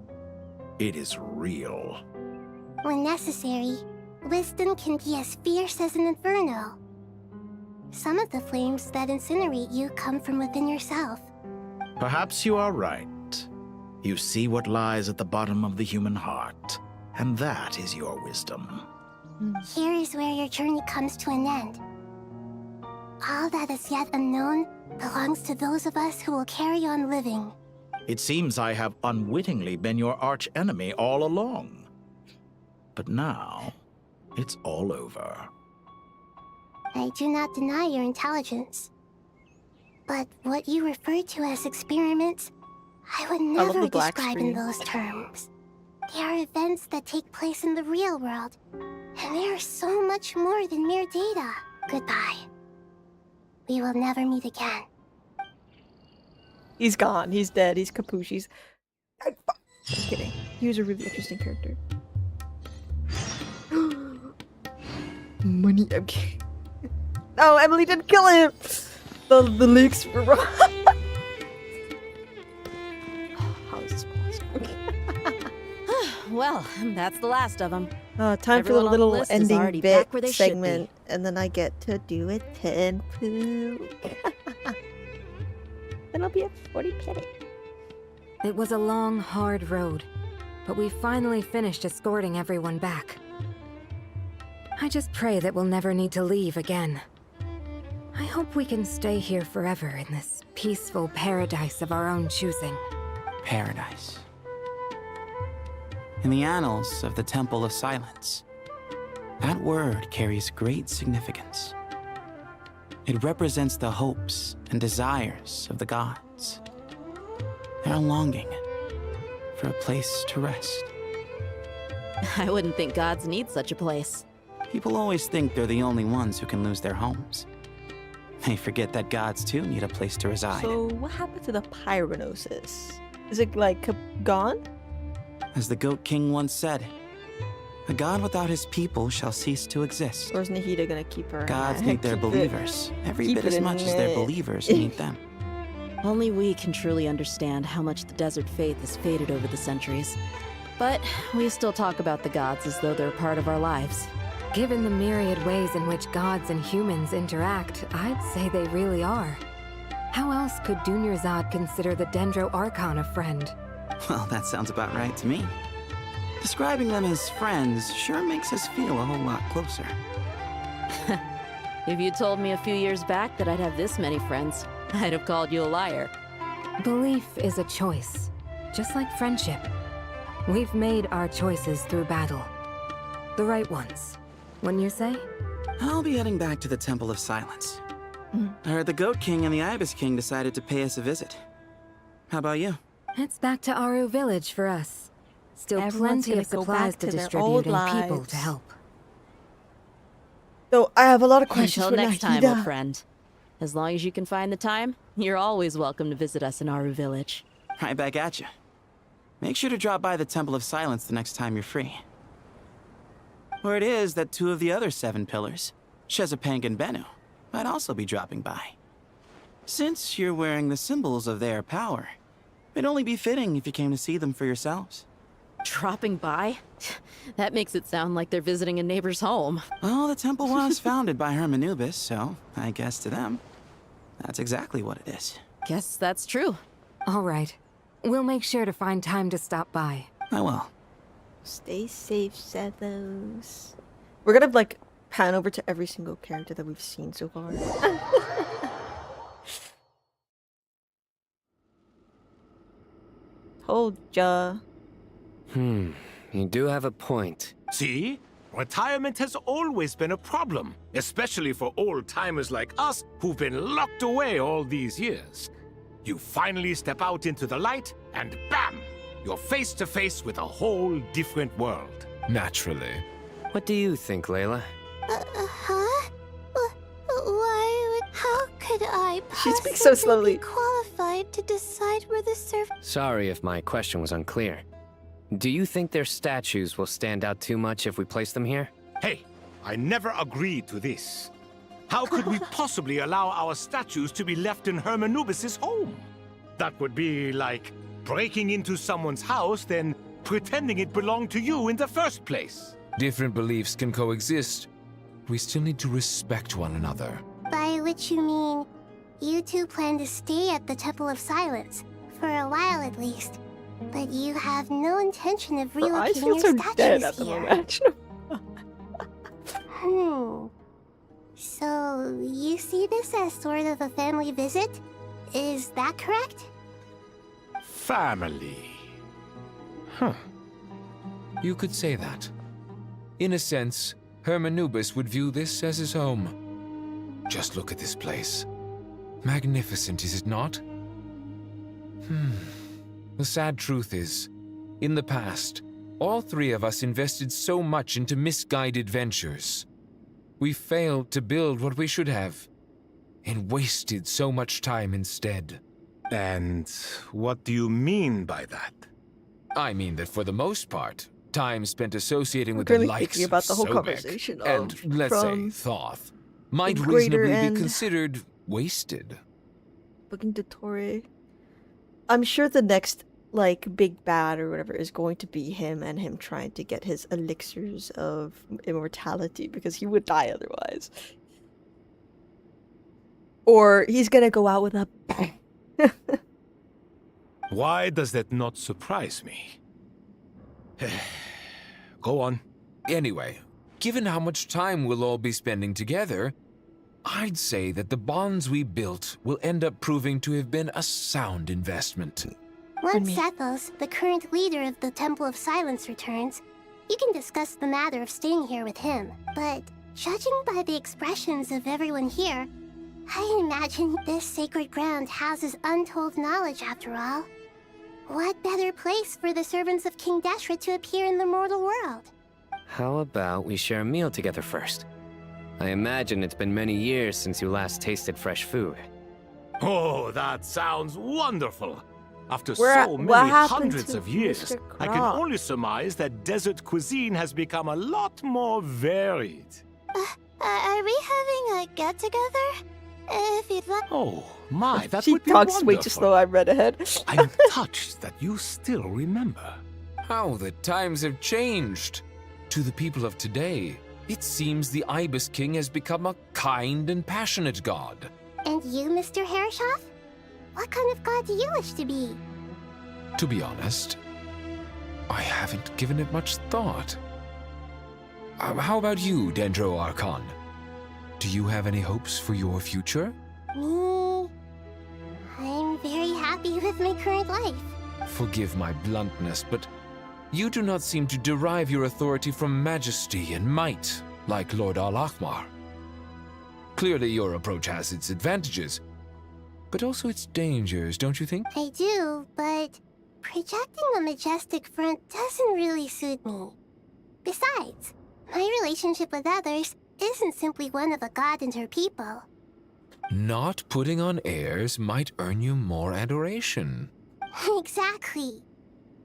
it is real. When necessary, wisdom can be as fierce as an inferno. Some of the flames that incinerate you come from within yourself. Perhaps you are right. You see what lies at the bottom of the human heart, and that is your wisdom. Here is where your journey comes to an end. All that is yet unknown belongs to those of us who will carry on living. It seems I have unwittingly been your arch-enemy all along. But now, it's all over. I do not deny your intelligence. But what you refer to as experiments, I would never describe in those terms. They are events that take place in the real world, and they are so much more than mere data. Goodbye. We will never meet again. He's gone. He's dead. He's capuched. I'm kidding. He was a really interesting character. Money. I'm kidding. No, Emily didn't kill him. The leaks were wrong. How is this possible? Well, that's the last of them. Time for the little ending bit segment, segment. and then I get to do a 10 poo. Then I'll be at 40 minutes. It was a long, hard road, but we finally finished escorting everyone back. I just pray that we'll never need to leave again. I hope we can stay here forever in this peaceful paradise of our own choosing. Paradise. In the annals of the Temple of Silence, that word carries great significance. It represents the hopes and desires of the gods. Their longing for a place to rest. I wouldn't think gods need such a place. People always think they're the only ones who can lose their homes. They forget that gods too need a place to reside. So what happened to the Pyronosis? Is it like gone? As the Goat King once said, a god without his people shall cease to exist. Or is Nahida gonna keep her? Gods need their believers, every bit as much as their believers need them. Only we can truly understand how much the desert faith has faded over the centuries. But we still talk about the gods as though they're part of our lives. Given the myriad ways in which gods and humans interact, I'd say they really are. How else could Dunyarzad consider the Dendro Archon a friend? Well, that sounds about right to me. Describing them as friends sure makes us feel a whole lot closer. If you told me a few years back that I'd have this many friends, I'd have called you a liar. Belief is a choice, just like friendship. We've made our choices through battle. The right ones, wouldn't you say? I'll be heading back to the Temple of Silence. I heard the Goat King and the Ibis King decided to pay us a visit. How about you? It's back to Aru Village for us. Still Everyone's plenty of gonna go supplies back to to their distribute old and people lives. to help. So I have a lot of questions Until for next time, Nahida. old friend. As long as you can find the time, you're always welcome to visit us in Aru Village. Right back at you. Make sure to drop by the Temple of Silence the next time you're free. Word is that 2 of the other 7 pillars, Shezapang and Bennu, might also be dropping by. Since you're wearing the symbols of their power, it'd only be fitting if you came to see them for yourselves. Dropping by? That makes it sound like they're visiting a neighbor's home. Well, the temple was founded by Hermanubis, so I guess to them, that's exactly what it is. Guess that's true. All right. We'll make sure to find time to stop by. I will. Stay safe, Zethos. We're gonna like pan over to every single character that we've seen so far. Told ya. You do have a point. See? Retirement has always been a problem, especially for old-timers like us who've been locked away all these years. You finally step out into the light, and bam! You're face to face with a whole different world. Naturally. What do you think, Layla? Huh? Why? How could I She speaks so slowly. be qualified to decide where the serv- Sorry if my question was unclear. Do you think their statues will stand out too much if we place them here? Hey, I never agreed to this. How could we possibly allow our statues to be left in Hermanubis' home? That would be like breaking into someone's house, then pretending it belonged to you in the first place. Different beliefs can coexist. We still need to respect one another. By which you mean, you two plan to stay at the Temple of Silence, for a while at least. But you have no intention of Her eyes relocating feel your so statues dead at the here. moment. So, you see this as sort of a family visit? Is that correct? Family. You could say that. In a sense, Hermanubis would view this as his home. Just look at this place. Magnificent, is it not? The sad truth is, in the past, all 3 of us invested so much into misguided ventures. We failed to build what we should have, and wasted so much time instead. And what do you mean by that? I mean that for the most part, time spent associating with the currently likes thinking about of the whole Sobek conversation and, of let's say, from Thoth might the greater reasonably end. be considered wasted. Looking to Torre. I'm sure the next, like, big bad or whatever is going to be him and him trying to get his elixirs of immortality because he would die otherwise. Or he's gonna go out with a bang. Why does that not surprise me? Go on. Anyway, given how much time we'll all be spending together, I'd say that the bonds we built will end up proving to have been a sound investment. Once Sethos, the current leader of the Temple of Silence, returns, you can discuss the matter of staying here with him. But judging by the expressions of everyone here, I imagine this sacred ground houses untold knowledge after all. What better place for the servants of King Deshret to appear in the mortal world? How about we share a meal together first? I imagine it's been many years since you last tasted fresh food. Oh, that sounds wonderful. After What so many happened hundreds to of years, Mr. I can Krog? only surmise that desert cuisine has become a lot more varied. Are we having a get-together? If you'd like... Oh, my, that She would be talks way too wonderful. slow. I read ahead. I'm touched that you still remember. How the times have changed. To the people of today, it seems the Ibis King has become a kind and passionate god. And you, Mr. Herreshoff? What kind of god do you wish to be? To be honest, I haven't given it much thought. How about you, Dendro Archon? Do you have any hopes for your future? Me? I'm very happy with my current life. Forgive my bluntness, but you do not seem to derive your authority from majesty and might, like Lord Al-Akhmar. Clearly your approach has its advantages, but also its dangers, don't you think? I do, but projecting a majestic front doesn't really suit me. Besides, my relationship with others isn't simply one of a god and her people. Not putting on airs might earn you more adoration. Exactly.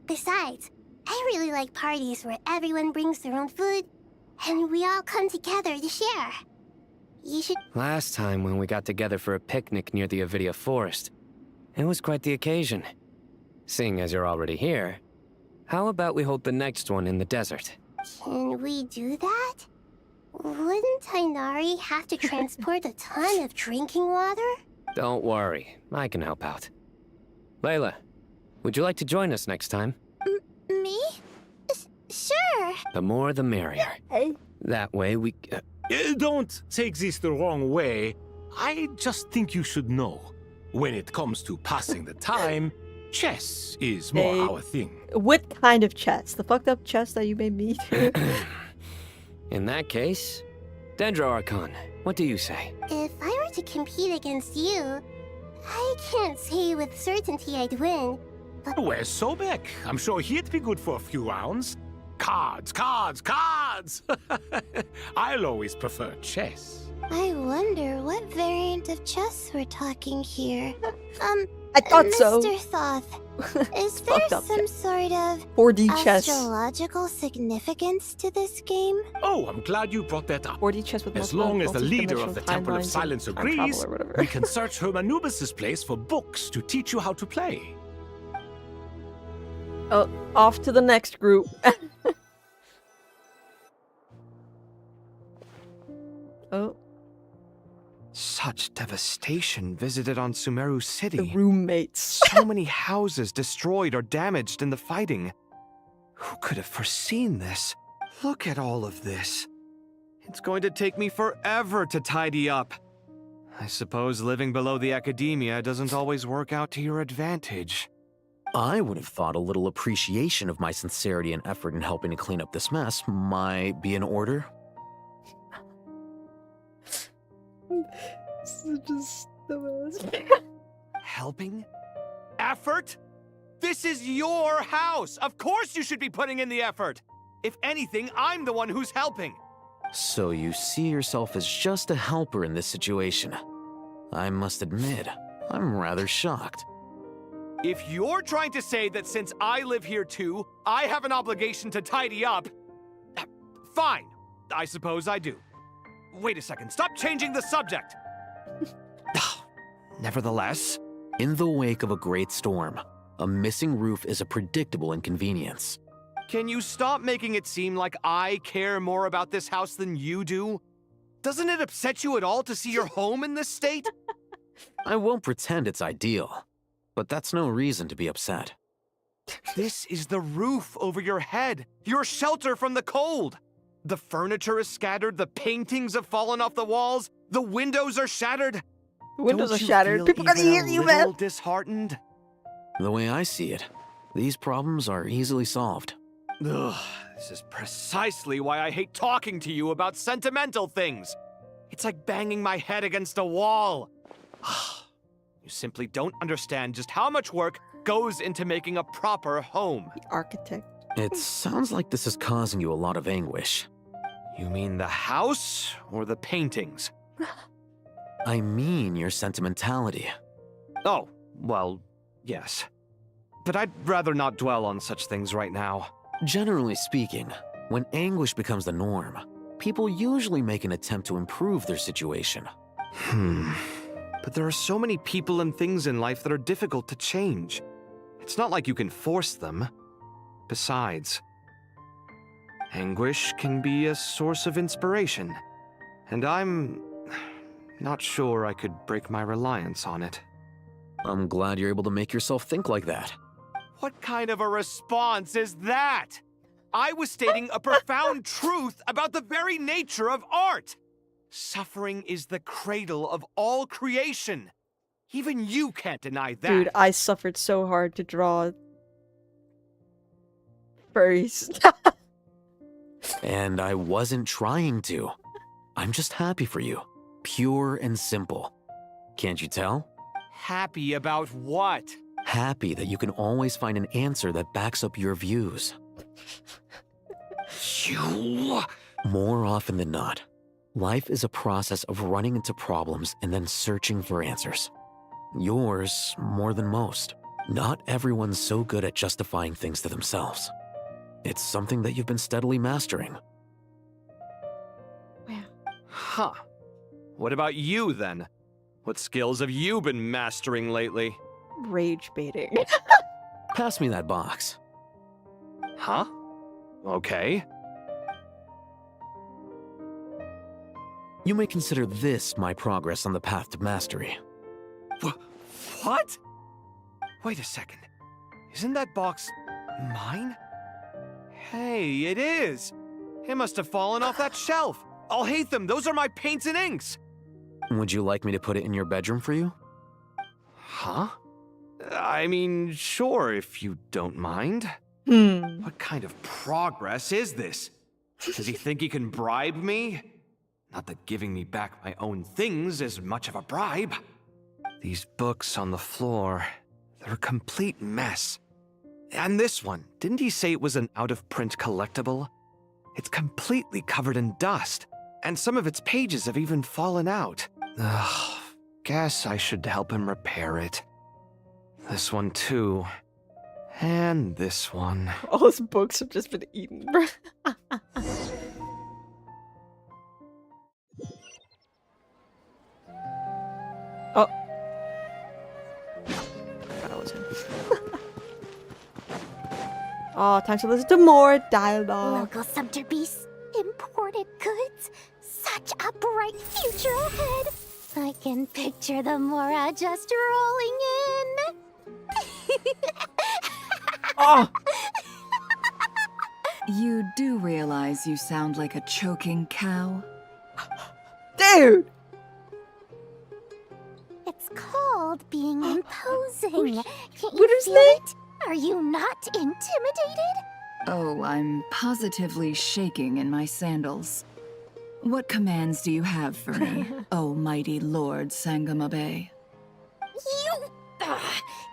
Besides, I really like parties where everyone brings their own food and we all come together to share. You should... Last time when we got together for a picnic near the Avidia Forest, it was quite the occasion. Seeing as you're already here, how about we hold the next one in the desert? Can we do that? Wouldn't Tainari have to transport a ton of drinking water? Don't worry, I can help out. Layla, would you like to join us next time? Me? Sure. The more the merrier. That way we... Don't take this the wrong way. I just think you should know. When it comes to passing the time, chess is more our thing. What kind of chess? The fucked up chess that you made me do? In that case, Dendro Archon, what do you say? If I were to compete against you, I can't say with certainty I'd win, but... Where's Sobek? I'm sure he'd be good for a few rounds. Cards, cards, cards! I'll always prefer chess. I wonder what variant of chess we're talking here. I thought so. Mr. Thoth, is there some sort of 4D chess. astrological significance to this game? Oh, I'm glad you brought that up. 4D chess with As long as the leader of the Temple of timelines Silence and time travel agrees, or whatever. we can search Hermanubis' place for books to teach you how to play. Oh, off to the next group. Oh. Such devastation visited on Sumeru City. The roommates. So many houses destroyed or damaged in the fighting. Who could have foreseen this? Look at all of this. It's going to take me forever to tidy up. I suppose living below the academia doesn't always work out to your advantage. I would have thought a little appreciation of my sincerity and effort in helping to clean up this mess might be in order. Just the best. Helping? Effort? This is your house! Of course you should be putting in the effort! If anything, I'm the one who's helping! So you see yourself as just a helper in this situation. I must admit, I'm rather shocked. If you're trying to say that since I live here too, I have an obligation to tidy up, fine. I suppose I do. Wait a second, stop changing the subject! Nevertheless, in the wake of a great storm, a missing roof is a predictable inconvenience. Can you stop making it seem like I care more about this house than you do? Doesn't it upset you at all to see your home in this state? I won't pretend it's ideal, but that's no reason to be upset. This is the roof over your head, your shelter from the cold. The furniture is scattered, the paintings have fallen off the walls, the windows are shattered. The windows Don't are you shattered. feel People gotta even hear a you, little man. disheartened? The way I see it, these problems are easily solved. Ugh, this is precisely why I hate talking to you about sentimental things. It's like banging my head against a wall. You simply don't understand just how much work goes into making a proper home. The architect. It sounds like this is causing you a lot of anguish. You mean the house or the paintings? I mean your sentimentality. Oh, well, yes. But I'd rather not dwell on such things right now. Generally speaking, when anguish becomes the norm, people usually make an attempt to improve their situation. But there are so many people and things in life that are difficult to change. It's not like you can force them. Besides, anguish can be a source of inspiration, and I'm not sure I could break my reliance on it. I'm glad you're able to make yourself think like that. What kind of a response is that? I was stating a profound truth about the very nature of art. Suffering is the cradle of all creation. Even you can't deny that. Dude, I suffered so hard to draw furries. And I wasn't trying to. I'm just happy for you. Pure and simple. Can't you tell? Happy about what? Happy that you can always find an answer that backs up your views. You... More often than not, life is a process of running into problems and then searching for answers. Yours more than most. Not everyone's so good at justifying things to themselves. It's something that you've been steadily mastering. Huh. What about you, then? What skills have you been mastering lately? Rage baiting. Pass me that box. Huh? Okay. You may consider this my progress on the path to mastery. What? Wait a second. Isn't that box mine? Hey, it is. It must have fallen off that shelf. I'll hate them. Those are my paints and inks. Would you like me to put it in your bedroom for you? Huh? I mean, sure, if you don't mind. What kind of progress is this? Does he think he can bribe me? Not that giving me back my own things is much of a bribe. These books on the floor, they're a complete mess. And this one, didn't he say it was an out-of-print collectible? It's completely covered in dust, and some of its pages have even fallen out. Ugh, guess I should help him repair it. This one too. And this one. All his books have just been eaten, bro. Oh. That was him. Oh, time to listen to more dialogue. Local sumter beasts, imported goods, such a bright future ahead. I can picture the Mora just rolling in. Oh. You do realize you sound like a choking cow? Dude! It's called being imposing. Can't What you is feel that? it? Are you not intimidated? Oh, I'm positively shaking in my sandals. What commands do you have for me, oh mighty Lord Sangamabe?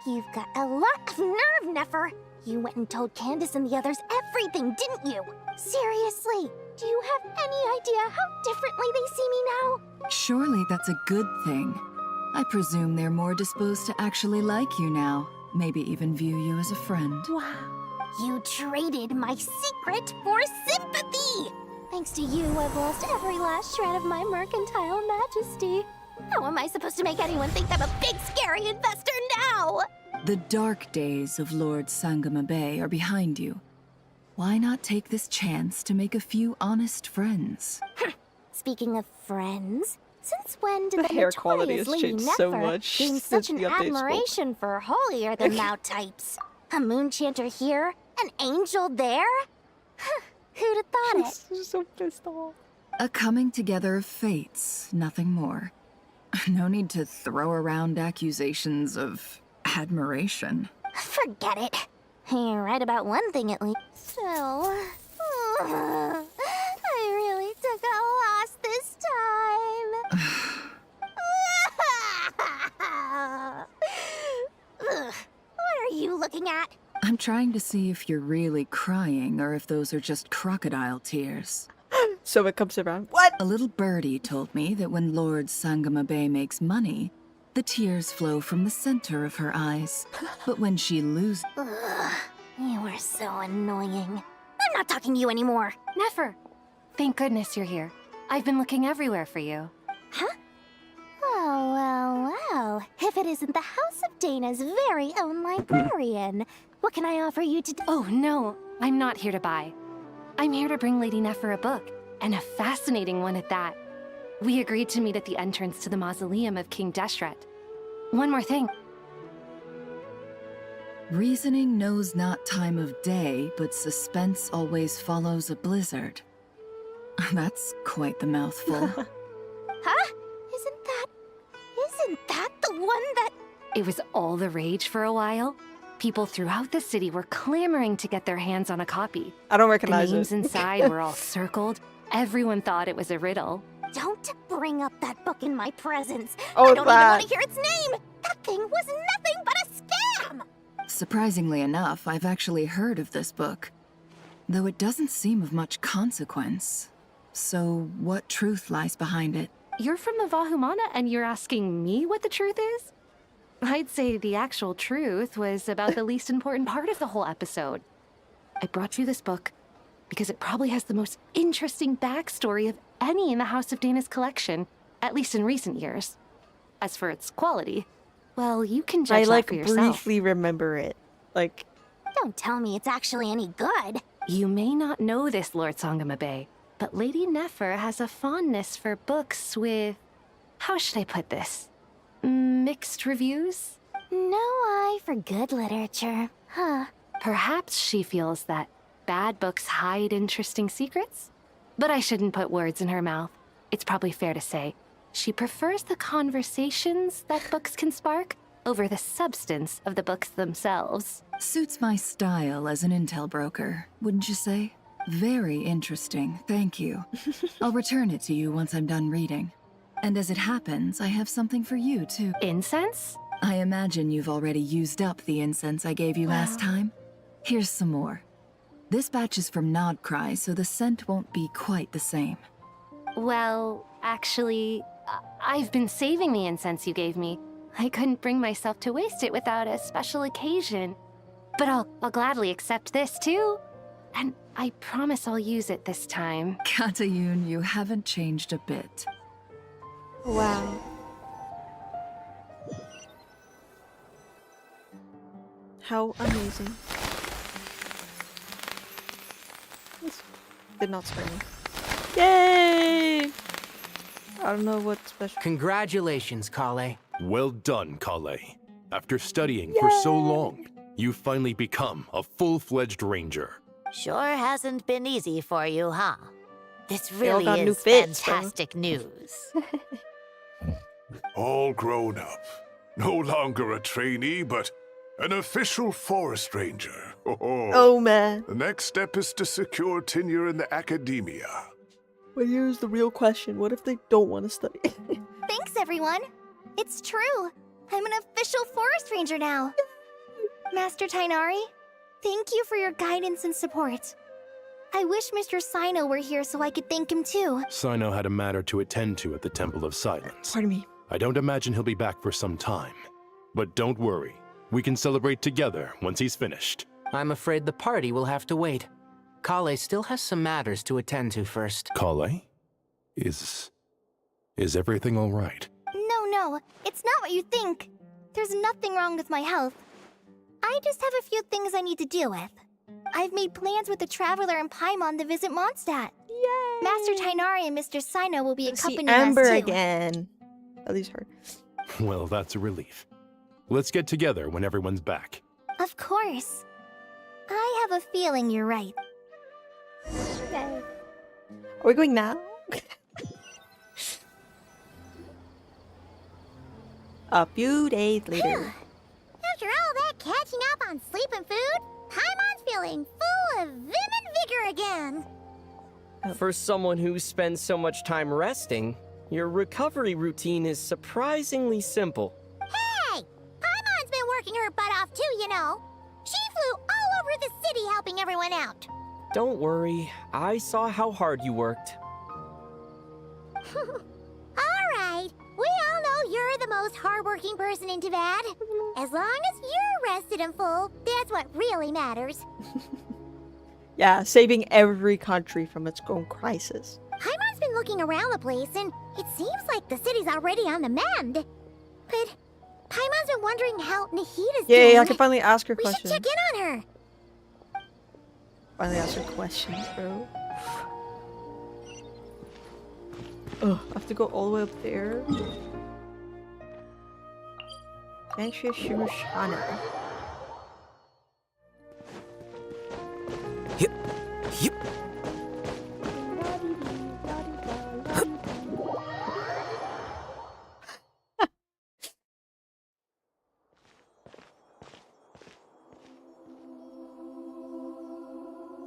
You've got a lot of nerve, Nefer. You went and told Candace and the others everything, didn't you? Seriously, do you have any idea how differently they see me now? Surely that's a good thing. I presume they're more disposed to actually like you now. maybe even view you as a friend. Wow. You traded my secret for sympathy! Thanks to you, I've lost every last shred of my mercantile majesty. How am I supposed to make anyone think I'm a big, scary investor now? The dark days of Lord Sangama Bay are behind you. Why not take this chance to make a few honest friends? Speaking of friends, since when did The the hair quality notorious has Lady changed so Nefer much gain since such the an update spoke. admiration for holier-than-thou types? A moonchanter here, an angel there? Who'd have thought it? I'm so pissed off. A coming together of fates, nothing more. No need to throw around accusations of admiration. Forget it. You're right about one thing at least. So, I really took a loss this time. What are you looking at? I'm trying to see if you're really crying or if those are just crocodile tears. So it comes around. What? A little birdie told me that when Lord Sangama Bay makes money, the tears flow from the center of her eyes. But when she loses... You are so annoying. I'm not talking to you anymore. Nefer, thank goodness you're here. I've been looking everywhere for you. Huh? Oh, well. If it isn't the House of Dana's very own librarian, what can I offer you to do? Oh, no, I'm not here to buy. I'm here to bring Lady Nefer a book, and a fascinating one at that. We agreed to meet at the entrance to the mausoleum of King Deshret. One more thing. Reasoning knows not time of day, but suspense always follows a blizzard. That's quite the mouthful. Huh? Isn't that the one that... It was all the rage for a while. People throughout the city were clamoring to get their hands on a copy. I don't recognize The names it. inside were all circled. Everyone thought it was a riddle. Don't bring up that book in my presence. Oh, I don't even that. want to hear its name. That thing was nothing but a scam. Surprisingly enough, I've actually heard of this book, though it doesn't seem of much consequence. So, what truth lies behind it? You're from the Vahumana and you're asking me what the truth is? I'd say the actual truth was about the least important part of the whole episode. I brought you this book because it probably has the most interesting backstory of any in the House of Dana's collection, at least in recent years. As for its quality, well, you can judge that for yourself. Briefly remember it. Like, Don't tell me it's actually any good. You may not know this, Lord Sangama Bay, but Lady Nefer has a fondness for books with... How should I put this? Mixed reviews? No eye for good literature, huh? Perhaps she feels that bad books hide interesting secrets? But I shouldn't put words in her mouth. It's probably fair to say she prefers the conversations that books can spark over the substance of the books themselves. Suits my style as an intel broker, wouldn't you say? Very interesting, thank you. I'll return it to you once I'm done reading. And as it happens, I have something for you, too. Incense? I imagine you've already used up the incense I gave you last time. Here's some more. This batch is from Nodcry, so the scent won't be quite the same. Well, actually, I've been saving the incense you gave me. I couldn't bring myself to waste it without a special occasion. But I'll gladly accept this, too. And I promise I'll use it this time. Katayun, you haven't changed a bit. wow. How amazing. This did not scare me. Yay! I don't know what special. Congratulations, Kale. Well done, Kale. After studying for so long, you've finally become a full-fledged ranger. Sure hasn't been easy for you, huh? This They all really got new is fits, so- fantastic news. All grown up. No longer a trainee, but an official forest ranger. Oh, man. The next step is to secure tenure in the academia. But here's the real question. What if they don't want to study? Thanks, everyone. It's true. I'm an official forest ranger now. Master Tainari, thank you for your guidance and support. I wish Mr. Sino were here so I could thank him too. Sino had a matter to attend to at the Temple of Silence. Pardon me. I don't imagine he'll be back for some time. But don't worry. We can celebrate together once he's finished. I'm afraid the party will have to wait. Kale still has some matters to attend to first. Kale? Is everything all right? No, it's not what you think. There's nothing wrong with my health. I just have a few things I need to deal with. I've made plans with the Traveler and Paimon to visit Mondstadt. Yay! Master Tainari and Mr. Sino will be accompanying Amber us too. again. At least her. Well, that's a relief. Let's get together when everyone's back. Of course. I have a feeling you're right. Are we going now? A few days later. After all that catching up on sleep and food, Paimon's feeling full of vim and vigor again. For someone who spends so much time resting, your recovery routine is surprisingly simple. Hey! Paimon's been working her butt off too, you know. She flew all over the city helping everyone out. Don't worry, I saw how hard you worked. Alright, we all know you're the most hardworking person in Tavad. As long as you're rested and full, that's what really matters. Yeah, saving every country from its own crisis. Paimon's been looking around the place, and it seems like the city's already on the mend. But Paimon's been wondering how Nahida's doing. Yay, I can finally ask her We should questions. check in on her. Finally ask her questions, bro. Ugh, I have to go all the way up there. Genshin Shimushana. Yep. Yep.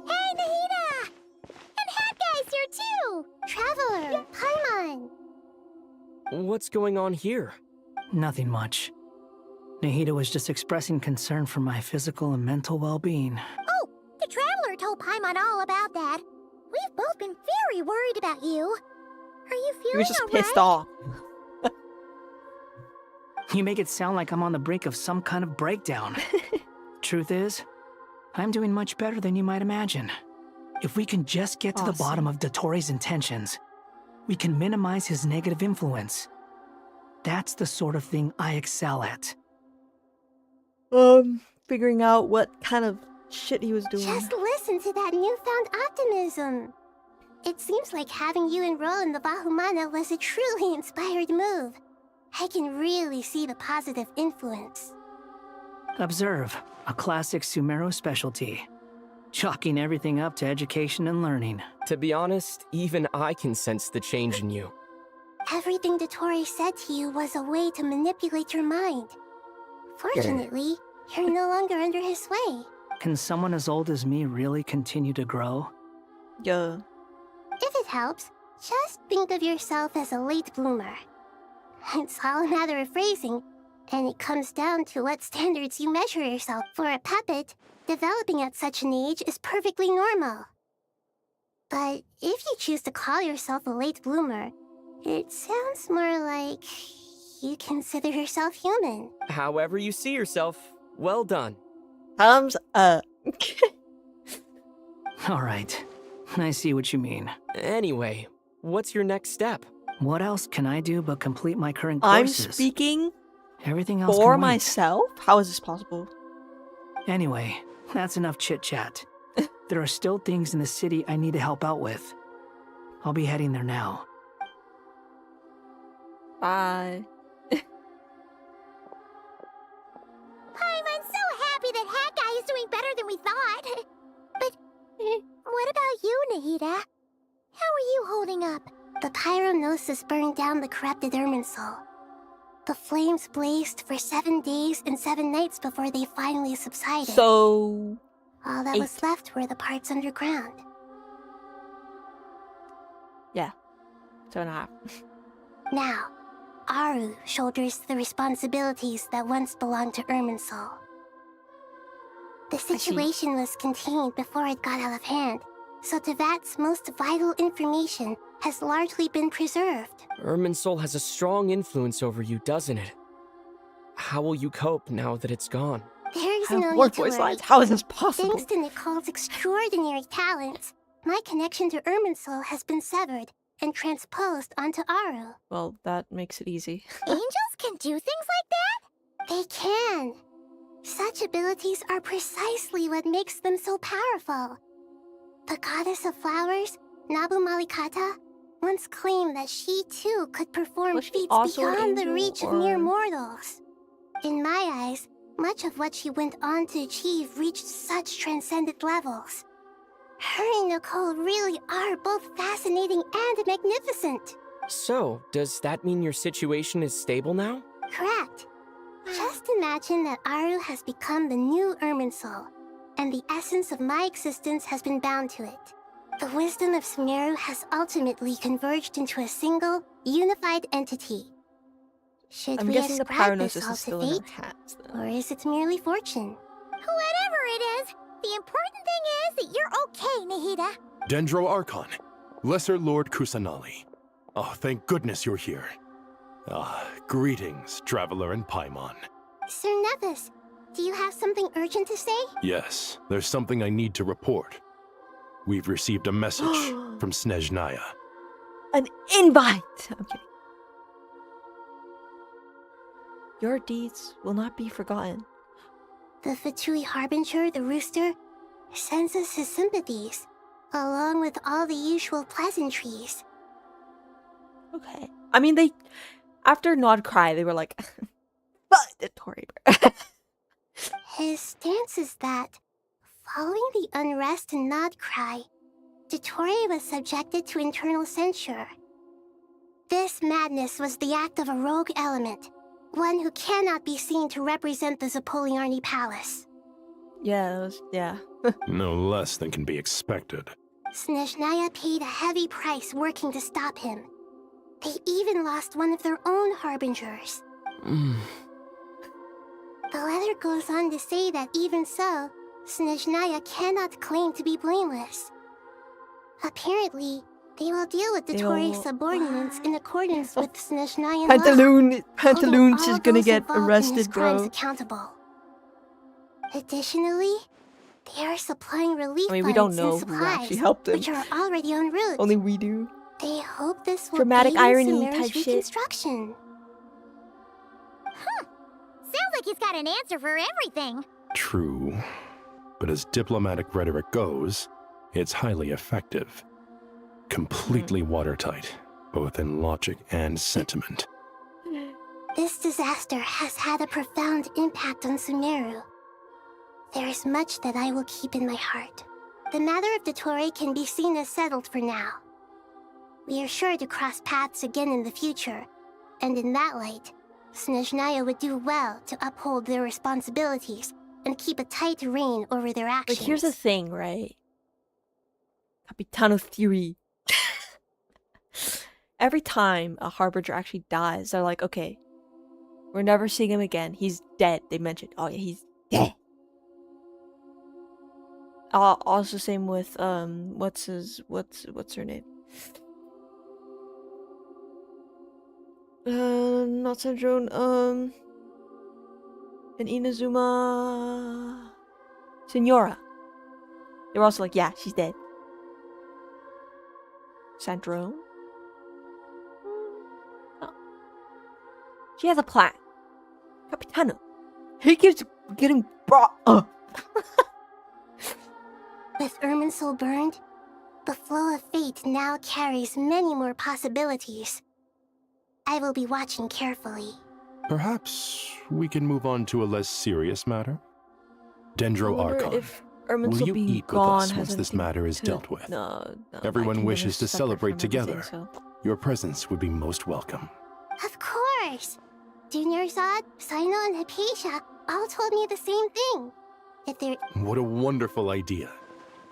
Hey, Nahida! And Hat Guy's here too! Traveler, Paimon. What's going on here? Nothing much. Nahida was just expressing concern for my physical and mental well-being. Oh, the Traveler told Paimon all about that. We've both been very worried about you. Are you He feeling was just alright? pissed off. You make it sound like I'm on the brink of some kind of breakdown. Truth is, I'm doing much better than you might imagine. If we can just get to the bottom of Dotori's intentions, we can minimize his negative influence. That's the sort of thing I excel at. Figuring out what kind of shit he was doing. Just listen to that newfound optimism. It seems like having you enroll in the Bahumana was a truly inspired move. I can really see the positive influence. Observe, a classic Sumero specialty. Chalking everything up to education and learning. To be honest, even I can sense the change in you. Everything Dotori said to you was a way to manipulate your mind. Fortunately, you're no longer under his sway. Can someone as old as me really continue to grow? Yeah. If it helps, just think of yourself as a late bloomer. It's all a matter of phrasing, and it comes down to what standards you measure yourself. For a puppet, developing at such an age is perfectly normal. But if you choose to call yourself a late bloomer, it sounds more like you consider yourself human. However you see yourself, well done. Thumbs up. All right, I see what you mean. Anyway, what's your next step? What else can I do but complete my current I'm courses? speaking Everything else for can wait. myself? How is this possible? Anyway, that's enough chit-chat. There are still things in the city I need to help out with. I'll be heading there now. Bye. I'm so happy that Hat Guy is doing better than we thought. But what about you, Nahida? How are you holding up? The pyronosis burned down the corrupted Irminsul. The flames blazed for 7 days and 7 nights before they finally subsided. So... all that was left were the parts underground. Yeah. 2.5. Now, Aru shoulders the responsibilities that once belonged to Irminsul. The situation was contained before it got out of hand, so Tevat's most vital information has largely been preserved. Irminsul has a strong influence over you, doesn't it? How will you cope now that it's gone? There's I have no more need to voice worry. lines. How is this possible? Thanks to Nicole's extraordinary talents, my connection to Irminsul has been severed and transposed onto Aru. Well, that makes it easy. Angels can do things like that? They can. Such abilities are precisely what makes them so powerful. The goddess of flowers, Nabu Malikata, once claimed that she too could perform feats also an beyond the angel, reach of or- mere mortals. In my eyes, much of what she went on to achieve reached such transcendent levels. Her and Nicole really are both fascinating and magnificent. So, does that mean your situation is stable now? Correct. Just imagine that Aru has become the new Irminsul, and the essence of my existence has been bound to it. The wisdom of Sumeru has ultimately converged into a single, unified entity. Should I'm we guessing the ascribe this Pyronosis all is still to in her fate, hands, though. or is it merely fortune? Whatever it is, the important thing is that you're okay, Nahida. Dendro Archon, Lesser Lord Kusanali. Oh, thank goodness you're here. Greetings, Traveler and Paimon. Sir Nevis, do you have something urgent to say? Yes, there's something I need to report. We've received a message from Snezhnaya. An invite! I'm kidding. Your deeds will not be forgotten. The Fatui Harbinger, the rooster, sends us his sympathies, along with all the usual pleasantries. Okay. I mean, they... After Nod Cry, they were like... But the Tory. His stance is that, following the unrest in Nod Cry, Dotori was subjected to internal censure. This madness was the act of a rogue element, one who cannot be seen to represent the Zapoliarni Palace. Yeah, it was... Yeah. No less than can be expected. Snezhnaya paid a heavy price working to stop him. They even lost one of their own harbingers. The letter goes on to say that even so, Snezhnaya cannot claim to be blameless. Apparently, they will deal with Dotori's subordinates in accordance with Snezhnayan law. Pantaloons is all gonna those get involved in his arrested, crimes bro. accountable. Additionally, they are supplying relief I mean, we don't funds know and who supplies, actually helped them. which are already en route. Only we do. They hope this will Dramatic aid in irony Sumeru's type shit. reconstruction. Sounds like he's got an answer for everything. True. But as diplomatic rhetoric goes, it's highly effective. Completely watertight, both in logic and sentiment. This disaster has had a profound impact on Sumeru. There is much that I will keep in my heart. The matter of Dotori can be seen as settled for now. We are sure to cross paths again in the future, and in that light, Snezhnaya would do well to uphold their responsibilities and keep a tight rein over their actions. Like, here's the thing, right? Capitano theory. Every time a Harbinger actually dies, they're like, okay, we're never seeing him again. He's dead. They mentioned, oh yeah, he's dead. Also same with what's her name? Not Syndrome, and Inazuma Senora. They were also like, yeah, she's dead. Sandrone? No. She has a plan. Capitano. He keeps getting brought up. With Irminsul burned, the flow of fate now carries many more possibilities. I will be watching carefully. Perhaps we can move on to a less serious matter? Dendro Archon, If will Irminsul you being eat with gone us has once this anything matter is to- dealt with? No, my Everyone kingdom wishes is to separate celebrate from everything, together. so- Your presence would be most welcome. Of course! Dunyarzad, Sino, and Hypatia all told me the same thing. If there... What a wonderful idea.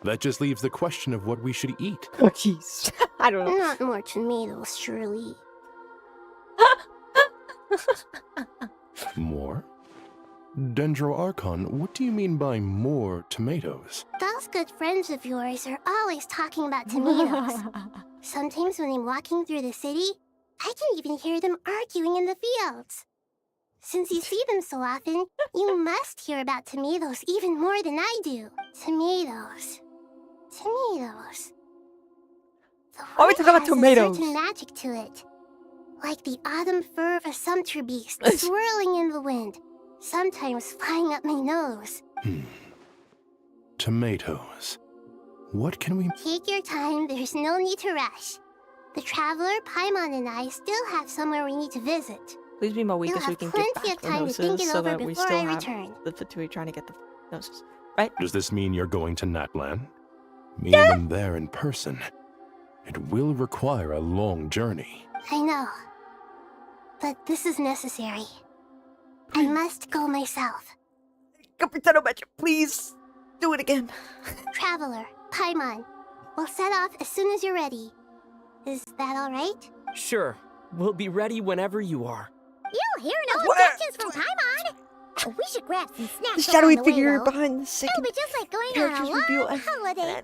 That just leaves the question of what we should eat. Oh, jeez. I don't know. Not more tomatoes, surely. More? Dendro Archon, what do you mean by more tomatoes? Those good friends of yours are always talking about tomatoes. Sometimes when I'm walking through the city, I can even hear them arguing in the fields. Since you see them so often, you must hear about tomatoes even more than I do. Tomatoes. Tomatoes. The Why are we word talking about has tomatoes? a certain magic to it. Like the autumn fur of a sumpter beast swirling in the wind, sometimes flying up my nose. Tomatoes. What can we... Take your time, there's no need to rush. The traveler, Paimon, and I still have somewhere we need to visit. Please be Mawika so we can get plenty back of the time to think gnosis it so over that we before still I have return. the Fatui trying to get the gnosis. Right? Does this mean you're going to Natlan? Meeting them there in person. It will require a long journey. I know. But this is necessary. I must go myself. Capitano Magic, please do it again. Traveler, Paimon, we'll set off as soon as you're ready. Is that alright? Sure. We'll be ready whenever you are. You'll hear no objections from Paimon! Oh, we should grab some snacks. The shadowy along the way, figure though. behind the second It'll be just like going on character's a reveal long holiday.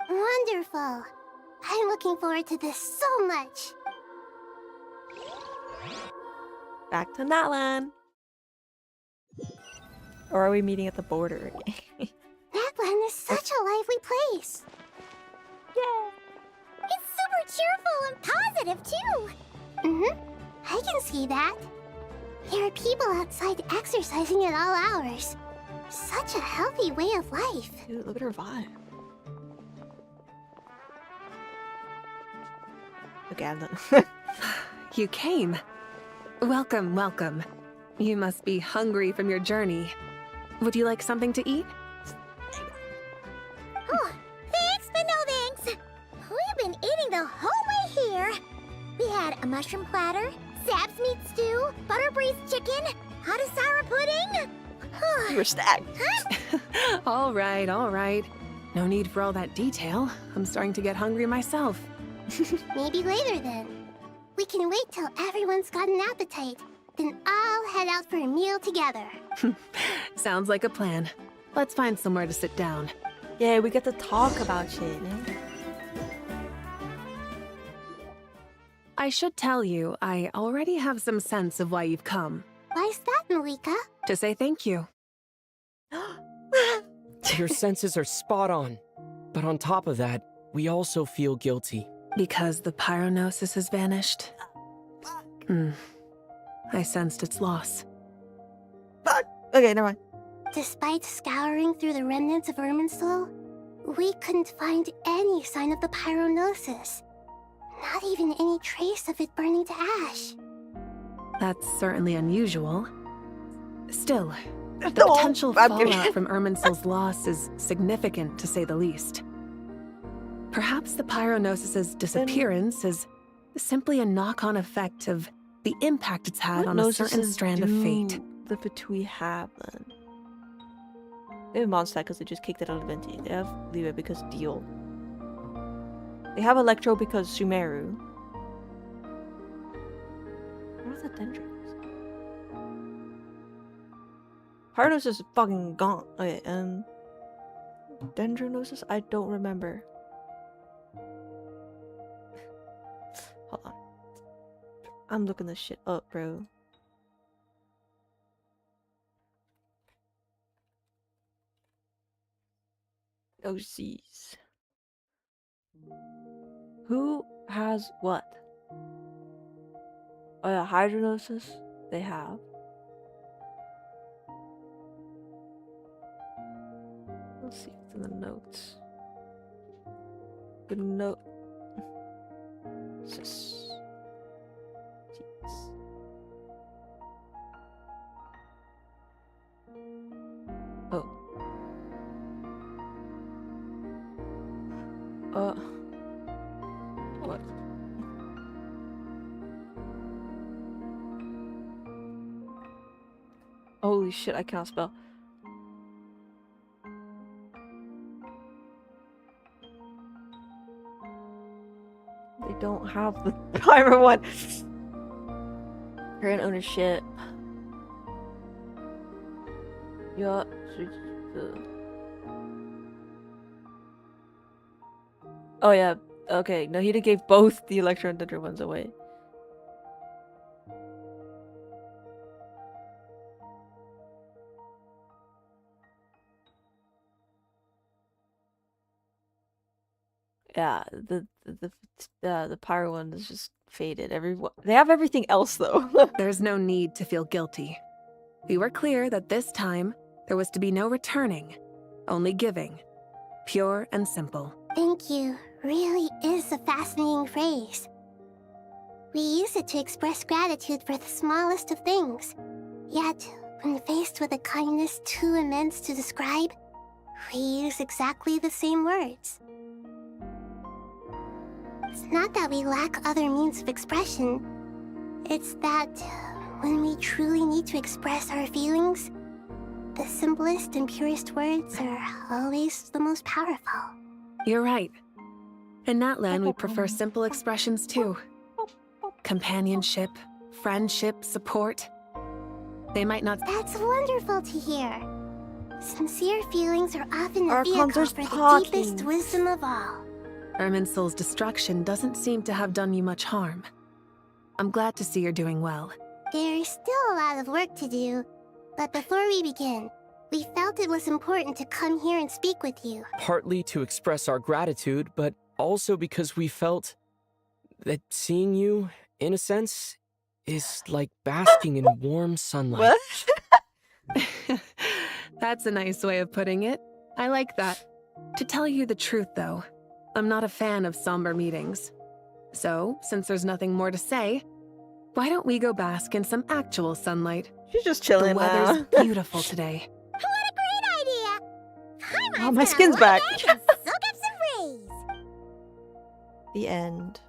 Wonderful. I'm looking forward to this so much. Back to Natlan. Or are we meeting at the border again? Natlan is such a lively place. Yay! It's super cheerful and positive, too. Mm-hmm. I can see that. There are people outside exercising at all hours. Such a healthy way of life. Dude, look at her vibe. Okay, I'm done. You came. Welcome, welcome. You must be hungry from your journey. Would you like something to eat? Oh, thanks, but no thanks. We've been eating the whole way here. We had a mushroom platter, Sab's meat stew, butter braised chicken, hot sour pudding. You were stacked. Huh? All right, all right. No need for all that detail. I'm starting to get hungry myself. Maybe later then. We can wait till everyone's got an appetite. Then I'll head out for a meal together. Sounds like a plan. Let's find somewhere to sit down. Yeah, we get to talk about shit. I should tell you, I already have some sense of why you've come. Why's that, Malika? To say thank you. Your senses are spot on. But on top of that, we also feel guilty. Because the pyronosis has vanished. I sensed its loss. Okay, never mind. Despite scouring through the remnants of Irminsul, we couldn't find any sign of the pyronosis. Not even any trace of it burning to ash. That's certainly unusual. Still, the potential fallout from Irminsul's loss is significant, to say the least. Perhaps the pyronosis's disappearance is simply a knock-on effect of the impact it's had on a certain strand of fate. The Fatui have then. They have Mondstadt because they just kicked it out of Venti. They have Liebe because Deal. They have Electro because Sumeru. Where's the Dendros? Pyronosis is fucking gone. Okay, and Dendronosis? I don't remember. Hold on. I'm looking this shit up, bro. OCs. Who has what? Oh yeah, hydronosis? They have. Let's see what's in the notes. Good note. Jeez. Oh. What? Holy shit, I cannot spell. They don't have the timer one. Current ownership. Yeah. Oh yeah. Okay. No, he gave both the Electro and Dendro ones away. Yeah, the pyro one is just faded. They have everything else though. There's no need to feel guilty. We were clear that this time there was to be no returning, only giving. Pure and simple. Thank you really is a fascinating phrase. We use it to express gratitude for the smallest of things. Yet, when faced with a kindness too immense to describe, we use exactly the same words. It's not that we lack other means of expression. It's that when we truly need to express our feelings, the simplest and purest words are always the most powerful. You're right. In Natlan, we prefer simple expressions too. Companionship, friendship, support. They might not— That's wonderful to hear. Sincere feelings are often the Archons vehicle are for the talking. deepest wisdom of all. Erminsol's destruction doesn't seem to have done you much harm. I'm glad to see you're doing well. There's still a lot of work to do, but before we begin, we felt it was important to come here and speak with you. Partly to express our gratitude, but also because we felt that seeing you, in a sense, is like basking in warm sunlight. What? That's a nice way of putting it. I like that. To tell you the truth, though, I'm not a fan of somber meetings. So, since there's nothing more to say, why don't we go bask in some actual sunlight? She's just chilling The weather's now. beautiful today. What a great idea! Oh, my skin's back. Soak up some rays. The end.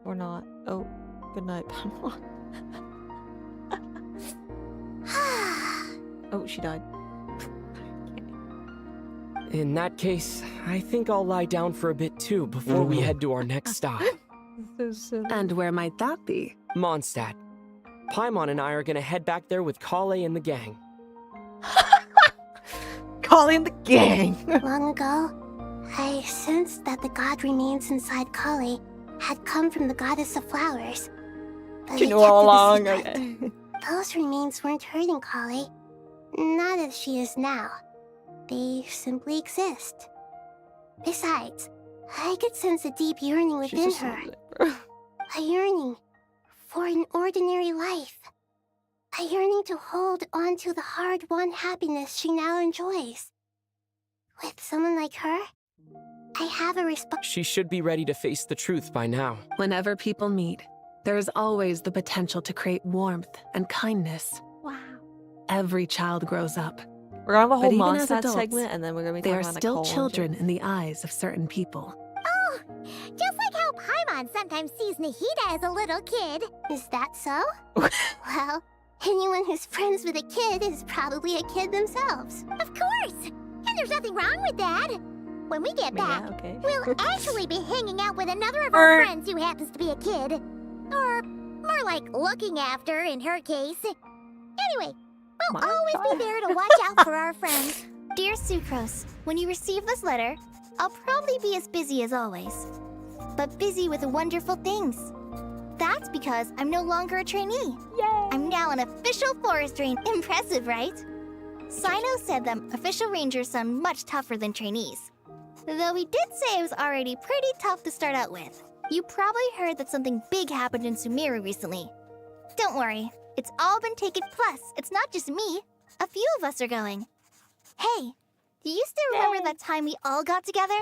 Or not. Oh, good night, Paimon. Oh, she died. In that case, I think I'll lie down for a bit too before we head to our next stop. So silly. And where might that be? Mondstadt. Paimon and I are gonna head back there with Kale and the gang. Calling the gang. Long ago, I sensed that the god remains inside Kale had come from the goddess of flowers. But You we know kept all it a along. secret. Okay. Those remains weren't hurting Kale, not as she is now. They simply exist. Besides, I could sense a deep yearning She's within just her. bro. A yearning for an ordinary life. A yearning to hold on to the hard-won happiness she now enjoys. With someone like her, I have a respect. She should be ready to face the truth by now. Whenever people meet, there is always the potential to create warmth and kindness. Wow. Every child grows up. We're gonna have a But whole even as Mondstadt adults, segment, and then we're gonna be They talking are about still Nicole and children Jake. in the eyes of certain people. Oh, just like how Paimon sometimes sees Nahida as a little kid. Is that so? Well, anyone who's friends with a kid is probably a kid themselves. Of course! And there's nothing wrong with that. When we get back, okay. we'll actually be hanging out with another of our friends who happens to be a kid. Or more like looking after, in her case. Anyway, we'll always be there to watch out for our friends. Dear Sucrose, when you receive this letter, I'll probably be as busy as always. But busy with wonderful things. That's because I'm no longer a trainee. Yay! I'm now an official forest ranger. Impressive, right? Sino said that official rangers sound much tougher than trainees. Though he did say it was already pretty tough to start out with. You probably heard that something big happened in Sumeru recently. Don't worry, it's all been taken. Plus, it's not just me. A few of us are going. Hey, do you still remember that time we all got together?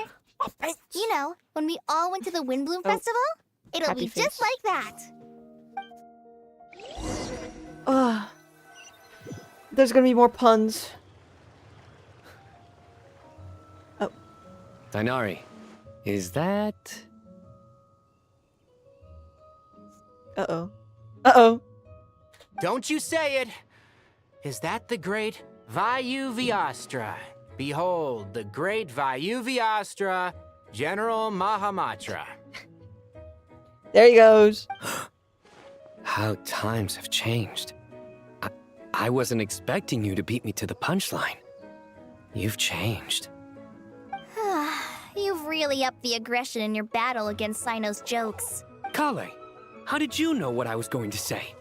You know, when we all went to the Windbloom Festival? It'll happy be just face. like that. Ugh. There's gonna be more puns. Oh. Dainari, is that... Uh-oh. Uh-oh. Don't you say it! Is that the great Vayu Vyastra? Behold, the great Vayu Vyastra, General Mahamatra. There he goes. How times have changed. I wasn't expecting you to beat me to the punchline. You've changed. You've really upped the aggression in your battle against Sino's jokes. Kale, how did you know what I was going to say?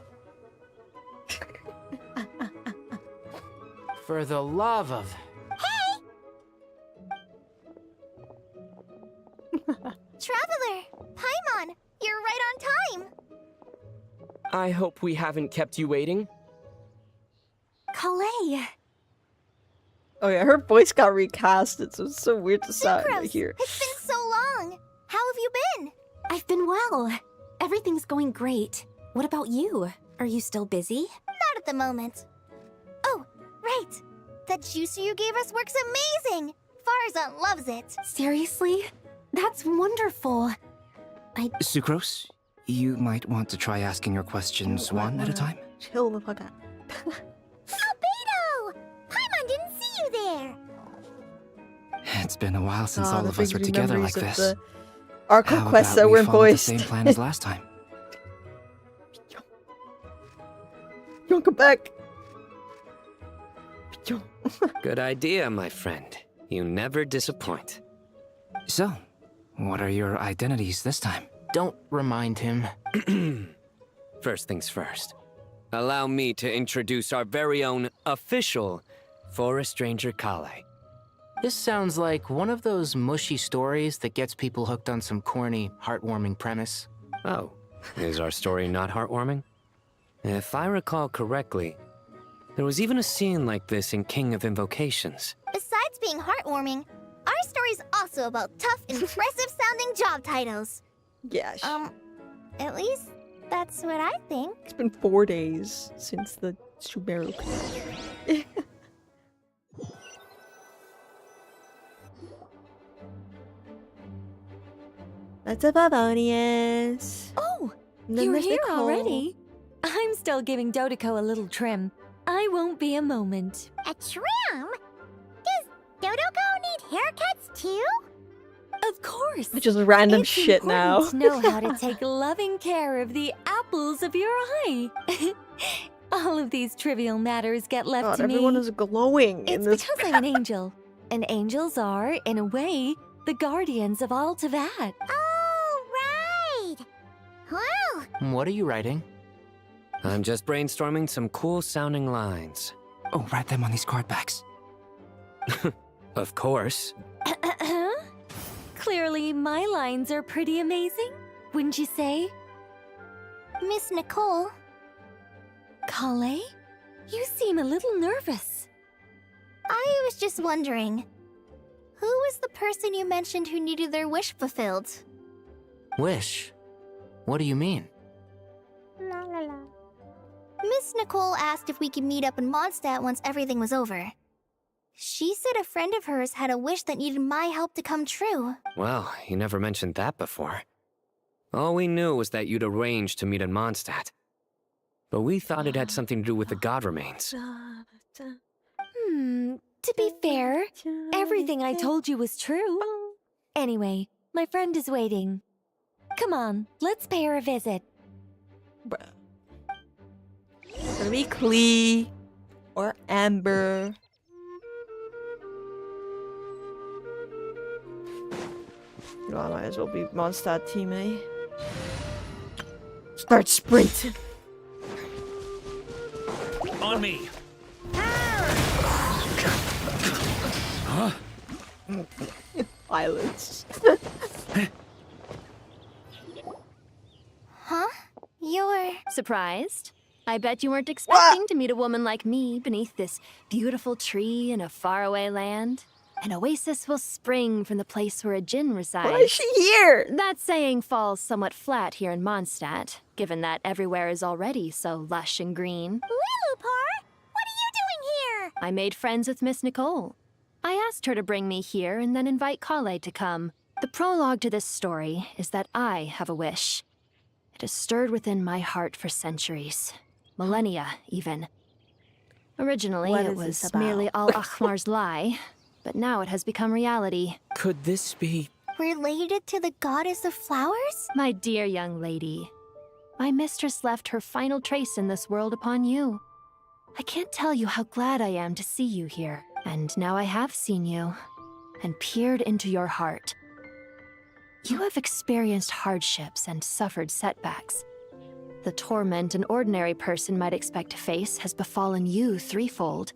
For the love of... I hope we haven't kept you waiting. Calais. Oh yeah, her voice got recasted, so it's so weird to Sucrose, hear. it's been so long. How have you been? I've been well. Everything's going great. What about you? Are you still busy? Not at the moment. Oh, right. That juicer you gave us works amazing. Farzan loves it. Seriously? That's wonderful. Sucrose, you might want to try asking your questions one at a time. Chill the fuck out. Albedo! Paimon didn't see you there. It's been a while since all the of us were big together like memories this. of the Archon How quests about that we weren't follow the voiced. same plan as last time? Don't come back. Good idea, my friend. You never disappoint. So, what are your identities this time? Don't remind him. First things first. Allow me to introduce our very own official Forest Ranger Calais. This sounds like one of those mushy stories that gets people hooked on some corny, heartwarming premise. Oh, is our story not heartwarming? If I recall correctly, there was even a scene like this in King of Invocations. Besides being heartwarming, our story's also about tough, impressive-sounding job titles. Yeah. At least that's what I think. It's been 4 days since the Sumeru. That's a Bavonius. Oh, And then you're there's here Nicole. already? I'm still giving Dodeko a little trim. I won't be a moment. A trim? Does Dodoko need haircuts too? Of course. Just random It's shit now. important to know how to take loving care of the apples of your eye. All of these trivial matters get left God, to me. everyone is glowing in It's this. because I'm an angel. And angels are, in a way, the guardians of all Tavad. Oh, right. Well, What are you writing? I'm just brainstorming some cool-sounding lines. Oh, write them on these card backs. Of course. Clearly, my lines are pretty amazing, wouldn't you say? Miss Nicole. Calais? You seem a little nervous. I was just wondering, who was the person you mentioned who needed their wish fulfilled? Wish? What do you mean? La la la. Miss Nicole asked if we could meet up in Mondstadt once everything was over. She said a friend of hers had a wish that needed my help to come true. Well, you never mentioned that before. All we knew was that you'd arranged to meet in Mondstadt. But we thought it had something to do with the god remains. To be fair, everything I told you was true. Anyway, my friend is waiting. Come on, let's pay her a visit. It's gonna be Klee or Amber. No, I might as well be Mondstadt team A. Start sprinting. On me. Huh? Violence. Huh? You're surprised? I bet you weren't expecting to meet a woman like me beneath this beautiful tree in a faraway land. An oasis will spring from the place where a djinn resides. Why is she here? That saying falls somewhat flat here in Mondstadt, given that everywhere is already so lush and green. Lilupar, what are you doing here? I made friends with Miss Nicole. I asked her to bring me here and then invite Calais to come. The prologue to this story is that I have a wish. It has stirred within my heart for centuries. Millennia, even. Originally, What it is this was about? merely Al-Akhmar's lie, but now it has become reality. Could this be... Related to the goddess of flowers? My dear young lady, my mistress left her final trace in this world upon you. I can't tell you how glad I am to see you here. And now I have seen you, and peered into your heart. You have experienced hardships and suffered setbacks. The torment an ordinary person might expect to face has befallen you threefold.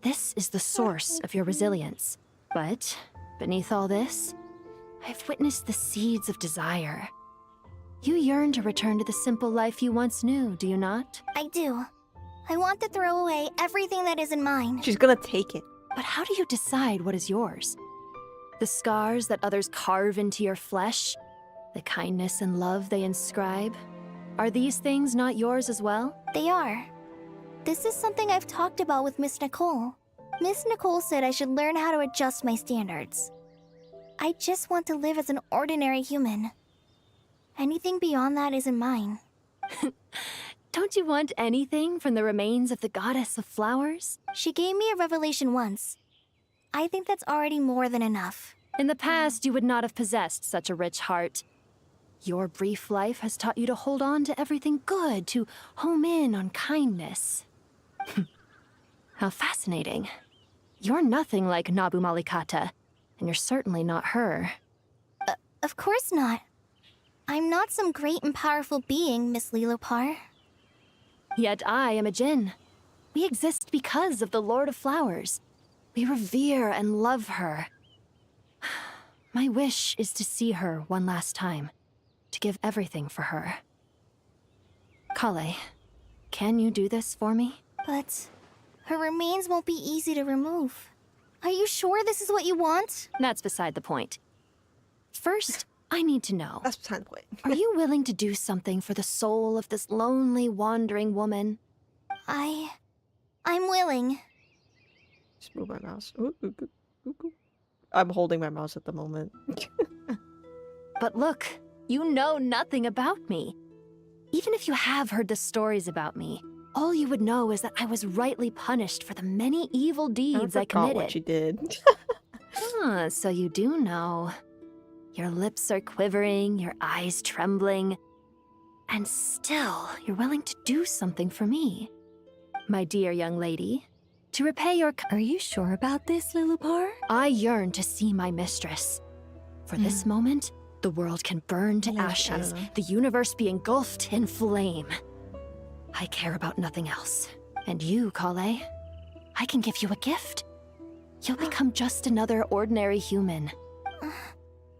This is the source of your resilience. But beneath all this, I've witnessed the seeds of desire. You yearn to return to the simple life you once knew, do you not? I do. I want to throw away everything that isn't mine. She's gonna take it. But how do you decide what is yours? The scars that others carve into your flesh? The kindness and love they inscribe? Are these things not yours as well? They are. This is something I've talked about with Miss Nicole. Miss Nicole said I should learn how to adjust my standards. I just want to live as an ordinary human. Anything beyond that isn't mine. Don't you want anything from the remains of the goddess of flowers? She gave me a revelation once. I think that's already more than enough. In the past, you would not have possessed such a rich heart. Your brief life has taught you to hold on to everything good, to home in on kindness. How fascinating. You're nothing like Nabu Malikata, and you're certainly not her. Of course not. I'm not some great and powerful being, Miss Lilopar. Yet I am a Jinn. We exist because of the Lord of Flowers. We revere and love her. My wish is to see her one last time, to give everything for her. Kale, can you do this for me? But her remains won't be easy to remove. Are you sure this is what you want? That's beside the point. First, I need to know. That's beside the point. Are you willing to do something for the soul of this lonely, wandering woman? I'm willing. Just move my mouse. Ooh, ooh, ooh, ooh, ooh. I'm holding my mouse at the moment. But look, you know nothing about me. Even if you have heard the stories about me, all you would know is that I was rightly punished for the many evil deeds I committed. What you did. So you do know. Your lips are quivering, your eyes trembling, and still you're willing to do something for me. My dear young lady, to repay your... Are you sure about this, Lilopar? I yearn to see my mistress. For this moment, the world can burn to ashes, the universe be engulfed in flame. I care about nothing else. And you, Kale, I can give you a gift. You'll become just another ordinary human.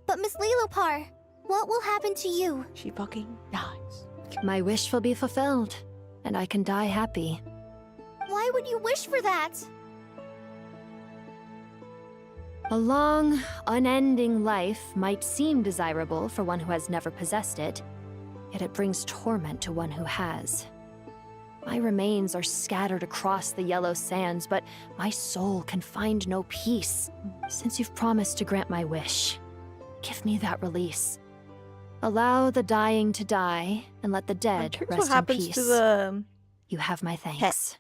But Miss Lilopar, what will happen to you? She fucking dies. My wish will be fulfilled, and I can die happy. Why would you wish for that? A long, unending life might seem desirable for one who has never possessed it, yet it brings torment to one who has. My remains are scattered across the yellow sands, but my soul can find no peace. Since you've promised to grant my wish, give me that release. Allow the dying to die, and let the dead rest in peace. What happens to the... You have my thanks.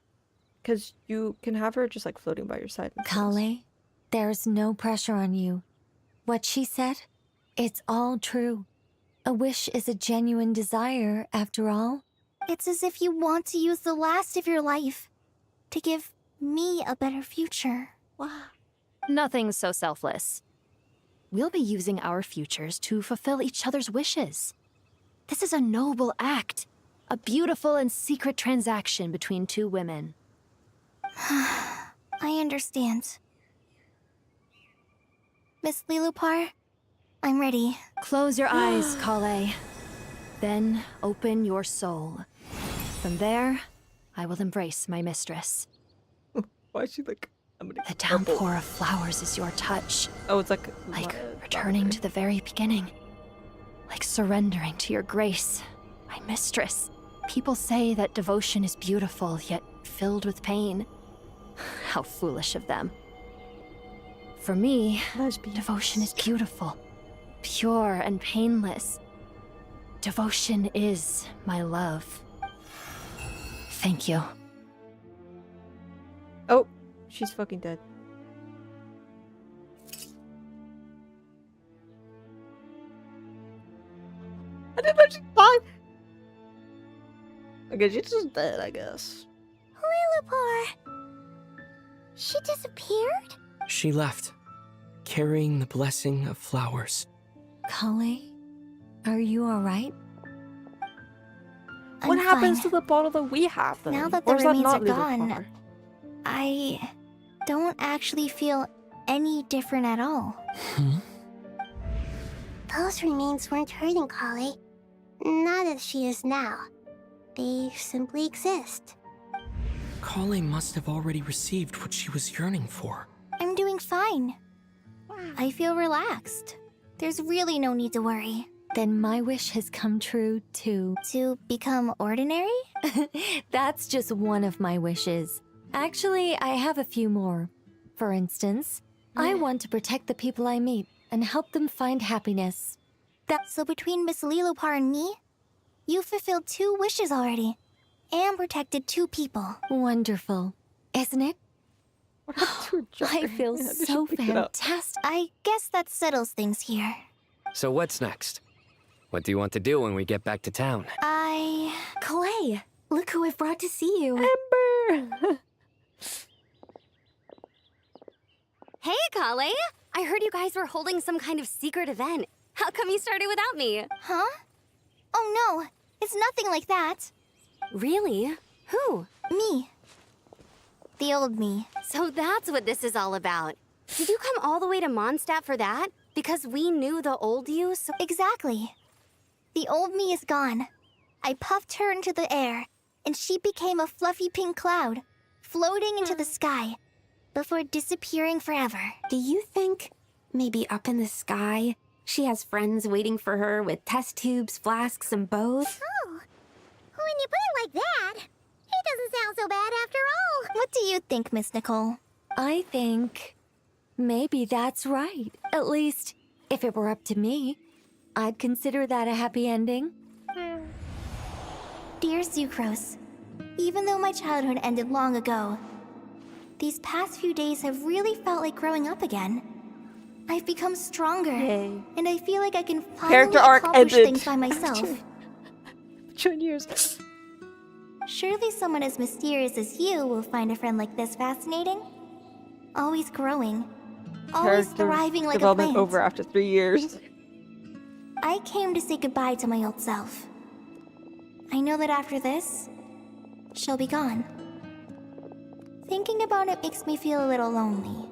Because you can have her just like floating by your side. Kale, there's no pressure on you. What she said, it's all true. A wish is a genuine desire, after all. It's as if you want to use the last of your life to give me a better future. Wow. Nothing so selfless. We'll be using our futures to fulfill each other's wishes. This is a noble act, a beautiful and secret transaction between two women. I understand. Miss Lilopar, I'm ready. Close your eyes, Kale. Then open your soul. From there, I will embrace my mistress. Why is she like... The downpour of flowers is your touch. Oh, it's like returning to the very beginning. Like surrendering to your grace, my mistress. People say that devotion is beautiful, yet filled with pain. How foolish of them. For me, devotion is beautiful, pure and painless. Devotion is my love. Thank you. Oh, she's fucking dead. I didn't know she's fine. Okay, she's just dead, I guess. Lilopar! She disappeared? She left, carrying the blessing of flowers. Kale, are you alright? What happens to the bottle that we have then? Now that the Or is that remains not are gone, I don't actually feel any different at all. Those remains weren't hurting Kale. Not as she is now. They simply exist. Kale must have already received what she was yearning for. I'm doing fine. I feel relaxed. There's really no need to worry. Then my wish has come true, too. To become ordinary? That's just one of my wishes. Actually, I have a few more. For instance, I want to protect the people I meet and help them find happiness. So between Miss Lilopar and me, you fulfilled 2 wishes already. And protected 2 people. Wonderful. Isn't it? I feel so fantastic. I guess that settles things here. So what's next? What do you want to do when we get back to town? Clay, look who I've brought to see you. Ember! Hey, Kale! I heard you guys were holding some kind of secret event. How come you started without me? Huh? Oh no, it's nothing like that. Really? Who? Me. The old me. So that's what this is all about. Did you come all the way to Mondstadt for that? Because we knew the old you, so... Exactly. The old me is gone. I puffed her into the air, and she became a fluffy pink cloud, floating into the sky, before disappearing forever. Do you think, maybe up in the sky, she has friends waiting for her with test tubes, flasks, and bows? Oh, when you put it like that, it doesn't sound so bad after all. What do you think, Miss Nicole? I think maybe that's right. At least, if it were up to me, I'd consider that a happy ending. Dear Sucrose, even though my childhood ended long ago, these past few days have really felt like growing up again. I've become stronger, and I feel like I can finally Character arc accomplish ended. things by myself. 2 years. Surely someone as mysterious as you will find a friend like this fascinating. Always growing, always Character thriving like a development plant. over after 3 years. I came to say goodbye to my old self. I know that after this, she'll be gone. Thinking about it makes me feel a little lonely.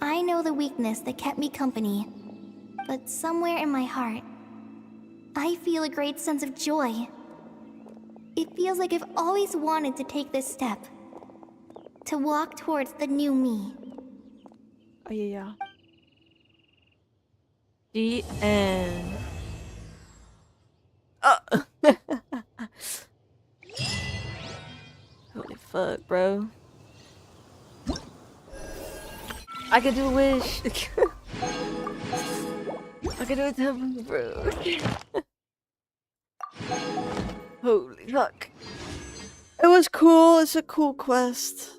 I know the weakness that kept me company, but somewhere in my heart, I feel a great sense of joy. It feels like I've always wanted to take this step, to walk towards the new me. Oh, yeah. The end. Holy fuck, bro. I could do a wish. I could do a temple, bro. Holy fuck. It was cool. It's a cool quest.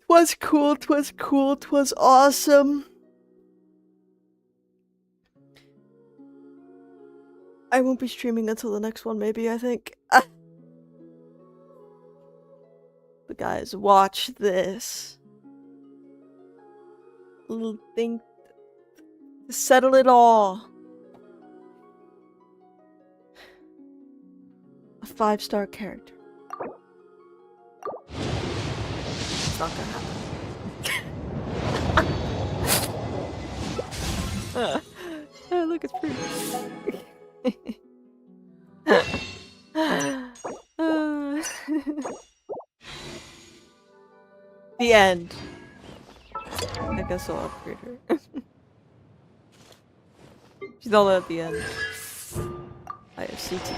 Twas cool. Twas cool. Twas awesome. I won't be streaming until the next one, maybe, I think. But guys, watch this. Little thing to settle it all. A 5-star character. It's not gonna happen. Oh, look, it's pretty. The end. I guess I'll upgrade her. She's all at the end. I have CT.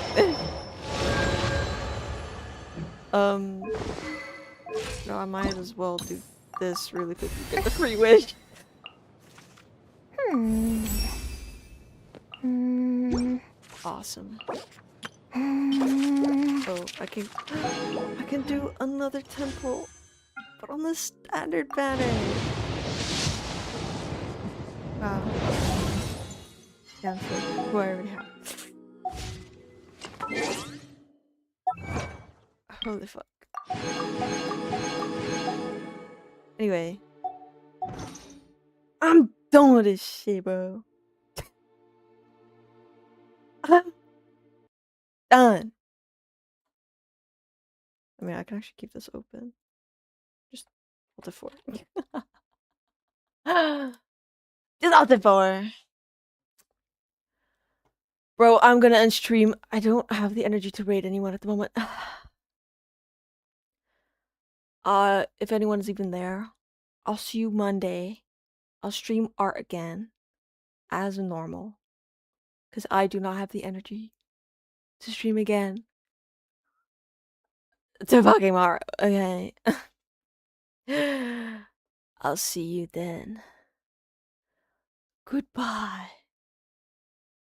No, I might as well do this really quick to get the free wish. Awesome. Oh, I can do another temple, but on the standard banner. Wow. Yeah, who I already have. Holy fuck. Anyway. I'm done with this shit, bro. I'm done. I mean, I can actually keep this open. Just hold it for it. Just hold it for. Bro, I'm gonna end stream. I don't have the energy to raid anyone at the moment. If anyone's even there, I'll see you Monday. I'll stream art again, as normal. Because I do not have the energy to stream again. To fucking art, okay. I'll see you then. Goodbye.